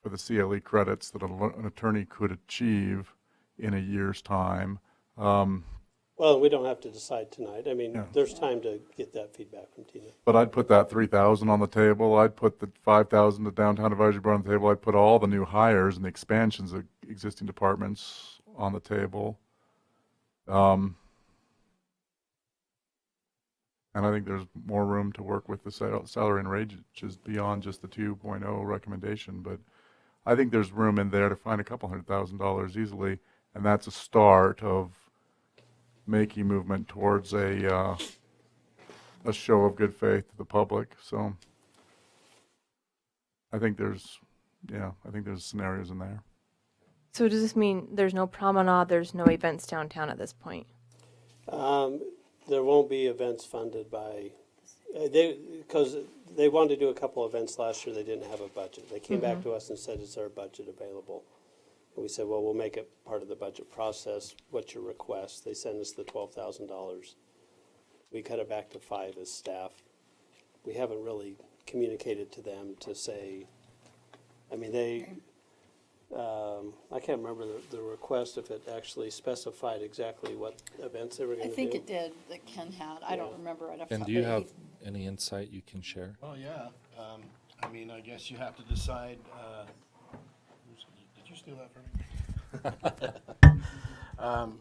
Speaker 4: the CLE credits that an attorney could achieve in a year's time.
Speaker 11: Well, we don't have to decide tonight. I mean,
Speaker 4: Yeah.
Speaker 11: there's time to get that feedback from Tina.
Speaker 4: But I'd put that 3,000 on the table. I'd put the 5,000 to Downtown Advisory Board on the table. I'd put all the new hires and the expansions of existing departments on the table. And I think there's more room to work with the salary and wages beyond just the 2.0 recommendation. But I think there's room in there to find a couple $100,000 easily, and that's a start of making movement towards a show of good faith to the public. So I think there's scenarios in there.
Speaker 14: So does this mean there's no promenade, there's no events downtown at this point?
Speaker 11: There won't be events funded by, because they wanted to do a couple events last year, they didn't have a budget. They came back to us and said, is there a budget available? And we said, well, we'll make it part of the budget process. What's your request? They sent us the $12,000. We cut it back to 5 as staff. We haven't really communicated to them to say, I mean, I can't remember the request, if it actually specified exactly what events they were
Speaker 8: I
Speaker 11: gonna do.
Speaker 8: think it did, that Ken had. I don't remember right off the
Speaker 1: And
Speaker 8: top.
Speaker 1: do you
Speaker 8: but
Speaker 1: have any insight you can share?
Speaker 20: Oh, yeah. I mean, I guess you have to decide, did you steal that from me?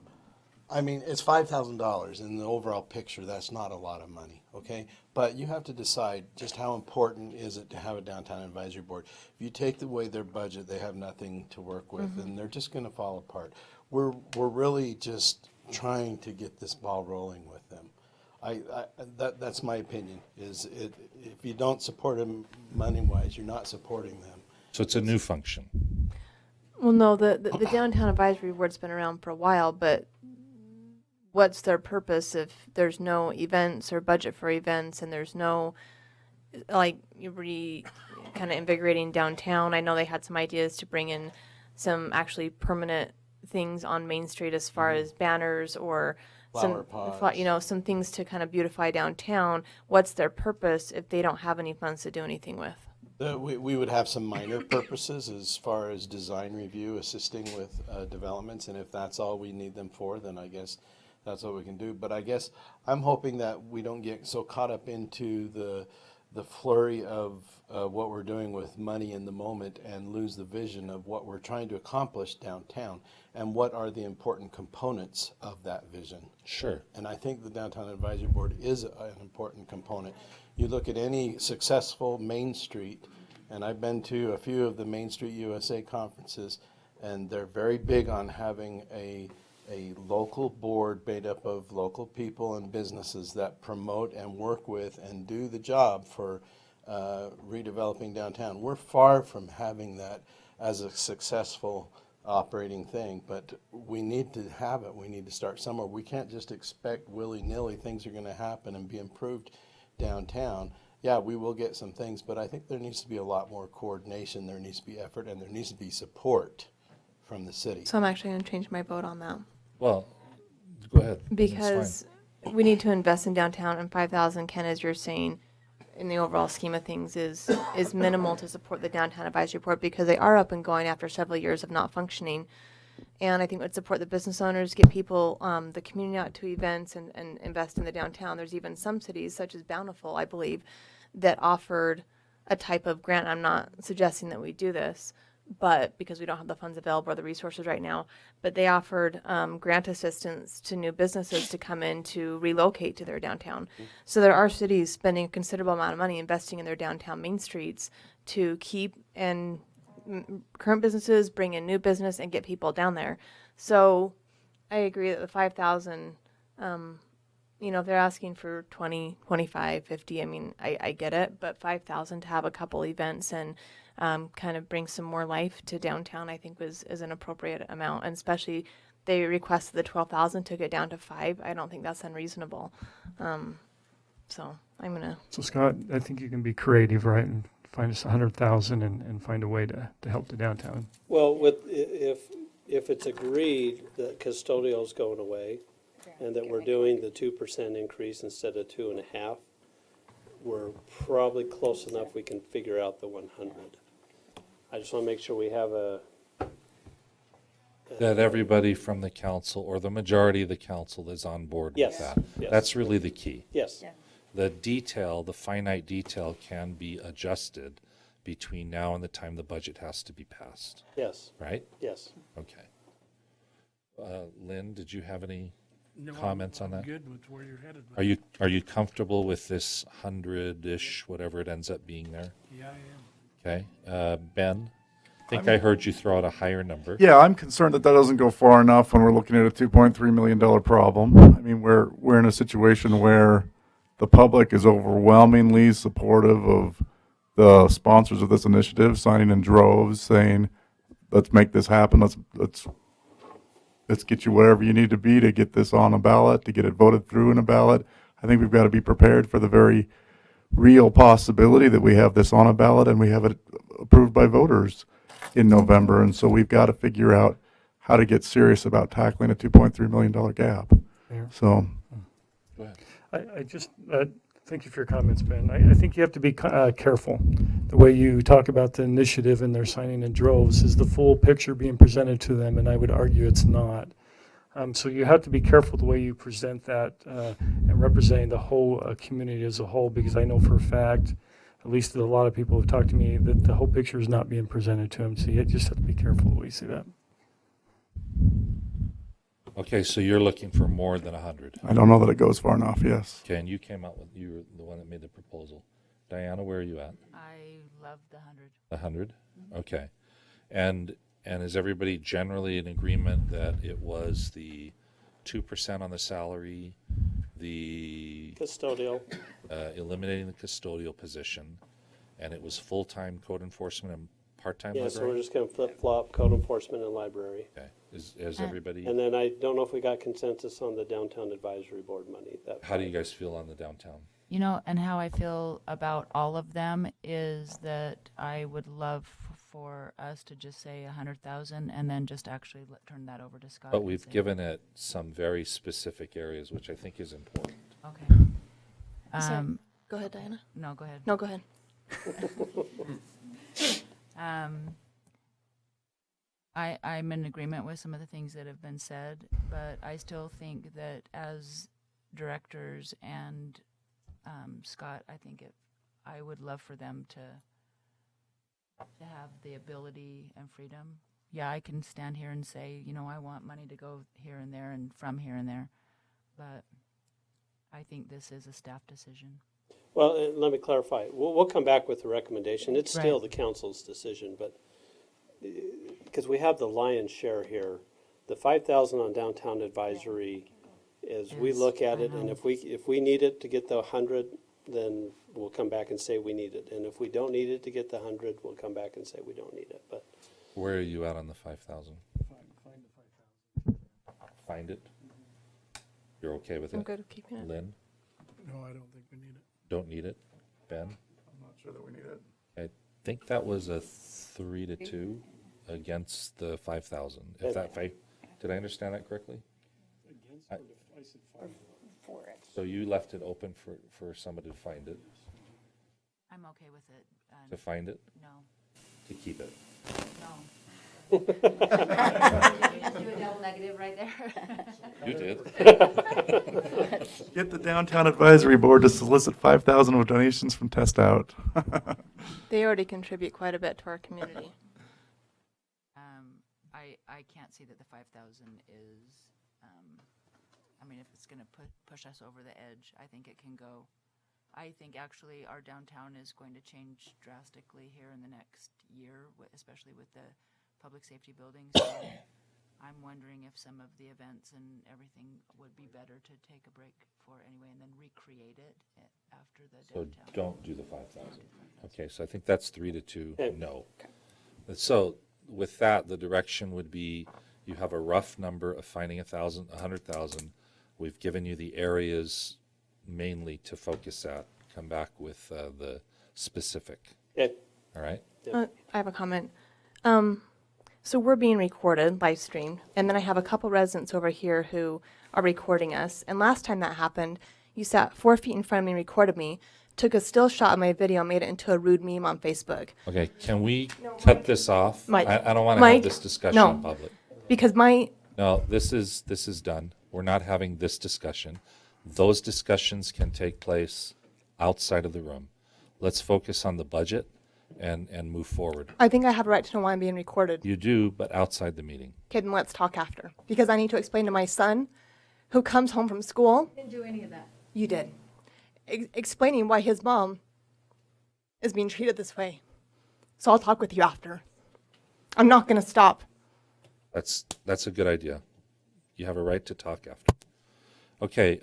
Speaker 20: I mean, it's $5,000 in the overall picture. That's not a lot of money, okay? But you have to decide just how important is it to have a downtown advisory board. If you take away their budget, they have nothing to work with, and they're just going to fall apart. We're really just trying to get this ball rolling with them. That's my opinion. If you don't support them money-wise, you're not supporting them.
Speaker 1: So it's a new function.
Speaker 14: Well, no, the downtown advisory board's been around for a while, but what's their purpose if there's no events or budget for events and there's no, like, kind of invigorating downtown? I know they had some ideas to bring in some actually permanent things on Main Street as far as banners or
Speaker 20: Flower pots.
Speaker 14: some things to kind of beautify downtown. What's their purpose if they don't have any funds to do anything with?
Speaker 20: We would have some minor purposes as far as design review, assisting with developments, and if that's all we need them for, then I guess that's what we can do. But I guess I'm hoping that we don't get so caught up into the flurry of what we're doing with money in the moment and lose the vision of what we're trying to accomplish downtown and what are the important components of that vision.
Speaker 1: Sure.
Speaker 20: And I think the Downtown Advisory Board is an important component. You look at any successful Main Street, and I've been to a few of the Main Street USA conferences, and they're very big on having a local board made up of local people and businesses that promote and work with and do the job for redeveloping downtown. We're far from having that as a successful operating thing, but we need to have it. We need to start somewhere. We can't just expect willy-nilly things are going to happen and be improved downtown. Yeah, we will get some things, but I think there needs to be a lot more coordination, there needs to be effort, and there needs to be support from the city.
Speaker 14: So I'm actually going to change my vote on that.
Speaker 1: Well, go ahead.
Speaker 14: Because we need to invest in downtown, and 5,000, Ken, as you're saying, in the overall scheme of things, is minimal to support the Downtown Advisory Board because they are up and going after several years of not functioning. And I think it would support the business owners, get people, the community out to events and invest in the downtown. There's even some cities, such as Bountiful, I believe, that offered a type of grant. I'm not suggesting that we do this, but because we don't have the funds available or the resources right now, but they offered grant assistance to new businesses to come in to relocate to their downtown. So there are cities spending a considerable amount of money investing in their downtown main streets to keep and current businesses, bring in new business, and get people down there. So I agree that the 5,000, if they're asking for 20, 25, 50, I mean, I get it, but 5,000 to have a couple events and kind of bring some more life to downtown, I think is an appropriate amount. And especially they requested the 12,000, took it down to 5. I don't think that's unreasonable. So I'm gonna.
Speaker 18: So Scott, I think you can be creative, right, and find us 100,000 and find a way to help the downtown.
Speaker 11: Well, if it's agreed that custodial's going away and that we're doing the 2% increase instead of 2.5%, we're probably close enough we can figure out the 100. I just want to make sure we have
Speaker 1: That everybody from the council or the majority of the council is on board
Speaker 11: Yes,
Speaker 1: with that.
Speaker 11: yes.
Speaker 1: That's really the key.
Speaker 11: Yes.
Speaker 1: The detail, the finite detail can be adjusted between now and the time the budget has to be passed.
Speaker 11: Yes.
Speaker 1: Right?
Speaker 11: Yes.
Speaker 1: Okay. Lynn, did you have any comments on that?
Speaker 7: Good with where you're headed.
Speaker 1: Are you comfortable with this 100-ish, whatever it ends up being there?
Speaker 7: Yeah, I am.
Speaker 1: Okay. Ben, I think I heard you throw out a higher number.
Speaker 4: Yeah, I'm concerned that doesn't go far enough when we're looking at a $2.3 million problem. I mean, we're in a situation where the public is overwhelmingly supportive of the sponsors of this initiative, signing in droves, saying, "Let's make this happen. Let's get you wherever you need to be to get this on a ballot, to get it voted through in a ballot." I think we've got to be prepared for the very real possibility that we have this on a ballot and we have it approved by voters in November. And so we've got to figure out how to get serious about tackling a $2.3 million gap.
Speaker 18: Fair.
Speaker 4: So.
Speaker 1: Go ahead.
Speaker 18: I just, thank you for your comments, Ben. I think you have to be careful. The way you talk about the initiative and they're signing in droves is the full picture being presented to them, and I would argue it's not. So you have to be careful the way you present that and representing the whole community as a whole, because I know for a fact, at least a lot of people have talked to me, that the whole picture is not being presented to them. So you just have to be careful the way you see that.
Speaker 1: Okay, so you're looking for more than 100.
Speaker 4: I don't know that it goes far enough, yes.
Speaker 1: Okay, and you came out with, you were the one that made the proposal. Diana, where are you at?
Speaker 10: I love the 100.
Speaker 1: 100? Okay. And is everybody generally in agreement that it was the 2% on the salary, the
Speaker 11: Custodial.
Speaker 1: Eliminating the custodial position, and it was full-time code enforcement and part-time
Speaker 11: Yeah,
Speaker 1: library?
Speaker 11: so we're just going to flip-flop code enforcement and library.
Speaker 1: Okay. Is everybody,
Speaker 11: And then I don't know if we got consensus on the downtown advisory board money.
Speaker 1: how do you guys feel on the downtown?
Speaker 10: You know, and how I feel about all of them is that I would love for us to just say 100,000 and then just actually turn that over to Scott.
Speaker 1: But
Speaker 10: and
Speaker 1: we've
Speaker 10: say-
Speaker 1: given it some very specific areas, which I think is important.
Speaker 10: Okay.
Speaker 14: Sorry. Go ahead, Diana.
Speaker 10: No, go ahead.
Speaker 14: No, go ahead.
Speaker 10: I'm in agreement with some of the things that have been said, but I still think that as directors and Scott, I would love for them to have the ability and freedom. Yeah, I can stand here and say, I want money to go here and there and from here and there, but I think this is a staff decision.
Speaker 11: Well, let me clarify. We'll come back with the recommendation. It's still
Speaker 10: Right.
Speaker 11: the council's decision, but because we have the lion's share here, the 5,000 on downtown advisory, as we
Speaker 10: Yes,
Speaker 11: look at
Speaker 10: I
Speaker 11: it, and
Speaker 10: know.
Speaker 11: if we need it to get the 100, then we'll come back and say we need it. And if we don't need it to get the 100, we'll come back and say we don't need it. But
Speaker 1: Where are you at on the 5,000? Find it? You're okay with it?
Speaker 14: I'm good with keeping it.
Speaker 1: Lynn?
Speaker 7: No, I don't think we need it.
Speaker 1: Don't need it? Ben?
Speaker 4: I'm not sure that we need it.
Speaker 1: I think that was a 3-2 against the 5,000. Did I understand that correctly? So you left it open for somebody to find it?
Speaker 10: I'm okay with it.
Speaker 1: To find it?
Speaker 10: No.
Speaker 1: To keep it?
Speaker 10: No. Do a double negative right there.
Speaker 1: You did.
Speaker 4: Get the Downtown Advisory Board to solicit 5,000 of donations from Test Out.
Speaker 14: They already contribute quite a bit to our community.
Speaker 10: I can't see that the 5,000 is, if it's going to push us over the edge, I think it can go I think actually our downtown is going to change drastically here in the next year, especially with the public safety buildings. So I'm wondering if some of the events and everything would be better to take a break for anyway and then recreate it after the
Speaker 1: So
Speaker 10: downtown.
Speaker 1: don't do the 5,000. Okay, so I think that's 3-2,
Speaker 11: Okay.
Speaker 1: no. So with that, the direction would be, you have a rough number of finding 100,000. We've given you the areas mainly to focus at. Come back with the specific.
Speaker 11: Okay.
Speaker 1: All right?
Speaker 14: I have a comment. So we're being recorded, live streamed, and then I have a couple residents over here who are recording us. And last time that happened, you sat 4 feet in front of me, recorded me, took a still shot of my video, made it into a rude meme on Facebook.
Speaker 1: Okay, can we cut this off?
Speaker 14: Mike,
Speaker 1: I don't want to
Speaker 14: Mike,
Speaker 1: have this discussion
Speaker 14: no.
Speaker 1: in public.
Speaker 14: Because
Speaker 1: No, this is done. We're not having this discussion. Those discussions can take place outside of the room. Let's focus on the budget and move forward.
Speaker 14: I think I have a right to know why I'm being recorded.
Speaker 1: You do, but outside the meeting.
Speaker 14: Okay, then let's talk after. Because I need to explain to my son, who comes home from school.
Speaker 8: Didn't do any of that.
Speaker 14: You did. Explaining why his mom is being treated this way. So I'll talk with you after. I'm not going to stop.
Speaker 1: That's a good idea. You have a right to talk after. Okay,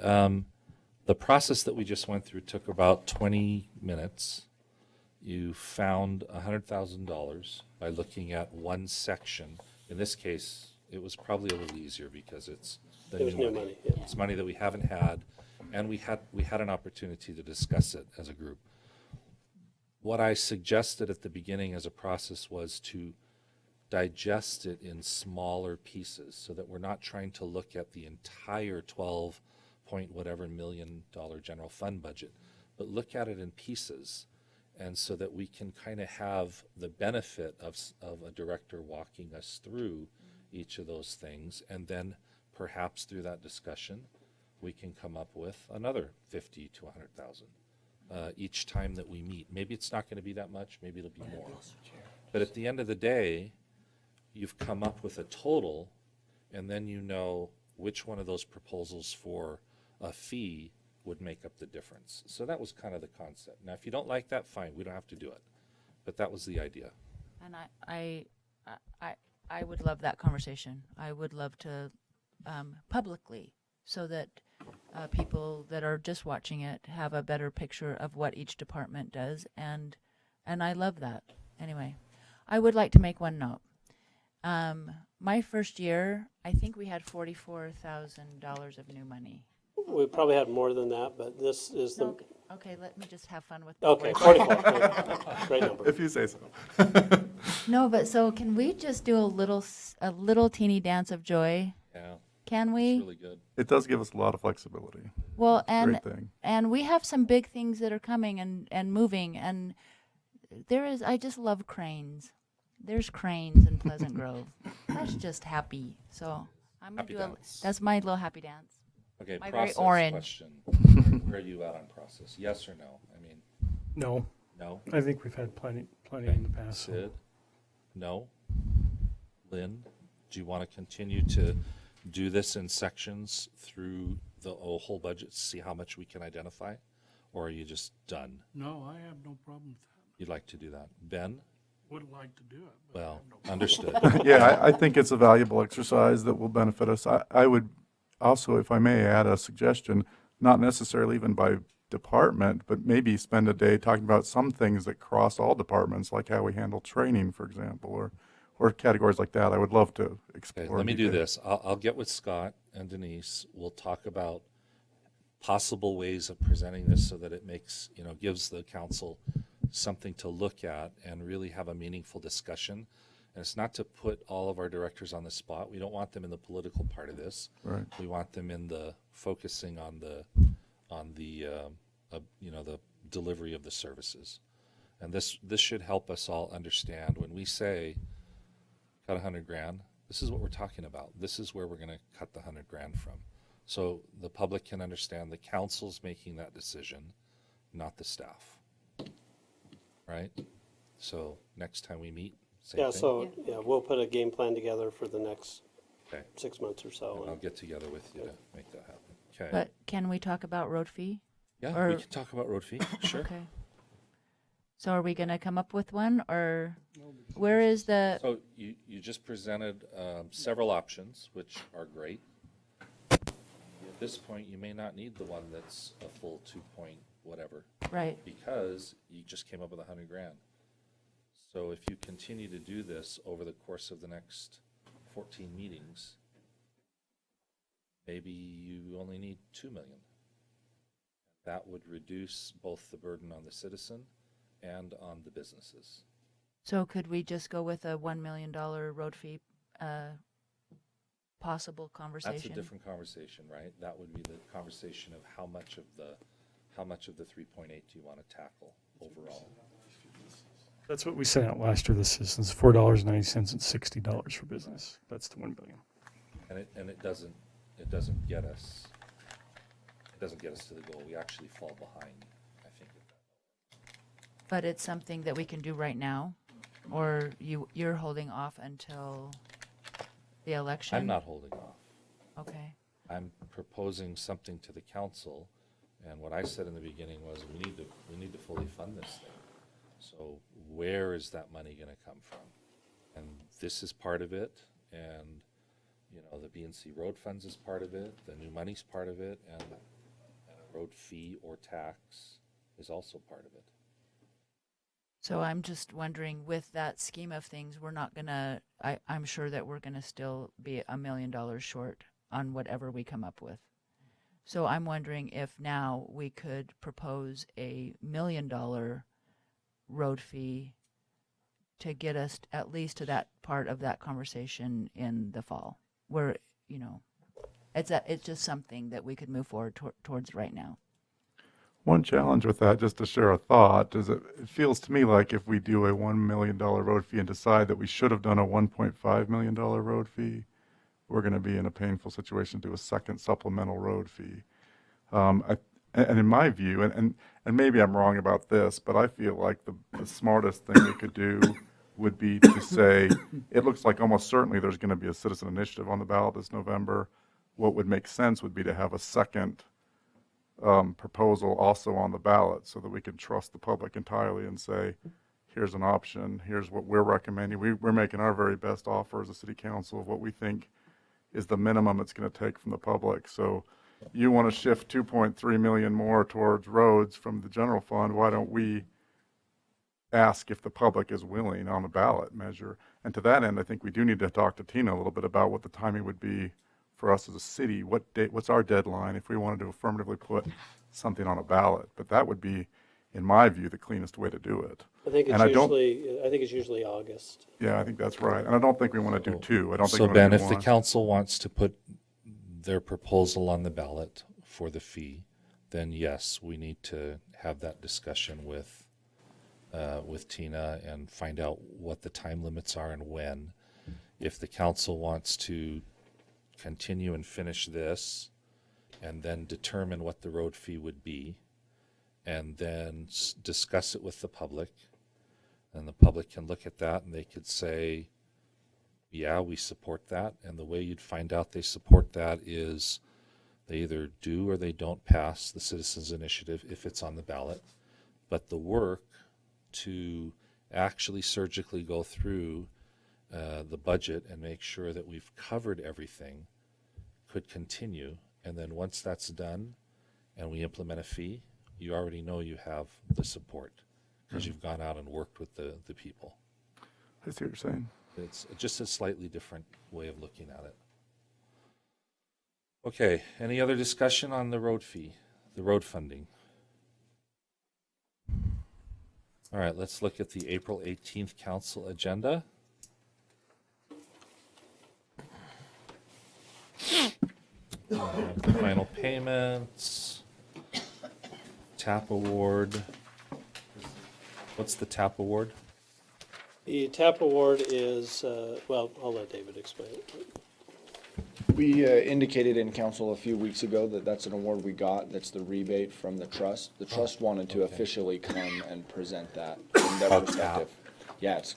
Speaker 1: the process that we just went through took about 20 minutes. You found $100,000 by looking at one section. In this case, it was probably a little easier because it's the
Speaker 11: It was new money, yeah.
Speaker 1: It's money that we haven't had, and we had an opportunity to discuss it as a group. What I suggested at the beginning as a process was to digest it in smaller pieces so that we're not trying to look at the entire 12 point whatever million dollar general fund budget, but look at it in pieces. And so that we can kind of have the benefit of a director walking us through each of those things. And then perhaps through that discussion, we can come up with another 50 to 100,000 each time that we meet. Maybe it's not going to be that much, maybe it'll be more. But at the end of the day, you've come up with a total, and then you know which one of those proposals for a fee would make up the difference. So that was kind of the concept. Now, if you don't like that, fine, we don't have to do it. But that was the idea.
Speaker 10: And I would love that conversation. I would love to publicly, so that people that are just watching it have a better picture of what each department does, and I love that. Anyway, I would like to make one note. My first year, I think we had $44,000 of new money.
Speaker 11: We probably had more than that, but this is the,
Speaker 10: Okay, let me just have fun with the
Speaker 11: okay,
Speaker 10: word.
Speaker 11: 44, great number.
Speaker 4: If you say so.
Speaker 10: No, but so can we just do a little teeny dance of joy?
Speaker 1: Yeah.
Speaker 10: Can we?
Speaker 1: It's really good.
Speaker 4: It does give us a lot of flexibility.
Speaker 10: Well,
Speaker 4: Great thing.
Speaker 10: and we have some big things that are coming and moving, and I just love cranes. There's cranes in Pleasant Grove. That's just happy. So I'm gonna
Speaker 1: Happy
Speaker 10: do
Speaker 1: dance.
Speaker 10: that's my little happy dance.
Speaker 1: Okay,
Speaker 10: My very
Speaker 1: process
Speaker 10: orange.
Speaker 1: question. Where are you at on process? Yes or no? I mean,
Speaker 18: No.
Speaker 1: no?
Speaker 18: I think we've had plenty in the past. so-
Speaker 1: Sid? No? Lynn, do you want to continue to do this in sections through the whole budget, see how much we can identify? Or are you just done?
Speaker 7: No, I have no problem with that.
Speaker 1: You'd like to do that? Ben?
Speaker 7: Would like to do it. but I
Speaker 1: Well,
Speaker 7: have no problem.
Speaker 1: understood.
Speaker 4: Yeah, I think it's a valuable exercise that will benefit us. I would also, if I may add a suggestion, not necessarily even by department, but maybe spend a day talking about some things that cross all departments, like how we handle training, for example, or categories like that. I would love to explore.
Speaker 1: Okay, let me do
Speaker 4: detail.
Speaker 1: this. I'll get with Scott and Denise. We'll talk about possible ways of presenting this so that it makes, gives the council something to look at and really have a meaningful discussion. And it's not to put all of our directors on the spot. We don't want them in the political part of this.
Speaker 4: Right.
Speaker 1: We want them in the focusing on the delivery of the services. And this should help us all understand when we say cut $100,000, this is what we're talking about. This is where we're going to cut the $100,000 from. So the public can understand the council's making that decision, not the staff. Right? So next time we meet, same
Speaker 11: Yeah,
Speaker 1: thing.
Speaker 11: so, we'll put a game plan together for the next
Speaker 1: Okay.
Speaker 11: 6 months or so.
Speaker 1: And I'll get together with you to make that happen. Okay.
Speaker 10: But can we talk about road fee?
Speaker 1: Yeah,
Speaker 10: Or-
Speaker 1: we can talk about road fee, sure.
Speaker 10: Okay. So are we going to come up with one, or where is the,
Speaker 1: So you just presented several options, which are great. At this point, you may not need the one that's a full 2 point whatever.
Speaker 10: Right.
Speaker 1: Because you just came up with $100,000. So if you continue to do this over the course of the next 14 meetings, maybe you only need 2 million. That would reduce both the burden on the citizen and on the businesses.
Speaker 10: so could we just go with a $1 million road fee possible conversation?
Speaker 1: That's a different conversation, right? That would be the conversation of how much of the 3.8 do you want to tackle overall?
Speaker 18: That's what we sent out last year. This is $4.90 and $60 for business. That's the $1 billion.
Speaker 1: And it doesn't get us to the goal. We actually fall behind, I think.
Speaker 10: But it's something that we can do right now, or you're holding off until the election?
Speaker 1: I'm not holding off.
Speaker 10: Okay.
Speaker 1: I'm proposing something to the council, and what I said in the beginning was we need to fully fund this thing. So where is that money going to come from? And this is part of it, and the B&C road funds is part of it, the new money's part of it, and a road fee or tax is also part of it.
Speaker 10: So I'm just wondering, with that scheme of things, we're not gonna, I'm sure that we're gonna still be $1 million short on whatever we come up with. So I'm wondering if now we could propose a $1 million road fee to get us at least to that part of that conversation in the fall, where, it's just something that we could move forward towards right now.
Speaker 4: One challenge with that, just to share a thought, is it feels to me like if we do a $1 million road fee and decide that we should have done a $1.5 million road fee, we're going to be in a painful situation to do a second supplemental road fee. And in my view, and maybe I'm wrong about this, but I feel like the smartest thing we could do would be to say, it looks like almost certainly there's going to be a citizen initiative on the ballot this November. What would make sense would be to have a second proposal also on the ballot so that we can trust the public entirely and say, here's an option, here's what we're recommending. We're making our very best offer as a city council of what we think is the minimum it's going to take from the public. So you want to shift 2.3 million more towards roads from the general fund. Why don't we ask if the public is willing on the ballot measure? And to that end, I think we do need to talk to Tina a little bit about what the timing would be for us as a city. What's our deadline if we wanted to affirmatively put something on a ballot? But that would be, in my view, the cleanest way to do it.
Speaker 11: I think it's usually August.
Speaker 4: Yeah, I think that's right. And I don't think we want to do two. I don't think we
Speaker 1: So
Speaker 4: want to
Speaker 1: Ben,
Speaker 4: do
Speaker 1: if the
Speaker 4: one.
Speaker 1: council wants to put their proposal on the ballot for the fee, then yes, we need to have that discussion with Tina and find out what the time limits are and when. If the council wants to continue and finish this and then determine what the road fee would be and then discuss it with the public, and the public can look at that and they could say, yeah, we support that. And the way you'd find out they support that is they either do or they don't pass the citizens initiative if it's on the ballot. But the work to actually surgically go through the budget and make sure that we've covered everything could continue. And then once that's done and we implement a fee, you already know you have the support because you've gone out and worked with the people.
Speaker 4: I see what you're saying.
Speaker 1: It's just a slightly different way of looking at it. Okay, any other discussion on the road fee, the road funding? All right, let's look at the April 18th council agenda. Final payments, TAP award. What's the TAP award?
Speaker 11: The TAP award is, well, I'll let David explain it.
Speaker 2: We indicated in council a few weeks ago that that's an award we got. That's the rebate from the trust. The trust wanted to officially come and present that from their perspective. Yeah, it's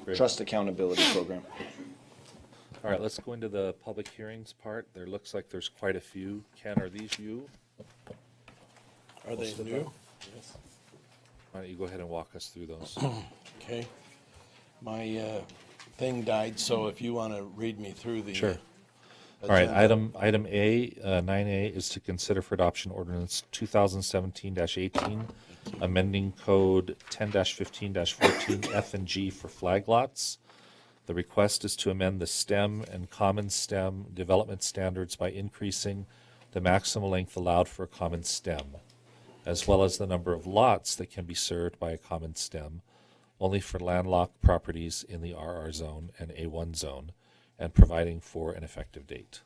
Speaker 1: Great.
Speaker 2: Trust Accountability Program.
Speaker 1: All right, let's go into the public hearings part. There looks like there's quite a few. Ken, are these you?
Speaker 20: Are they
Speaker 1: most of
Speaker 20: new?
Speaker 1: them. Why don't you go ahead and walk us through those?
Speaker 20: Okay. My thing died, so if you want to read me through the.
Speaker 1: Sure. All right,
Speaker 20: agenda.
Speaker 1: item A, 9A is to consider for adoption ordinance 2017-18, amending code 10-15-14 F and G for flag lots. The request is to amend the STEM and common STEM development standards by increasing the maximum length allowed for a common STEM, as well as the number of lots that can be served by a common STEM, only for landlocked properties in the RR zone and A1 zone, and providing for an effective date.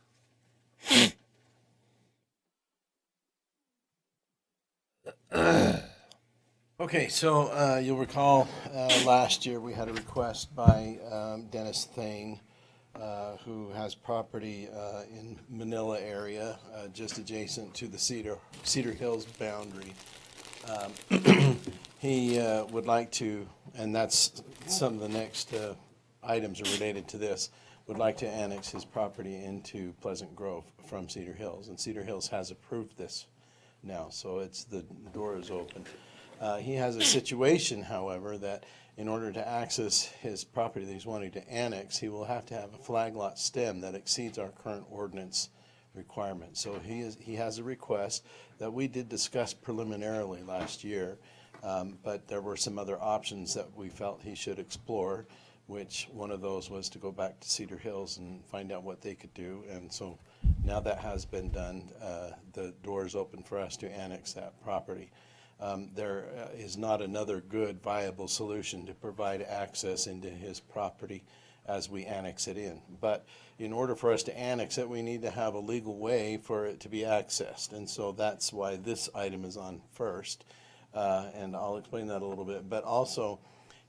Speaker 20: Okay, so you'll recall last year we had a request by Dennis Thane, who has property in Manila area, just adjacent to the Cedar Hills boundary. He would like to, and that's some of the next items are related to this, would like to annex his property into Pleasant Grove from Cedar Hills. And Cedar Hills has approved this now, so the door is open. He has a situation, however, that in order to access his property that he's wanting to annex, he will have to have a flag lot stem that exceeds our current ordinance requirement. So he has a request that we did discuss preliminarily last year, but there were some other options that we felt he should explore, which one of those was to go back to Cedar Hills and find out what they could do. And so now that has been done, the door is open for us to annex that property. There is not another good viable solution to provide access into his property as we annex it in. But in order for us to annex it, we need to have a legal way for it to be accessed. And so that's why this item is on first. And I'll explain that a little bit. But also,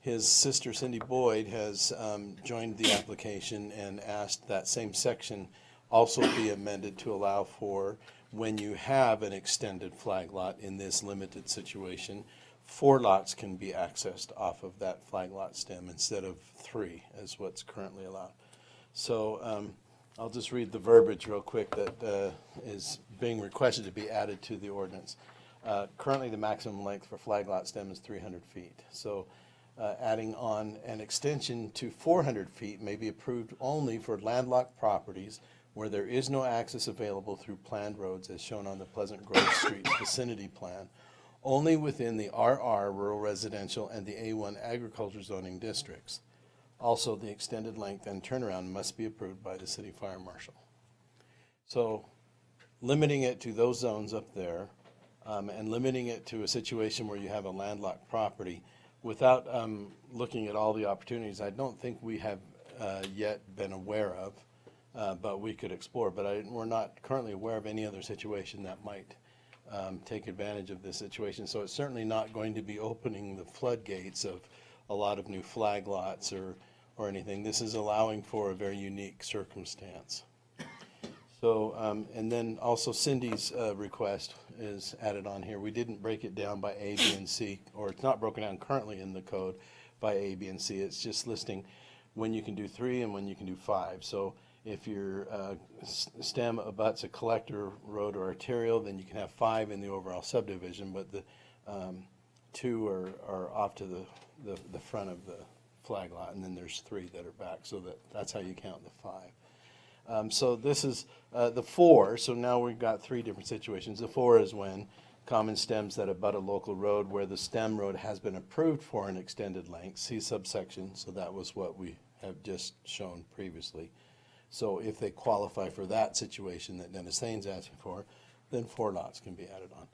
Speaker 20: his sister Cindy Boyd has joined the application and asked that same section also be amended to allow for, when you have an extended flag lot in this limited situation, 4 lots can be accessed off of that flag lot stem instead of 3 as what's currently allowed. So I'll just read the verbiage real quick that is being requested to be added to the ordinance. Currently, the maximum length for flag lot stem is 300 feet. So adding on an extension to 400 feet may be approved only for landlocked properties where there is no access available through planned roads as shown on the Pleasant Grove Street vicinity plan, only within the RR rural residential and the A1 agriculture zoning districts. Also, the extended length and turnaround must be approved by the city fire marshal. So limiting it to those zones up there and limiting it to a situation where you have a landlocked property without looking at all the opportunities, I don't think we have yet been aware of, but we could explore. But we're not currently aware of any other situation that might take advantage of this situation. So it's certainly not going to be opening the floodgates of a lot of new flag lots or anything. This is allowing for a very unique circumstance. So, and then also Cindy's request is added on here. We didn't break it down by A, B, and C, or it's not broken down currently in the code by A, B, and C. It's just listing when you can do 3 and when you can do 5. So if your stem abuts a collector road or arterial, then you can have 5 in the overall subdivision, but the 2 are off to the front of the flag lot, and then there's 3 that are back. So that's how you count the 5. So this is the 4, so now we've got 3 different situations. The 4 is when common stems that abut a local road where the stem road has been approved for an extended length, see subsection, so that was what we have just shown previously. So if they qualify for that situation that Dennis Thane's asking for, then 4 lots can be added on.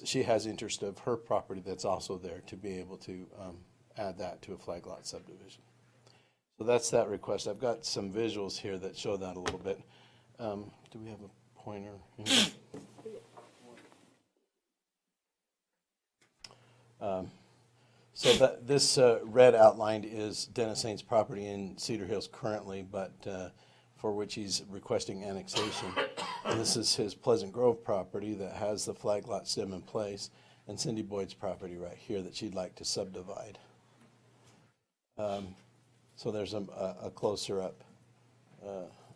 Speaker 20: She has interest of her property that's also there to be able to add that to a flag lot subdivision. So that's that request. I've got some visuals here that show that a little bit. Do we have a pointer? So that this red outlined is Dennis Thane's property in Cedar Hills currently, but for which he's requesting annexation. And this is his Pleasant Grove property that has the flag lot stem in place, and Cindy Boyd's property right here that she'd like to subdivide. So there's a closer up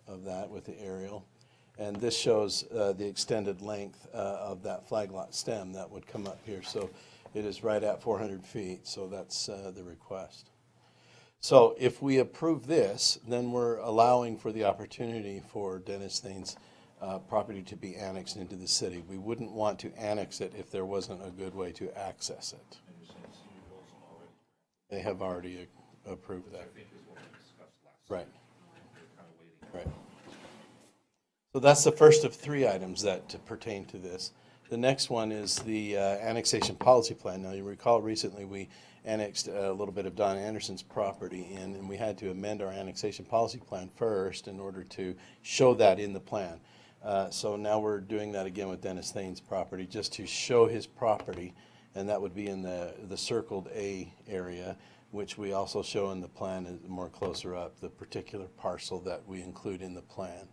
Speaker 20: of that with the aerial. And this shows the extended length of that flag lot stem that would come up here. So it is right at 400 feet, so that's the request. So if we approve this, then we're allowing for the opportunity for Dennis Thane's property to be annexed into the city. We wouldn't want to annex it if there wasn't a good way to access it. They have already approved that. Right. Right. So that's the first of 3 items that pertain to this. The next one is the annexation policy plan. Now, you recall recently we annexed a little bit of Don Anderson's property in, and we had to amend our annexation policy plan first in order to show that in the plan. So now we're doing that again with Dennis Thane's property, just to show his property, and that would be in the circled A area, which we also show in the plan more closer up, the particular parcel that we include in the plan.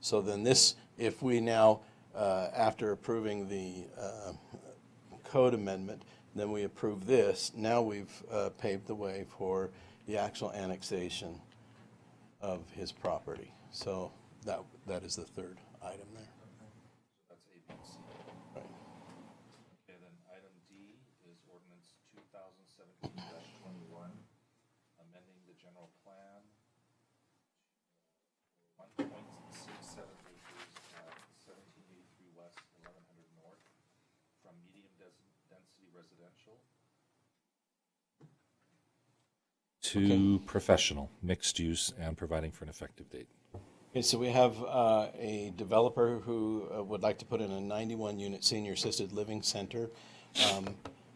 Speaker 20: So then this, if we now, after approving the code amendment, then we approve this, now we've paved the way for the actual annexation of his property. So that is the third item there.
Speaker 1: That's A, B, C.
Speaker 20: Right.
Speaker 1: Okay, then item D is ordinance 2017-21, amending the general plan 1.67 acres at 1783 West, 1100 North, from medium density residential to professional, mixed use, and providing for an effective date.
Speaker 20: Okay, so we have a developer who would like to put in a 91-unit senior assisted living center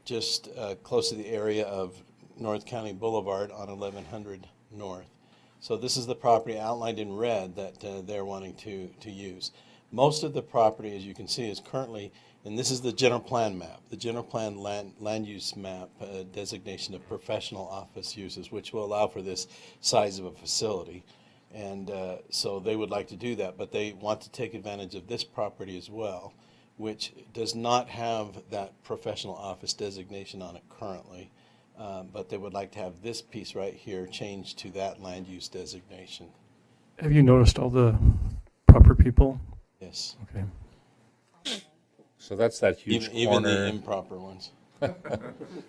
Speaker 20: just close to the area of North County Boulevard on 1100 North. So this is the property outlined in red that they're wanting to use. Most of the property, as you can see, is currently, and this is the general plan map, the general plan land use map designation of professional office uses, which will allow for this size of a facility. And so they would like to do that, but they want to take advantage of this property as well, which does not have that professional office designation on it currently. But they would like to have this piece right here changed to that land use designation.
Speaker 18: Have you noticed all the proper people?
Speaker 20: Yes.
Speaker 18: Okay.
Speaker 1: So that's that huge
Speaker 20: Even
Speaker 1: corner.
Speaker 20: the improper ones.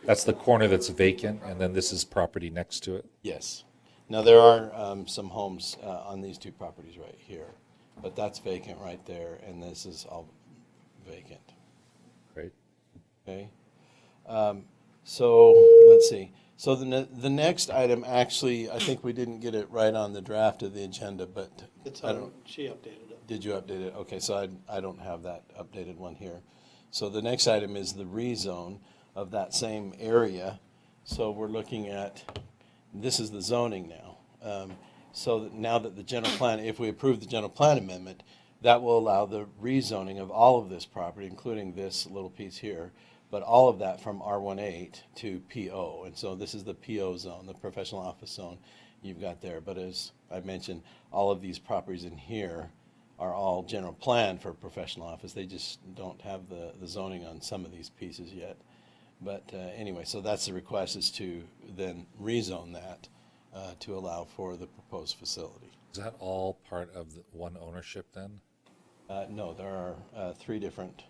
Speaker 1: That's the corner that's vacant, and then this is property next to it?
Speaker 20: Yes. Now, there are some homes on these 2 properties right here, but that's vacant right there, and this is all vacant.
Speaker 1: Great.
Speaker 20: Okay. So let's see. So the next item, actually, I think we didn't get it right on the draft of the agenda, but
Speaker 11: It's
Speaker 20: I don't.
Speaker 11: she updated it.
Speaker 20: Did you update it? Okay, so I don't have that updated one here. So the next item is the rezone of that same area. So we're looking at, this is the zoning now. So that now that the general plan, if we approve the general plan amendment, that will allow the rezoning of all of this property, including this little piece here, but all of that from R18 to PO. And so this is the PO zone, the professional office zone you've got there. But as I mentioned, all of these properties in here are all general plan for professional office. They just don't have the zoning on some of these pieces yet. But anyway, so that's the request, is to then rezone that to allow for the proposed facility.
Speaker 1: Is that all part of the one ownership then?
Speaker 20: No, there are 3 different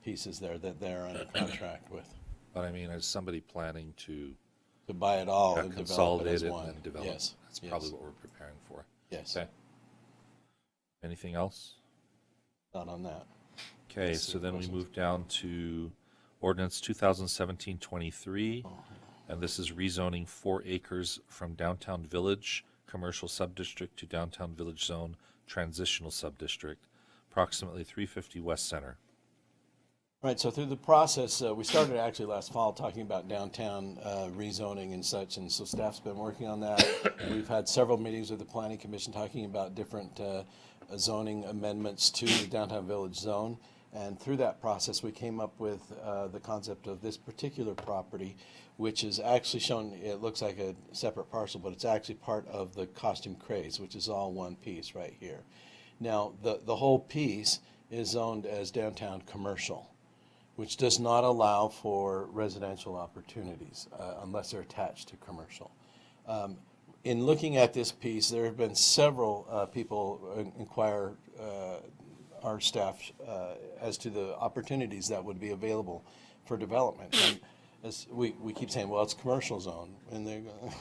Speaker 20: pieces there that they're under contract with.
Speaker 1: But I mean, is somebody planning to
Speaker 20: buy it all and develop it
Speaker 1: consolidate
Speaker 20: as
Speaker 1: it
Speaker 20: one?
Speaker 1: and develop?
Speaker 20: Yes.
Speaker 1: That's
Speaker 20: Yes.
Speaker 1: probably what we're preparing for.
Speaker 20: Yes.
Speaker 1: Okay. Anything else?
Speaker 20: Not on that.
Speaker 1: Okay,
Speaker 20: Let's see
Speaker 1: so then we
Speaker 20: questions.
Speaker 1: move down to ordinance 2017-23, and this is rezoning 4 acres from downtown village commercial subdistrict to downtown village zone transitional subdistrict, approximately 350 West Center.
Speaker 20: Right, so through the process, we started actually last fall talking about downtown rezoning and such, and so staff's been working on that. We've had several meetings with the Planning Commission talking about different zoning amendments to the downtown village zone. And through that process, we came up with the concept of this particular property, which is actually shown, it looks like a separate parcel, but it's actually part of the Costume Craze, which is all one piece right here. Now, the whole piece is zoned as downtown commercial, which does not allow for residential opportunities unless they're attached to commercial. in looking at this piece, there have been several people inquire our staff as to the opportunities that would be available for development. And as we keep saying, well, it's commercial zone, and they go,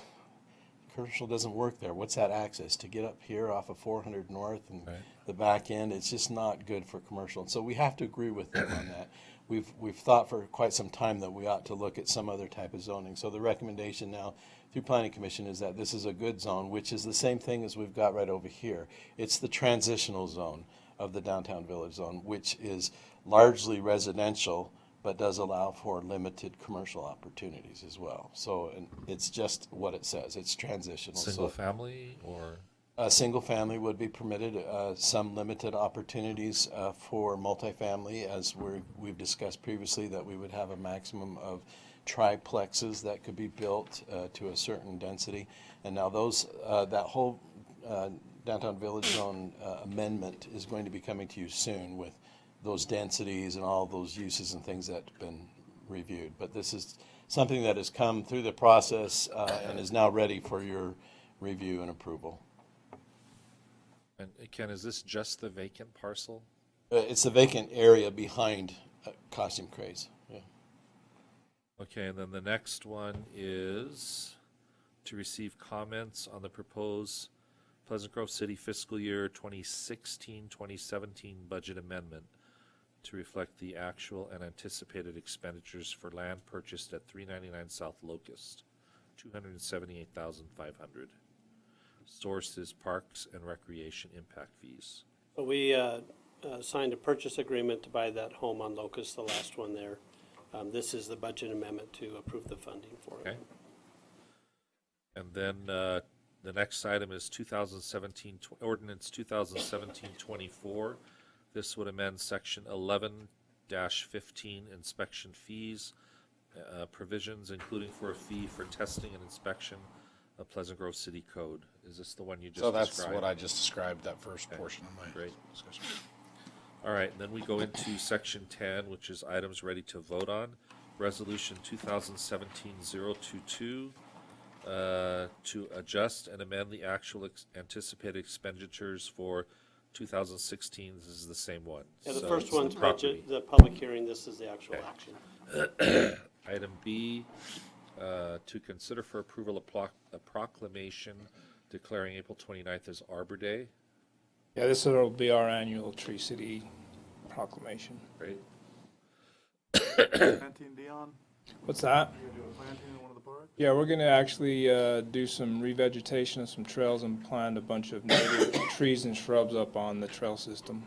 Speaker 20: commercial doesn't work there. What's that access to get up here off of 400 North and the back end? It's just not good for commercial. And so we have to agree with them on that. We've thought for quite some time that we ought to look at some other type of zoning. So the recommendation now through Planning Commission is that this is a good zone, which is the same thing as we've got right over here. It's the transitional zone of the downtown village zone, which is largely residential, but does allow for limited commercial opportunities as well. So and it's just what it says. It's transitional.
Speaker 1: Single family or?
Speaker 20: A single family would be permitted, some limited opportunities for multifamily, as we've discussed previously, that we would have a maximum of triplexes that could be built to a certain density. And now those, that whole downtown village zone amendment is going to be coming to you soon with those densities and all those uses and things that have been reviewed. But this is something that has come through the process and is now ready for your review and approval.
Speaker 1: And Ken, is this just the vacant parcel?
Speaker 20: It's the vacant area behind Costume Craze. Yeah.
Speaker 1: Okay, and then the next one is to receive comments on the proposed Pleasant Grove City fiscal year 2016-2017 budget amendment to reflect the actual and anticipated expenditures for land purchased at 399 South Locust, $278,500. Source is Parks and Recreation impact fees.
Speaker 11: So we signed a purchase agreement to buy that home on Locust, the last one there. This is the budget amendment to approve the funding for it.
Speaker 1: Okay. And then the next item is 2017 ordinance 2017-24. This would amend section 11-15 inspection fees provisions, including for a fee for testing and inspection of Pleasant Grove City Code. Is this the one you just described?
Speaker 3: So that's what I just described, that first portion of my discussion.
Speaker 1: All right, and then we go into section 10, which is items ready to vote on. Resolution 2017-022 to adjust and amend the actual anticipated expenditures for 2016. This is the same one.
Speaker 11: Yeah, the
Speaker 1: So
Speaker 11: first
Speaker 1: it's
Speaker 11: one's
Speaker 1: property.
Speaker 11: budget, the public hearing, this is the actual action.
Speaker 1: Item B, to consider for approval a proclamation declaring April 29th as Arbor Day.
Speaker 17: Yeah, this will be our annual Tree City proclamation.
Speaker 1: Great.
Speaker 4: Planting, Dion?
Speaker 17: What's that?
Speaker 4: You gonna do a planting in one of the parks?
Speaker 17: Yeah, we're gonna actually do some revegetation of some trails and plant a bunch of native trees and shrubs up on the trail system.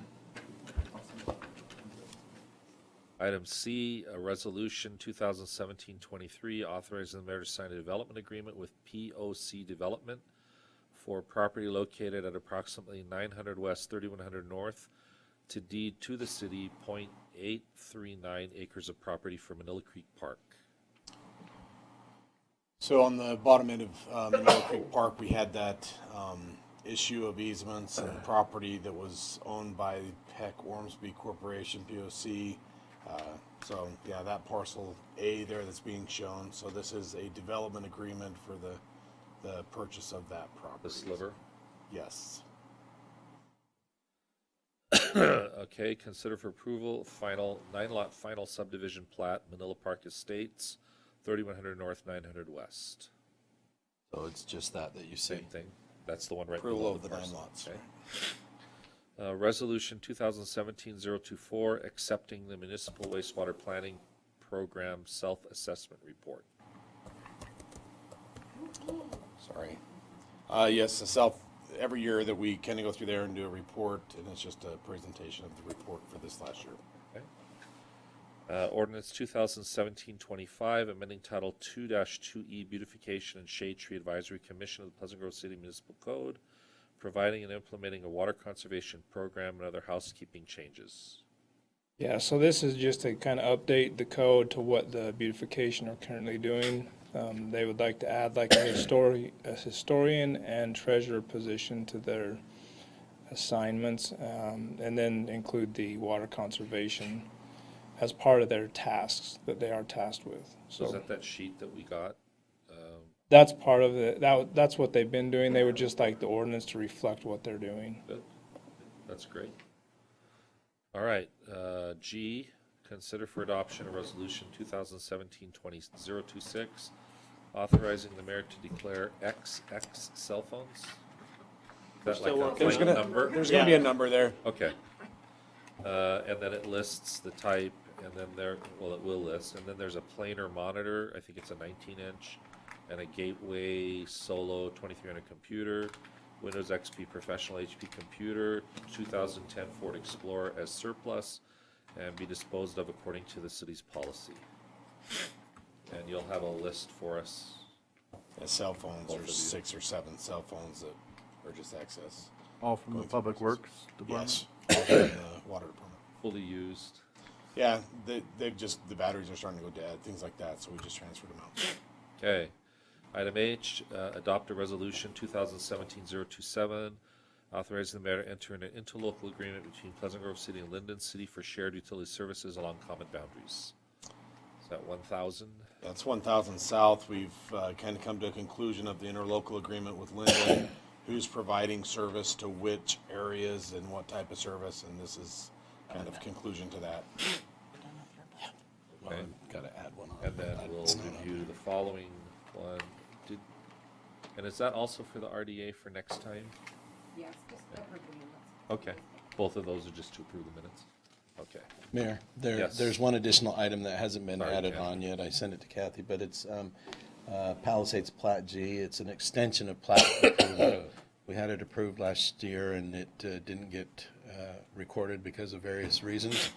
Speaker 1: Item C, a resolution 2017-23 authorizing the mayor to sign a development agreement with POC Development for property located at approximately 900 West, 3100 North to deed to the city 0.839 acres of property for Manila Creek Park.
Speaker 3: So on the bottom end of Manila Creek Park, we had that issue of easements and property that was owned by Peck Ormsby Corporation, POC. So yeah, that parcel A there that's being shown. So this is a development agreement for the purchase of that property.
Speaker 1: The sliver?
Speaker 3: Yes.
Speaker 1: Okay, consider for approval final 9-lot final subdivision plat, Manila Park Estates, 3100 North, 900 West.
Speaker 20: So it's just that you see.
Speaker 1: Same thing. That's the one right
Speaker 3: Approval
Speaker 1: below
Speaker 3: of the 9
Speaker 1: parcel.
Speaker 3: lots.
Speaker 1: Okay. Resolution 2017-024, accepting the Municipal Wastewater Planning Program Self-Assessment Report.
Speaker 3: Sorry. Yes, every year that we kind of go through there and do a report, and it's just a presentation of the report for this last year.
Speaker 1: Okay. Ordinance 2017-25, amending Title 2-2E Beautification and Shade Tree Advisory Commission of the Pleasant Grove City Municipal Code, providing and implementing a water conservation program and other housekeeping changes.
Speaker 17: Yeah, so this is just to kind of update the code to what the beautification are currently doing. They would like to add like a historian and treasurer position to their assignments, and then include the water conservation as part of their tasks that they are tasked with.
Speaker 1: So is that sheet that we got?
Speaker 17: That's part of it. That's what they've been doing. They would just like the ordinance to reflect what they're doing.
Speaker 1: Good. That's great. All right, G, consider for adoption a resolution 2017-2026, authorizing the mayor to declare XX cell phones. Is that
Speaker 11: still
Speaker 1: like a
Speaker 11: working
Speaker 1: plate
Speaker 11: on it.
Speaker 1: number?
Speaker 3: There's gonna be a number there.
Speaker 1: Okay. And then it lists the type, and then it will list, and then there's a planar monitor, I think it's a 19-inch, and a Gateway Solo 2300 computer, Windows XP Professional HP computer, 2010 Ford Explorer as surplus, and be disposed of according to the city's policy. And you'll have a list for us.
Speaker 3: Cell phones,
Speaker 1: Both of you.
Speaker 3: there's 6 or 7 cell phones that are just excess.
Speaker 4: All from the Public Works Department?
Speaker 3: Yes. The water department.
Speaker 1: Fully used.
Speaker 3: Yeah, they've just, the batteries are starting to go dead, things like that, so we just transferred them out.
Speaker 1: Okay. Item H, adopt a resolution 2017-027, authorizing the mayor to enter an interlocal agreement between Pleasant Grove City and Linden City for shared utility services along common boundaries. Is that 1,000?
Speaker 3: That's 1,000 south. We've kind of come to a conclusion of the interlocal agreement with Linden, who's providing service to which areas and what type of service, and this is kind of conclusion to that.
Speaker 1: Okay.
Speaker 20: Gotta add one on.
Speaker 1: And then we'll review the following one. And is that also for the RDA for next time?
Speaker 8: Yes, just approve the minutes.
Speaker 1: Okay. Both of those are just to approve the minutes? Okay.
Speaker 20: Mayor,
Speaker 1: Yes.
Speaker 20: there's one additional item that hasn't been
Speaker 1: Sorry,
Speaker 20: added
Speaker 1: Kathy.
Speaker 20: on yet. I sent it to Kathy, but it's Palisades Plat G. It's an extension of plat approval. We had it approved last year and it didn't get recorded because of various reasons.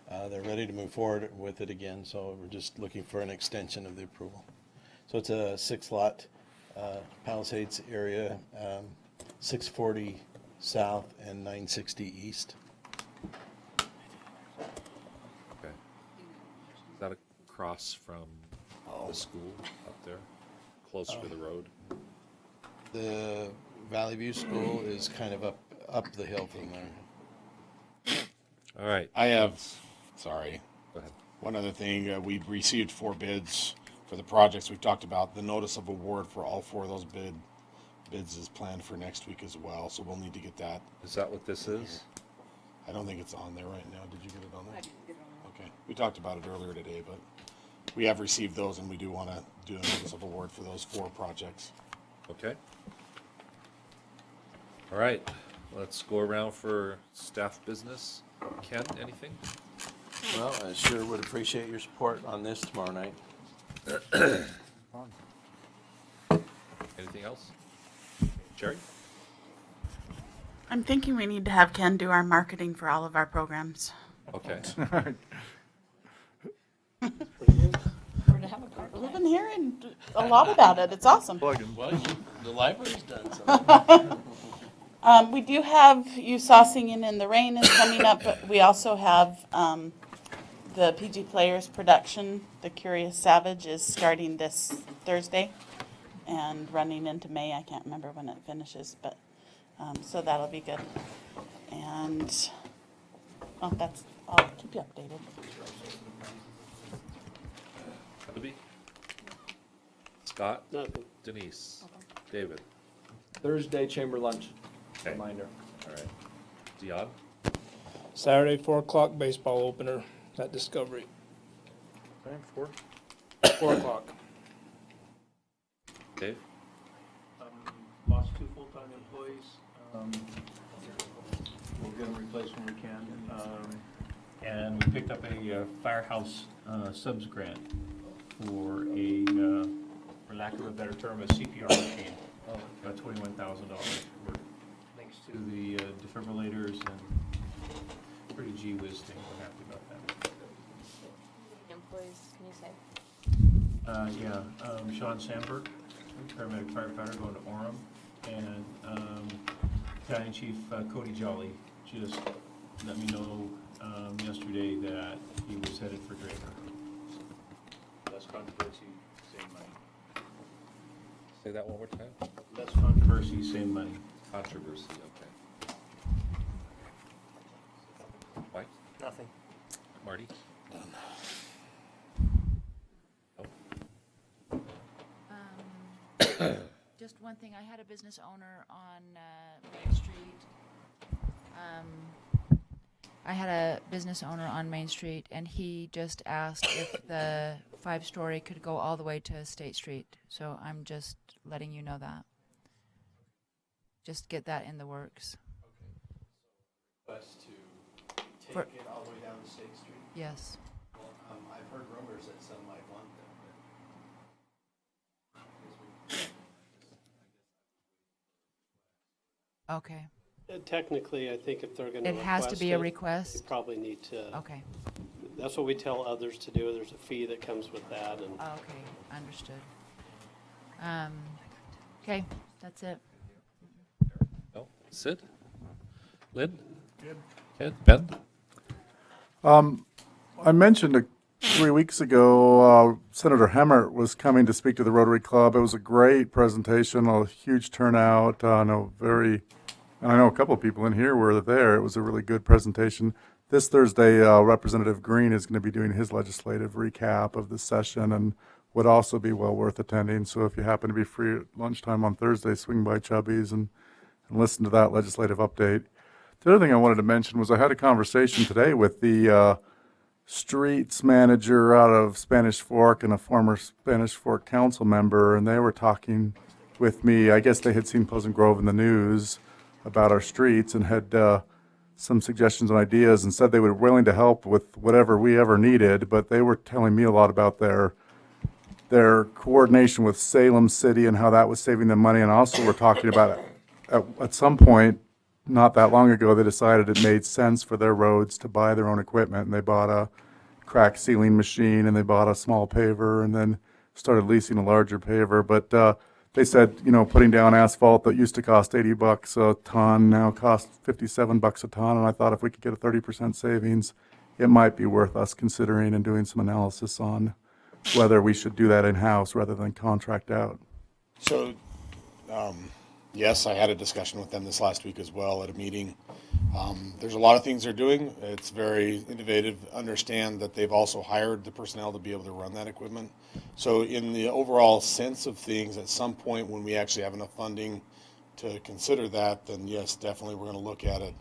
Speaker 20: They're ready to move forward with it again, so we're just looking for an extension of the approval. So it's a 6-lot Palisades area, 640 south and 960 east.
Speaker 1: Okay. Is that across from the school up there? Closer to the road?
Speaker 20: The Valley View School is kind of up the hill from there.
Speaker 1: All right.
Speaker 3: I have, sorry.
Speaker 1: Go ahead.
Speaker 3: One other thing, we've received 4 bids for the projects we've talked about. The notice of award for all 4 of those bids is planned for next week as well, so we'll need to get that.
Speaker 1: Is that what this is?
Speaker 3: I don't think it's on there right now. Did you get it on there? I didn't get it on there. Okay. We talked about it earlier today, but we have received those and we do want to do a notice of award for those 4 projects.
Speaker 1: Okay. All right. Let's go around for staff business. Ken, anything?
Speaker 20: Well, I sure would appreciate your support on this tomorrow night.
Speaker 1: Anything else? Jerry?
Speaker 5: I'm thinking we need to have Ken do our marketing for all of our programs.
Speaker 1: Okay.
Speaker 8: We're gonna have a card.
Speaker 5: We've been hearing a lot about it. It's awesome.
Speaker 20: Well, the library's done something.
Speaker 5: We do have, you saw Singing in the Rain is coming up, but we also have the PG Players production, The Curious Savage, is starting this Thursday and running into May. I can't remember when it finishes, but so that'll be good. And I'll keep you updated.
Speaker 1: Libby? Scott?
Speaker 11: Nothing.
Speaker 1: Denise? David?
Speaker 2: Thursday chamber lunch.
Speaker 1: Okay.
Speaker 2: Reminder.
Speaker 1: All right. Dion?
Speaker 17: Saturday, 4 o'clock baseball opener at Discovery.
Speaker 4: Thanks, 4.
Speaker 17: 4 o'clock.
Speaker 1: Dave?
Speaker 15: Lost 2 full-time employees. We'll get them replaced when we can. And we picked up a firehouse subs grant for for lack of a better term, a CPR machine. About $21,000. Thanks to the defibrillators and pretty gee whiz thing. We're happy about that.
Speaker 14: Employees, can you say?
Speaker 15: Sean Sandberg, paramedic firefighter going to Orem, and Battalion Chief Cody Jolly just let me know yesterday that he was headed for Draper. Less controversy, same money.
Speaker 1: Say that one more time.
Speaker 15: Less controversy, same money.
Speaker 1: Controversy, okay. Mike?
Speaker 11: Nothing.
Speaker 1: Marty?
Speaker 10: just one thing. I had a business owner on Main Street. Main Street, and he just asked if the 5-story could go all the way to State Street. So I'm just letting you know that. Just get that in the works.
Speaker 20: Request to take
Speaker 10: For-
Speaker 20: it all the way down to State Street?
Speaker 10: Yes.
Speaker 20: Well, I've heard rumors that some might want that,
Speaker 10: Okay.
Speaker 11: Technically, I think if they're gonna
Speaker 10: It has to
Speaker 11: request
Speaker 10: be a
Speaker 11: it,
Speaker 10: request?
Speaker 11: They probably need to.
Speaker 10: Okay.
Speaker 11: That's what we tell others to do. There's a fee that comes with that, and
Speaker 10: Okay, understood. Okay, that's it.
Speaker 1: No, Sid? Lynn? Good. Ben?
Speaker 4: I mentioned 3 weeks ago, Senator Hemmert was coming to speak to the Rotary Club. It was a great presentation, a huge turnout. I know a couple of people in here were there. It was a really good presentation. This Thursday, Representative Green is going to be doing his legislative recap of the session and would also be well worth attending. So if you happen to be free at lunchtime on Thursday, swing by Chubby's and listen to that legislative update. The other thing I wanted to mention was I had a conversation today with the streets manager out of Spanish Fork and a former Spanish Fork council member, and they were talking with me. I guess they had seen Pleasant Grove in the news about our streets and had some suggestions and ideas and said they were willing to help with whatever we ever needed, but they were telling me a lot about their coordination with Salem City and how that was saving them money, and also we're talking about at some point not that long ago, they decided it made sense for their roads to buy their own equipment, and they bought a crack sealing machine, and they bought a small paver, and then started leasing a larger paver. But they said, putting down asphalt that used to cost $80 a ton now costs $57 a ton, and I thought if we could get a 30% savings, it might be worth us considering and doing some analysis on whether we should do that in-house rather than contract out.
Speaker 6: So, yes, I had a discussion with them this last week as well at a meeting. There's a lot of things they're doing. It's very innovative. Understand that they've also hired the personnel to be able to run that equipment. So in the overall sense of things, at some point when we actually have enough funding to consider that, then yes, definitely we're going to look at it.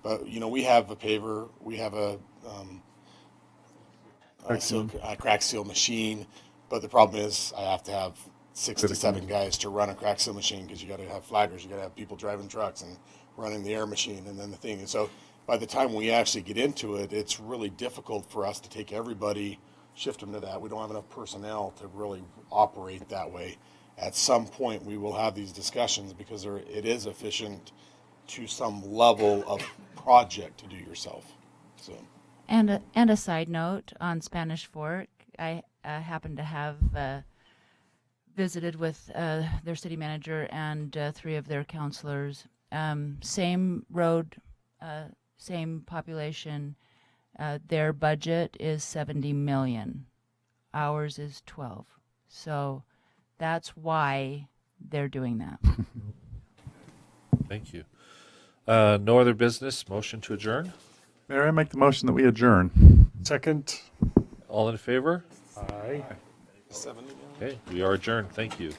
Speaker 6: But, we have a paver, we have a crack seal machine, but the problem is I have to have 6 to 7 guys to run a crack seal machine because you got to have flaggers, you got to have people driving trucks and running the air machine and then the thing. And so by the time we actually get into it, it's really difficult for us to take everybody, shift them to that. We don't have enough personnel to really operate that way. At some point, we will have these discussions because it is efficient to some level of project to do yourself. So.
Speaker 10: And a side note on Spanish Fork, I happen to have visited with their city manager and 3 of their councilors. Same road, same population. Their budget is $70 million. Ours is 12. So that's why they're doing that.
Speaker 1: Thank you. No other business. Motion to adjourn.
Speaker 4: Mayor, I make the motion that we adjourn.
Speaker 18: Second.
Speaker 1: All in favor?
Speaker 18: Aye.
Speaker 1: Okay, we are adjourned. Thank you.